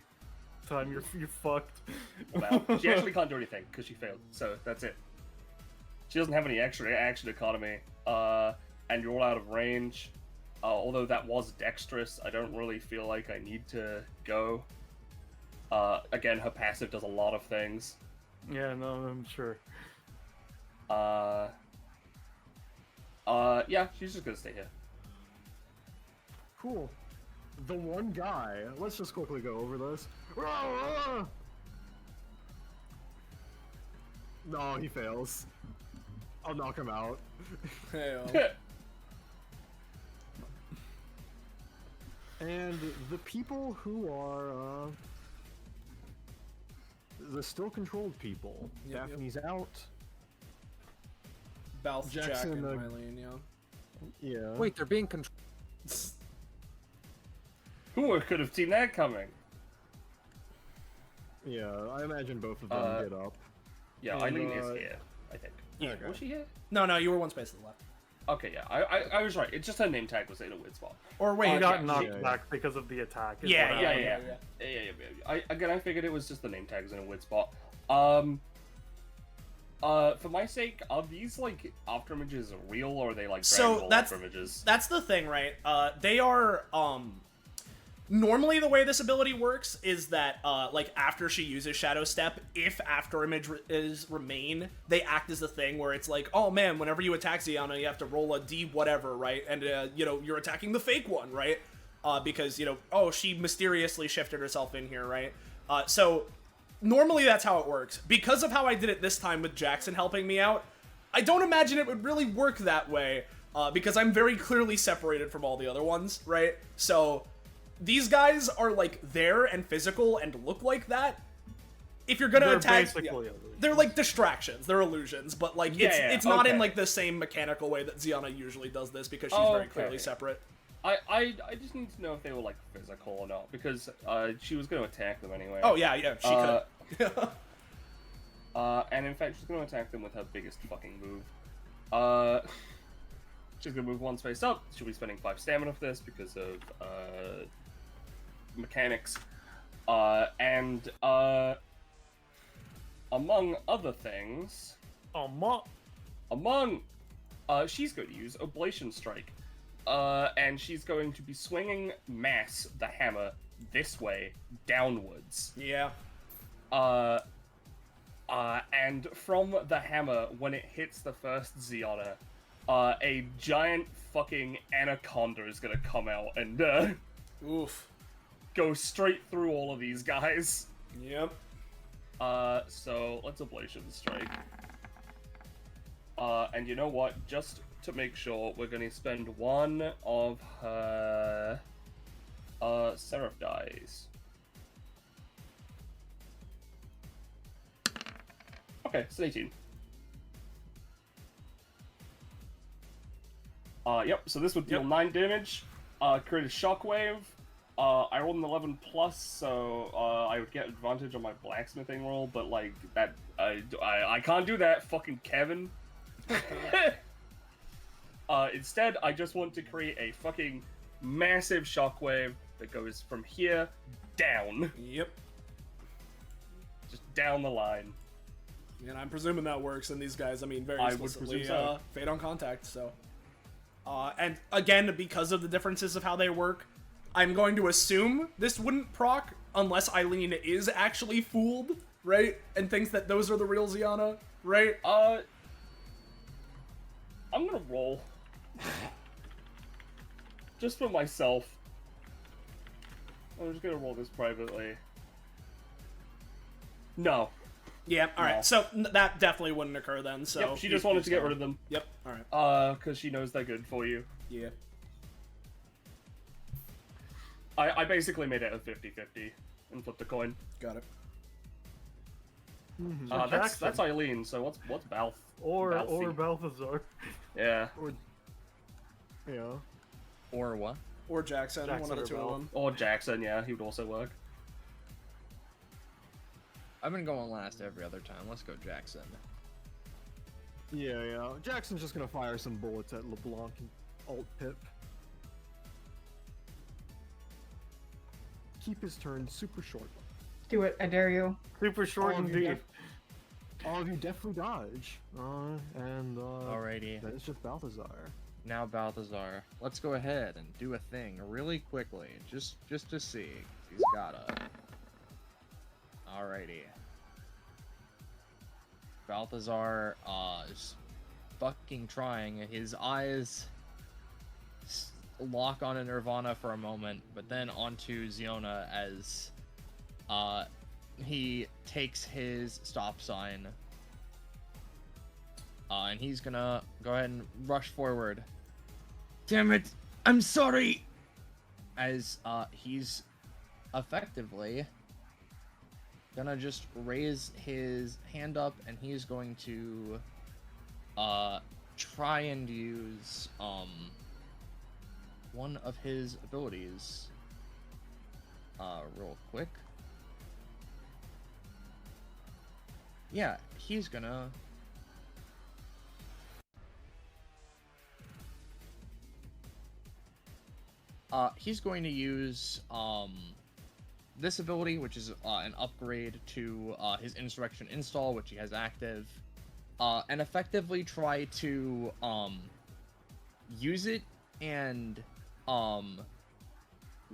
time, you're fucked. Well, she actually can't do anything, because she failed, so that's it. She doesn't have any extra action economy, and you're all out of range. Although that was dexterous, I don't really feel like I need to go. Again, her passive does a lot of things. Yeah, no, I'm sure. Yeah, she's just gonna stay here. Cool. The one guy. Let's just quickly go over this. No, he fails. I'll knock him out. Hey, And the people who are the still controlled people. Yep, Daphne's out. Balth, Jack, Jackson, and uh, Mylene, yeah. Yeah. Wait, they're being controlled. Who could have seen that coming? Yeah, I imagine both of them get up. Yeah, And, Eileen is here, I think. Okay. Was she here? No, you were one space to the left. Okay, yeah, I was right. It's just her name tag was in a weird spot. Or wait, He yeah, got she- knocked back because of the attack. is Yeah, what yeah, happened. yeah. I figured it was just the name tags in a weird spot. For my sake, are these like after images real or are they like Dragon Ball after images? That's the thing, right? They are normally the way this ability works is that like after she uses Shadow Step, if after image is remain, they act as the thing where it's like, oh man, whenever you attack Ziana, you have to roll a D whatever, right? And you know, you're attacking the fake one, right? Because you know, oh, she mysteriously shifted herself in here, right? So normally that's how it works. Because of how I did it this time with Jackson helping me out, I don't imagine it would really work that way, because I'm very clearly separated from all the other ones, right? So these guys are like there and physical and look like that. If you're gonna They're attack, basically yeah, illusions. they're like distractions, they're illusions, but like it's not in okay. like the same mechanical way that Ziana usually does this because she's very clearly separate. I just need to know if they were like physical or not because she was going to attack them anyway. Oh yeah, she could. And in fact, she's going to attack them with her biggest fucking move. She's going to move one space up. She'll be spending 5 stamina for this because of mechanics. And among other things, she's going to use Oblation Strike. And she's going to be swinging Mass, the hammer, this way, downwards. Yeah. And from the hammer, when it hits the first Ziana, a giant fucking anaconda is gonna come out and, oof, go straight through all of these guys. Yep. So let's Ablation Strike. And you know what? Just to make sure, we're gonna spend one of her, Seraph dies. Okay, it's an 18. Yep, so this would deal 9 damage, create a shockwave. I rolled an 11 plus, so I would get advantage on my blacksmithing roll, but like that, I can't do that, fucking Kevin. Instead, I just want to create a fucking massive shockwave that goes from here down. Yep. Just down the line. And I'm presuming that works, and these guys, I mean, very I would explicitly, presume so. fade on contact, so. And again, because of the differences of how they work, I'm going to assume this wouldn't proc unless Eileen is actually fooled, right? And thinks that those are the real Ziana, right? I'm gonna roll. Just for myself. I'm just gonna roll this privately. No. Yeah, alright, so that definitely wouldn't occur then, so... Yep, she just wanted to get rid of them. Yep, alright. Because she knows they're good for you. Yeah. I basically made it a 50-50 and flipped a coin. Got it. That's Eileen, so what's Balth? Or Balthy? Balthazar. Yeah. Yeah. Or what? Or Jackson, one of the two of them. Or Jackson, yeah, he would also work. I've been going last every other time. Let's go Jackson. Yeah. Jackson's just gonna fire some bullets at LeBlanc and alt Pip. Keep his turn super short. Do it, I dare you. Super short All of you indeed. All of you definitely dodge. Alrighty. Then it's just Balthazar. Now Balthazar. Let's go ahead and do a thing really quickly, just to see. He's gotta. Alrighty. Balthazar is fucking trying. His eyes lock on a Nirvana for a moment, but then onto Ziona as he takes his stop sign. And he's gonna go ahead and rush forward. Damn it! I'm sorry! As he's effectively gonna just raise his hand up, and he's going to try and use one of his abilities real quick. Yeah, he's gonna to use this ability, which is an upgrade to his Insurrection install, which he has active, and effectively try to use it and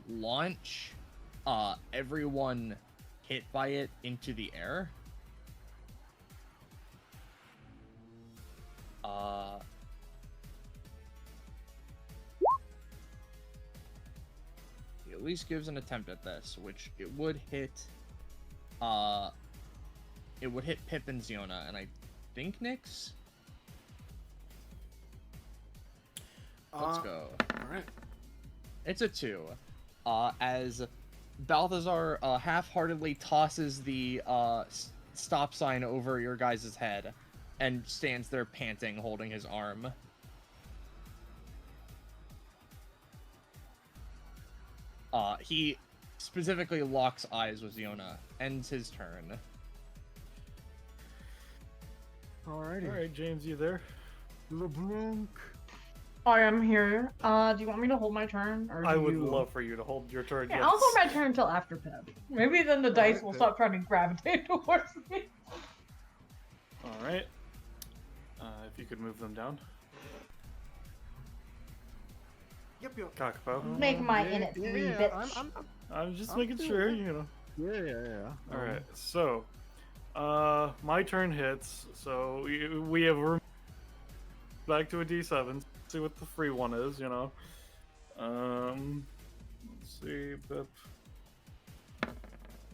launch everyone hit by it into the air. He at least gives an attempt at this, which it would hit Pip and Ziona, and I think Nyx. Let's go. Alright. It's a 2. As Balthazar half-heartedly tosses the stop sign over your guys' head and stands there panting, holding his arm. He specifically locks eyes with Ziona. Ends his turn. Alrighty. Alright, James, you there? LeBlanc. I am here. Do you want me to hold my turn? Or I do would you... love for you to hold your turn. Yeah, yes. I'll hold my turn until after Pip. Maybe then the dice will Pip. stop trying to gravitate towards me. Alright. If you could move them down. Yep. Kakapo. Make my in it 3, bitch. I'm just I'm making doing sure, it. you know. Yeah. Alright, so my turn hits, so we have room back to a D7. See what the free one is, you know. Let's see, Pip.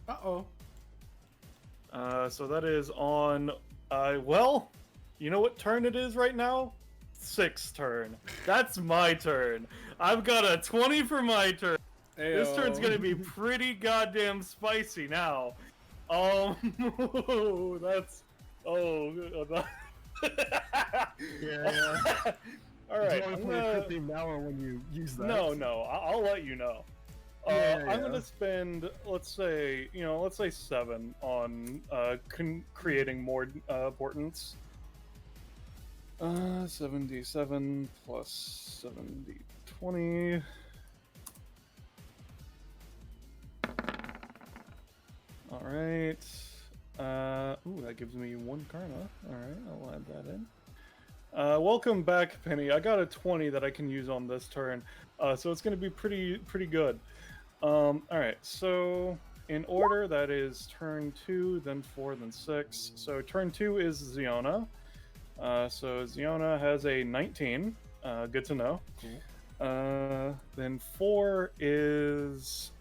Uh-oh. So that is on well, you know what turn it is right now? 6th turn. That's my turn. I've got a 20 for my turn. This turn's gonna Ayo. be pretty goddamn spicy now. That's Yeah. All right. Do you want to play a crypt name now or when you use that? No, I'll let you know. I'm gonna spend, let's say 7 on creating more portents. 77 plus 70, 20. All right. Ooh, that gives me 1 karma. All right, I'll add that in. Welcome back, Penny. I got a 20 that I can use on this turn, so it's going to be pretty good. All right, so in order, that is turn 2, then 4, then 6. So turn 2 is Ziona. So Ziona has a 19. Good to know. Cool. Then 4 is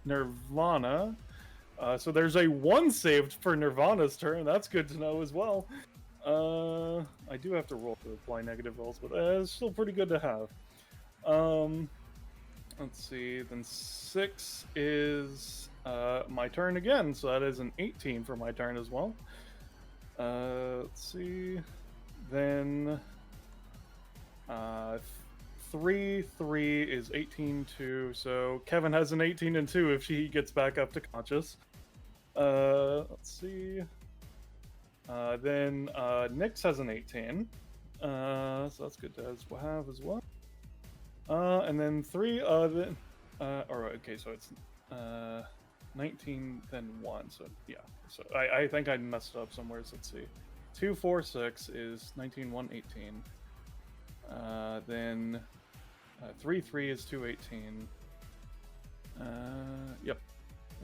Nirvana. So there's a 1 saved for Nirvana's turn. That's good to know as well. I do have to roll to apply negative rolls, but it's still pretty good to have. Let's see. Then 6 is my turn again. So that is an 18 for my turn as well. Let's see. Then 3 is 18 2. So Kevin has an 18 and 2 if he gets back up to conscious. Let's see. Then Nyx has an 18. So that's good to have as well. And then 3. Okay, so it's 19 then 1. So yeah. So I think I messed up somewhere. So let's see. 2 4 6 is 19 1 18. Then 3 3 is 2 18. Yep.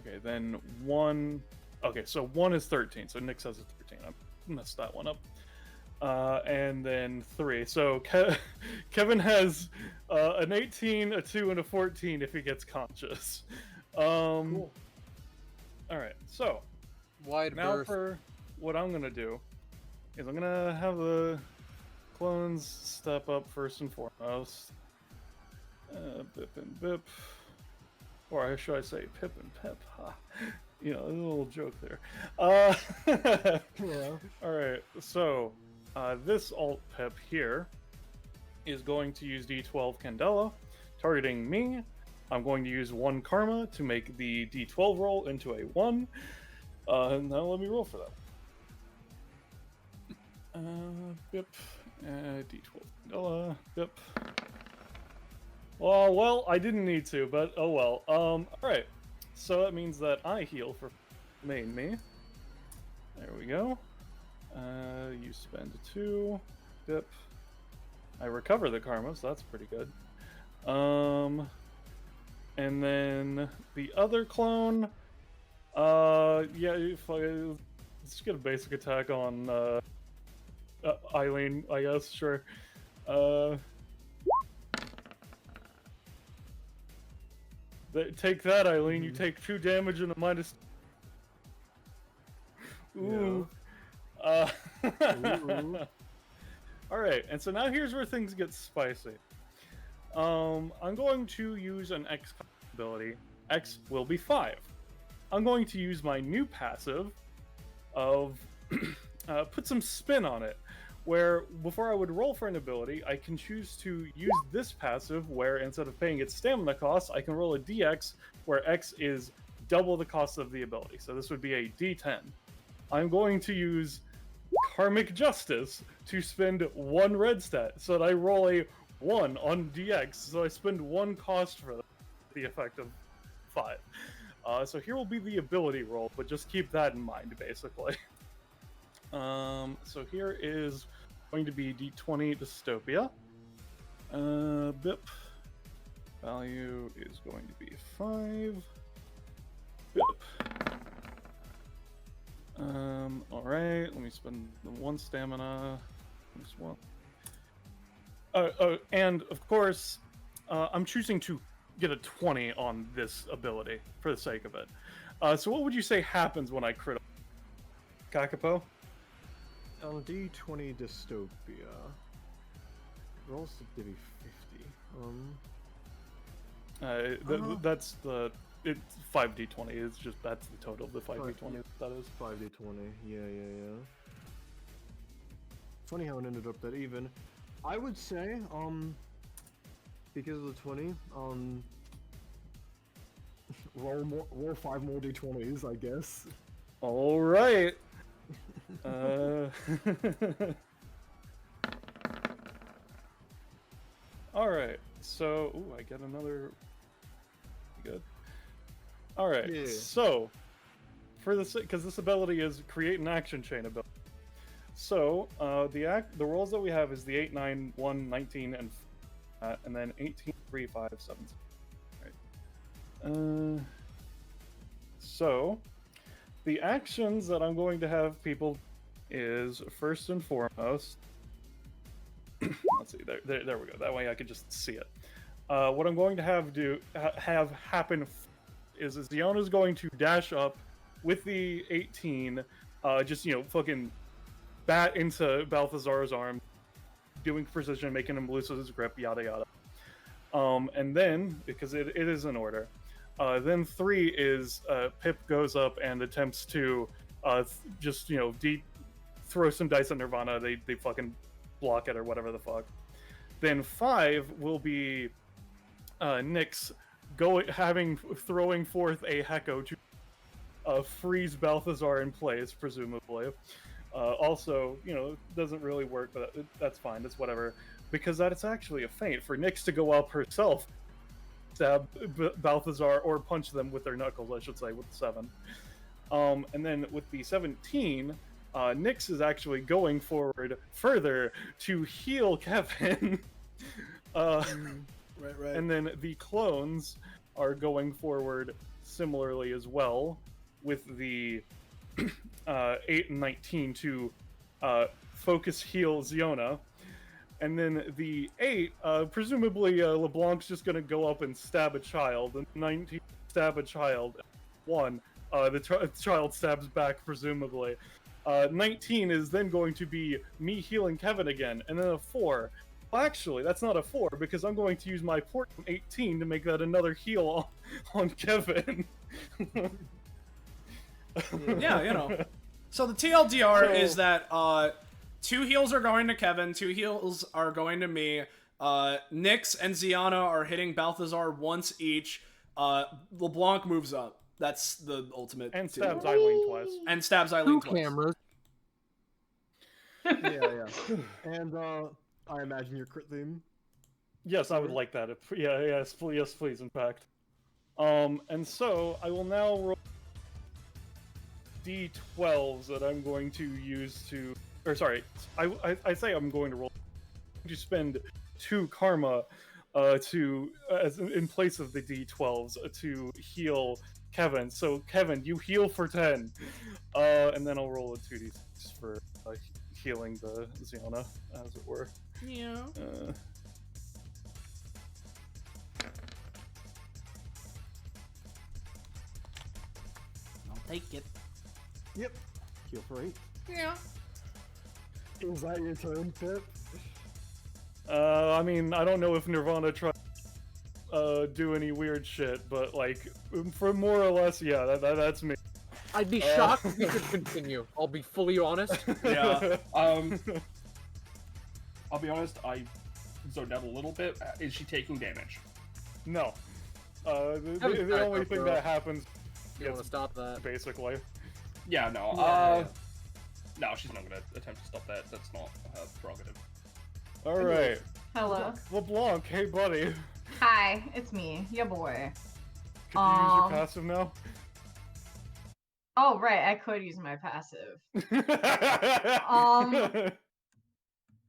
Okay, then 1. Okay, so 1 is 13. So Nyx has a 13. I messed that one up. And then 3. So Kevin has an 18, a 2, and a 14 if he gets conscious. Cool. All right, so Wide now berth. for what I'm gonna do is I'm gonna have the clones step up first and foremost. Bip and Bip, or should I say Pip and Pep? Ha. You know, a little joke there. Yeah. All right, so this alt Pip here is going to use D12 Candela, targeting me. I'm going to use 1 karma to make the D12 roll into a 1. Now let me roll for that. Bip, D12 Candela, Bip. Well, I didn't need to, but oh well. All right. So that means that I heal for main me. There we go. You spend 2. Bip. I recover the karma, so that's pretty good. And then the other clone. Yeah, let's get a basic attack on Eileen, I guess. Sure. Take that, Eileen. You take 2 damage and a minus. Ooh. Yeah. Ooh. All right, and so now here's where things get spicy. I'm going to use an X ability. X will be 5. I'm going to use my new passive of put some spin on it, where before I would roll for an ability, I can choose to use this passive where instead of paying its stamina cost, I can roll a DX where X is double the cost of the ability. So this would be a D10. I'm going to use Karmic Justice to spend 1 red stat so that I roll a 1 on DX. So I spend 1 cost for the effect of 5. So here will be the ability roll, but just keep that in mind, basically. So here is going to be D20 Dystopia. Bip. Value is going to be 5. Bip. Alright, let me spend the 1 stamina. This one. And of course, I'm choosing to get a 20 on this ability for the sake of it. So what would you say happens when I crit? Kakapo? On D20 Dystopia, rolls to be 50. That's the 5d20. It's just that's the total of the 5d20. That is 5d20. Yeah. Funny how it ended up that even. I would say, because of the 20, roll 5 more d20s, I guess. all right. All right. So, ooh, I get another. Good. All right. Yeah. So, for this, because this ability is create an action chain ability. So, the rolls that we have is the 8, 9, 1, 19, and then 18, 3, 5, 7. Right. So, the actions that I'm going to have people is first and foremost. Let's see. There we go. That way I can just see it. What I'm going to have happen is Ziona's going to dash up with the 18, just fucking bat into Balthazar's arm, doing precision, making him lose his grip, yada yada. And then, because it is in order, then 3 is Pip goes up and attempts to just throw some dice at Nirvana. They fucking block it or whatever the fuck. Then 5 will be Nyx throwing forth a Hecko to freeze Balthazar in place, presumably. Also, doesn't really work, but that's fine. That's whatever. Because that it's actually a feint for Nyx to go up herself, stab Balthazar, or punch them with their knuckles, I should say, with 7. And then with the 17, Nyx is actually going forward further to heal Kevin. Right. And then the clones are going forward similarly as well, with the 8 and 19 to focus heal Ziona. And then the 8, presumably LeBlanc's just going to go up and stab a child. And 19 stab a child. 1, the child stabs back, presumably. 19 is then going to be me healing Kevin again. And then a 4. Well, actually, that's not a 4, because I'm going to use my port from 18 to make that another heal on Kevin. Yeah. So the TLDR is that 2 heals are going to Kevin, 2 heals are going to me. Nyx and Ziana are hitting Balthazar once each. LeBlanc moves up. That's the ultimate. And stabs Eileen twice. And stabs Eileen 2 twice. cameras. Yeah. And I imagine your crit theme. Yes, I would like that. Yes, please, in fact. And so I will now roll D12s that I'm going to use to, or sorry, I say I'm going to roll to spend 2 karma in place of the D12s to heal Kevin. So Kevin, you heal for 10, and then I'll roll a 2d6 for healing the Ziona, as it were. Yeah. I'll take it. Yep. Heal for 8. Yeah. Is that your turn, Pip? I mean, I don't know if Nirvana tried do any weird shit, but like, for more or less, yeah, that's me. I'd be shocked if you could continue. I'll be fully honest. Yeah. I'll be honest, I zoned out a little bit. Is she taking damage? No. The only thing that happens You want to stop that? basically. Yeah, no. No, she's not going to attempt to stop that. That's not her prerogative. Alright. Hello. LeBlanc, hey buddy. Hi, it's me, your boy. Could you use your passive now? Oh, right, I could use my passive.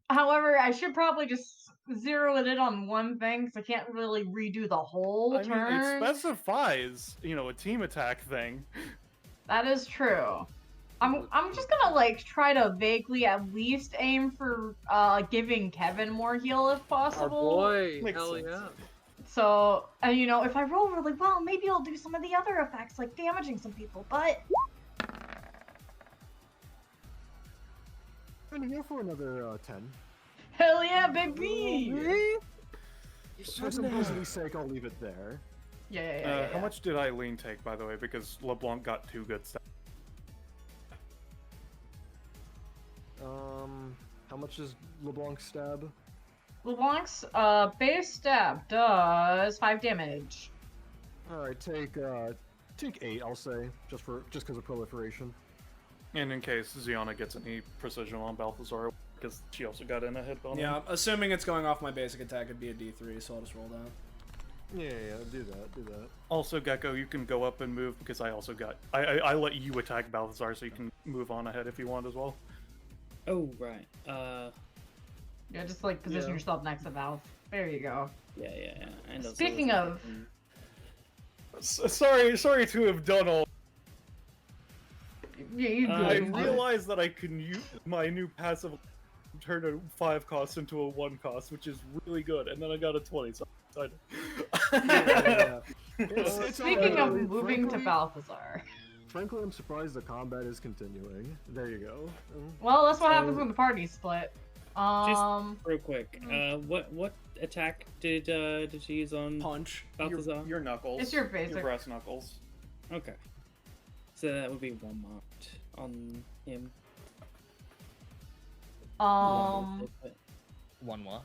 However, I should probably just zero it in on one thing, because I can't really redo the whole turn. It specifies, a team attack thing. That is true. I'm just gonna try to vaguely at least aim for giving Kevin more heal if possible. Boy, Makes hell sense. yeah. So, if I roll really well, maybe I'll do some of the other effects, like damaging some people, but... I'm here for another 10. Hell yeah, baby! You're just for simplicity's sake, I'll leave it there. Yeah. How much did Eileen take, by the way? Because LeBlanc got 2 good stats. How much is LeBlanc's stab? LeBlanc's base stab does 5 damage. Alright, take 8, I'll say, just because of proliferation. And in case Ziana gets any precision on Balthazar, because she also got in a hit bonus. Yeah, assuming it's going off my basic attack, it'd be a D3, so I'll just roll that. Yeah, do that. Also, Gecko, you can go up and move because I also got. I let you attack Balthazar, so you can move on ahead if you want as well. Oh, right. Yeah, just like position yourself next to Valve. There you go. Yeah. And also Speaking of, Sorry to have done all. yeah, you I good. realized that I can use my new passive, turn a 5 cost into a 1 cost, which is really good, and then I got a 20, so I'm excited. Speaking of moving to Balthazar. Frankly, I'm surprised the combat is continuing. There you go. Well, that's what happens when the party's split. Just real quick, what attack did she use on Punch. Balthazar? Your knuckles. It's your basic. Your brass knuckles. Okay. So that would be 1 marked on him. One what?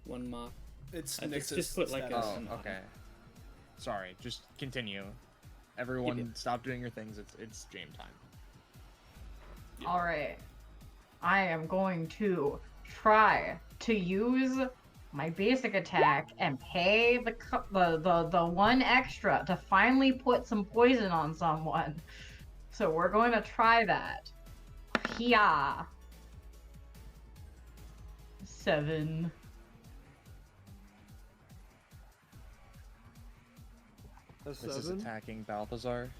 1 mark. It's just put like a. Oh, okay. Sorry, just continue. Everyone, stop doing your things. It's game time. All right. I am going to try to use my basic attack and pay the 1 extra to finally put some poison on someone. So we're going to try that. Yeah. 7. This is attacking Balthazar.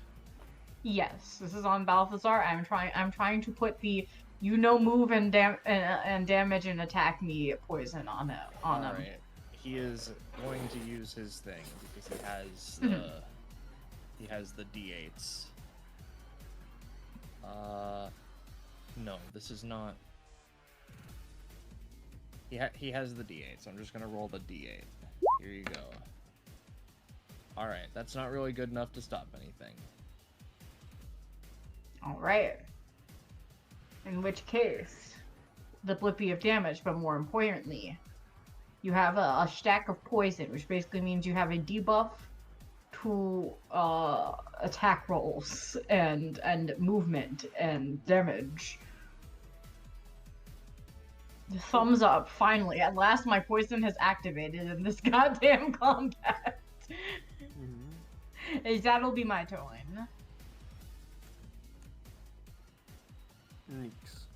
Yes, this is on Balthazar. I'm trying to put the move and damage and attack me poison on him. Alright. He is going to use his thing because he has the D8s. No, this is not. He has the D8, so I'm just gonna roll the D8. Here you go. Alright, that's not really good enough to stop anything. Alright. In which case, the blippy of damage, but more importantly, you have a stack of poison, which basically means you have a debuff to attack rolls and movement and damage. Thumbs up, finally. At last my poison has activated in this goddamn combat. That'll be my turn. Neeks.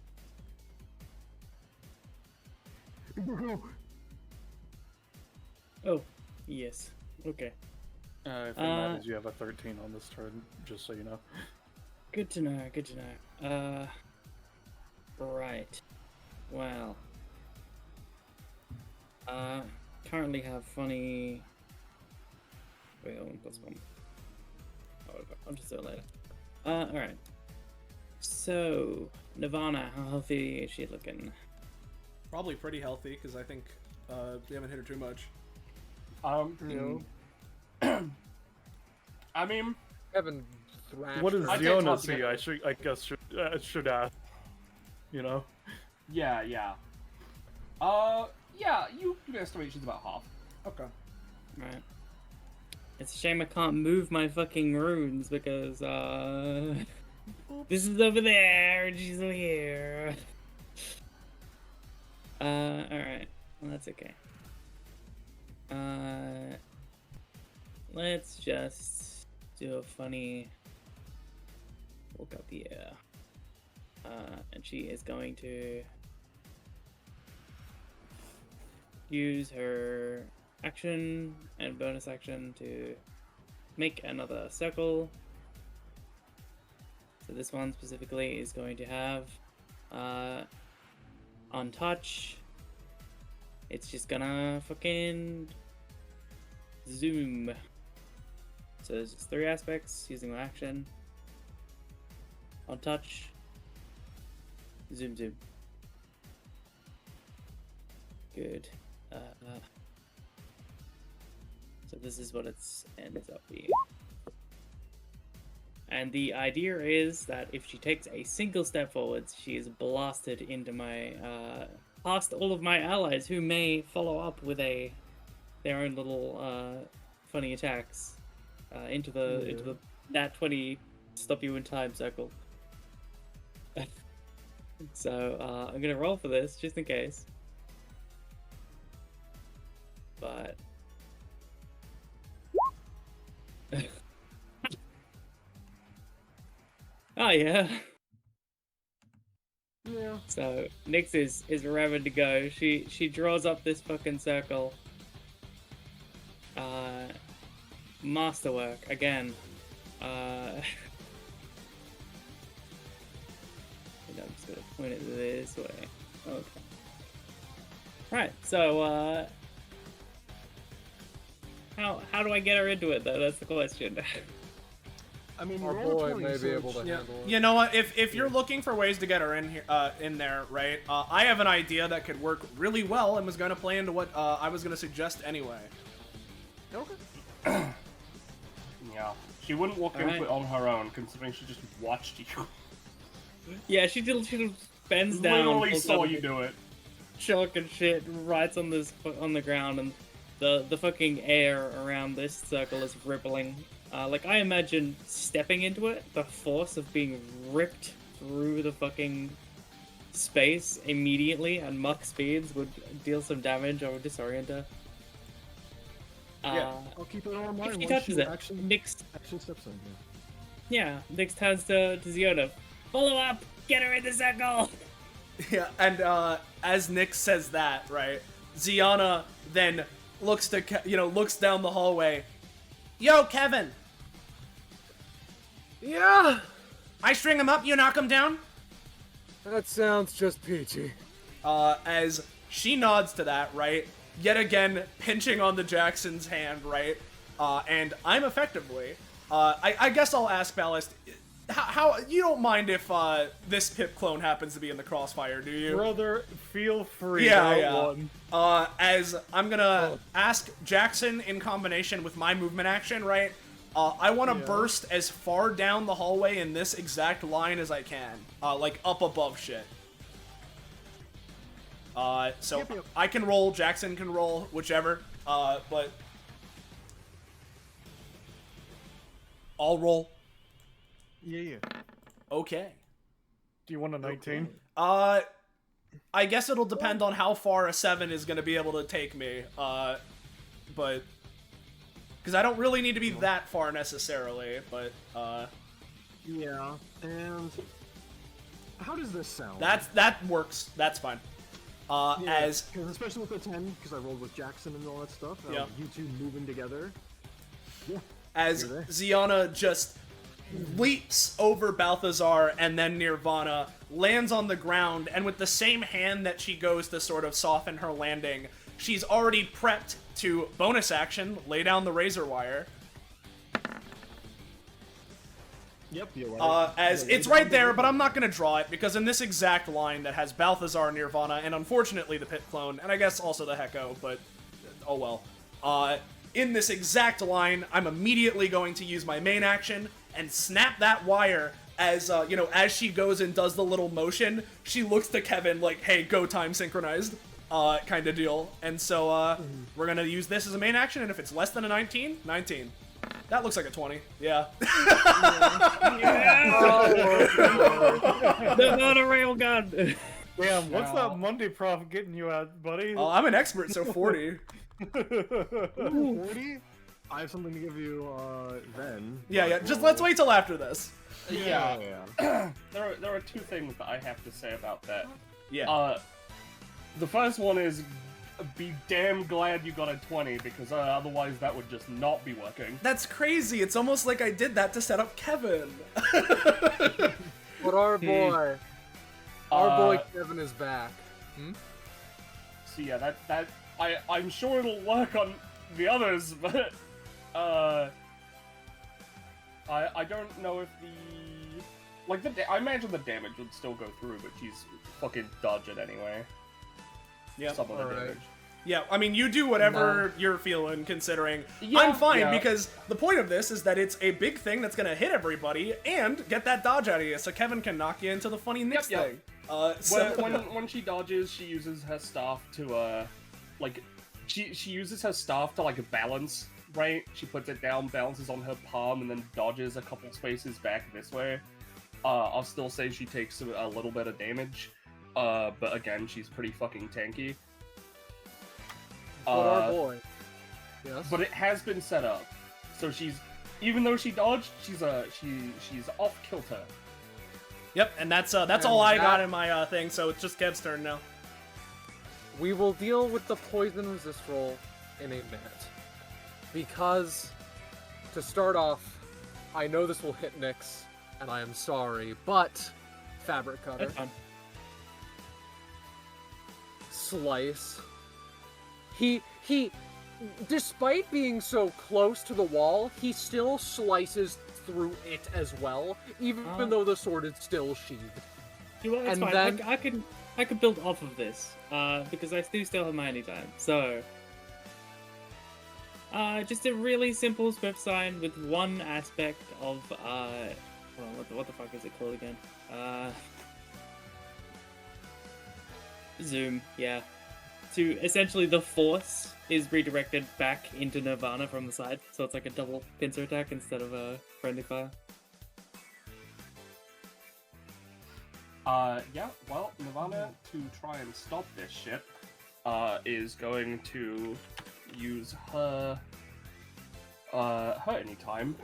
Oh, yes. Okay. If it matters, you have a 13 on this turn, just so you know. Good to know, good to know. Right. Well. Currently have funny... Wait, 1+1. Oh, I'll just do it later. Alright. So, Nirvana, how healthy is she looking? Probably pretty healthy, because I think we haven't hit her too much. I mean, Haven't thrashed What does her. Ziona see? I guess should ask. You know? yeah. Yeah, you can estimate she's about half. Okay. Right. It's a shame I can't move my fucking runes because, this is over there and she's over here. Alright. Well, that's okay. Let's just do a funny look up here. And she is going to use her action and bonus action to make another circle. So this one specifically is going to have on touch. It's just gonna fucking zoom. So there's just 3 aspects using my action. On touch. Zoom. So this is what it ends up being. And the idea is that if she takes a single step forwards, she is blasted into my past all of my allies, who may follow up with their own little funny attacks into the nat 20 stop you in time circle. So I'm gonna roll for this just in case. But oh yeah. Yeah. So Nyx is raring to go. She draws up this fucking circle. Masterwork again. I'm just gonna point it this way. Okay. Right. So how do I get her into it though? That's the question. I mean, Our roll a boy 20, may so be able to Yeah. handle it. You know what? If you're looking for ways to get her in here, in there, right? I have an idea that could work really well, and was going to play into what I was going to suggest anyway. Okay. Yeah. She wouldn't walk into it on her own, considering she just watched you. Yeah, she just bends down. Literally pulls saw up you do it. Chalk and shit, writes on the ground, and the fucking air around this circle is rippling. Like, I imagine stepping into it, the force of being ripped through the fucking space immediately at Mach speeds would deal some damage or disorient her. Yeah, I'll keep it on If mind she once touches she it, actually steps in. Yeah, Nyx turns to Ziona. Follow up! Get her in the circle! Yeah, and as Nyx says that, right, Ziana then looks to looks down the hallway. Yo, Kevin. Yeah, I string him up, you knock him down. that sounds just peachy. As she nods to that, right, yet again pinching on the Jackson's hand, right, and I'm effectively, I guess I'll ask Ballast, how you don't mind if this Pip clone happens to be in the crossfire, do you? Brother, feel free. Yeah. As I'm gonna ask Jackson in combination with my movement action, right? I want to burst as far down the hallway in this exact line as I can, like up above shit. So Yep. I can roll, Jackson can roll, whichever. But I'll roll. Yeah. Okay. Do you want a 19? I guess it'll depend on how far a 7 is gonna be able to take me. But because I don't really need to be that far necessarily. But Yeah, and how does this sound? that works. That's fine. As because especially with the 10, because I rolled with Jackson and all that stuff. Yeah. You two moving together. Yeah. as You're there. Ziana just leaps over Balthazar and then Nirvana, lands on the ground, and with the same hand that she goes to sort of soften her landing, she's already prepped to bonus action, lay down the razor wire. Yep. As it's right there, but I'm not gonna draw it because in this exact line that has Balthazar, Nirvana, and unfortunately the Pit clone, and I guess also the Hecko, but oh well. In this exact line, I'm immediately going to use my main action and snap that wire as, as she goes and does the little motion, she looks to Kevin like, hey, go time synchronized, kind of deal. And so, we're gonna use this as a main action, and if it's less than a 19, 19. That looks like a 20. Yeah. The monorail gun! Damn, what's that Monday prof getting you at, buddy? Oh, I'm an expert, so 40. 40? I have something to give you, then. Yeah. Just let's wait till after this. Yeah. There are two things that I have to say about that. Yeah. The first one is, be damn glad you got a 20, because otherwise that would just not be working. That's crazy. It's almost like I did that to set up Kevin. But our boy, Kevin is back. So yeah, I'm sure it'll work on the others, but I don't know if I imagine the damage would still go through, but she's fucking dodge it anyway. Yeah. Some of the Alright. damage. Yeah, I mean, you do whatever you're feeling, considering. Yeah, I'm fine, yeah. because the point of this is that it's a big thing that's gonna hit everybody, and get that dodge out of you, so Kevin can knock you into the funny Nyx Yep, thing. So... when she dodges, she uses her staff to, like, she uses her staff to, like, balance, right? She puts it down, balances on her palm, and then dodges a couple spaces back this way. I'll still say she takes a little bit of damage, but again, she's pretty fucking tanky. But our boy. Yes. But it has been set up, so even though she dodged, she's off kilter. Yep, and that's all I got in my thing, so it's just Kev's turn now. We will deal with the poison resist roll in a minute. Because, to start off, I know this will hit Nyx, and I am sorry, but fabric cutter. That's fine. Slice. He, despite being so close to the wall, he still slices through it as well, even though the sword is still sheathed. You know, it's And fine. then- I can build off of this, because I do still have my anytime. So, just a really simple swift sign with one aspect of hold on, what the fuck is it called again? Zoom, yeah. To essentially the force is redirected back into Nirvana from the side, so it's like a double pincer attack instead of a friendly fire. Yeah, well, Nirvana, to try and stop this shit, is going to use her anytime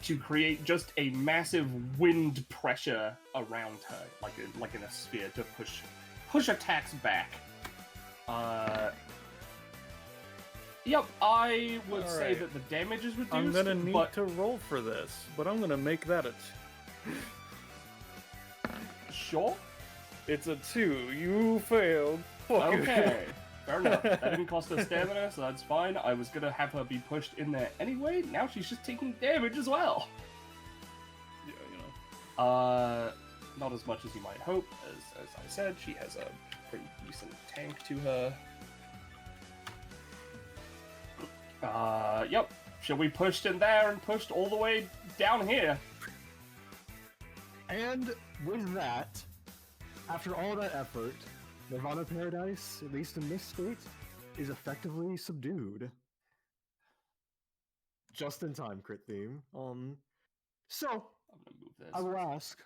to create just a massive wind pressure around her, like in a sphere, to push attacks back. Yep, I would say Alright. that the damage is reduced, I'm gonna need but to roll for this, but I'm gonna make that sure. It's a 2. You failed. Fuck you. Okay, fair enough. That didn't cost her stamina, so that's fine. I was gonna have her be pushed in there anyway. Now she's just taking damage as well. Yeah, you know. Not as much as you might hope. As I said, she has a pretty decent tank to her. Yep. Shall we pushed in there and pushed all the way down here? And with that, after all that effort, Nirvana Paradise, at least in this state, is effectively subdued. Just in time, crit theme. So, I'm gonna move this. I will ask,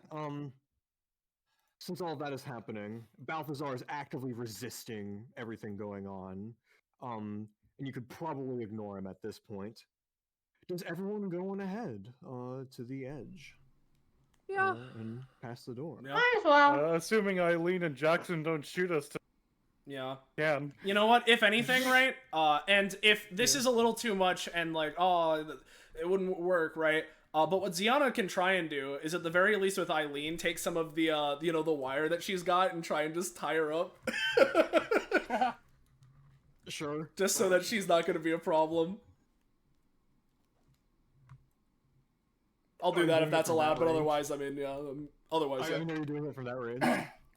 since all of that is happening, Balthazar is actively resisting everything going on, and you could probably ignore him at this point. Does everyone go on ahead to the edge? Yeah. And pass the door. Yeah. Might as well. Assuming Eileen and Jackson don't shoot us to Yeah. can. You know what? If anything, right? And if this is a little too much and like, it wouldn't work, right? But what Ziana can try and do is, at the very least with Eileen, take some of the, the wire that she's got and try and just tie her up. Sure. Just so that she's not going to be a problem. I'll do that if that's allowed, but otherwise, I mean, yeah, otherwise, I yeah. know you're doing it from that range.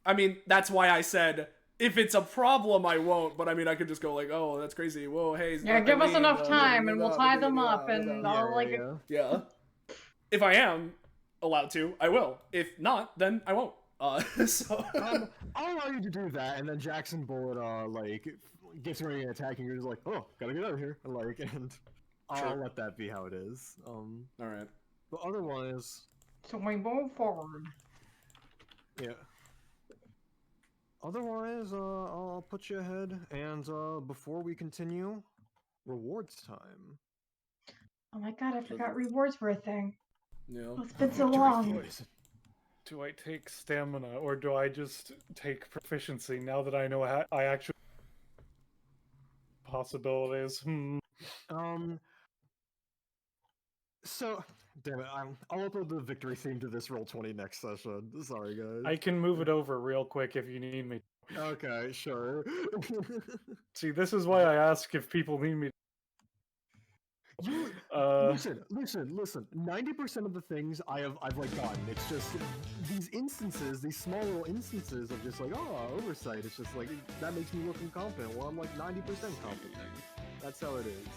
I mean, that's why I said, if it's a problem, I won't, but I mean, I could just go like, oh, that's crazy, whoa, hey. Yeah, give us enough time and we'll tie them up and I'll like... Yeah. If I am allowed to, I will. If not, then I won't. So... I'll allow you to do that, and then Jackson Bullet, gets ready and attacking, you're just like, oh, gotta get out of here, and I'll let that be how it is. Alright. But otherwise... So we move forward. Yeah. Otherwise, I'll put you ahead, and before we continue, rewards time. Oh my god, I forgot rewards were a thing. Yeah. Oh, it's been so long. Do I take stamina, or do I just take proficiency now that I know I actually... possibilities? So, damn it, I'll upload the victory theme to this Roll20 next session. Sorry, guys. I can move it over real quick if you need me. Okay, sure. See, this is why I ask if people need me. Listen. 90% of the things I've like gotten. It's just these instances, these small little instances of just like, oh, oversight. It's just like that makes me look incompetent. Well, I'm like 90% competent. That's how it is.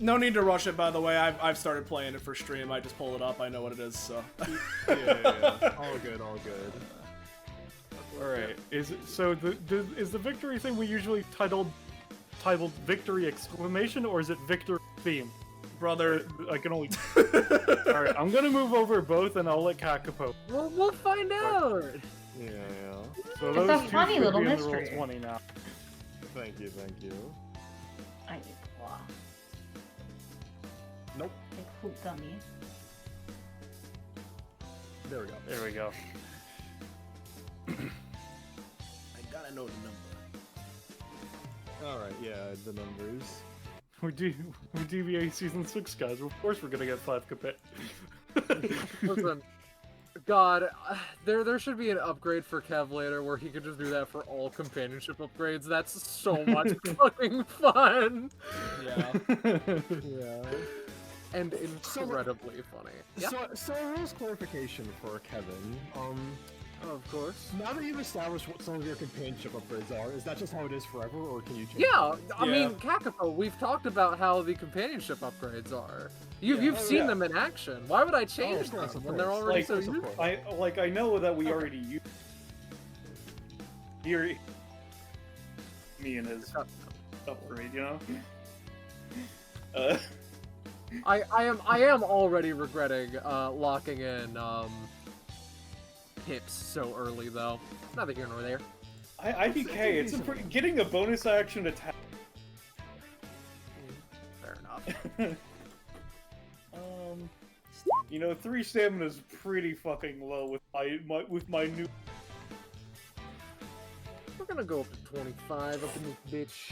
No need to rush it, by the way. I've started playing it for stream. I just pull it up. I know what it is, so. Yeah. All good. All right. Is the victory thing we usually titled victory exclamation, or is it victory theme? Brother, I can only. All right. I'm gonna move over both, and I'll let Kakapo. We'll find out. Yeah. So It's those a two funny should little be in the mystery. roll 20 now. Thank you. I need claw. Nope. Like poop gummy. There we go. There we go. I gotta know the number. All right. Yeah, the numbers. We're DBA season 6, guys. Of course we're gonna get 5 compet. Listen, God, there should be an upgrade for Kev later where he could just do that for all companionship upgrades. That's so much fucking fun. Yeah. Yeah. And incredibly funny. Yep. So rules clarification for Kevin. Of course. Now that you've established what some of your companionship upgrades are, is that just how it is forever, or can you change Yeah, it? I mean, Kakapo, we've talked about how the companionship upgrades are. You've seen them in action. Why would I change them when they're already so useful? I know that we already use here me and his upgrade, you know. I am already regretting locking in hips so early though. Neither here nor there. IDK, it's getting a bonus action attack. Fair enough. You know, 3 stamina is pretty fucking low with my new. We're gonna go up to 25 up in this bitch.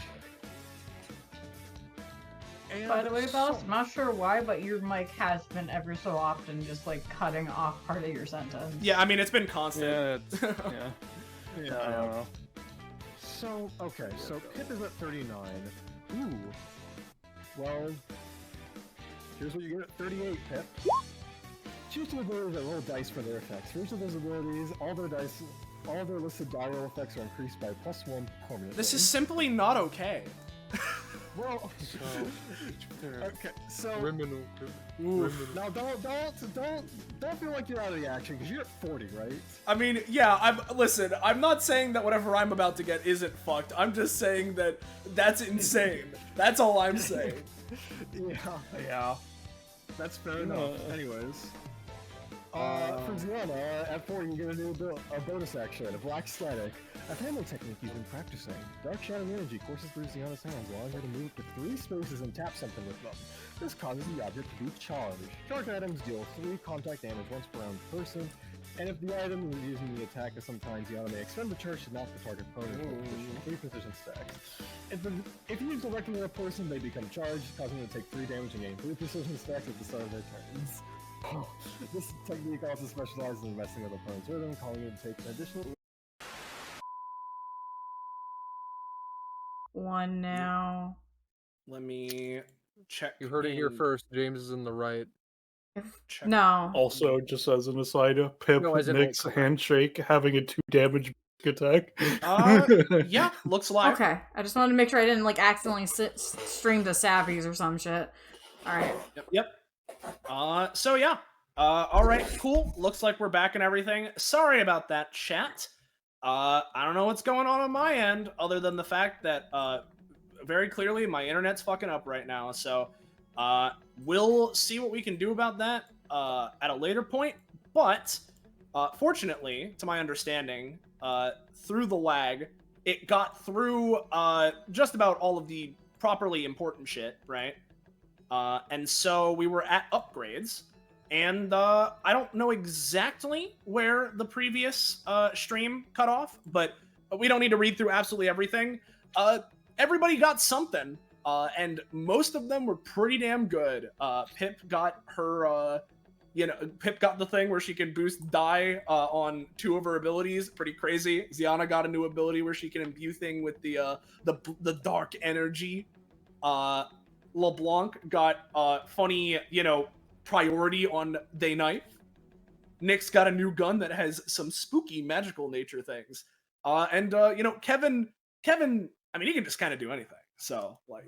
By the way, Bells, I'm not sure why, but your mic has been ever so often just like cutting off part of your sentence. Yeah, I mean, it's been constant. Yeah, I don't know. So, okay, so Pip is at 39. Ooh. Well, here's what you get at 38, Pip. Choose 2 abilities that roll dice for their effects. For each of those abilities, all their listed die roll effects are increased by +1 permanently. This is simply not okay. Well, okay, so now don't feel like you're out of the action because you're at 40, right? I mean, yeah. Listen. I'm not saying that whatever I'm about to get isn't fucked. I'm just saying that that's insane. That's all I'm saying. Yeah. That's fair enough. Anyways, for Ziana, at 4 you get a bonus action, a black static. A family technique you've been practicing. Dark Shadow Energy courses through Ziana's hands, allowing her to move to 3 spaces and tap something with them. This causes the object to be charged. Charged items deal 3 contact damage once per round person, and if the item is using the attack of some kind, Ziana may expend the charge to knock the target opponent for 3 precision stacks. If you use directly on a person, they become charged, causing them to take 3 damage and gain 3 precision stacks at the start of their turns. This technique also specializes in messing with opponents' rhythm, calling it to take an additional 1 now. Let me check. You heard it here first. James is in the right. Check. No. Also, just as an aside, Pip Nick's handshake having a 2 damage attack. Yeah, looks like. Okay, I just wanted to make sure I didn't like accidentally stream the Savvies or some shit. All right. Yep. So yeah. All right, cool. Looks like we're back and everything. Sorry about that, chat. I don't know what's going on my end, other than the fact that very clearly my internet's fucking up right now. So we'll see what we can do about that at a later point. But fortunately, to my understanding, through the lag, it got through just about all of the properly important shit, right? And so we were at upgrades. And I don't know exactly where the previous stream cut off, but we don't need to read through absolutely everything. Everybody got something, and most of them were pretty damn good. Pip got her, Pip got the thing where she can boost die on 2 of her abilities. Pretty crazy. Ziana got a new ability where she can imbue thing with the dark energy. LeBlanc got funny, priority on day knife. Nick's got a new gun that has some spooky magical nature things. And Kevin, I mean, he can just kind of do anything. So, like,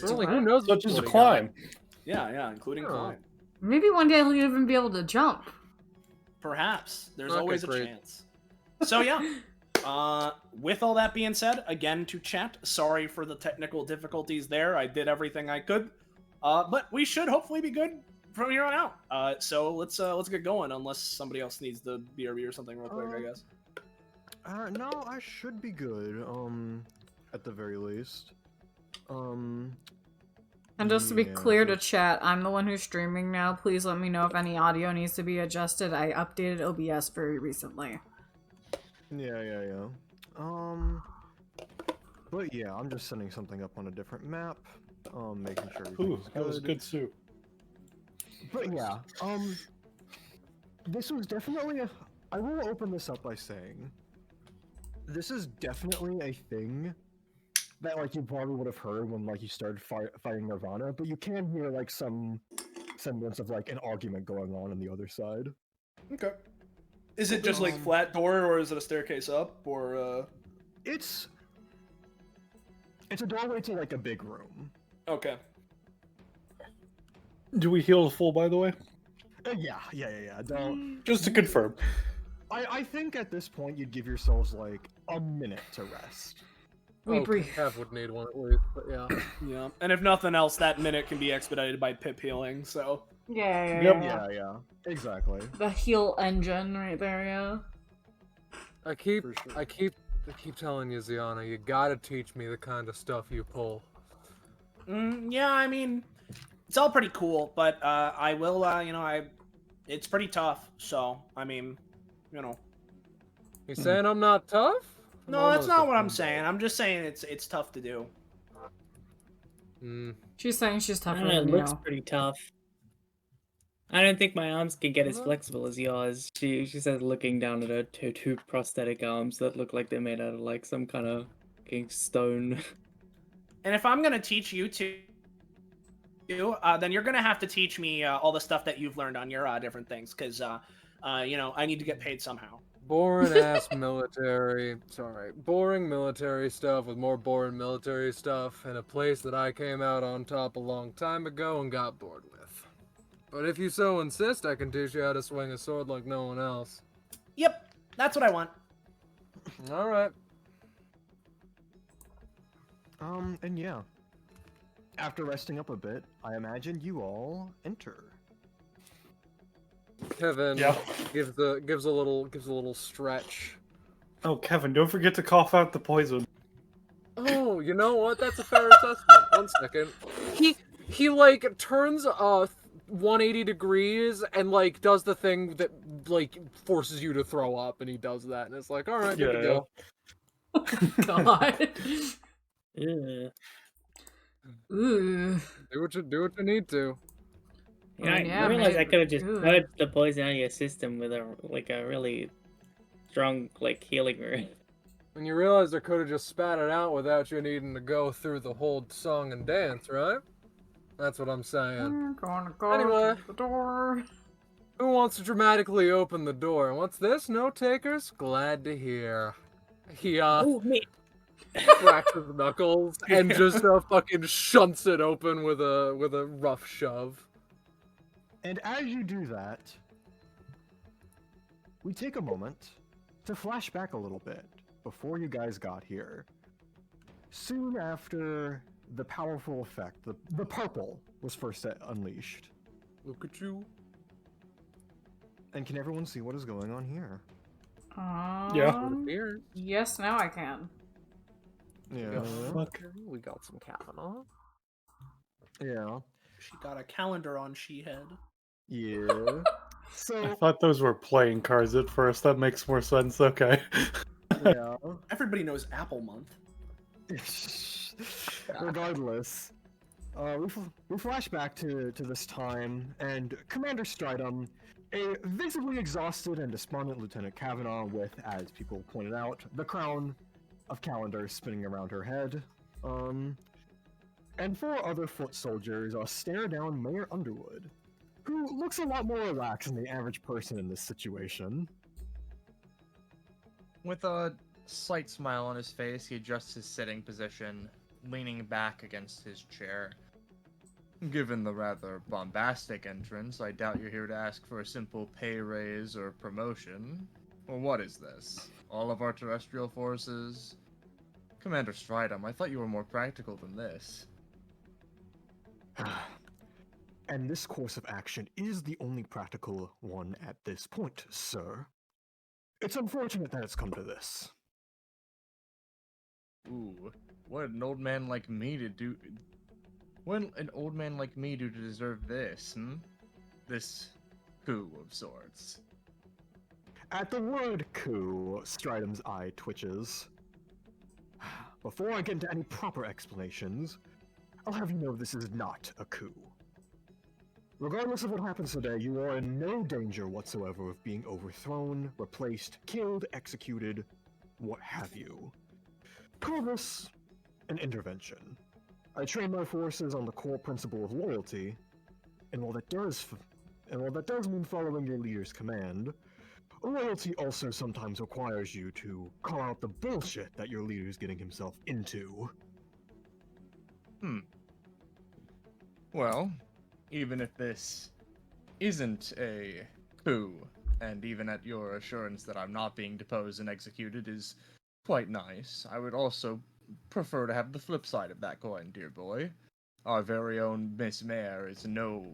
Really, who knows? Such as what he climb. yeah, including climb. Maybe one day he'll even be able to jump. Perhaps. There's Okay, always a great. chance. So, yeah. With all that being said, again to chat, sorry for the technical difficulties there. I did everything I could. But we should hopefully be good from here on out. So let's get going, unless somebody else needs the BRB or something real quick, I guess. No, I should be good. At the very least. And just to be Yeah, clear to chat, I'm the one who's streaming now. Please let me know if any audio needs to be adjusted. I updated OBS very recently. Yeah. But yeah, I'm just setting something up on a different map. Making sure Ooh, everything's that was good soup. But yeah, this was definitely I will open this up by saying, this is definitely a thing that, like, you probably would have heard when, like, you started fighting Nirvana, but you can hear, like, some semblance of, like, an argument going on the other side. Okay. Is it just like flat door, or is it a staircase up, or It's a doorway to, like, a big room. Okay. Do we heal full, by the way? Yeah. Don't... Just to confirm. I think at this point you'd give yourselves, like, a minute to rest. We breathe. Kev would need one at least, but yeah. Yeah. And if nothing else, that minute can be expedited by Pip healing, so... Yeah, exactly. The heal engine right there, yeah. I keep telling you, Ziana, you gotta teach me the kind of stuff you pull. Yeah, I mean, it's all pretty cool, but I will, it's pretty tough, so, I mean, You saying I'm not tough? No, that's not what I'm saying. I'm just saying it's tough to do. She's saying she's I tougher don't know, it than looks you. pretty tough. I don't think my arms can get as flexible as yours. She says, looking down at her two prosthetic arms that look like they're made out of, like, some kind of fucking stone. And if I'm gonna teach you then you're gonna have to teach me all the stuff that you've learned on your different things, because I need to get paid somehow. Boring ass military. Sorry. Boring military stuff with more boring military stuff in a place that I came out on top a long time ago and got bored with. But if you so insist, I can teach you how to swing a sword like no one else. Yep, that's what I want. Alright. And yeah. After resting up a bit, I imagine you all enter. Kevin gives a little stretch. Oh, Kevin, don't forget to cough out the poison. Oh, you know what? That's a fair assessment. 1 second. He like turns 180 degrees and like does the thing that like forces you to throw up, and he does that, and it's like, all right, good to go. God. Yeah. Ooh. Do what you need to. Yeah, I realized I could have just purged the poison out of your system with a really strong healing root. And you realize I could have just spat it out without you needing to go through the whole song and dance, right? That's what I'm saying. Gonna go Anyway. to the door. Who wants to dramatically open the door? What's this? No takers? Glad to hear. He me. cracks his knuckles and just fucking shunts it open with a rough shove. And as you do that, we take a moment to flash back a little bit before you guys got here. Soon after the powerful effect, the purple, was first unleashed. Look at you. And can everyone see what is going on here? Yes, now I can. Yeah. We got some Kavanaugh. Yeah. She got a calendar on she head. Yeah. I So, thought those were playing cards at first. That makes more sense. Okay. yeah. Everybody knows Apple Month. Regardless, we flash back to this time, and Commander Stridum, a visibly exhausted and despondent Lieutenant Kavanaugh with, as people pointed out, the crown of calendars spinning around her head, and 4 other foot soldiers stare down Mayor Underwood, who looks a lot more relaxed than the average person in this situation. With a slight smile on his face, he adjusts his sitting position, leaning back against his chair. Given the rather bombastic entrance, I doubt you're here to ask for a simple pay raise or promotion. Or what is this? All of our terrestrial forces? Commander Stridum, I thought you were more practical than this. And this course of action is the only practical one at this point, sir. It's unfortunate that it's come to this. Ooh, what an old man like me to do... What an old man like me do to deserve this, This coup of sorts. At the word coup, Stridum's eye twitches. Before I get into any proper explanations, I'll have you know this is not a coup. Regardless of what happens today, you are in no danger whatsoever of being overthrown, replaced, killed, executed, what have you. Call this an intervention. I train my forces on the core principle of loyalty, and while that does mean following your leader's command, loyalty also sometimes requires you to call out the bullshit that your leader's getting himself into. Well, even if this isn't a coup, and even at your assurance that I'm not being deposed and executed is quite nice, I would also prefer to have the flip side of that coin, dear boy. Our very own Miss Mayor is no,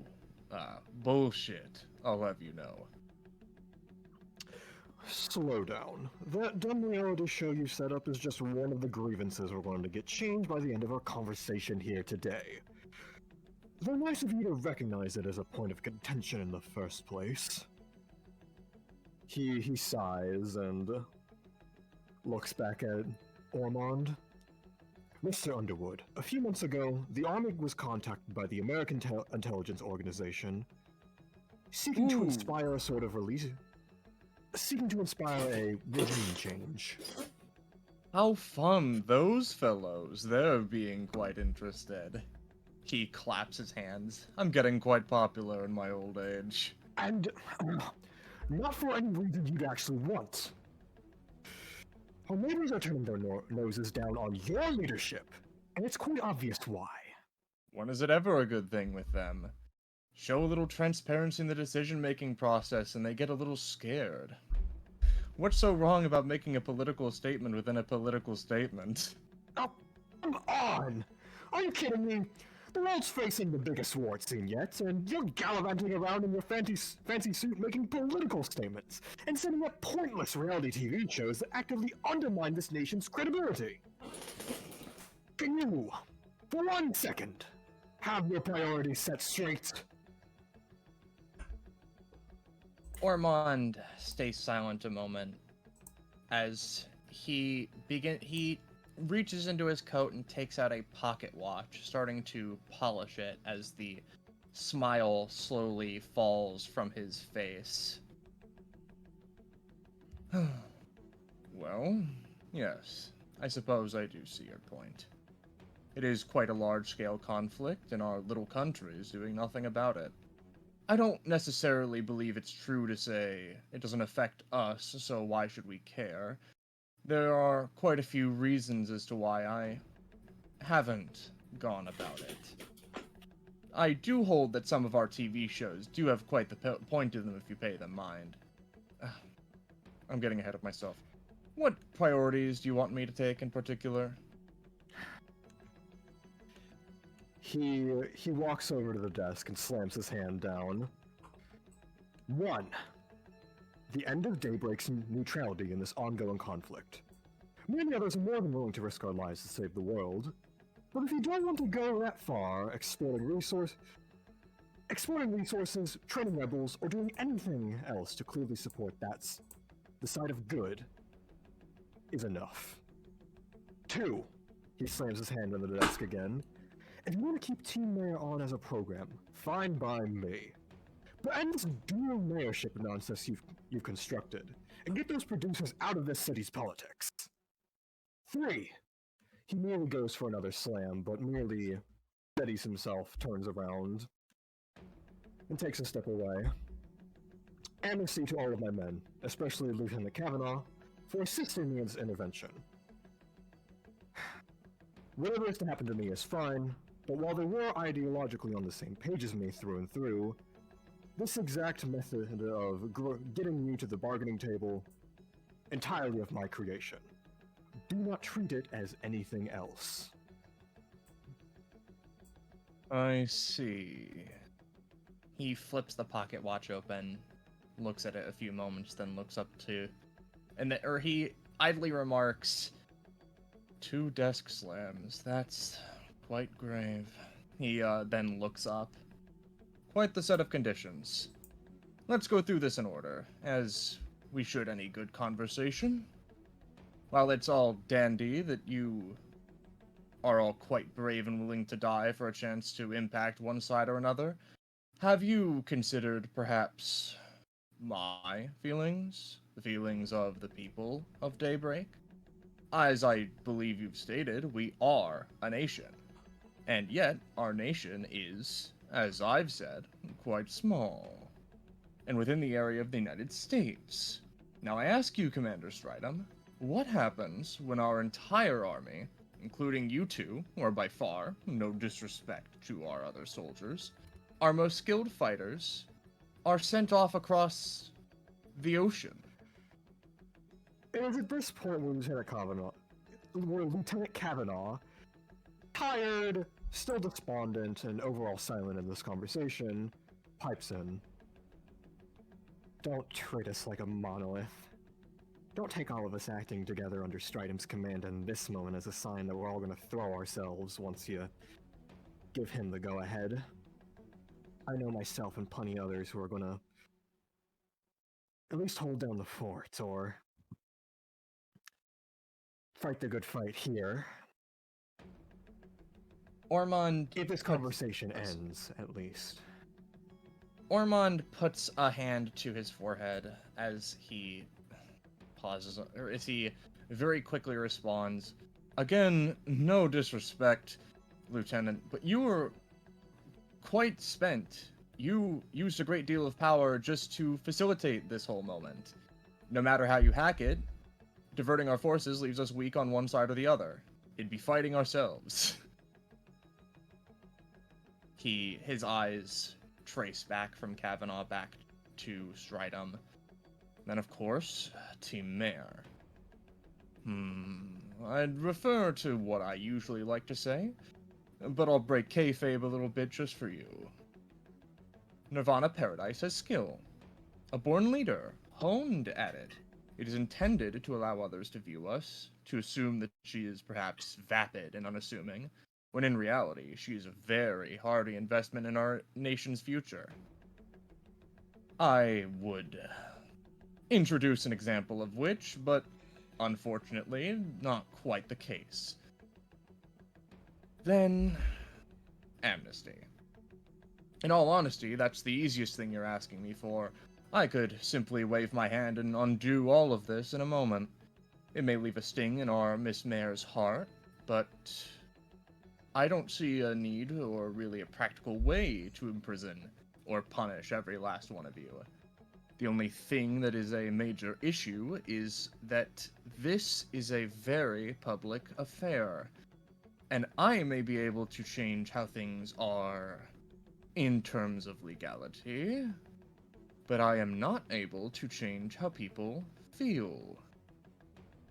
bullshit, I'll have you know. Slow down. That dumb reality show you set up is just one of the grievances we're going to get changed by the end of our conversation here today. Though nice of you to recognize it as a point of contention in the first place. He sighs and looks back at Ormond. Mr. Underwood, a few months ago, the Army was contacted by the American Intelligence Organization, seeking to inspire a regime change. How fun, those fellows. They're being quite interested. He claps his hands. I'm getting quite popular in my old age. And not for any reason you'd actually want. Our neighbors are turning their noses down on your leadership, and it's quite obvious why. When is it ever a good thing with them? Show a little transparency in the decision-making process and they get a little scared. What's so wrong about making a political statement within a political statement? Oh, come on! Are you kidding me? The world's facing the biggest war it's seen yet, and you're gallivanting around in your fancy suit making political statements, and setting up pointless reality TV shows that actively undermine this nation's credibility. Can you, for 1 second, have your priorities set straight? Ormond stays silent a moment as he reaches into his coat and takes out a pocket watch, starting to polish it as the smile slowly falls from his face. Well, yes, I suppose I do see your point. It is quite a large-scale conflict, and our little country is doing nothing about it. I don't necessarily believe it's true to say it doesn't affect us, so why should we care? There are quite a few reasons as to why I haven't gone about it. I do hold that some of our TV shows do have quite the point to them if you pay them mind. I'm getting ahead of myself. What priorities do you want me to take in particular? He walks over to the desk and slams his hand down. 1. The end of Daybreak's neutrality in this ongoing conflict. Me and the others are more than willing to risk our lives to save the world. But if you don't want to go that far, exporting resources, training rebels, or doing anything else to clearly support that's the side of good, is enough. 2. He slams his hand on the desk again. If you want to keep Team Mayor on as a program, fine by me. But end this dual mayorship nonsense you've constructed, and get those producers out of this city's politics. 3. He merely goes for another slam, but merely steadies himself, turns around, and takes a step away. Amnesty to all of my men, especially Lieutenant Kavanaugh, for assisting me in this intervention. Whatever is to happen to me is fine, but while they were ideologically on the same page as me through and through, this exact method of getting you to the bargaining table, entirely of my creation. Do not treat it as anything else. I see. He flips the pocket watch open, looks at it a few moments, then looks up to, or he idly remarks, 2 desk slams, that's quite grave. He then looks up. Quite the set of conditions. Let's go through this in order, as we should any good conversation. While it's all dandy that you are all quite brave and willing to die for a chance to impact one side or another, have you considered perhaps my feelings? The feelings of the people of Daybreak? As I believe you've stated, we are a nation. And yet, our nation is, as I've said, quite small. And within the area of the United States. Now I ask you, Commander Stridham, what happens when our entire army, including you two, who are by far, no disrespect to our other soldiers, our most skilled fighters, are sent off across the ocean? It is at this point where Lieutenant Kavanaugh, tired, still despondent, and overall silent in this conversation, pipes in. Don't treat us like a monolith. Don't take all of us acting together under Stridham's command in this moment as a sign that we're all gonna throw ourselves once you give him the go-ahead. I know myself and plenty others who are gonna at least hold down the fort, or fight the good fight here. Ormond... If this conversation ends, at least. Ormond puts a hand to his forehead as he pauses, or as he very quickly responds, again, no disrespect, Lieutenant, but you were quite spent. You used a great deal of power just to facilitate this whole moment. No matter how you hack it, diverting our forces leaves us weak on one side or the other. It'd be fighting ourselves. His eyes trace back from Kavanaugh back to Stridham. Then, of course, Team Mayor. I'd refer to what I usually like to say, but I'll break kayfabe a little bit just for you. Nirvana Paradise has skill. A born leader, honed at it. It is intended to allow others to view us, to assume that she is perhaps vapid and unassuming, when in reality, she is a very hardy investment in our nation's future. I would introduce an example of which, but unfortunately, not quite the case. Then, amnesty. In all honesty, that's the easiest thing you're asking me for. I could simply wave my hand and undo all of this in a moment. It may leave a sting in our Miss Mayor's heart, but I don't see a need or really a practical way to imprison or punish every last one of you. The only thing that is a major issue is that this is a very public affair, and I may be able to change how things are in terms of legality, but I am not able to change how people feel.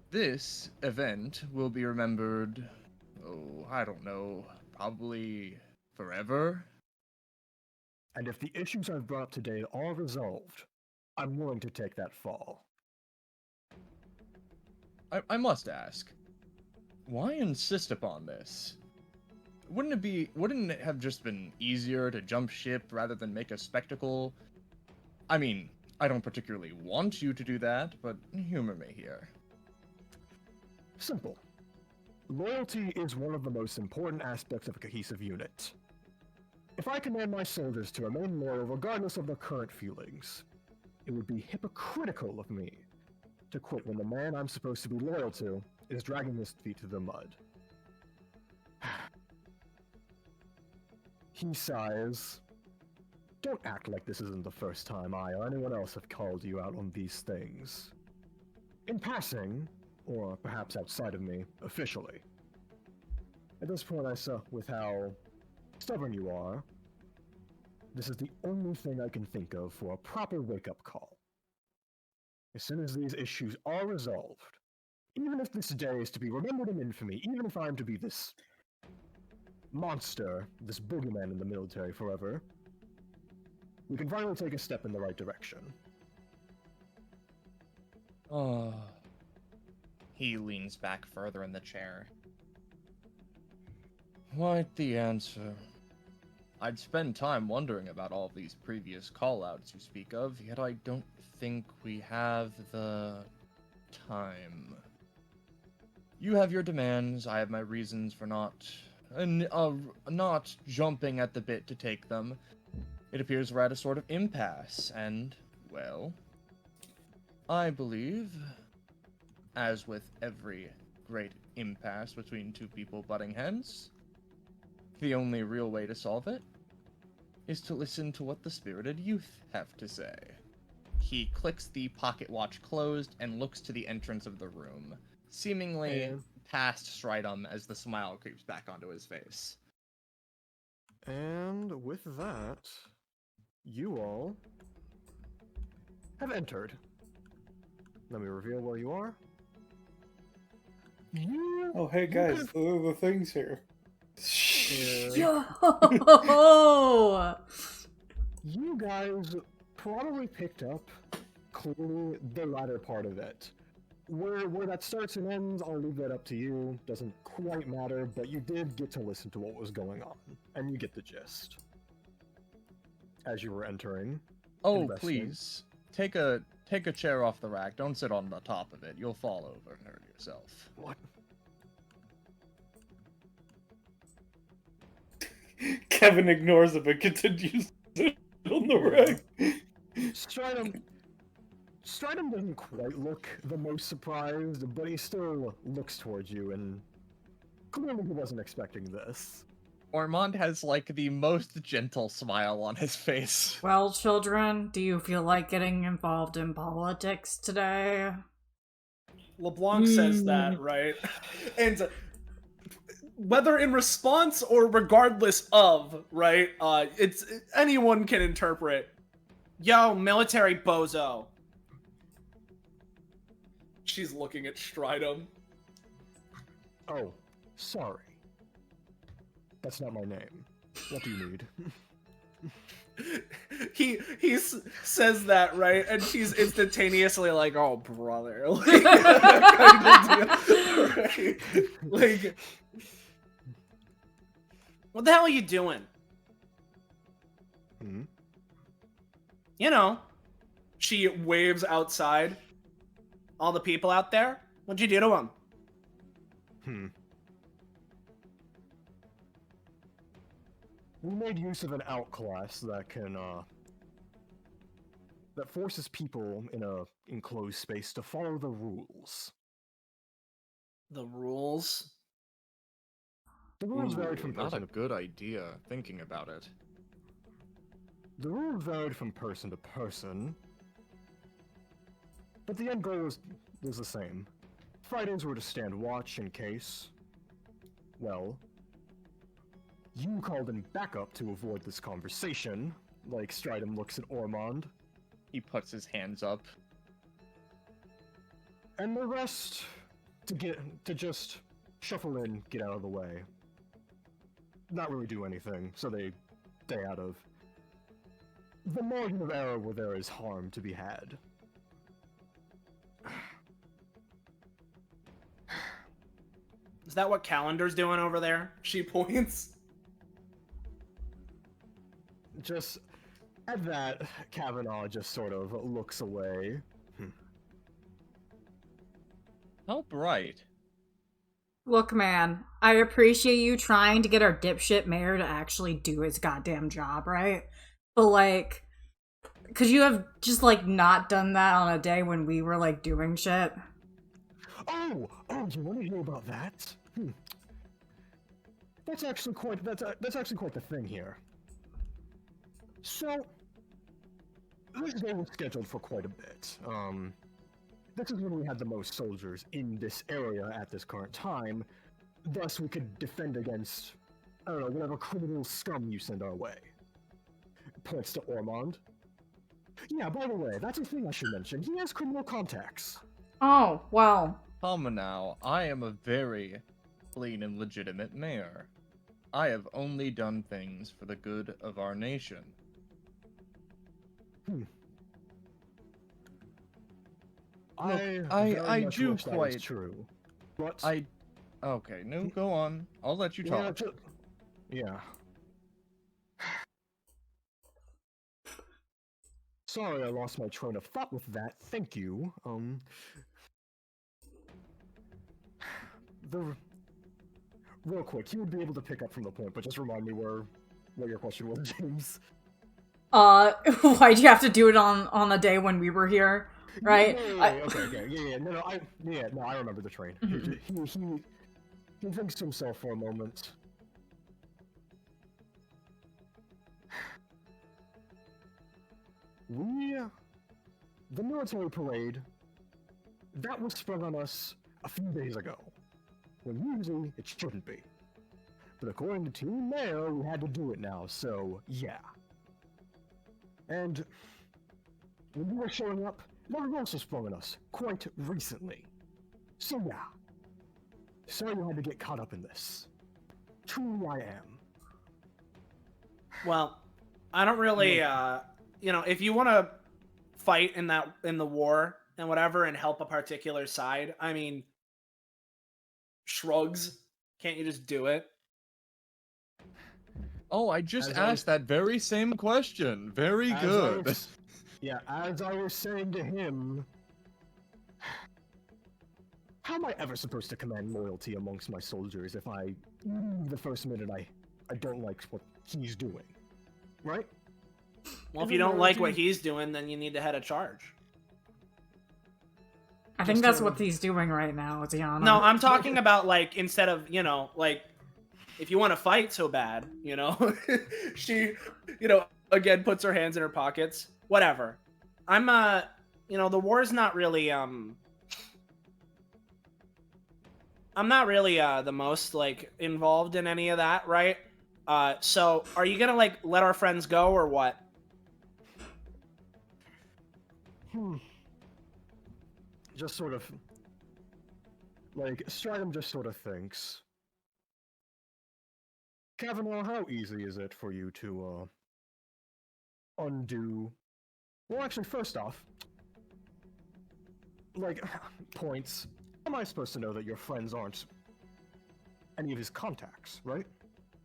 This event will be remembered, I don't know, probably forever. And if the issues I've brought up today are resolved, I'm willing to take that fall. I must ask, why insist upon this? Wouldn't it have just been easier to jump ship rather than make a spectacle? I mean, I don't particularly want you to do that, but humor me here. Simple. Loyalty is one of the most important aspects of a cohesive unit. If I command my soldiers to remain loyal regardless of their current feelings, it would be hypocritical of me to quit when the man I'm supposed to be loyal to is dragging his feet through the mud. He sighs. Don't act like this isn't the first time I or anyone else have called you out on these things. In passing, or perhaps outside of me, officially. At this point I saw with how stubborn you are, this is the only thing I can think of for a proper wake-up call. As soon as these issues are resolved, even if this day is to be remembered in infamy, even if I'm to be this monster, this boogeyman in the military forever, we can finally take a step in the right direction. Oh. He leans back further in the chair. Quite the answer. I'd spend time wondering about all these previous call-outs you speak of, yet I don't think we have the time. You have your demands, I have my reasons for not jumping at the bit to take them. It appears we're at a sort of impasse, and, well, I believe, as with every great impasse between two people butting heads, the only real way to solve it is to listen to what the spirited youth have to say. He clicks the pocket watch closed and looks to the entrance of the room, seemingly past Stridum as the smile creeps back onto his face. And with that, you all have entered. Let me reveal where you are. Oh, hey guys, the things here. Yo! You guys probably picked up clearly the latter part of it. Where that starts and ends, I'll leave that up to you. Doesn't quite matter, but you did get to listen to what was going on, and you get the gist. As you were entering. Oh, investing. please. Take a chair off the rack. Don't sit on the top of it. You'll fall over and hurt yourself. What? Kevin ignores him and continues to sit on the rack. Stridum doesn't quite look the most surprised, but he still looks towards you, and clearly he wasn't expecting this. Ormond has, like, the most gentle smile on his face. Well, children, do you feel like getting involved in politics today? LeBlanc says that, right? And whether in response or regardless of, right? It's anyone can interpret. Yo, military bozo. She's looking at Stridum. Oh, sorry. That's not my name. What do you need? he says that, right? And she's instantaneously like, "Oh, brother." Like, what the hell are you doing? Hmm? You know, she waves outside. All the people out there? What'd you do to them? We made use of an outclass that can, that forces people in a enclosed space to follow the rules. The rules? The rules varied from Not a person to good idea, thinking about it. The rules varied from person to person, but the end goal was the same. Fighters were to stand watch in case, well, you called in backup to avoid this conversation, like Stridum looks at Ormond. He puts his hands up. And the rest to just shuffle in, get out of the way. Not really do anything, so they stay out of. The margin of error where there is harm to be had. Is that what Calendar's doing over there? She points. Just at that, Kavanaugh just sort of looks away. How bright. Look, man, I appreciate you trying to get our dipshit mayor to actually do his goddamn job, right? But, like, could you have just, like, not done that on a day when we were, like, doing shit? Oh, you want to hear about that? That's actually quite the thing here. So, this day was scheduled for quite a bit. This is when we had the most soldiers in this area at this current time. Thus, we could defend against, I don't know, whatever criminal scum you send our way. Points to Ormond. Yeah, by the way, that's a thing I should mention. He has criminal contacts. Oh, well. Come now, I am a very clean and legitimate mayor. I have only done things for the good of our nation. I do quite. True, but okay, no, go on. I'll let you talk. Yeah. Sorry, I lost my train of thought with that. Thank you. Real quick, you would be able to pick up from the point, but just remind me what your question was, James. Why'd you have to do it on the day when we were here, right? Yeah. No, I remember the train. He thinks to himself for a moment. The military parade, that was sprung on us a few days ago, when usually it shouldn't be. But according to Team Mayor, we had to do it now, so yeah. And when we were showing up, that was also sprung on us, quite recently. So yeah. Sorry you had to get caught up in this. Truly I am. Well, I don't really, if you want to fight in the war and whatever and help a particular side, I mean, shrugs. Can't you just do it? Oh, I just asked that very same question. Very good. As I was saying to him, how am I ever supposed to command loyalty amongst my soldiers if the first minute I don't like what he's doing, right? Well, if you don't like what he's doing, then you need to head a charge. I think that's what he's doing right now, Tiana. No, I'm talking about, like, instead of, like, if you want to fight so bad, she, again, puts her hands in her pockets. Whatever. I'm, the war's not really, I'm not really, the most, like, involved in any of that, right? So, are you gonna, like, let our friends go, or what? Just sort of, like, Stridum just sort of thinks, Kavanaugh, how easy is it for you to, undo... Well, actually, first off, like, points. How am I supposed to know that your friends aren't any of his contacts, right?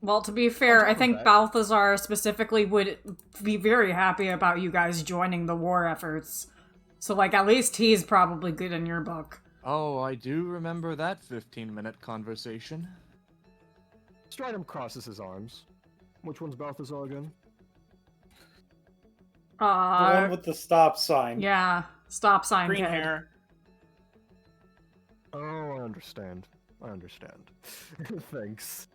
Well, to be fair, I think Balthazar specifically would be very happy about you guys joining the war efforts. So, like, at least he's probably good in your book. Oh, I do remember that 15-minute conversation. Stridum crosses his arms. Which one's Balthazar again? The one with the stop sign. Yeah, stop sign. Green kid. hair. Oh, I understand. Thanks.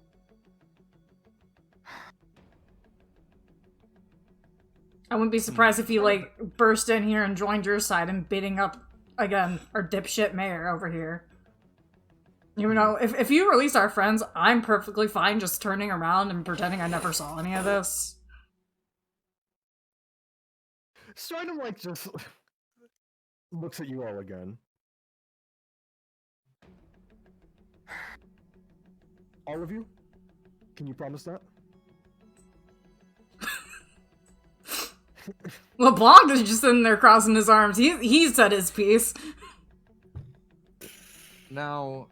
I wouldn't be surprised if he, like, burst in here and joined your side and bidding up, again, our dipshit mayor over here. You know, if you release our friends, I'm perfectly fine just turning around and pretending I never saw any of this. Stridum, like, just looks at you all again. All of you? Can you promise that? LeBlanc is just sitting there crossing his arms. He said his piece. Now,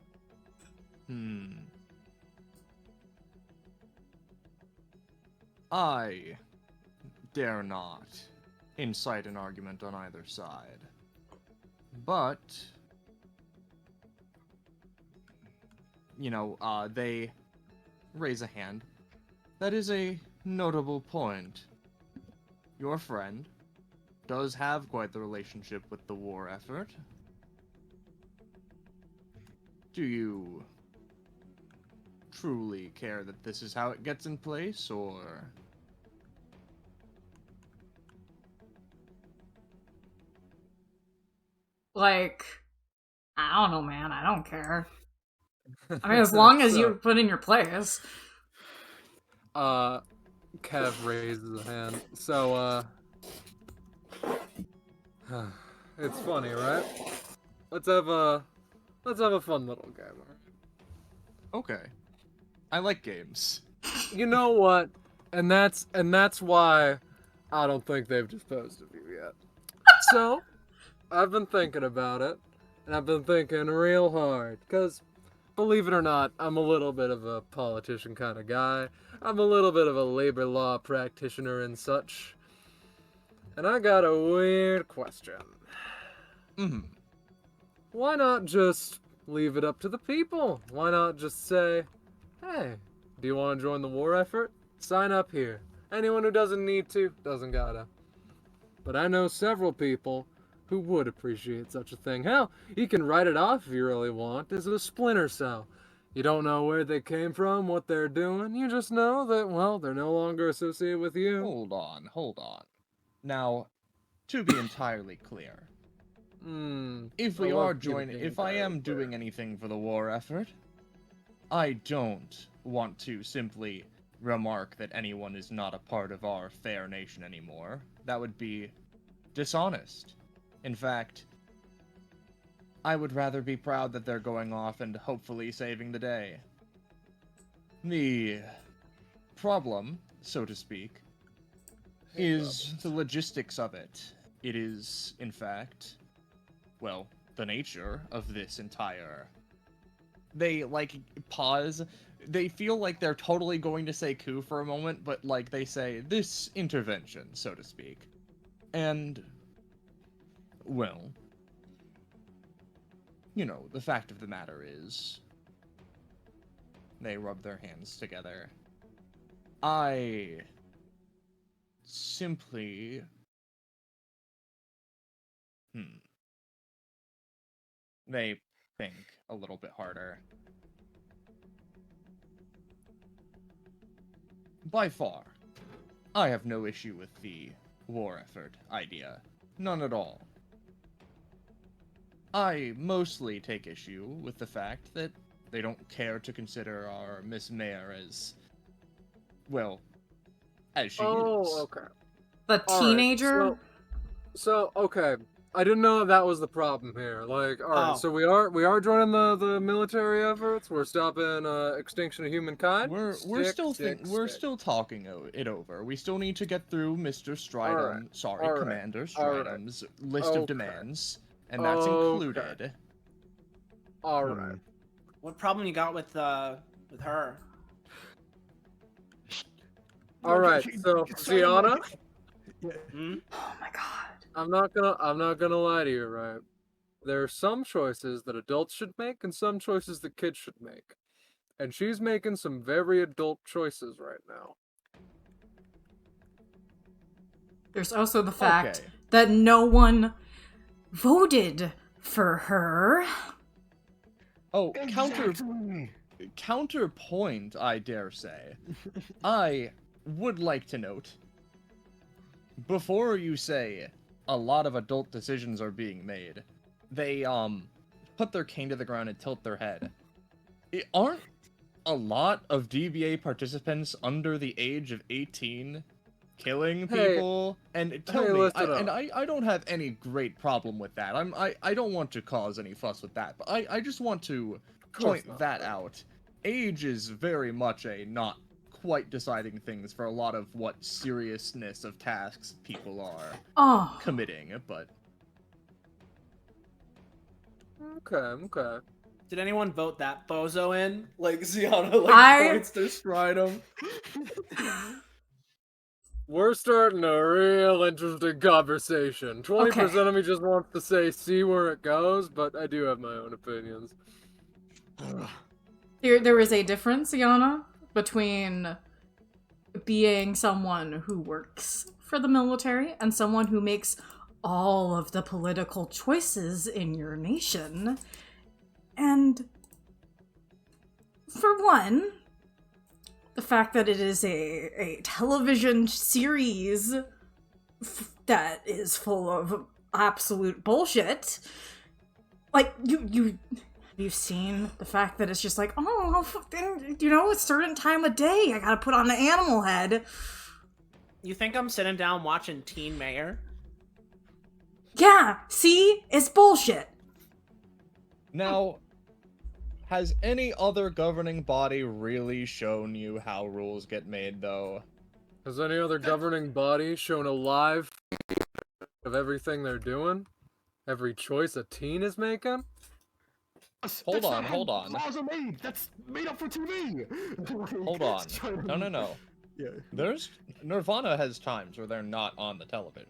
I dare not incite an argument on either side. But they raise a hand. That is a notable point. Your friend does have quite the relationship with the war effort. Do you truly care that this is how it gets in place, or... Like, I don't know, man. I don't care. I mean, as long as you put in your place. Kev raises a hand. So, it's funny, right? Let's have a fun little game, alright? Okay. I like games. You know what? And that's why I don't think they've disposed of you yet. So, I've been thinking about it, and I've been thinking real hard, because, believe it or not, I'm a little bit of a politician kind of guy. I'm a little bit of a labor law practitioner and such. And I got a weird question. Why not just leave it up to the people? Why not just say, hey, do you want to join the war effort? Sign up here. Anyone who doesn't need to, doesn't gotta. But I know several people who would appreciate such a thing. Hell, you can write it off if you really want as a splinter cell. You don't know where they came from, what they're doing. You just know that, well, they're no longer associated with you. Hold on. Now, to be entirely clear, if I am doing anything for the war effort, I don't want to simply remark that anyone is not a part of our fair nation anymore. That would be dishonest. In fact, I would rather be proud that they're going off and hopefully saving the day. The problem, so to speak, is the logistics of it. It is, in fact, well, the nature of this entire... They, pause. They feel like they're totally going to say coup for a moment, but, they say, this intervention, so to speak. And, well, the fact of the matter is, they rub their hands together. I simply... They think a little bit harder. By far, I have no issue with the war effort idea. None at all. I mostly take issue with the fact that they don't care to consider our Miss Mayor as, well, as she is. Oh, okay. The teenager? So, okay. I didn't know that was the problem here. Alright, so we are joining the military efforts. We're stopping extinction of humankind. We're still talking it over. We still need to get through Mr. Stridham, Commander Stridham's list of demands, and that's included. Alright. What problem you got with her? Alright, so Gianna? Oh my god. I'm not gonna lie to you, right? There are some choices that adults should make and some choices that kids should make. And she's making some very adult choices right now. There's also the fact that no one voted for her. Oh, counterpoint, I dare say. I would like to note, before you say a lot of adult decisions are being made, they, put their cane to the ground and tilt their head. Aren't a lot of DBA participants under the age of 18 killing people? And tell me, I don't have any great problem with that. I don't want to cause any fuss with that, but I just want to point that out. Age is very much a not quite deciding things for a lot of what seriousness of tasks people are committing, but... Okay. Did anyone vote that bozo in? Ziana, points to Stridham. We're starting a real interesting conversation. 20% of me just wants to say see where it goes, but I do have my own opinions. There is a difference, Yana, between being someone who works for the military and someone who makes all of the political choices in your nation. And for one, the fact that it is a television series that is full of absolute bullshit. Like, you've seen the fact that it's just like, oh, you know, it's certain time of day, I gotta put on the animal head. You think I'm sitting down watching Teen Mayor? Yeah, see? It's bullshit. Now, has any other governing body really shown you how rules get made, though? Has any other governing body shown a live of everything they're doing? Every choice a teen is making? Hold on. Laws are made. That's made up for TV. Hold on. No. Yeah. There's Nirvana has times where they're not on the television.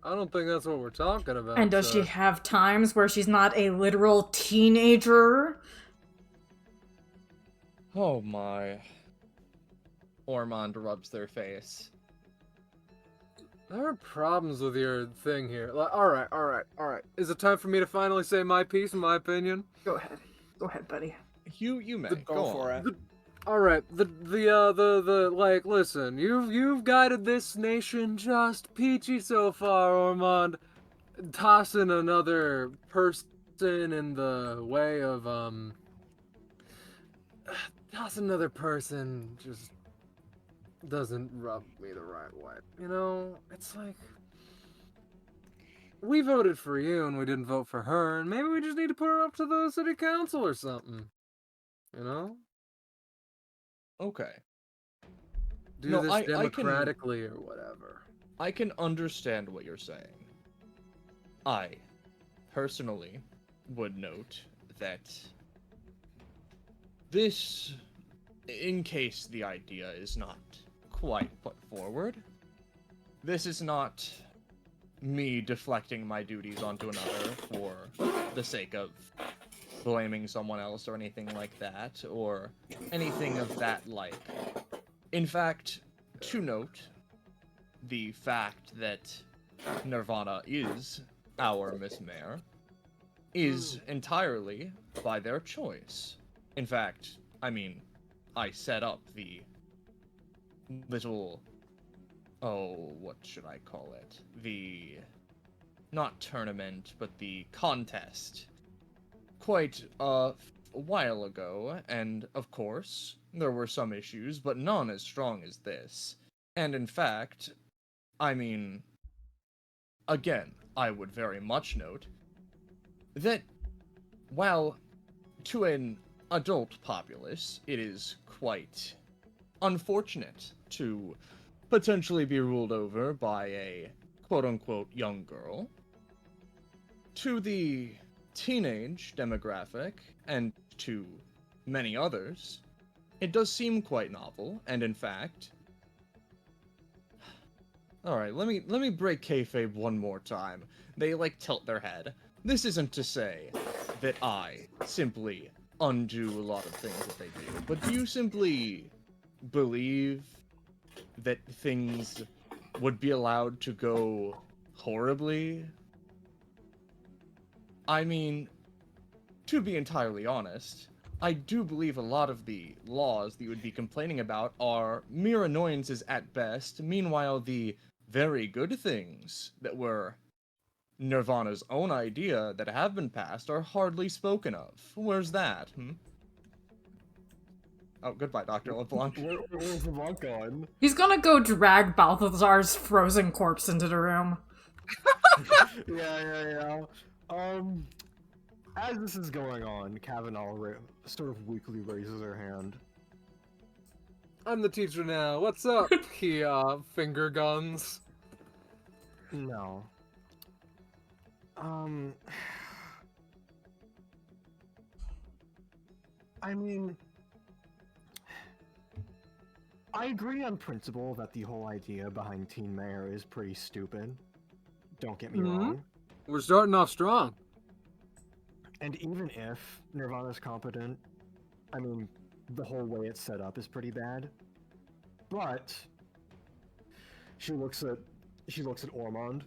I don't think that's what we're talking about. And does she have times where she's not a literal teenager? Oh my. Ormond rubs their face. There are problems with your thing here. Alright. Is it time for me to finally say my piece and my opinion? Go ahead, buddy. You may. Go for it. Alright, listen, you've guided this nation just peachy so far, Ormond. Tossing another person in the way of, tossing another person just doesn't rub me the right way. You know, it's like, we voted for you and we didn't vote for her, and maybe we just need to put her up to the city council or something. You know? Okay. Do this democratically or whatever. I can understand what you're saying. I, personally, would note that this, in case the idea is not quite put forward, this is not me deflecting my duties onto another for the sake of blaming someone else or anything like that, or anything of that like. In fact, to note, the fact that Nirvana is our Miss Mayor is entirely by their choice. In fact, I mean, I set up the little, what should I call it? The, not tournament, but the contest quite a while ago, and of course, there were some issues, but none as strong as this. And in fact, I mean, again, I would very much note that while to an adult populace, it is quite unfortunate to potentially be ruled over by a quote-unquote young girl, to the teenage demographic, and to many others, it does seem quite novel, and in fact... Alright, let me break kayfabe one more time. They, tilt their head. This isn't to say that I simply undo a lot of things that they do, but do you simply believe that things would be allowed to go horribly? I mean, to be entirely honest, I do believe a lot of the laws that you would be complaining about are mere annoyances at best. Meanwhile, the very good things that were Nirvana's own idea that have been passed are hardly spoken of. Where's that, Oh, goodbye, Dr. LeBlanc. Where's LeBlanc going? He's gonna go drag Balthazar's frozen corpse into the room. Yeah. As this is going on, Kavanaugh sort of weakly raises her hand. I'm the teacher now. What's up, he, finger guns? No. I mean, I agree on principle that the whole idea behind Teen Mayor is pretty stupid. Don't get me wrong. We're starting off strong. And even if Nirvana's competent, I mean, the whole way it's set up is pretty bad. But she looks at Ormond.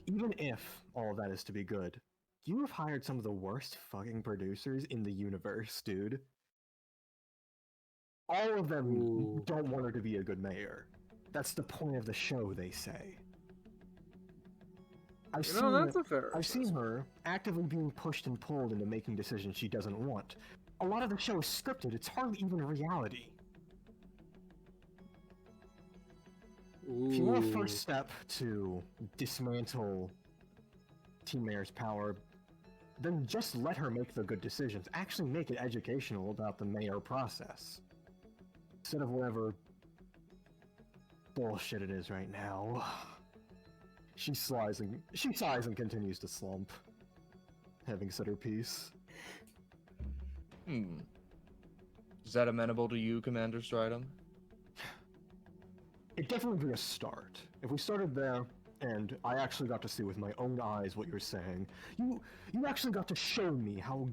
Even if all of that is to be good, you have hired some of the worst fucking producers in the universe, dude. All of them don't want her to be a good mayor. That's the point of the show, they say. I've seen her actively being pushed and pulled into making decisions she doesn't want. A lot of the show is scripted, it's hardly even reality. If you want a first step to dismantle Team Mayor's power, then just let her make the good decisions. Actually make it educational about the mayor process. Instead of whatever bullshit it is right now. She sighs and continues to slump, having said her piece. Is that amenable to you, Commander Stridham? It'd definitely be a start. If we started there, and I actually got to see with my own eyes what you're saying, you actually got to show me how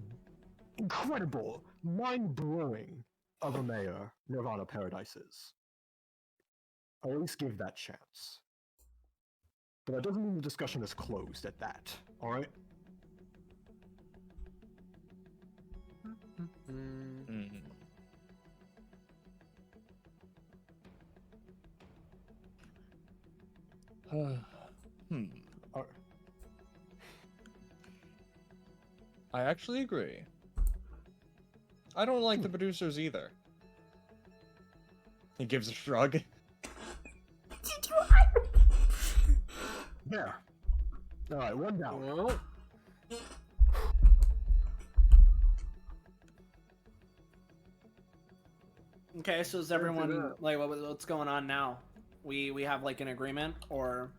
incredible, mind-blowing of a mayor Nirvana Paradise is. I'll at least give that chance. But that doesn't mean the discussion is closed at that, alright? I actually agree. I don't like the producers either. He gives a shrug. Did you hire? There. Alright, one down. Well. Okay, so is everyone like what's going on now? We have like an agreement, or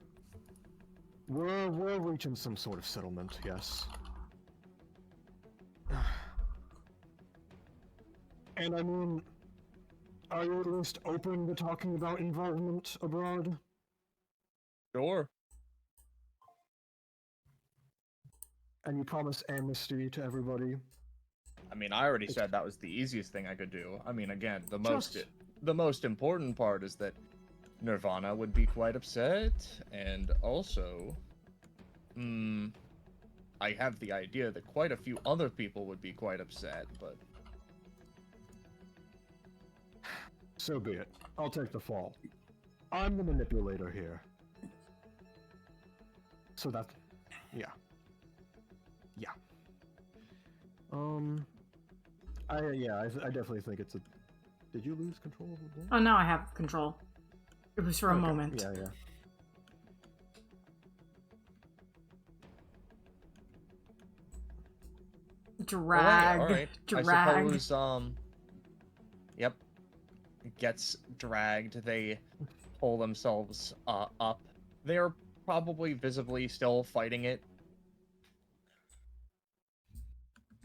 we're reaching some sort of settlement, yes. And I mean, are you at least open to talking about involvement abroad? Sure. And you promise amnesty to everybody? I mean, I already said that was the easiest thing I could do. I mean, again, the most important part is that Nirvana would be quite upset, and also, I have the idea that quite a few other people would be quite upset, but... So be it. I'll take the fall. I'm the manipulator here. So that... yeah. Yeah. I definitely think it's a... Did you lose control of the board? Oh, now I have control. It was for a moment. Yeah. Drag. Alright. Drag. I suppose, yep. Gets dragged. They pull themselves up. They're probably visibly still fighting it.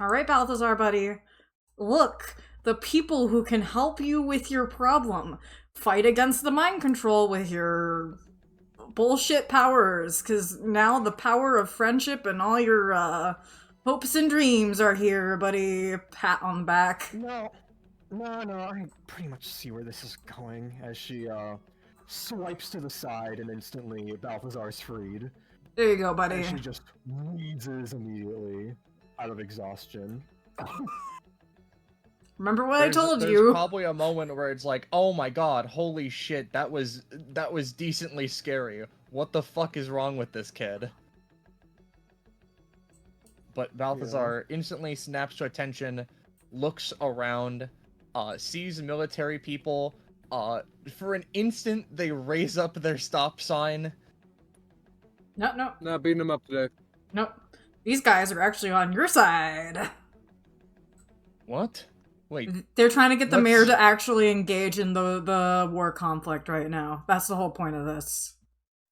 Alright, Balthazar, buddy. Look, the people who can help you with your problem. Fight against the mind control with your bullshit powers, because now the power of friendship and all your hopes and dreams are here, buddy. Pat on the back. No, I pretty much see where this is going, as she swipes to the side and instantly Balthazar's freed. There you go, buddy. And she just wheezes immediately out of exhaustion. Remember what I told you? There's probably a moment where it's like, oh my god, holy shit, that was decently scary. What the fuck is wrong with this kid? But Balthazar instantly snaps to attention, looks around, sees military people. For an instant, they raise up their stop sign. No. Not beating them up today. Nope. These guys are actually on your side. What? Wait. They're trying to get the mayor to actually engage in the war conflict right now. That's the whole point of this.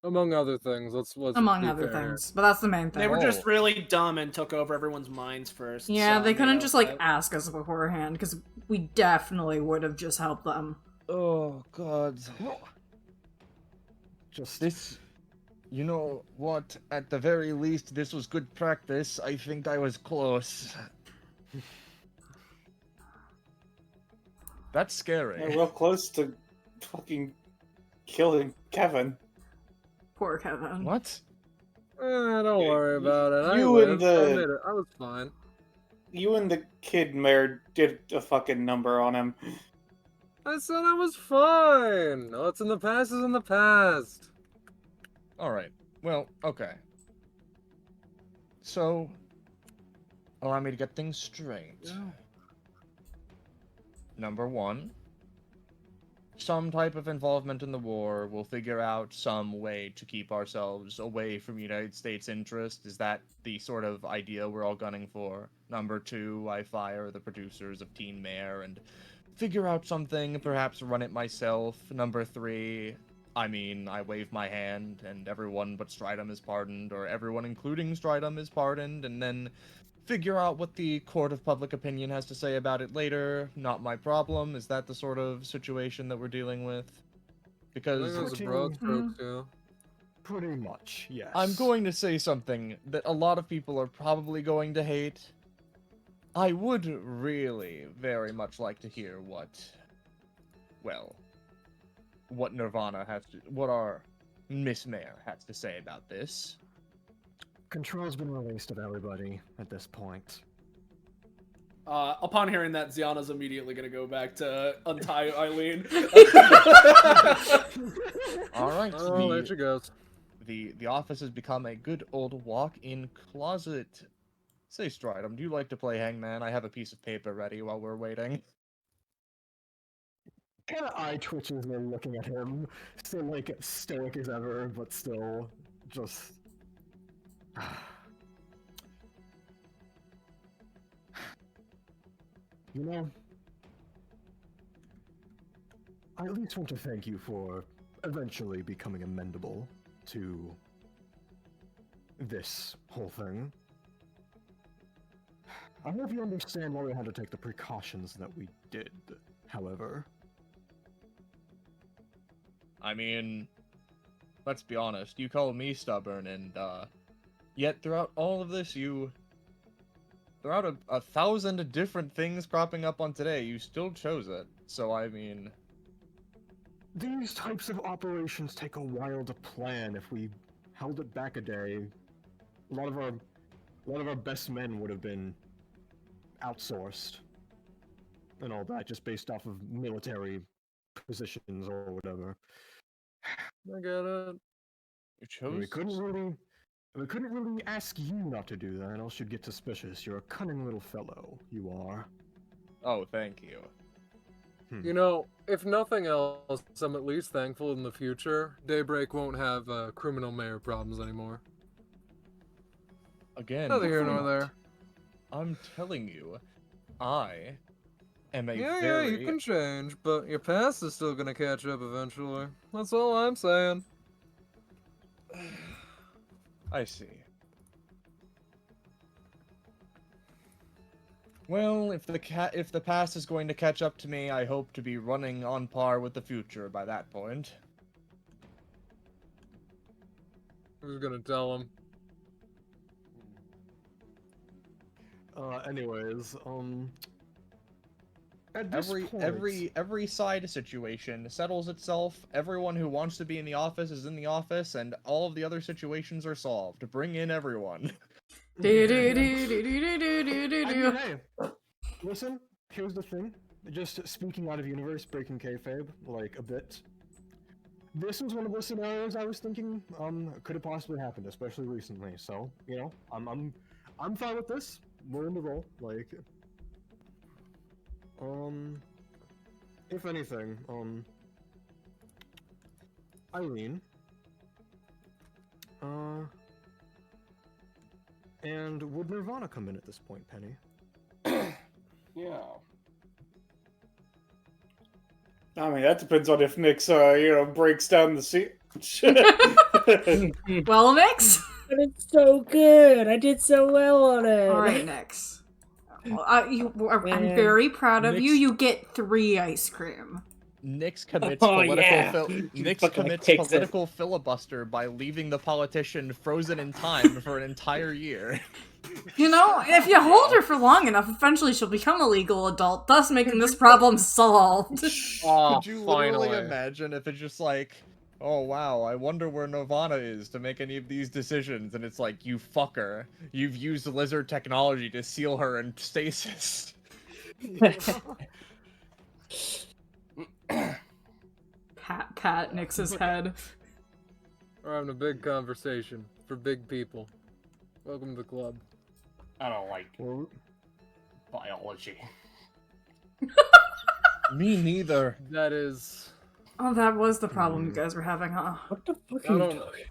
Among other things. Let's Among other things. But that's the main thing. They were just really dumb and took over everyone's minds first. Yeah, so, they couldn't just, like, ask us beforehand, because we definitely would have just helped them. Oh, God. Just... You know what? At the very least, this was good practice. I think I was close. That's scary. Yeah, real close to fucking killing Kevin. Poor Kevin. What? Don't worry about it. You and I was fine. You and the kid mayor did a fucking number on him. I said I was fine. What's in the past is in the past. Alright. Well, okay. So, allow me to get things straight. Number one, some type of involvement in the war. We'll figure out some way to keep ourselves away from United States interest. Is that the sort of idea we're all gunning for? Number two, I fire the producers of Teen Mare and figure out something, perhaps run it myself. Number three, I wave my hand and everyone but Stridum is pardoned, or everyone including Stridum is pardoned, and then figure out what the court of public opinion has to say about it later. Not my problem. Is that the sort of situation that we're dealing with? Because I think it was a broad stroke, too. Pretty much, yes. I'm going to say something that a lot of people are probably going to hate. I would really very much like to hear what Nirvana has to, what our Miss Mayor has to say about this. Control's been released of everybody at this point. Upon hearing that, Ziana's immediately gonna go back to untie Eileen. Alright, there she goes. The office has become a good old walk-in closet. Say, Stridum, do you like to play hangman? I have a piece of paper ready while we're waiting. Kind of eye twitches when looking at him. Still, like, stoic as ever, but still just... You know, I at least want to thank you for eventually becoming amendable to this whole thing. I hope you understand why we had to take the precautions that we did, however. I mean, let's be honest, you call me stubborn, and, yet throughout all of this, throughout 1,000 different things cropping up on today, you still chose it. So, I mean... These types of operations take a while to plan. If we held it back a day, a lot of our best men would have been outsourced. And all that, just based off of military positions or whatever. I get it. You chose... We couldn't really ask you not to do that, else you'd get suspicious. You're a cunning little fellow, you are. Oh, thank you. You know, if nothing else, I'm at least thankful in the future Daybreak won't have criminal mayor problems anymore. Again, neither here nor there. I'm telling you, I am a Yeah, you can change, but your past is still gonna catch up eventually. That's all I'm saying. I see. Well, if the past is going to catch up to me, I hope to be running on par with the future by that point. Who's gonna tell him? Anyways, at this point... every side situation settles itself. Everyone who wants to be in the office is in the office, and all of the other situations are solved. Bring in everyone. Hey, listen, here's the thing. Just speaking out of universe, breaking kayfabe, like, a bit. This was one of the scenarios I was thinking, could have possibly happened, especially recently, so, you know, I'm fine with this. We're in the role, like... If anything, Eileen, and would Nirvana come in at this point, Penny? Yeah. I mean, that depends on if Nyx, breaks down the scene. Well, Nyx? But it's so good. I did so well on it. All right, Nyx. Well, I'm very proud of you. You get 3 ice cream. Nix commits Oh, yeah. Nix Fucking commits kicks it. political filibuster by leaving the politician frozen in time for an entire year. You know, if you hold her for long enough, eventually she'll become a legal adult, thus making this problem solved. Oh, Could you literally finally. imagine if it's just like, oh wow, I wonder where Nirvana is to make any of these decisions, and it's like, you fucker, you've used lizard technology to seal her in stasis. Pat Nix's head. We're having a big conversation for big people. Welcome to the club. I don't like biology. Me neither. That is. Oh, that was the problem you guys were having, huh? What the fuck I are you don't. talking?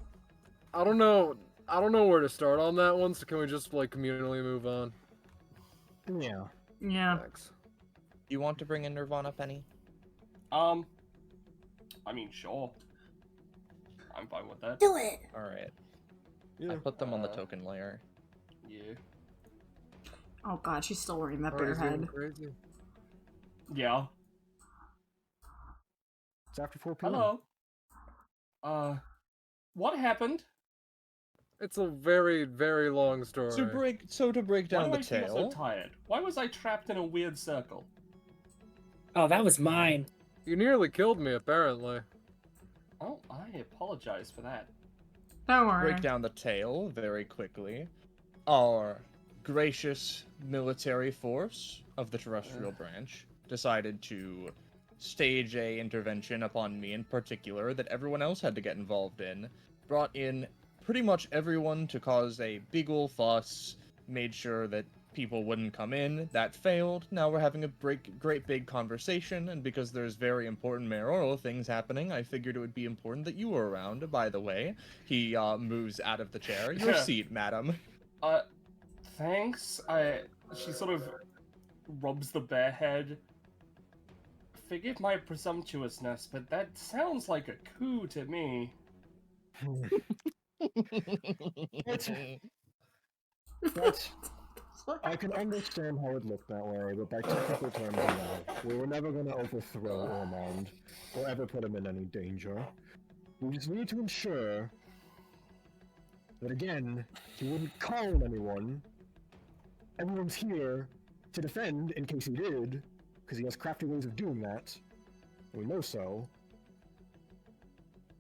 I don't know. I don't know where to start on that one. So can we just like communally move on? Yeah. Yeah. Thanks. You want to bring in Nirvana, Penny? I mean, sure. I'm fine with that. Do it! Alright. Yeah. I put them on the token layer. Yeah. Oh god, she's still wearing that Oh, bear he's getting head. crazy. Yeah. It's after 4 p.m. Hello. What happened? It's a very, very long story. To break down Why the do I feel so tale. tired? Why was I trapped in a weird circle? Oh, that was mine. You nearly killed me, apparently. Oh, I apologize for that. Don't worry. Break down the tale very quickly. Our gracious military force of the terrestrial branch decided to stage a intervention upon me in particular that everyone else had to get involved in. Brought in pretty much everyone to cause a big ol' fuss, made sure that people wouldn't come in. That failed. Now we're having a great big conversation, and because there's very important mayoral things happening, I figured it would be important that you were around. By the way, he moves out of the chair. Your seat, madam. Thanks. She sort of rubs the bear head. Forgive my presumptuousness, but that sounds like a coup to me. But I can understand how it looked that way, but by technical terms, no. We were never going to overthrow Ormond, or ever put him in any danger. We just need to ensure that, again, he wouldn't call on anyone. Everyone's here to defend in case he did, because he has crafty ways of doing that. We know so.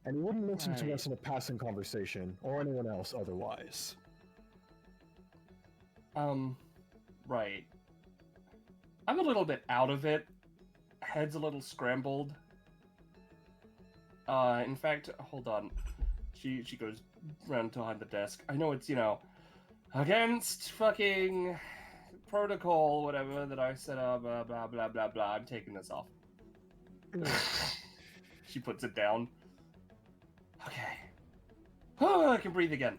And he wouldn't listen to us in a passing conversation, or anyone else otherwise. Right. I'm a little bit out of it. Head's a little scrambled. In fact, hold on. She goes round behind the desk. I know it's, you know, against fucking protocol, whatever, that I set up, blah, blah, blah, blah, blah. I'm taking this off. She puts it down. Okay. Oh, I can breathe again.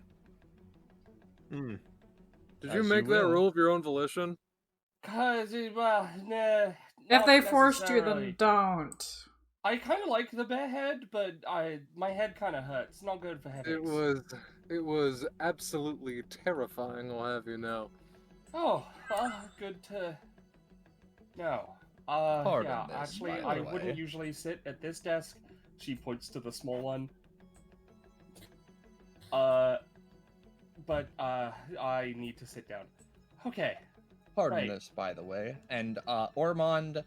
Did you make that rule of your own volition? Cause, well, nah. If they forced you, then don't. I kind of like the bear head, but my head kind of hurts. It's not good for headaches. It was absolutely terrifying, I'll have you know. Oh, good to know. Pardon Yeah, this, actually, by the I way. wouldn't usually sit at this desk. She points to the small one. But I need to sit down. Okay. Pardon this, by the way. And Ormond,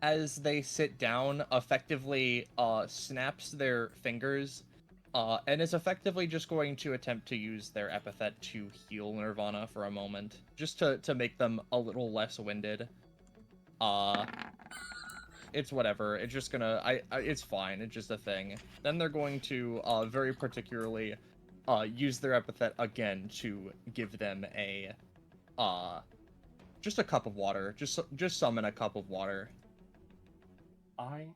as they sit down, effectively snaps their fingers, and is effectively just going to attempt to use their epithet to heal Nirvana for a moment, just to make them a little less winded. It's whatever. It's just gonna. It's fine. It's just a thing. Then they're going to very particularly use their epithet again to give them a just a cup of water. Just summon a cup of water. I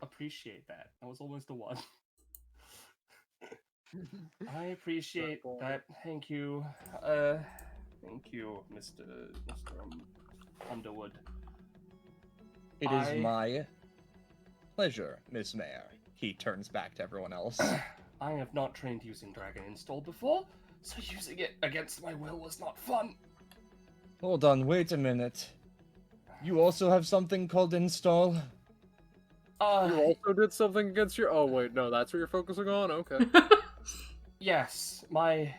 appreciate that. That was almost a 1. I appreciate that. Thank you. Thank you, Mr. Underwood. It is my pleasure, Miss Mayor. He turns back to everyone else. I have not trained using Dragon Install before, so using it against my will was not fun. Hold on, wait a minute. You also have something called install? You also did something against your. Oh wait, no, that's what you're focusing on. Okay. Yes, my.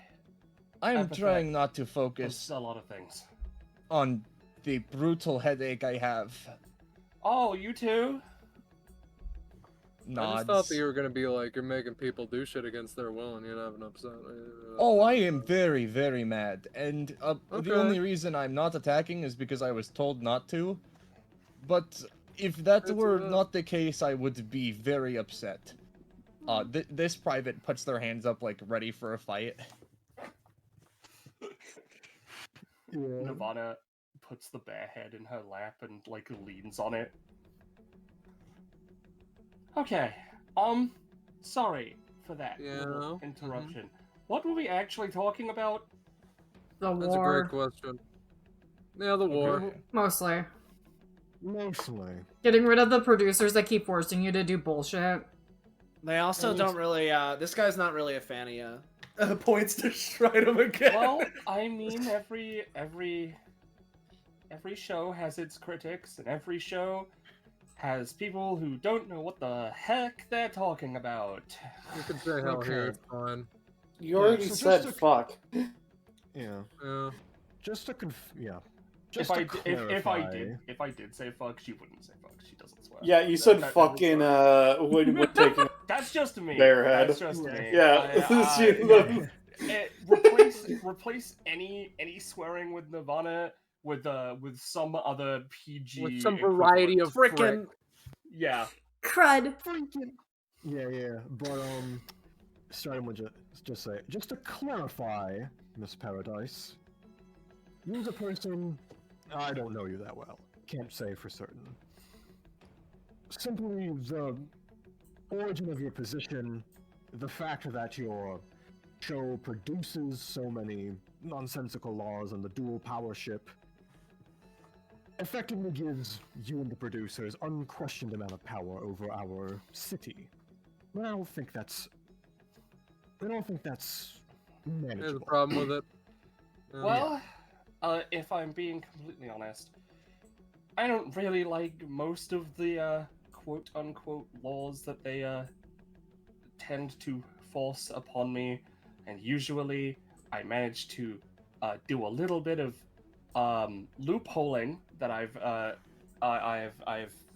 I'm Epithet trying not to does focus a lot of things. on the brutal headache I have. Oh, you too? I Nods. just thought that you were gonna be like, you're making people do shit against their will, and you'd have an upset. Oh, I am very, very mad, and Okay. the only reason I'm not attacking is because I was told not to. But if that were not the case, I would be very upset. This private puts their hands up, like, ready for a fight. Nirvana puts the bear head in her lap and, like, leans on it. Okay, sorry for that little interruption. What were we actually talking about? The That's war. a great question. Yeah, the war. Mostly. Mostly. Getting rid of the producers that keep forcing you to do bullshit. They also don't really, this guy's not really a fan of you. Points to Stridum again. Well, I mean, every show has its critics, and every show has people who don't know what the heck they're talking about. You can say hell here, it's fine. You already said fuck. Yeah. Just to If Just I to if I clarify- did say fuck, she wouldn't say fuck. She doesn't swear. Yeah, you said fucking when taking. That's just me. Bearhead. That's just me. Yeah. Replace any swearing with Nirvana with some other PG. With some variety of frickin'. Yeah. Crud. Yeah. But starting with just say, just to clarify, Miss Paradise, you're the person. I don't know you that well. Can't say for certain. Simply the origin of your position, the fact that your show produces so many nonsensical laws and the dual power ship effectively gives you and the producers unquestioned amount of power over our city. But I don't think that's manageable. There's a problem with it. Well, if I'm being completely honest, I don't really like most of the quote-unquote laws that they tend to force upon me, and usually I manage to do a little bit of loopholing that I've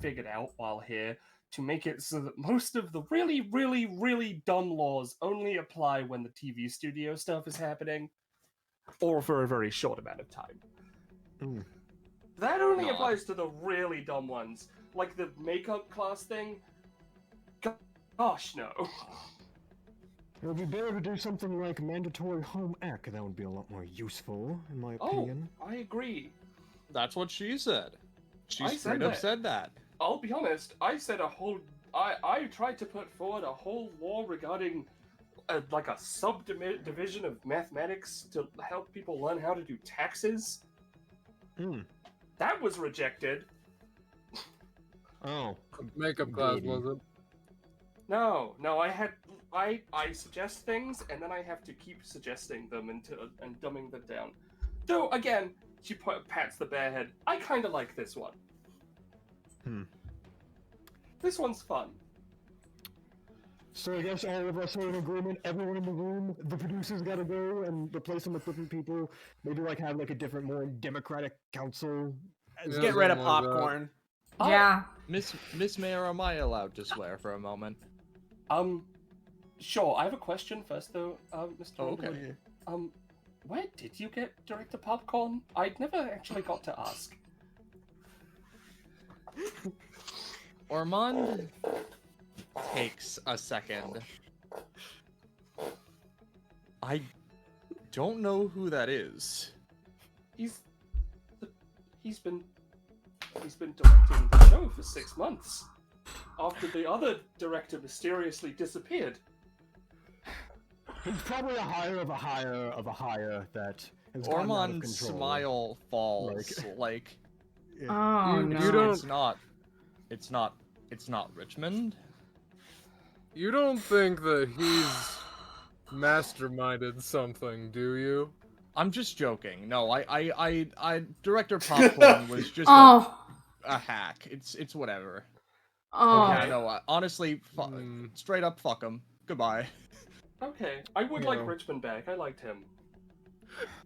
figured out while here to make it so that most of the really, really, really dumb laws only apply when the TV studio stuff is happening, or for a very short amount of time. That only applies to the really dumb ones, like the makeup class thing. Gosh, no. It would be better to do something like mandatory home ec. That would be a lot more useful, in my opinion. Oh, I agree. That's what she said. She I straight up said that. I'll be honest, I said a whole... I tried to put forward a whole law regarding like a subdivision of mathematics to help people learn how to do taxes. That was rejected. Oh. Makeup class, was it? No, I suggest things and then I have to keep suggesting them and dumbing them down. Though again, she pats the bear head. I kind of like this one. This one's fun. So I guess all of us are in agreement. Everyone in the room, the producers gotta go and replace them with different people. Maybe like have like a different, more democratic council. Just get rid of popcorn. Yeah. Miss Mayor, am I allowed to swear for a moment? Sure. I have a question first, though, Mr. Okay. Underwood. Where did you get Director Popcorn? I never actually got to ask. Ormond takes a second. I don't know who that is. He's been directing the show for 6 months after the other director mysteriously disappeared. He's probably a hire of a hire of a hire that has gotten out of Ormond's control. smile falls like Oh no. You don't. It's not Richmond. You don't think that he's masterminded something, do you? I'm just joking. No, I Director Popcorn was just Oh. a hack. It's whatever. Oh. Yeah, no, honestly, straight up fuck him. Goodbye. Okay, I would Yeah. like Richmond back. I liked him.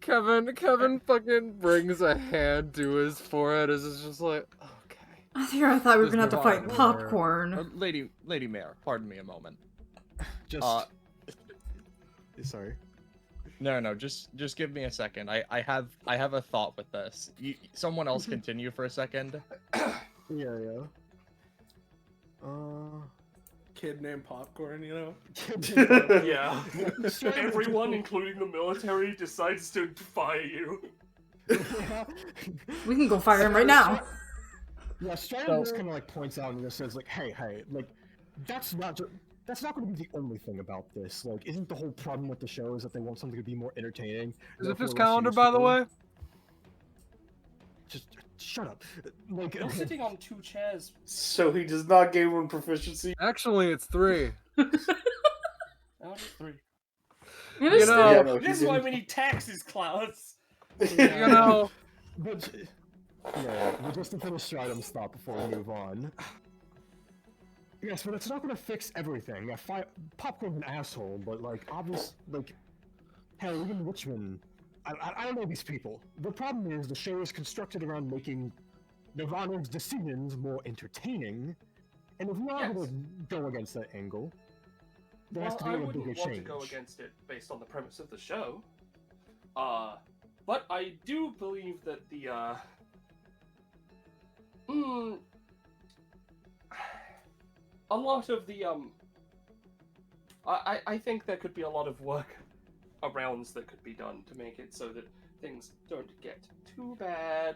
Kevin fucking brings a hand to his forehead as it's just like, okay. I thought we were Just gonna have to fight divide popcorn. Lady Mayor, pardon me a moment. Just. Sorry. No, just give me a second. I have a thought with this. Someone else continue for a second. Yeah. Kid named Popcorn, you know? Yeah. Everyone, including the military, decides to fire you. We can go fire him right now. Yeah, Strider just kind of like points out and just says like, hey, like, that's not going to be the only thing about this. Like, isn't the whole problem with the show is that they want something to be more entertaining? Is it this calendar, by the way? Just shut up. Like, You're sitting on 2 chairs. So he does not gain 1 proficiency. Actually, it's 3. Oh, it's 3. You know, This is why we need taxes, Klaus. you know. But yeah, but just to finish Stridum's thought before we move on. Yes, but it's not going to fix everything. Yeah, Popcorn's an asshole, but like, obvious, like, hell, even Richmond. I don't know these people. The problem is the show is constructed around making Nirvana's decisions more entertaining, and if we are going to go against that angle, there has to be a bigger change. I wouldn't want to go against it based on the premise of the show. But I do believe that the a lot of the I think there could be a lot of work arounds that could be done to make it so that things don't get too bad.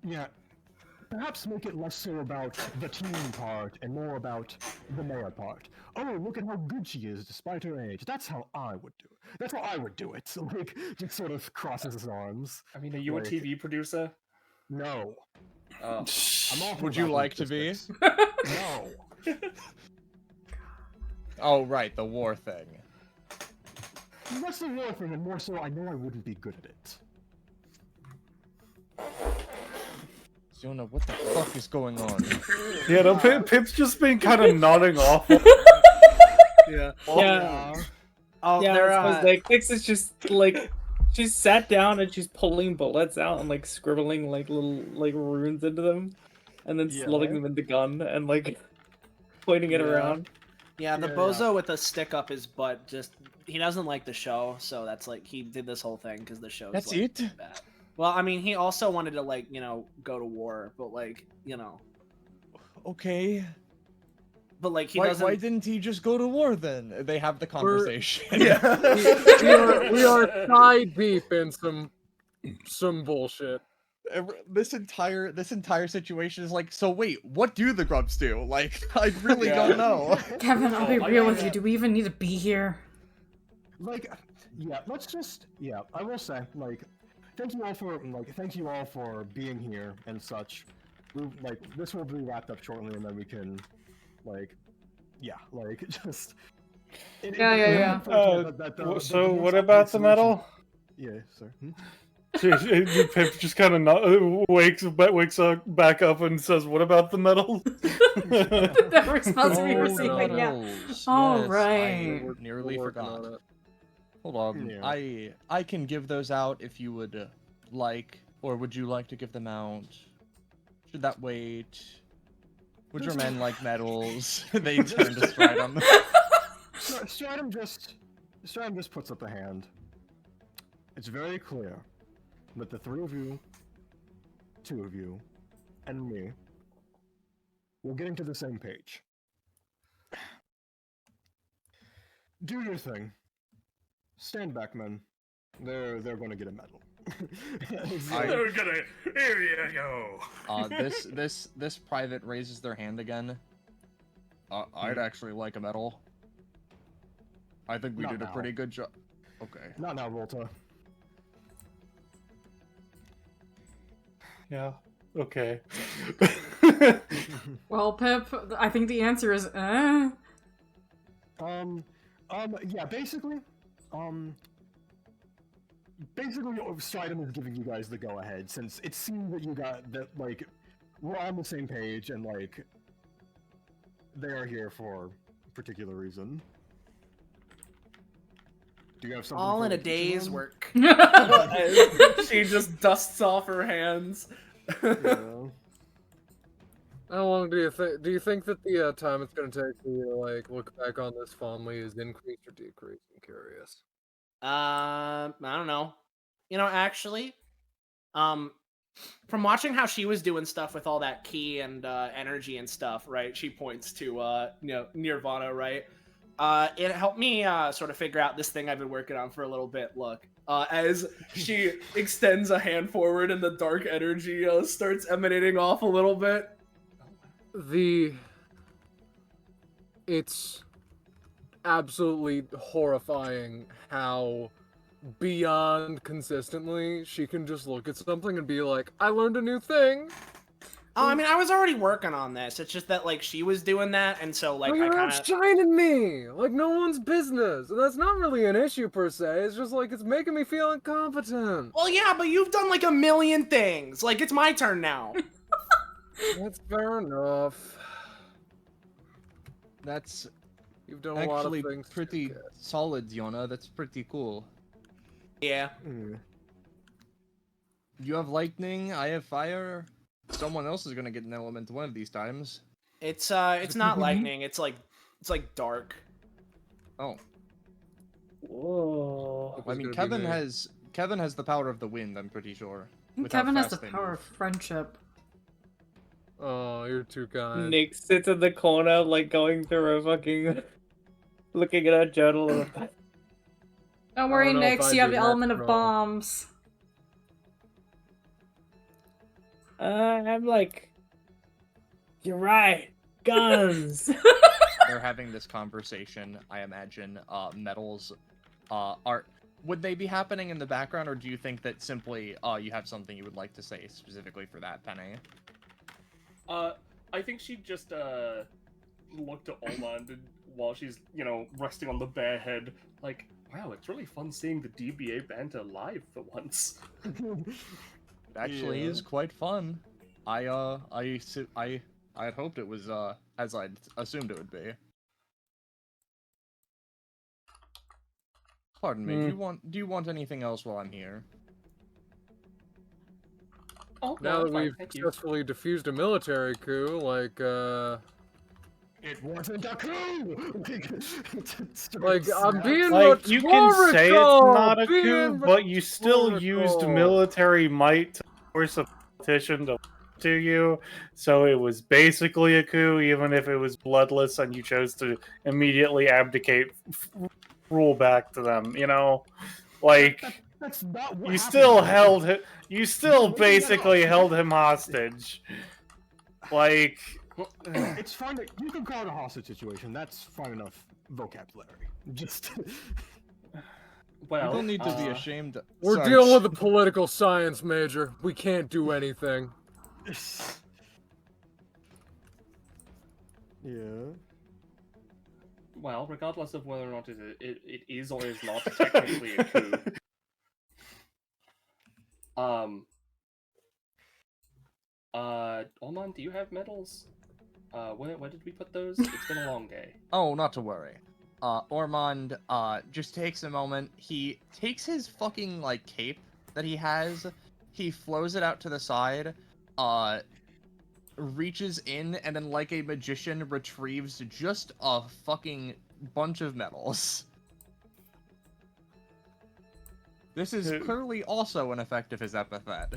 Yeah, perhaps make it less so about the team part and more about the mayor part. Oh, look at how good she is despite her age. That's how I would do it. That's how I would do it. So, like, just sort of crosses his arms. I mean, are you like, a TV producer? No. I'm awful Would you about like to be? No. Oh, right, the war thing. That's the war thing, and more so, I know I wouldn't be good at it. Zona, what the fuck is going on? Yeah, no, Pip's just been kind of nodding off. Yeah. Yeah. Oh, yeah, they're, I was like, Nyx is just like, she's sat down and she's pulling bullets out and like scribbling like little like runes into them, and then slotting them in the gun and like pointing it around. Yeah, the bozo with a stick up his butt he doesn't like the show, so that's like he did this whole thing because the show's That's like, it? bad. Well, I mean, he also wanted to like, you know, go to war, but like, you know. Okay. But like he why, doesn't. Why didn't he just go to war then? They have the conversation. we are thigh deep in some bullshit. This entire situation is like, so wait, what do the grubs do? Like, I really don't know. Kevin, I'll be real with you. Do we even need to be here? Like, yeah, let's just, I will say, like, thank you all for being here and such. This will be wrapped up shortly, and then we can, just. Yeah. So what about the medal? Yeah, sir. Pip just kind of wakes up back up and says, "What about the medal?" That response we receiving, yeah. All yes, right. I nearly forgot. Hold on, Yeah. I can give those out if you would like, or would you like to give them out? Should that wait? Would your men like medals? They turn to Stridum. Stridum just puts up a hand. It's very clear that the 3 of you, 2 of you, and me will get to the same page. Do your thing. Stand back, men. They're gonna get a medal. They're gonna. Here you go. This private raises their hand again. I'd actually like a medal. I think we Not did a now. pretty good job. Okay. Not now, Volta. Yeah. Okay. Well, Pip, I think the answer is Yeah, basically, Stridum is giving you guys the go-ahead, since it seemed that you got that, like, we're on the same page, and like they are here for a particular reason. Do you have something? All for in a each of day's them? work. She just dusts off her hands. Yeah. How long do you think? Do you think that the time it's gonna take for you to like look back on this fondly is increased or decreased? I'm curious. I don't know. You know, actually, from watching how she was doing stuff with all that ki and energy and stuff, right? She points to Nirvana, right? It helped me sort of figure out this thing I've been working on for a little bit. Look, as she extends a hand forward and the dark energy starts emanating off a little bit. It's absolutely horrifying how beyond consistently she can just look at something and be like, I learned a new thing. Oh, I mean, I was already working on this. It's just that, like, she was doing that, and so, like, you're I kind of... outshining me! Like, no one's business! And that's not really an issue, per se. It's just, like, it's making me feel incompetent. Well, yeah, but you've done, like, a million things. Like, it's my turn now. That's fair enough. That's You've done actually a lot of things. pretty solid, Yona. That's pretty cool. Yeah. You have lightning, I have fire. Someone else is gonna get an element one of these times. It's not lightning. It's like dark. Oh. Whoa. I mean, Kevin has the power of the wind. I'm pretty sure. with how Kevin has the fast they power move. of friendship. Oh, you're too kind. Nick sits in the corner, like going through a fucking, looking at a journal. Don't worry, know if Nyx, I'd you have do the that, element of bro. bombs. I'm like, you're right, guns. They're having this conversation. I imagine metals are. Would they be happening in the background, or do you think that simply you have something you would like to say specifically for that, Penny? I think she just looked at Ormond while she's, resting on the bare head, like, wow, it's really fun seeing the DBA banter live for once. It actually is quite fun. I had hoped it was as I'd assumed it would be. Pardon me. Do you want anything else while I'm here? Oh, Now that we've thank you. successfully diffused a military coup, like, It wasn't a coup! like, I'm being Like, you can say it's not a coup, being but you still used rhetorical. military might to force a politician to you, so it was basically a coup, even if it was bloodless and you chose to immediately abdicate, rule back to them, Like, That's not what you happened. still held him, you still basically held him hostage. Like... It's fine that you can call it a hostage situation. That's fine enough vocabulary. Just Well, you don't need to be ashamed. We're Sorry. dealing with a political science major. We can't do anything. yeah. Well, regardless of whether or not it is or is not technically a coup. Ormond, do you have medals? Where did we put those? It's been a long day. Oh, not to worry. Ormond, just takes a moment. He takes his fucking, cape that he has, he flows it out to the side, reaches in, and then, like a magician, retrieves just a fucking bunch of medals. This is clearly also an effect of his epithet.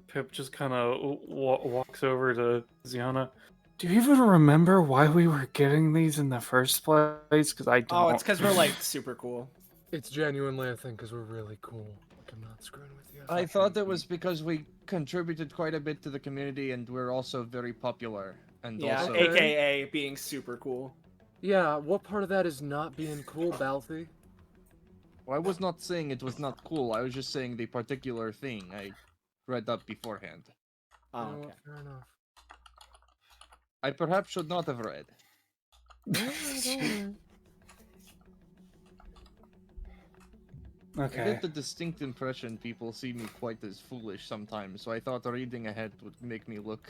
Pip just kind of walks over to Ziana. Do you even remember why we were getting these in the first place? Because I don't. Oh, it's because we're, super cool. It's genuinely, I think, because we're really cool. Like, I'm not screwing with you. I thought that was because we contributed quite a bit to the community, and we're also very popular. And Yeah, also... AKA being super cool. Yeah, what part of that is not being cool, Balthy? Well, I was not saying it was not cool. I was just saying the particular thing I read up beforehand. Oh, You know okay. what, fair enough. I perhaps should not have read. I Okay. get the distinct impression people see me quite as foolish sometimes, so I thought reading ahead would make me look...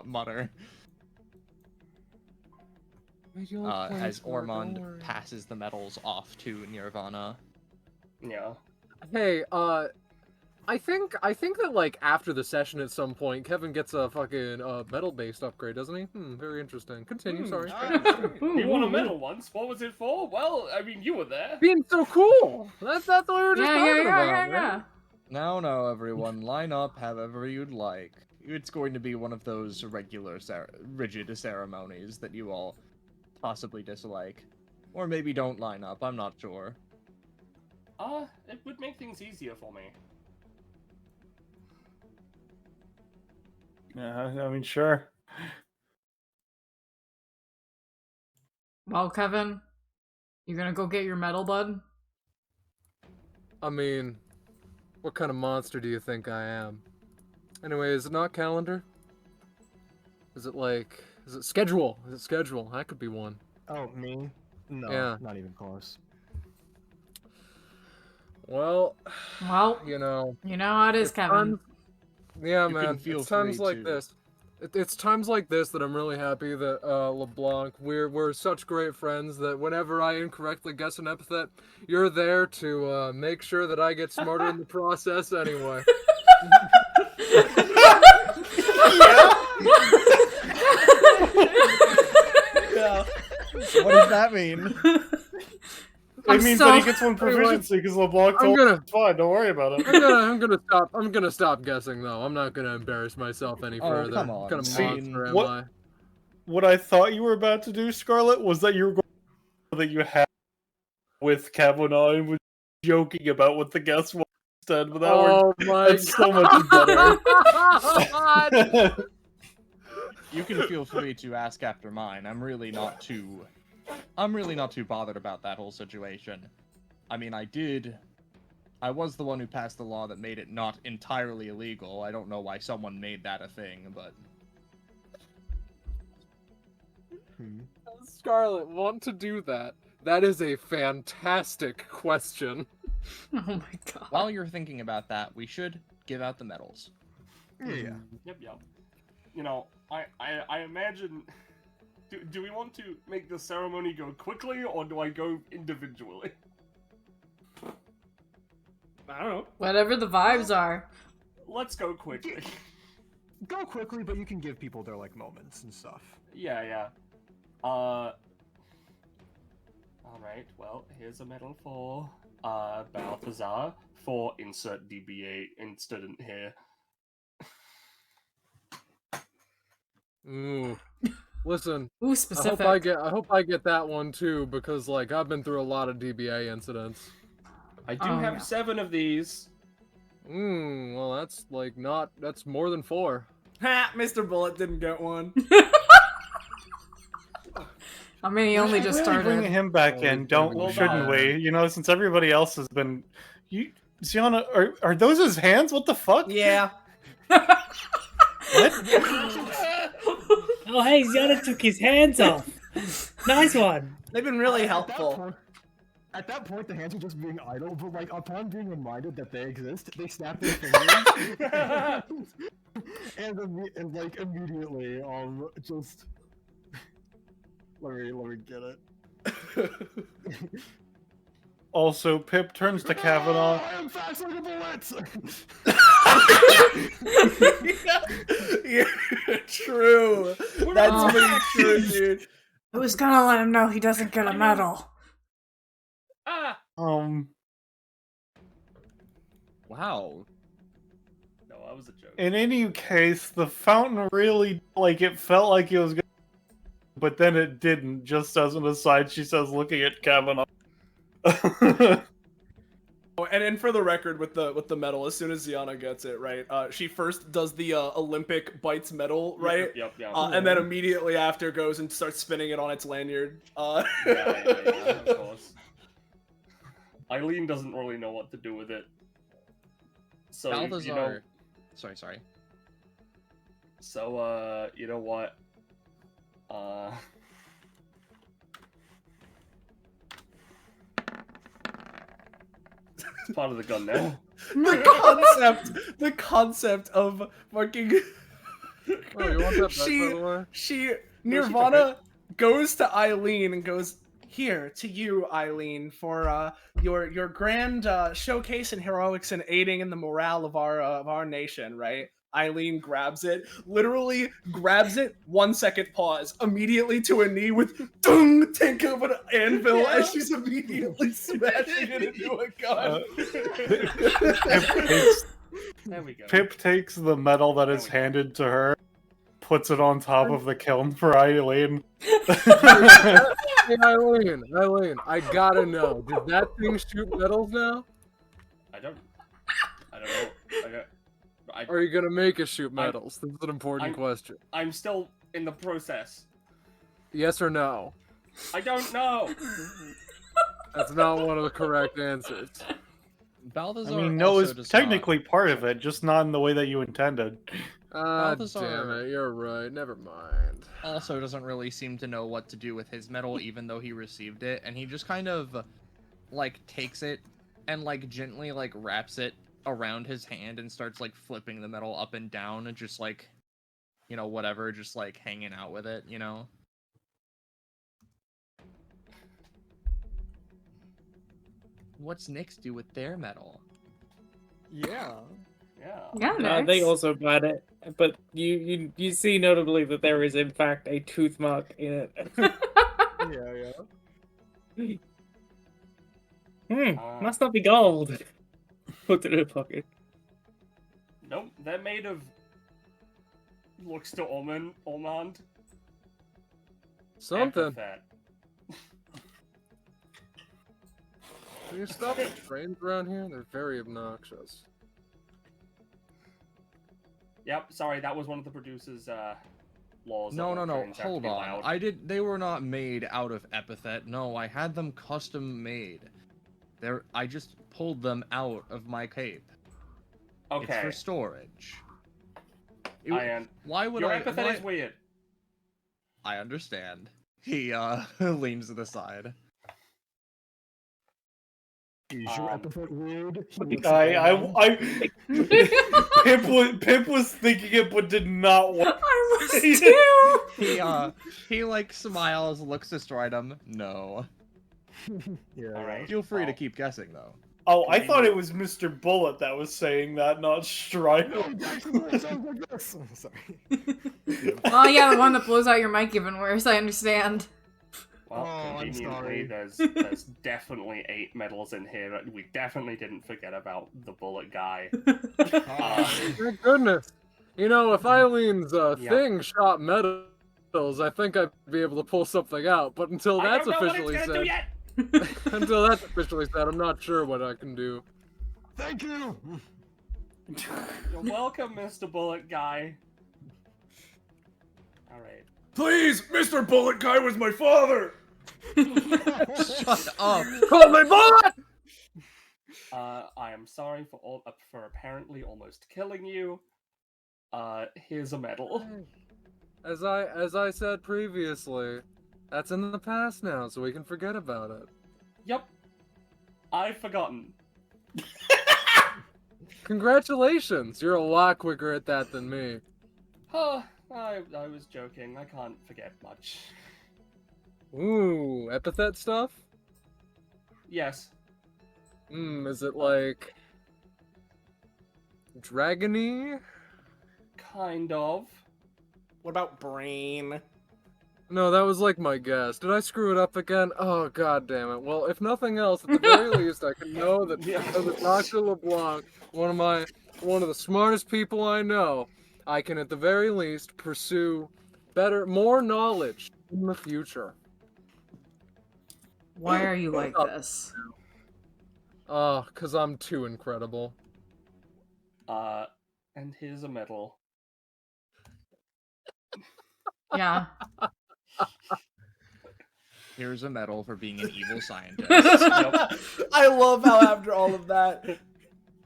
mutter. As Ormond passes the medals off to Nirvana. Yeah. Hey, I think that like after the session at some point, Kevin gets a fucking medal-based upgrade, doesn't he? Very interesting. Continue. Sorry. He won a medal once. What was it for? Well, I mean, you were there. Being so cool. That's what we were just talking about. Yeah. Now, everyone, line up however you'd like. It's going to be one of those regular, rigid ceremonies that you all possibly dislike. Or maybe don't line up, I'm not sure. It would make things easier for me. Yeah, I mean, sure. Well, Kevin, you gonna go get your medal, bud? I mean, what kind of monster do you think I am? Anyway, is it not calendar? Is it schedule? Is it schedule? That could be one. Oh, me? No, Yeah. not even close. Well, you know how it is, Kevin. Yeah, You man. can feel It's times free like to- this. It's times like this that I'm really happy that LeBlanc, we're such great friends that whenever I incorrectly guess an epithet, you're there to make sure that I get smarter in the process anyway. Yeah. What does that mean? It means that he gets one proficiency because LeBlanc told him it's fine. Don't worry about it. I'm gonna stop guessing though. I'm not gonna embarrass myself any further. come on. What kind of See, monster am what- I? What I thought you were about to do, Scarlet, was that you were going that you had with Kavanaugh and was joking about what the guess was instead, but that's so much better. You can feel free to ask after mine. I'm really not too bothered about that whole situation. I mean, I was the one who passed the law that made it not entirely illegal. I don't know why someone made that a thing, but... Scarlet, want to do that? That is a fantastic question. Oh my god. While you're thinking about that, we should give out the medals. Yeah. Yep. You know, I imagine... Do we want to make the ceremony go quickly, or do I go individually? I don't know. Whatever the vibes are. Let's go quickly. Go quickly, but you can give people their like moments and stuff. Yeah. Alright, well, here's a medal for, Balthazar, for insert DBA incident here. Ooh. Listen. Ooh, specific. I hope I get that one too, because like I've been through a lot of DBA incidents. I do have 7 of these. Well that's like that's more than 4. Ha! Mr. Bullet didn't get one. I mean, he only just started. Bring him back in, shouldn't we? You know, since everybody else has been... Sienna, are those his hands? What the fuck? Yeah. Oh, hey, Ziana took his hands off. Nice one. They've been really helpful. At that point, the hands are just being idle, but like upon being reminded that they exist, they snap their fingers, and like immediately, just let me get it. Also, Pip turns to Kavanaugh. I am fast like a bullet. Yeah, true. That's pretty true, dude. Who's gonna let him know he doesn't get a medal? Wow. No, that was a joke. In any case, the fountain really, like, it felt like it was gonna, but then it didn't. Just as an aside, she says, looking at Kavanaugh. Oh, and for the record, with the medal, as soon as Ziana gets it, right, she first does the Olympic bites medal, right? Yep. And then immediately after goes and starts spinning it on its lanyard. Yeah, of course. Eileen doesn't really know what to do with it. So, Balthazar... you know... Sorry. So, you know what? It's part of the gun now. The concept of fucking. Oh, you want that back, by the way? Nirvana goes to Eileen and goes, "Here to you, Eileen, for your grand showcase in heroics and aiding in the morale of our nation." Right? Eileen grabs it, literally grabs it. 1 second pause. Immediately to a knee with dung tank of an anvil as she's immediately smashing it into a gun. There we go. Pip takes the medal that is handed to her, puts it on top of the kiln for Eileen. Hey, Eileen, I gotta know, does that thing shoot medals now? I don't know. Are you gonna make it shoot medals? This is an important question. I'm still in the process. Yes or no? I don't know. That's not one of the correct answers. Balthazar I mean, no, also it's does technically part of it, just not in the way that you intended. Balthazar Damn it, you're right. Never mind. also doesn't really seem to know what to do with his medal, even though he received it, and he just kind of, like, takes it and, like, gently, like, wraps it around his hand and starts, like, flipping the medal up and down and just, like, you know, whatever, just, like, hanging out with it, you know? What's Nyx do with their medal? Yeah. Yeah. They also bought it, but you see notably that there is in fact a tooth mark in it. Yeah. Must not be gold. Put it in her pocket. Nope, they're made of. Looks to Ormond. Something. Epithet. Can you stop the trains around here? They're very obnoxious. Yep, sorry, that was one of the producers' laws. No, that no, trains have to hold be on. loud. They were not made out of Epithet. No, I had them custom made. I just pulled them out of my cape. Okay. It's for storage. Why would your epithet is weird. I understand. He leans to the side. Is your epithet weird? Pip was thinking it, but did not want. I was too. He like smiles, looks to Stridum. No. Yeah. All right. Feel free to keep guessing though. Oh, I thought it was Mr. Bullet that was saying that, not Stridum. Sorry. Well, yeah, the one that blows out your mic even worse. I understand. Well, I'm conveniently, sorry. there's definitely 8 medals in here. We definitely didn't forget about the bullet guy. Thank goodness. You know, if Eileen's thing shot medals, I think I'd be able to pull something out. But until that's officially said, until that's officially said, I'm not sure what I can do. Thank you. You're welcome, Mr. Bullet guy. All right. Please, Mr. Bullet Guy was my father. Shut up. Call me Bullet! I am sorry for apparently almost killing you. Here's a medal. As I said previously, that's in the past now, so we can forget about it. Yep. I've forgotten. Congratulations! You're a lot quicker at that than me. Huh. I was joking. I can't forget much. Ooh, epithet stuff? Yes. Is it like... dragony? Kind of. What about brain? No, that was like my guess. Did I screw it up again? Oh, god damn it. Well, if nothing else, at the very least, I can know that Dr. LeBlanc, one of the smartest people I know, I can at the very least pursue more knowledge in the future. Why are you like this? Oh, 'cause I'm too incredible. And here's a medal. Yeah. Here's a medal for being an evil scientist. I love how after all of that,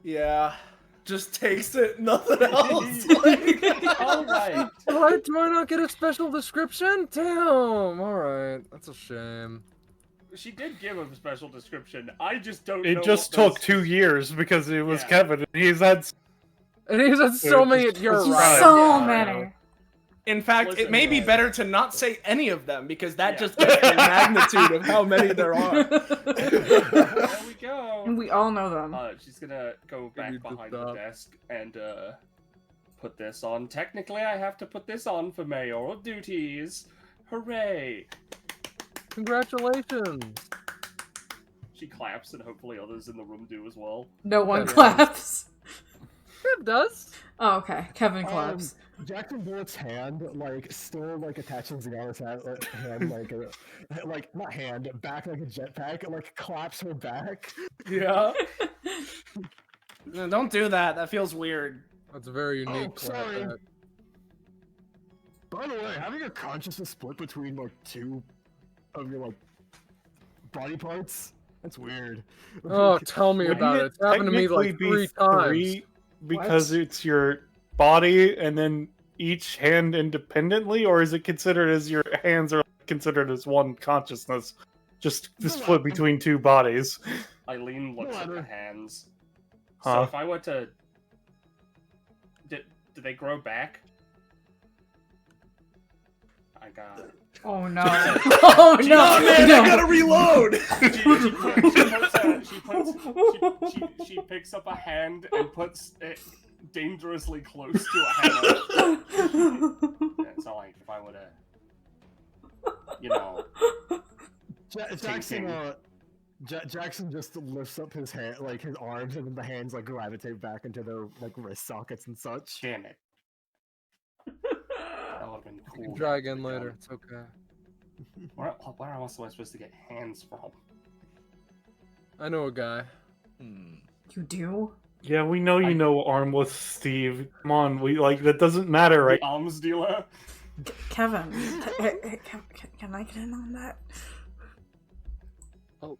yeah, just takes it, nothing else. Like, Alright. Do I not get a special description? Damn, alright. That's a shame. She did give a special description. I just don't know. It just what took those- 2 years because it was Yeah. Kevin. And he's had. And he's had so many. just You're described. right. So Yeah. many. In fact, it Listen, may be guys. better to not say any of them because that Yeah. just gets the magnitude of how many there are. There we go. And we all know them. She's gonna go back need to behind the stop. desk and put this on. Technically, I have to put this on for mayoral duties. Hooray! Congratulations. She claps, and hopefully others in the room do as well. No one Yeah. claps. It does. Oh, okay. Kevin claps. Jackson Bullet's hand, like, still, like, attaching Zagara's hand, like, not hand, back like a jetpack, like, claps her back. Yeah. No, don't do that. That feels weird. That's a very unique. Oh, sorry. By the way, having your consciousness split between, like, two of your, like, body parts, that's weird. Oh, tell me Wouldn't about it. It's happened to me technically like be 3 times. 3 because it's your body and then each hand independently, or is it considered as your hands are considered as one consciousness, just split between 2 bodies? Eileen looks at the hands. So Huh? if I were to... Do they grow back? I got it. Oh no. Oh no. Oh man, no. I gotta reload! She picks up a hand and puts it dangerously close to a hammer. And so, like, if I were to, you know, Jackson, Jackson just lifts up his hand, like his arms, and then the hands like gravitate back into their like wrist sockets and such. Damn it! That would've been You cool. can try again later. It's okay. Where else am I supposed to get hands from? I know a guy. You do? Yeah, we know you know Armless Steve. Come on, we like that doesn't matter, right? The alms dealer. Kevin, can I get in on that? Oh.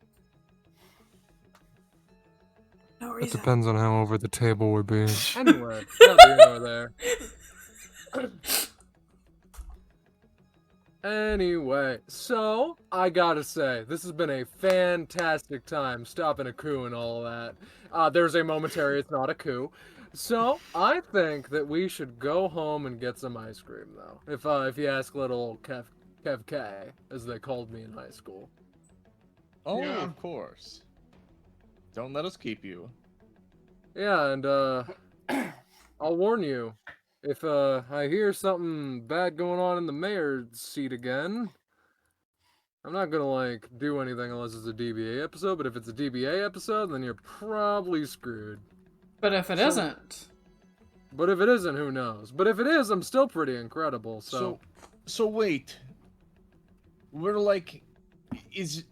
No It reason. depends on how over the table we're being. Anyway, neither here nor there. Anyway, so I gotta say, this has been a fantastic time stopping a coup and all of that. There's a momentary, it's not a coup. So I think that we should go home and get some ice cream, though. If you ask little Kev K, as they called me in high school. Oh, Yeah. of course. Don't let us keep you. Yeah, and I'll warn you, if I hear something bad going on in the mayor's seat again, I'm not gonna like do anything unless it's a DBA episode, but if it's a DBA episode, then you're probably screwed. But if it isn't, But if it isn't, who knows? But if it is, I'm still pretty incredible, so... So wait. We're like, is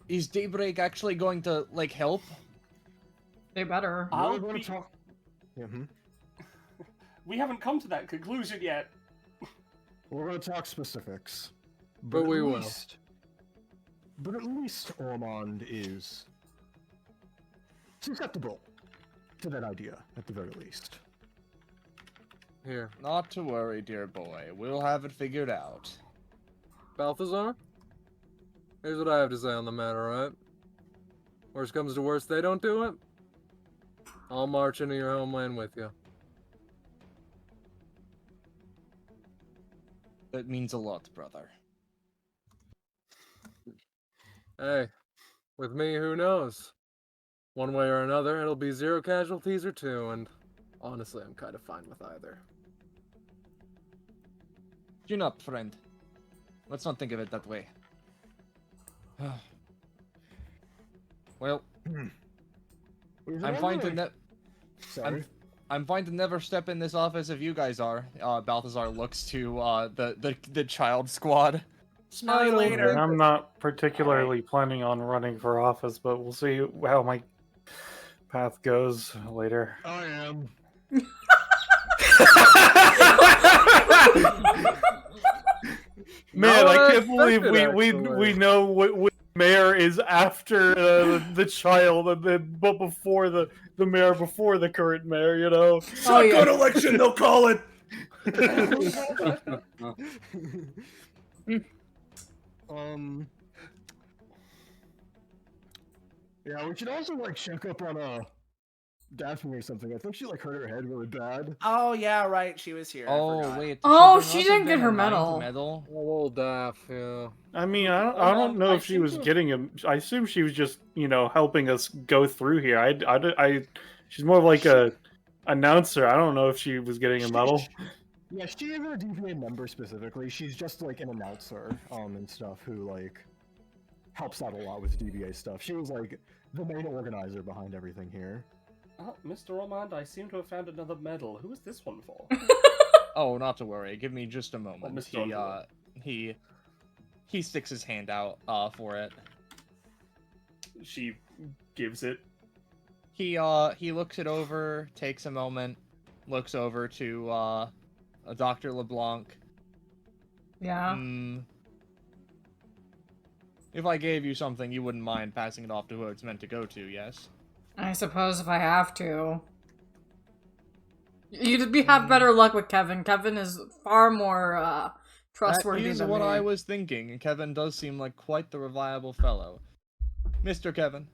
Daybreak actually going to like help? they better. I'll We're gonna be... talk. Mm-hmm. We haven't come to that conclusion yet. We're gonna talk specifics. But we will. But at least Ormond is susceptible to that idea, at the very least. Here. Not to worry, dear boy. We'll have it figured out. Balthazar? Here's what I have to say on the matter, alright? Worst comes to worst, they don't do it. I'll march into your homeland with you. That means a lot, brother. Hey, with me, who knows? One way or another, it'll be 0 casualties or 2, and honestly, I'm kind of fine with either. Chin up, friend. Let's not think of it that way. Well, I'm fine to I'm fine to never step in this office if you guys are. Balthazar looks to the child squad. Smell you later. I'm not particularly planning on running for office, but we'll see how my path goes later. I am. Man, Not I what can't believe expected, we know what mayor is after the child, and then but before the mayor before the current mayor. You know, Shotgun election, they'll call it. Yeah, we should also like check up on Daphne or something. I think she like hurt her head really bad. Oh yeah, right. She was here. I Oh forgot. wait. Oh, should there she not didn't have get been her a ninth medal. medal? Oh, Daph, yeah. I mean, I don't know if she was getting him. I assume she was just, helping us go through here. She's more of like a announcer. I don't know if she was getting a medal. Yeah, she isn't a DBA member specifically. She's just like an announcer, and stuff who like helps out a lot with DBA stuff. She was like the main organizer behind everything here. Oh, Mr. Ormond, I seem to have found another medal. Who is this one for? Oh, not to worry. Give me just a moment. Mr. He sticks his hand out for it. She gives it. He looks it over, takes a moment, looks over to Dr. LeBlanc. Yeah. If I gave you something, you wouldn't mind passing it off to who it's meant to go to, yes? I suppose if I have to. You'd have better luck with Kevin. Kevin is far more trustworthy That is than what me. I was thinking, and Kevin does seem like quite the reliable fellow. Mr. Kevin.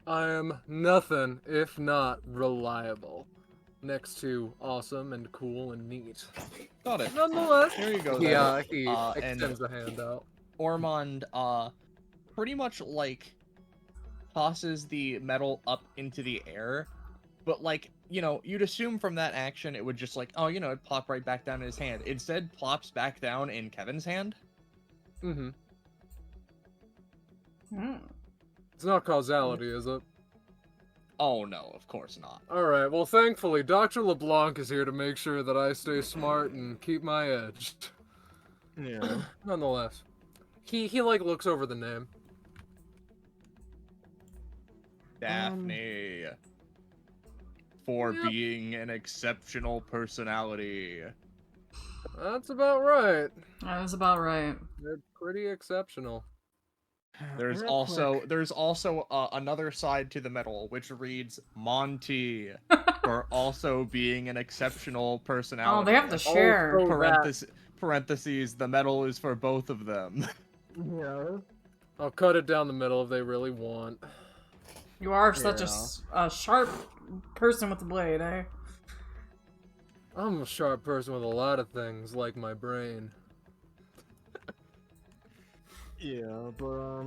I am nothing if not reliable. Next to awesome and cool and neat. Got it. Nonetheless, Here you go. he extends a hand out. Ormond, pretty much, like, tosses the medal up into the air, but, like, you'd assume from that action it would just, like, it'd plop right back down in his hand. Instead, plops back down in Kevin's hand. Mm-hmm. Hmm. It's not causality, is it? Oh, no, of course not. Alright, well, thankfully, Dr. LeBlanc is here to make sure that I stay smart and keep my edge. Yeah. Nonetheless. He like, looks over the name. Daphne. For being an exceptional personality. That's about right. That is about right. They're pretty exceptional. There's also another side to the medal, which reads Monty for also being an exceptional personality. Oh, they have to share. Parentheses, the medal is for both of them. Yeah. I'll cut it down the middle if they really want. You are such a sharp person with the blade, eh? I'm a sharp person with a lot of things, like my brain. Yeah, but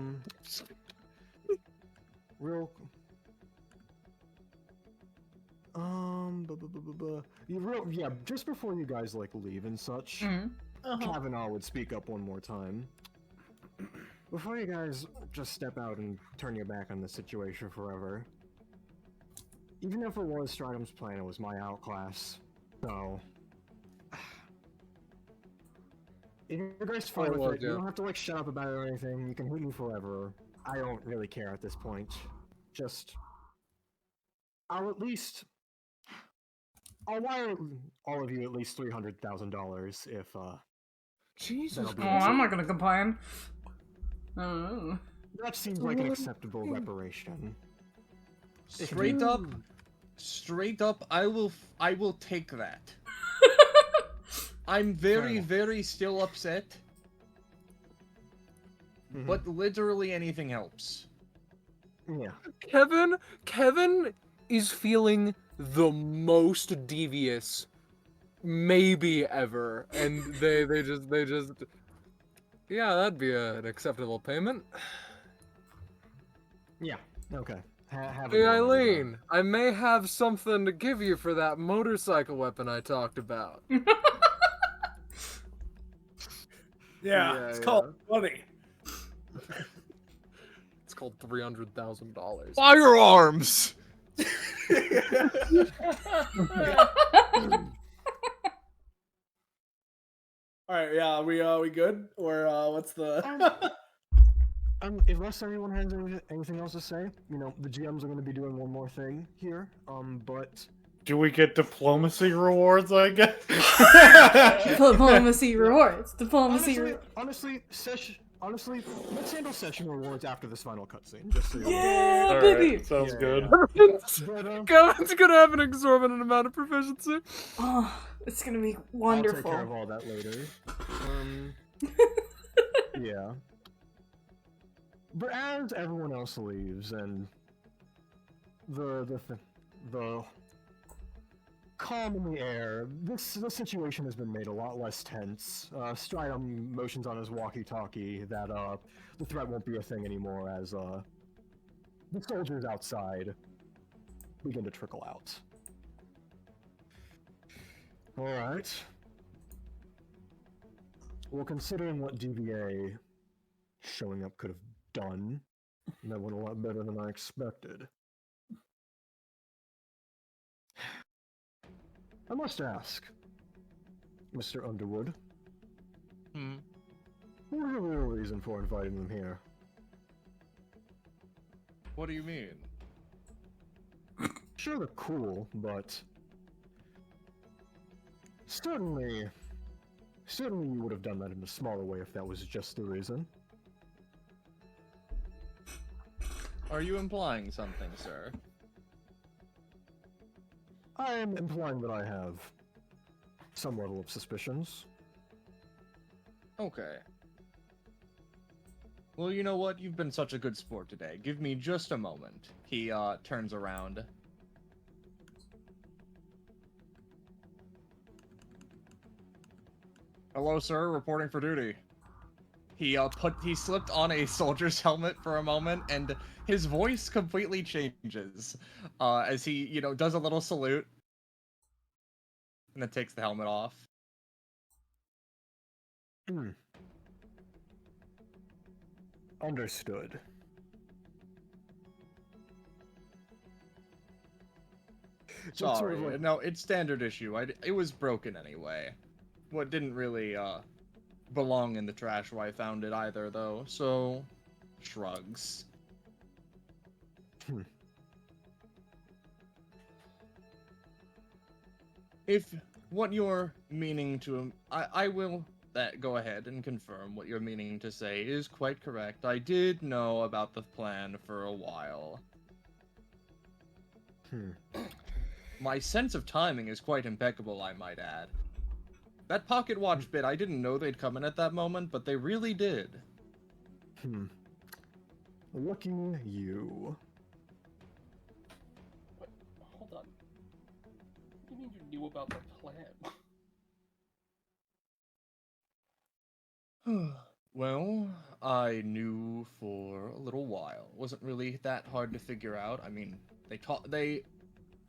just before you guys like leave and such, Kavanaugh would speak up one more time. Before you guys just step out and turn your back on the situation forever, even if it was Stridom's plan, it was my outclass, so... If you're guys fine with it, you don't have to like shut up about it or anything, you can hate me forever. I don't really care at this point. Just... I'll wire all of you at least $300,000 if, Jesus. Oh, I'm not gonna complain. Oh. That seems like an acceptable reparation. Straight up, I will take that. I'm very still upset. But literally anything helps. Yeah. Kevin is feeling the most devious maybe ever, and they just yeah, that'd be an acceptable payment. Yeah. Okay. Hey Eileen, I may have something to give you for that motorcycle weapon I talked about. It's called money. It's called $300,000. Firearms! Alright, yeah, we good? Or what's the unless anyone has anything else to say, the GMs are gonna be doing one more thing here, but... Do we get diplomacy rewards, I guess? Diplomacy rewards. Honestly, let's handle session rewards after this final cutscene, just so you Yeah, All baby! right, sounds good. Kevin's gonna have an exorbitant amount of proficiency. Oh, it's gonna be wonderful. I'll take care of all that later. Yeah. But as everyone else leaves and the calm in the air, this situation has been made a lot less tense. Stridum motions on his walkie-talkie that the threat won't be a thing anymore as the soldiers outside begin to trickle out. Alright. Well, considering what DBA showing up could have done, that went a lot better than I expected. I must ask, Mr. Underwood. What was your real reason for inviting them here? What do you mean? Sure, they're cool, but certainly you would have done that in a smaller way if that was just the reason. Are you implying something, sir? I am implying that I have some level of suspicions. Okay. Well, you know what? You've been such a good sport today. Give me just a moment. He, turns around. Hello, sir. Reporting for duty. He slipped on a soldier's helmet for a moment, and his voice completely changes, as he, does a little salute, and then takes the helmet off. Understood. Sorry, no, it's standard issue. It was broken anyway. What didn't really, belong in the trash where I found it either, though, so... shrugs. If what you're meaning to... I will go ahead and confirm what you're meaning to say is quite correct. I did know about the plan for a while. My sense of timing is quite impeccable, I might add. That pocket watch bit, I didn't know they'd come in at that moment, but they really did. Lucky you. Wait, hold on. What do you mean you knew about the plan? Well, I knew for a little while. It wasn't really that hard to figure out. I mean, they,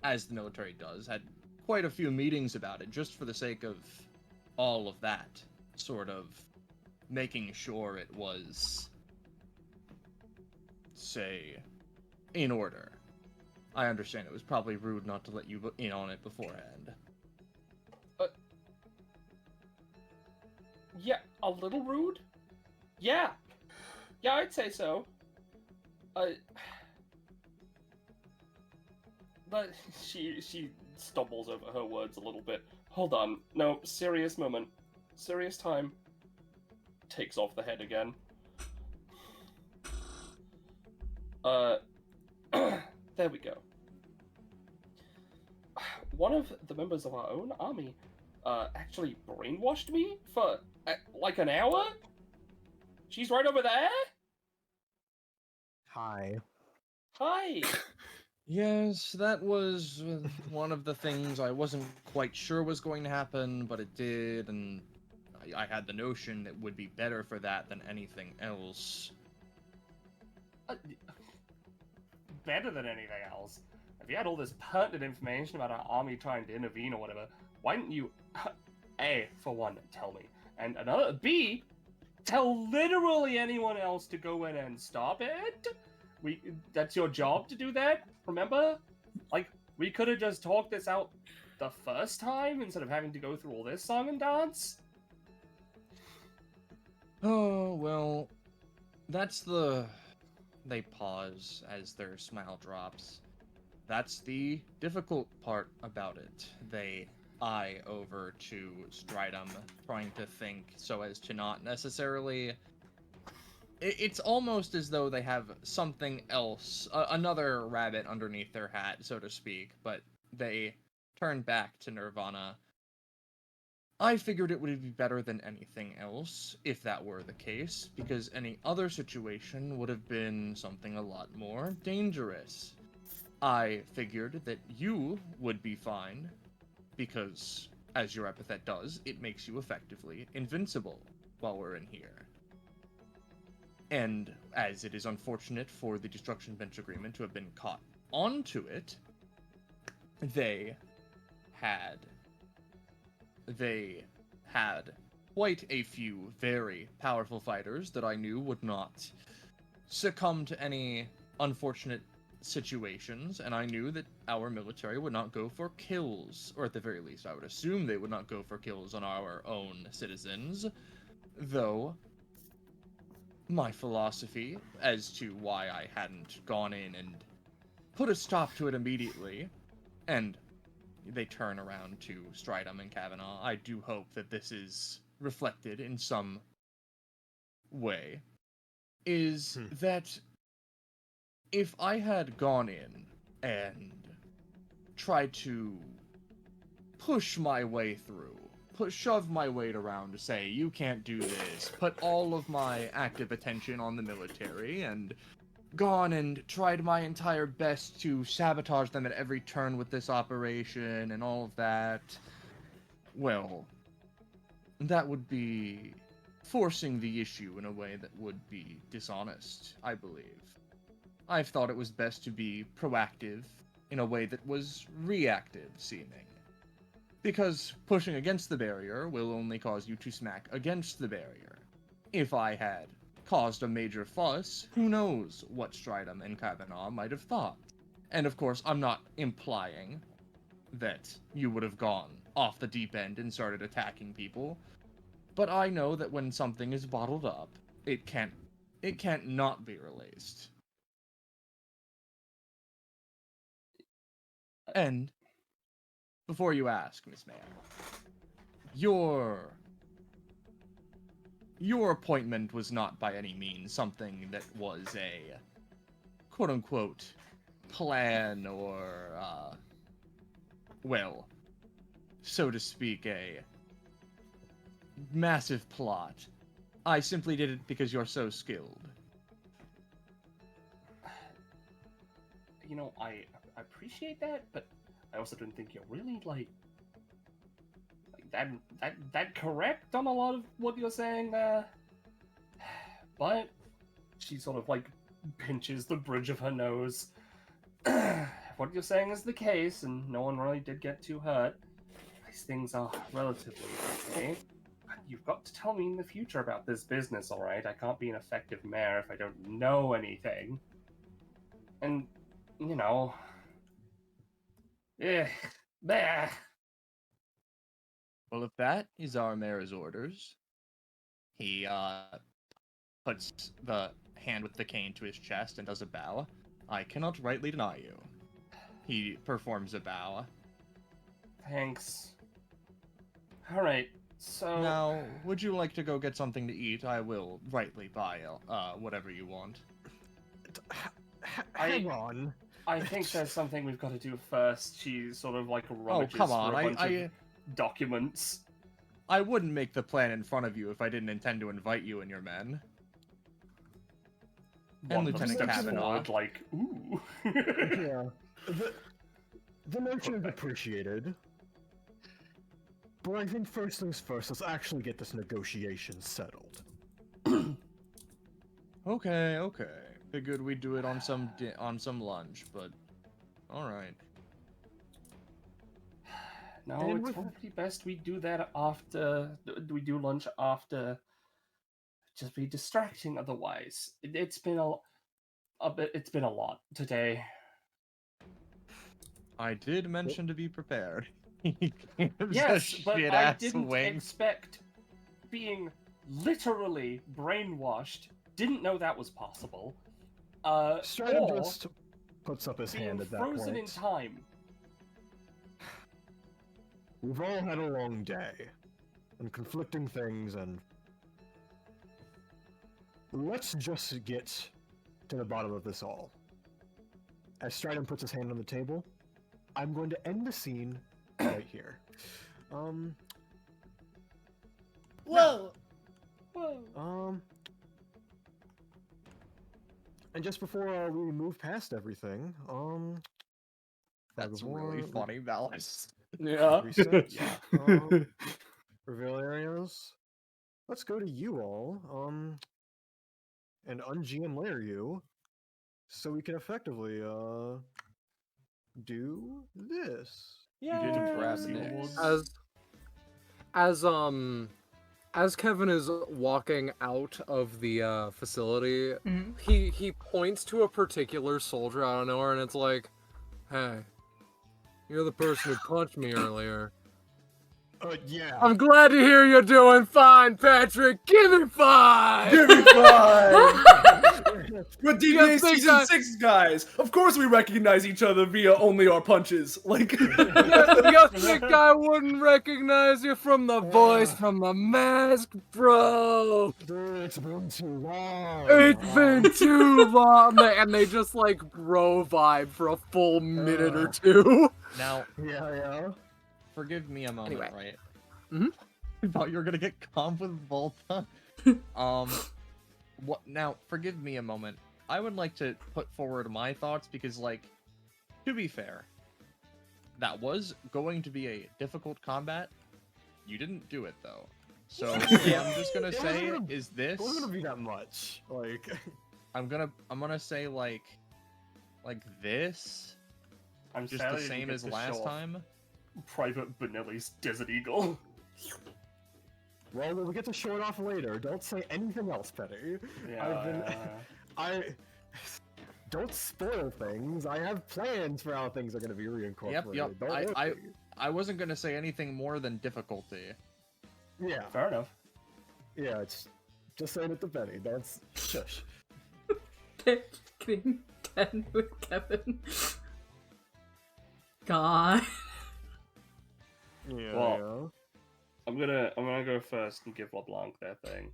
as the military does, had quite a few meetings about it, just for the sake of all of that, sort of making sure it was, say, in order. I understand it was probably rude not to let you in on it beforehand. Yeah, a little rude? Yeah, I'd say so. But she stumbles over her words a little bit. Hold on. No, serious moment. Serious time. Takes off the head again. There we go. One of the members of our own army, actually brainwashed me for, like, an hour? She's right over there? Hi. Hi! Yes, that was one of the things I wasn't quite sure was going to happen, but it did, and I had the notion it would be better for that than anything else. Better than anything else? If you had all this pertinent information about our army trying to intervene or whatever, why didn't you, A, for one, tell me, and another, B, tell literally anyone else to go in and stop it? That's your job to do that, remember? Like, we could have just talked this out the first time instead of having to go through all this song and dance? Oh, well, that's the... They pause as their smile drops. That's the difficult part about it. They eye over to Stridum, trying to think so as to not necessarily... It's almost as though they have something else, another rabbit underneath their hat, so to speak, but they turn back to Nirvana. I figured it would be better than anything else, if that were the case, because any other situation would have been something a lot more dangerous. I figured that you would be fine, because, as your epithet does, it makes you effectively invincible while we're in here. And as it is unfortunate for the Destruction Bench Agreement to have been caught onto it, they had quite a few very powerful fighters that I knew would not succumb to any unfortunate situations, and I knew that our military would not go for kills, or at the very least I would assume they would not go for kills on our own citizens, though my philosophy as to why I hadn't gone in and put a stop to it immediately, and they turn around to Stridum and Kavanaugh. I do hope that this is reflected in some way, is that if I had gone in and tried to push my way through, shove my weight around to say, you can't do this, put all of my active attention on the military, and gone and tried my entire best to sabotage them at every turn with this operation and all of that, well, that would be forcing the issue in a way that would be dishonest, I believe. I've thought it was best to be proactive in a way that was reactive seeming. Because pushing against the barrier will only cause you to smack against the barrier. If I had caused a major fuss, who knows what Stridum and Kavanaugh might have thought. And of course, I'm not implying that you would have gone off the deep end and started attacking people, but I know that when something is bottled up, it can't not be released. And before you ask, Miss Mayor, your appointment was not by any means something that was a quote-unquote plan or, well, so to speak, a massive plot. I simply did it because you're so skilled. You know, I appreciate that, but I also didn't think you're really, like that correct on a lot of what you're saying there. But she sort of, like, pinches the bridge of her nose. What you're saying is the case, and no one really did get too hurt. These things are relatively okay. But you've got to tell me in the future about this business, alright? I can't be an effective mayor if I don't know anything. And, you know... Bah. Well, if that is our mayor's orders, he puts the hand with the cane to his chest and does a bow. I cannot rightly deny you. He performs a bow. Thanks. Alright, so... Now, would you like to go get something to eat? I will rightly buy whatever you want. Hang on. I think there's something we've got to do first. She sort of, like, rummages come on, for a bunch of documents. I wouldn't make the plan in front of you if I didn't intend to invite you and your men. And Lieutenant Kavanaugh. Like, ooh. Yeah. The notion is appreciated. But I think first things first, let's actually get this negotiation settled. Okay. Figured we'd do it on some lunch, but alright. No, it's probably best we do that after... We do lunch after... Just be distracting otherwise. It's been it's been a lot today. I did mention to be prepared. Yes, but I didn't expect being literally brainwashed. Didn't know that was possible. Stridum just puts up his hand at that point. Frozen in time. We've all had a long day, and conflicting things, and... Let's just get to the bottom of this all. As Stridum puts his hand on the table, I'm going to end the scene right here. Whoa. And just before we move past everything, That's really funny, Balance. Yeah. Reset. Reveal areas. Let's go to you all. And un-GM layer you, so we can effectively do this. You didn't grab the next. As Kevin is walking out of the facility, he points to a particular soldier out of nowhere, and it's like, "Hey, you're the person who punched me earlier." Yeah. I'm glad to hear you're doing fine, Patrick. Give me 5. Give me 5. We're DBA season 6 guys. Of course we recognize each other via only our punches. Like, you think I wouldn't recognize you from the voice from the mask, bro? It's been too long. It's been too long. And they just like bro vibe for a full minute or two. Now, yeah. Forgive me a moment, Anyway. right? Mhm. I thought you were gonna get comp with Volta. What? Now, forgive me a moment. I would like to put forward my thoughts because, like, to be fair, that was going to be a difficult combat. You didn't do it though. So what I'm just gonna say is this. It wasn't gonna be that much. Like, I'm gonna say like this. I'm just sad the I didn't same get as to last show off time. Private Benelli's Desert Eagle. well, we'll get to show it off later. Don't say anything else, Petty. Don't spoil things. I have plans for how things are going to be reincorporated. Yep. I wasn't gonna say anything more than difficulty. Yeah. Fair enough. Yeah, it's just saying it to Petty. Don't shush. Getting 10 with Kevin. God. Yeah. Well, I'm gonna go first and give LeBlanc their thing.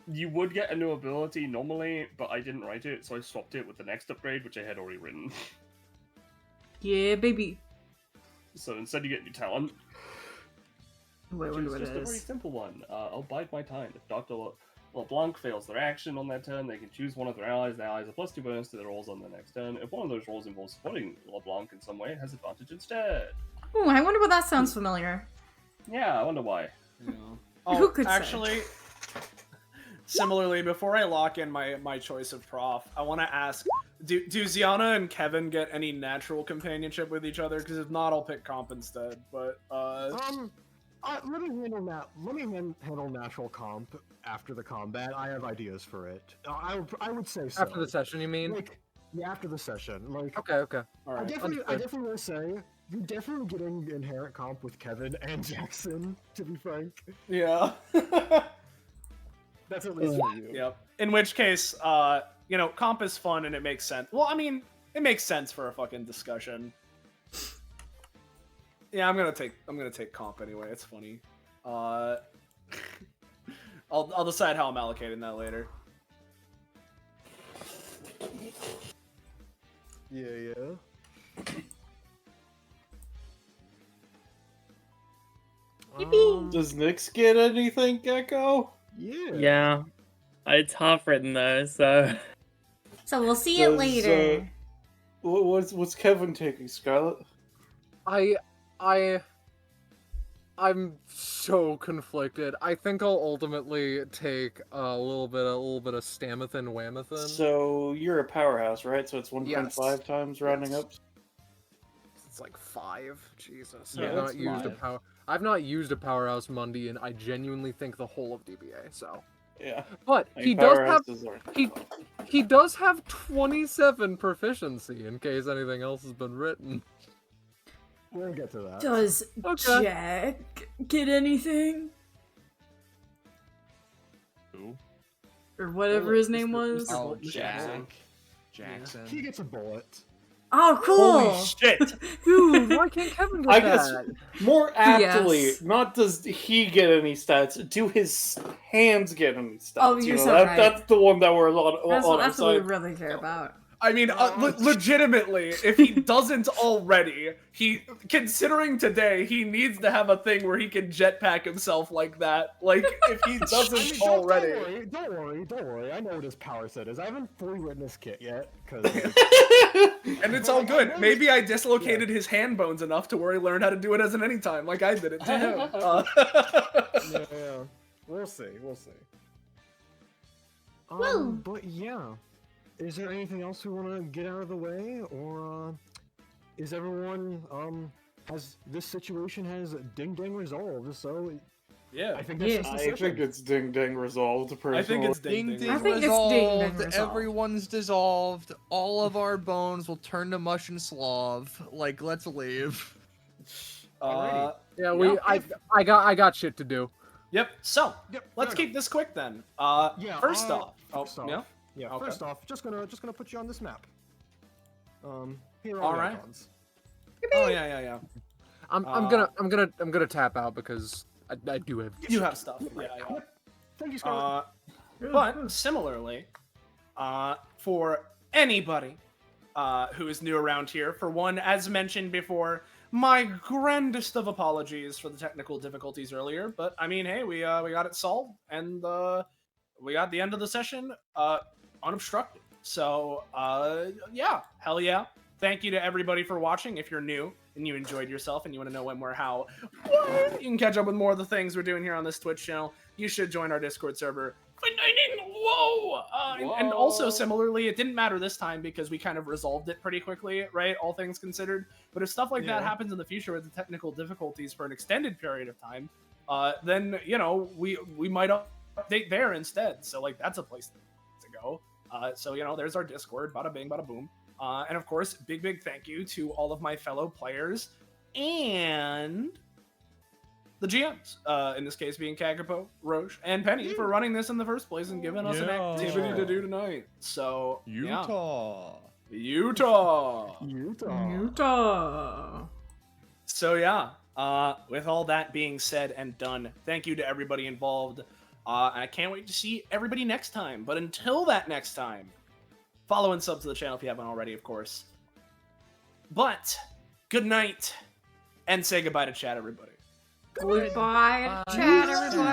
You would get a new ability normally, but I didn't write it, so I swapped it with the next upgrade, which I had already written. Yeah, baby. So instead you get new talent. Wait, Which is just a very simple one. I'll bide my time. If Dr. LeBlanc fails their action on that turn, they can choose one of their allies. The allies have +2 bonus to their rolls on the next turn. If one of those rolls involves supporting LeBlanc in some way, it has advantage instead. Ooh, I wonder what that sounds familiar. Yeah, I wonder why. Oh, Who could say? actually, similarly, before I lock in my choice of prof, I want to ask, do Ziana and Kevin get any natural companionship with each other? Because if not, I'll pick comp instead. But let me handle natural comp after the combat. I have ideas for it. I would say so. After the session, you mean? Like, yeah, after the session. Like, Okay. All right. I definitely will say you're definitely getting inherent comp with Kevin and Jackson. To be frank. yeah. That's at least for you. Yep. In which case, comp is fun and it makes sense. Well, I mean, it makes sense for a fucking discussion. Yeah, I'm gonna take comp anyway. It's funny. I'll decide how I'm allocating that later. Yeah. Does Nyx get anything, Gecko? Yeah. Yeah. It's half written though, so. So we'll see it later. What's Kevin taking, Scarlet? I'm so conflicted. I think I'll ultimately take a little bit of Stamathan Wamathan. So you're a powerhouse, right? So it's 1.5 times rounding up. It's like 5. Jesus. Yeah, I've not used a powerhouse Monday, and I genuinely think the whole of DBA. So. Yeah. But he does have 27 proficiency in case anything else has been written. We'll get to that. Does Jack get anything? Who? Or whatever his name was? Oh, Jackson. He gets a bullet. Oh, cool! Holy shit! Dude, why can't Kevin get I that? guess more aptly, Yes. not does he get any stats, do his hands get any stats? Oh, you're so that, right. That's the one that we're a lot That's on what our we side. really care about. I mean, legitimately, if he doesn't already, considering today, he needs to have a thing where he can jetpack himself like that. Like, if he doesn't already. Don't worry. I know what his power set is. I haven't fully written this kit yet, because... And it's all good. Maybe I dislocated his hand bones enough to where he learned how to do it as an anytime, like I did it to him. Yeah. We'll see. Woo. But yeah. Is there anything else we want to get out of the way, or is everyone has this situation has ding dang resolved? So yeah, I think that's I think it's ding dang resolved. Personally. I think it's ding ding. I think it's resolved. ding ding resolved. Everyone's dissolved. All of our bones will turn to mush and slav. Like, let's leave. Yeah, I got shit to do. Yep. So let's keep this quick then. First off. Yeah. Okay. First off, just gonna put you on this map. Here are all the right. icons. Oh yeah. I'm gonna tap out because I do have. You have stuff. Yeah. Thank you, Scarlet. But similarly, for anybody who is new around here, for one, as mentioned before, my grandest of apologies for the technical difficulties earlier. But I mean, hey, we got it solved, and we got the end of the session unobstructed. So yeah, hell yeah. Thank you to everybody for watching. If you're new and you enjoyed yourself and you want to know when, where, how, what, you can catch up with more of the things we're doing here on this Twitch channel. You should join our Discord server. Whoa! And also, similarly, it didn't matter this time because we kind of resolved it pretty quickly, right? All things considered. But if stuff like that happens in the future with the technical difficulties for an extended period of time, then, you know, we might update there instead. So, like, that's a place to go. So, you know, there's our Discord. Bada bing, bada boom. And of course, big thank you to all of my fellow players and the GMs, in this case being Kakapo, Rosche, and Penny for running this in the first place and giving us an activity to do tonight. So, Utah. So yeah, with all that being said and done, thank you to everybody involved. I can't wait to see everybody next time. But until that next time, follow and sub to the channel if you haven't already, of course. But, good night, and say goodbye to chat, everybody. Goodbye, chat, everybody.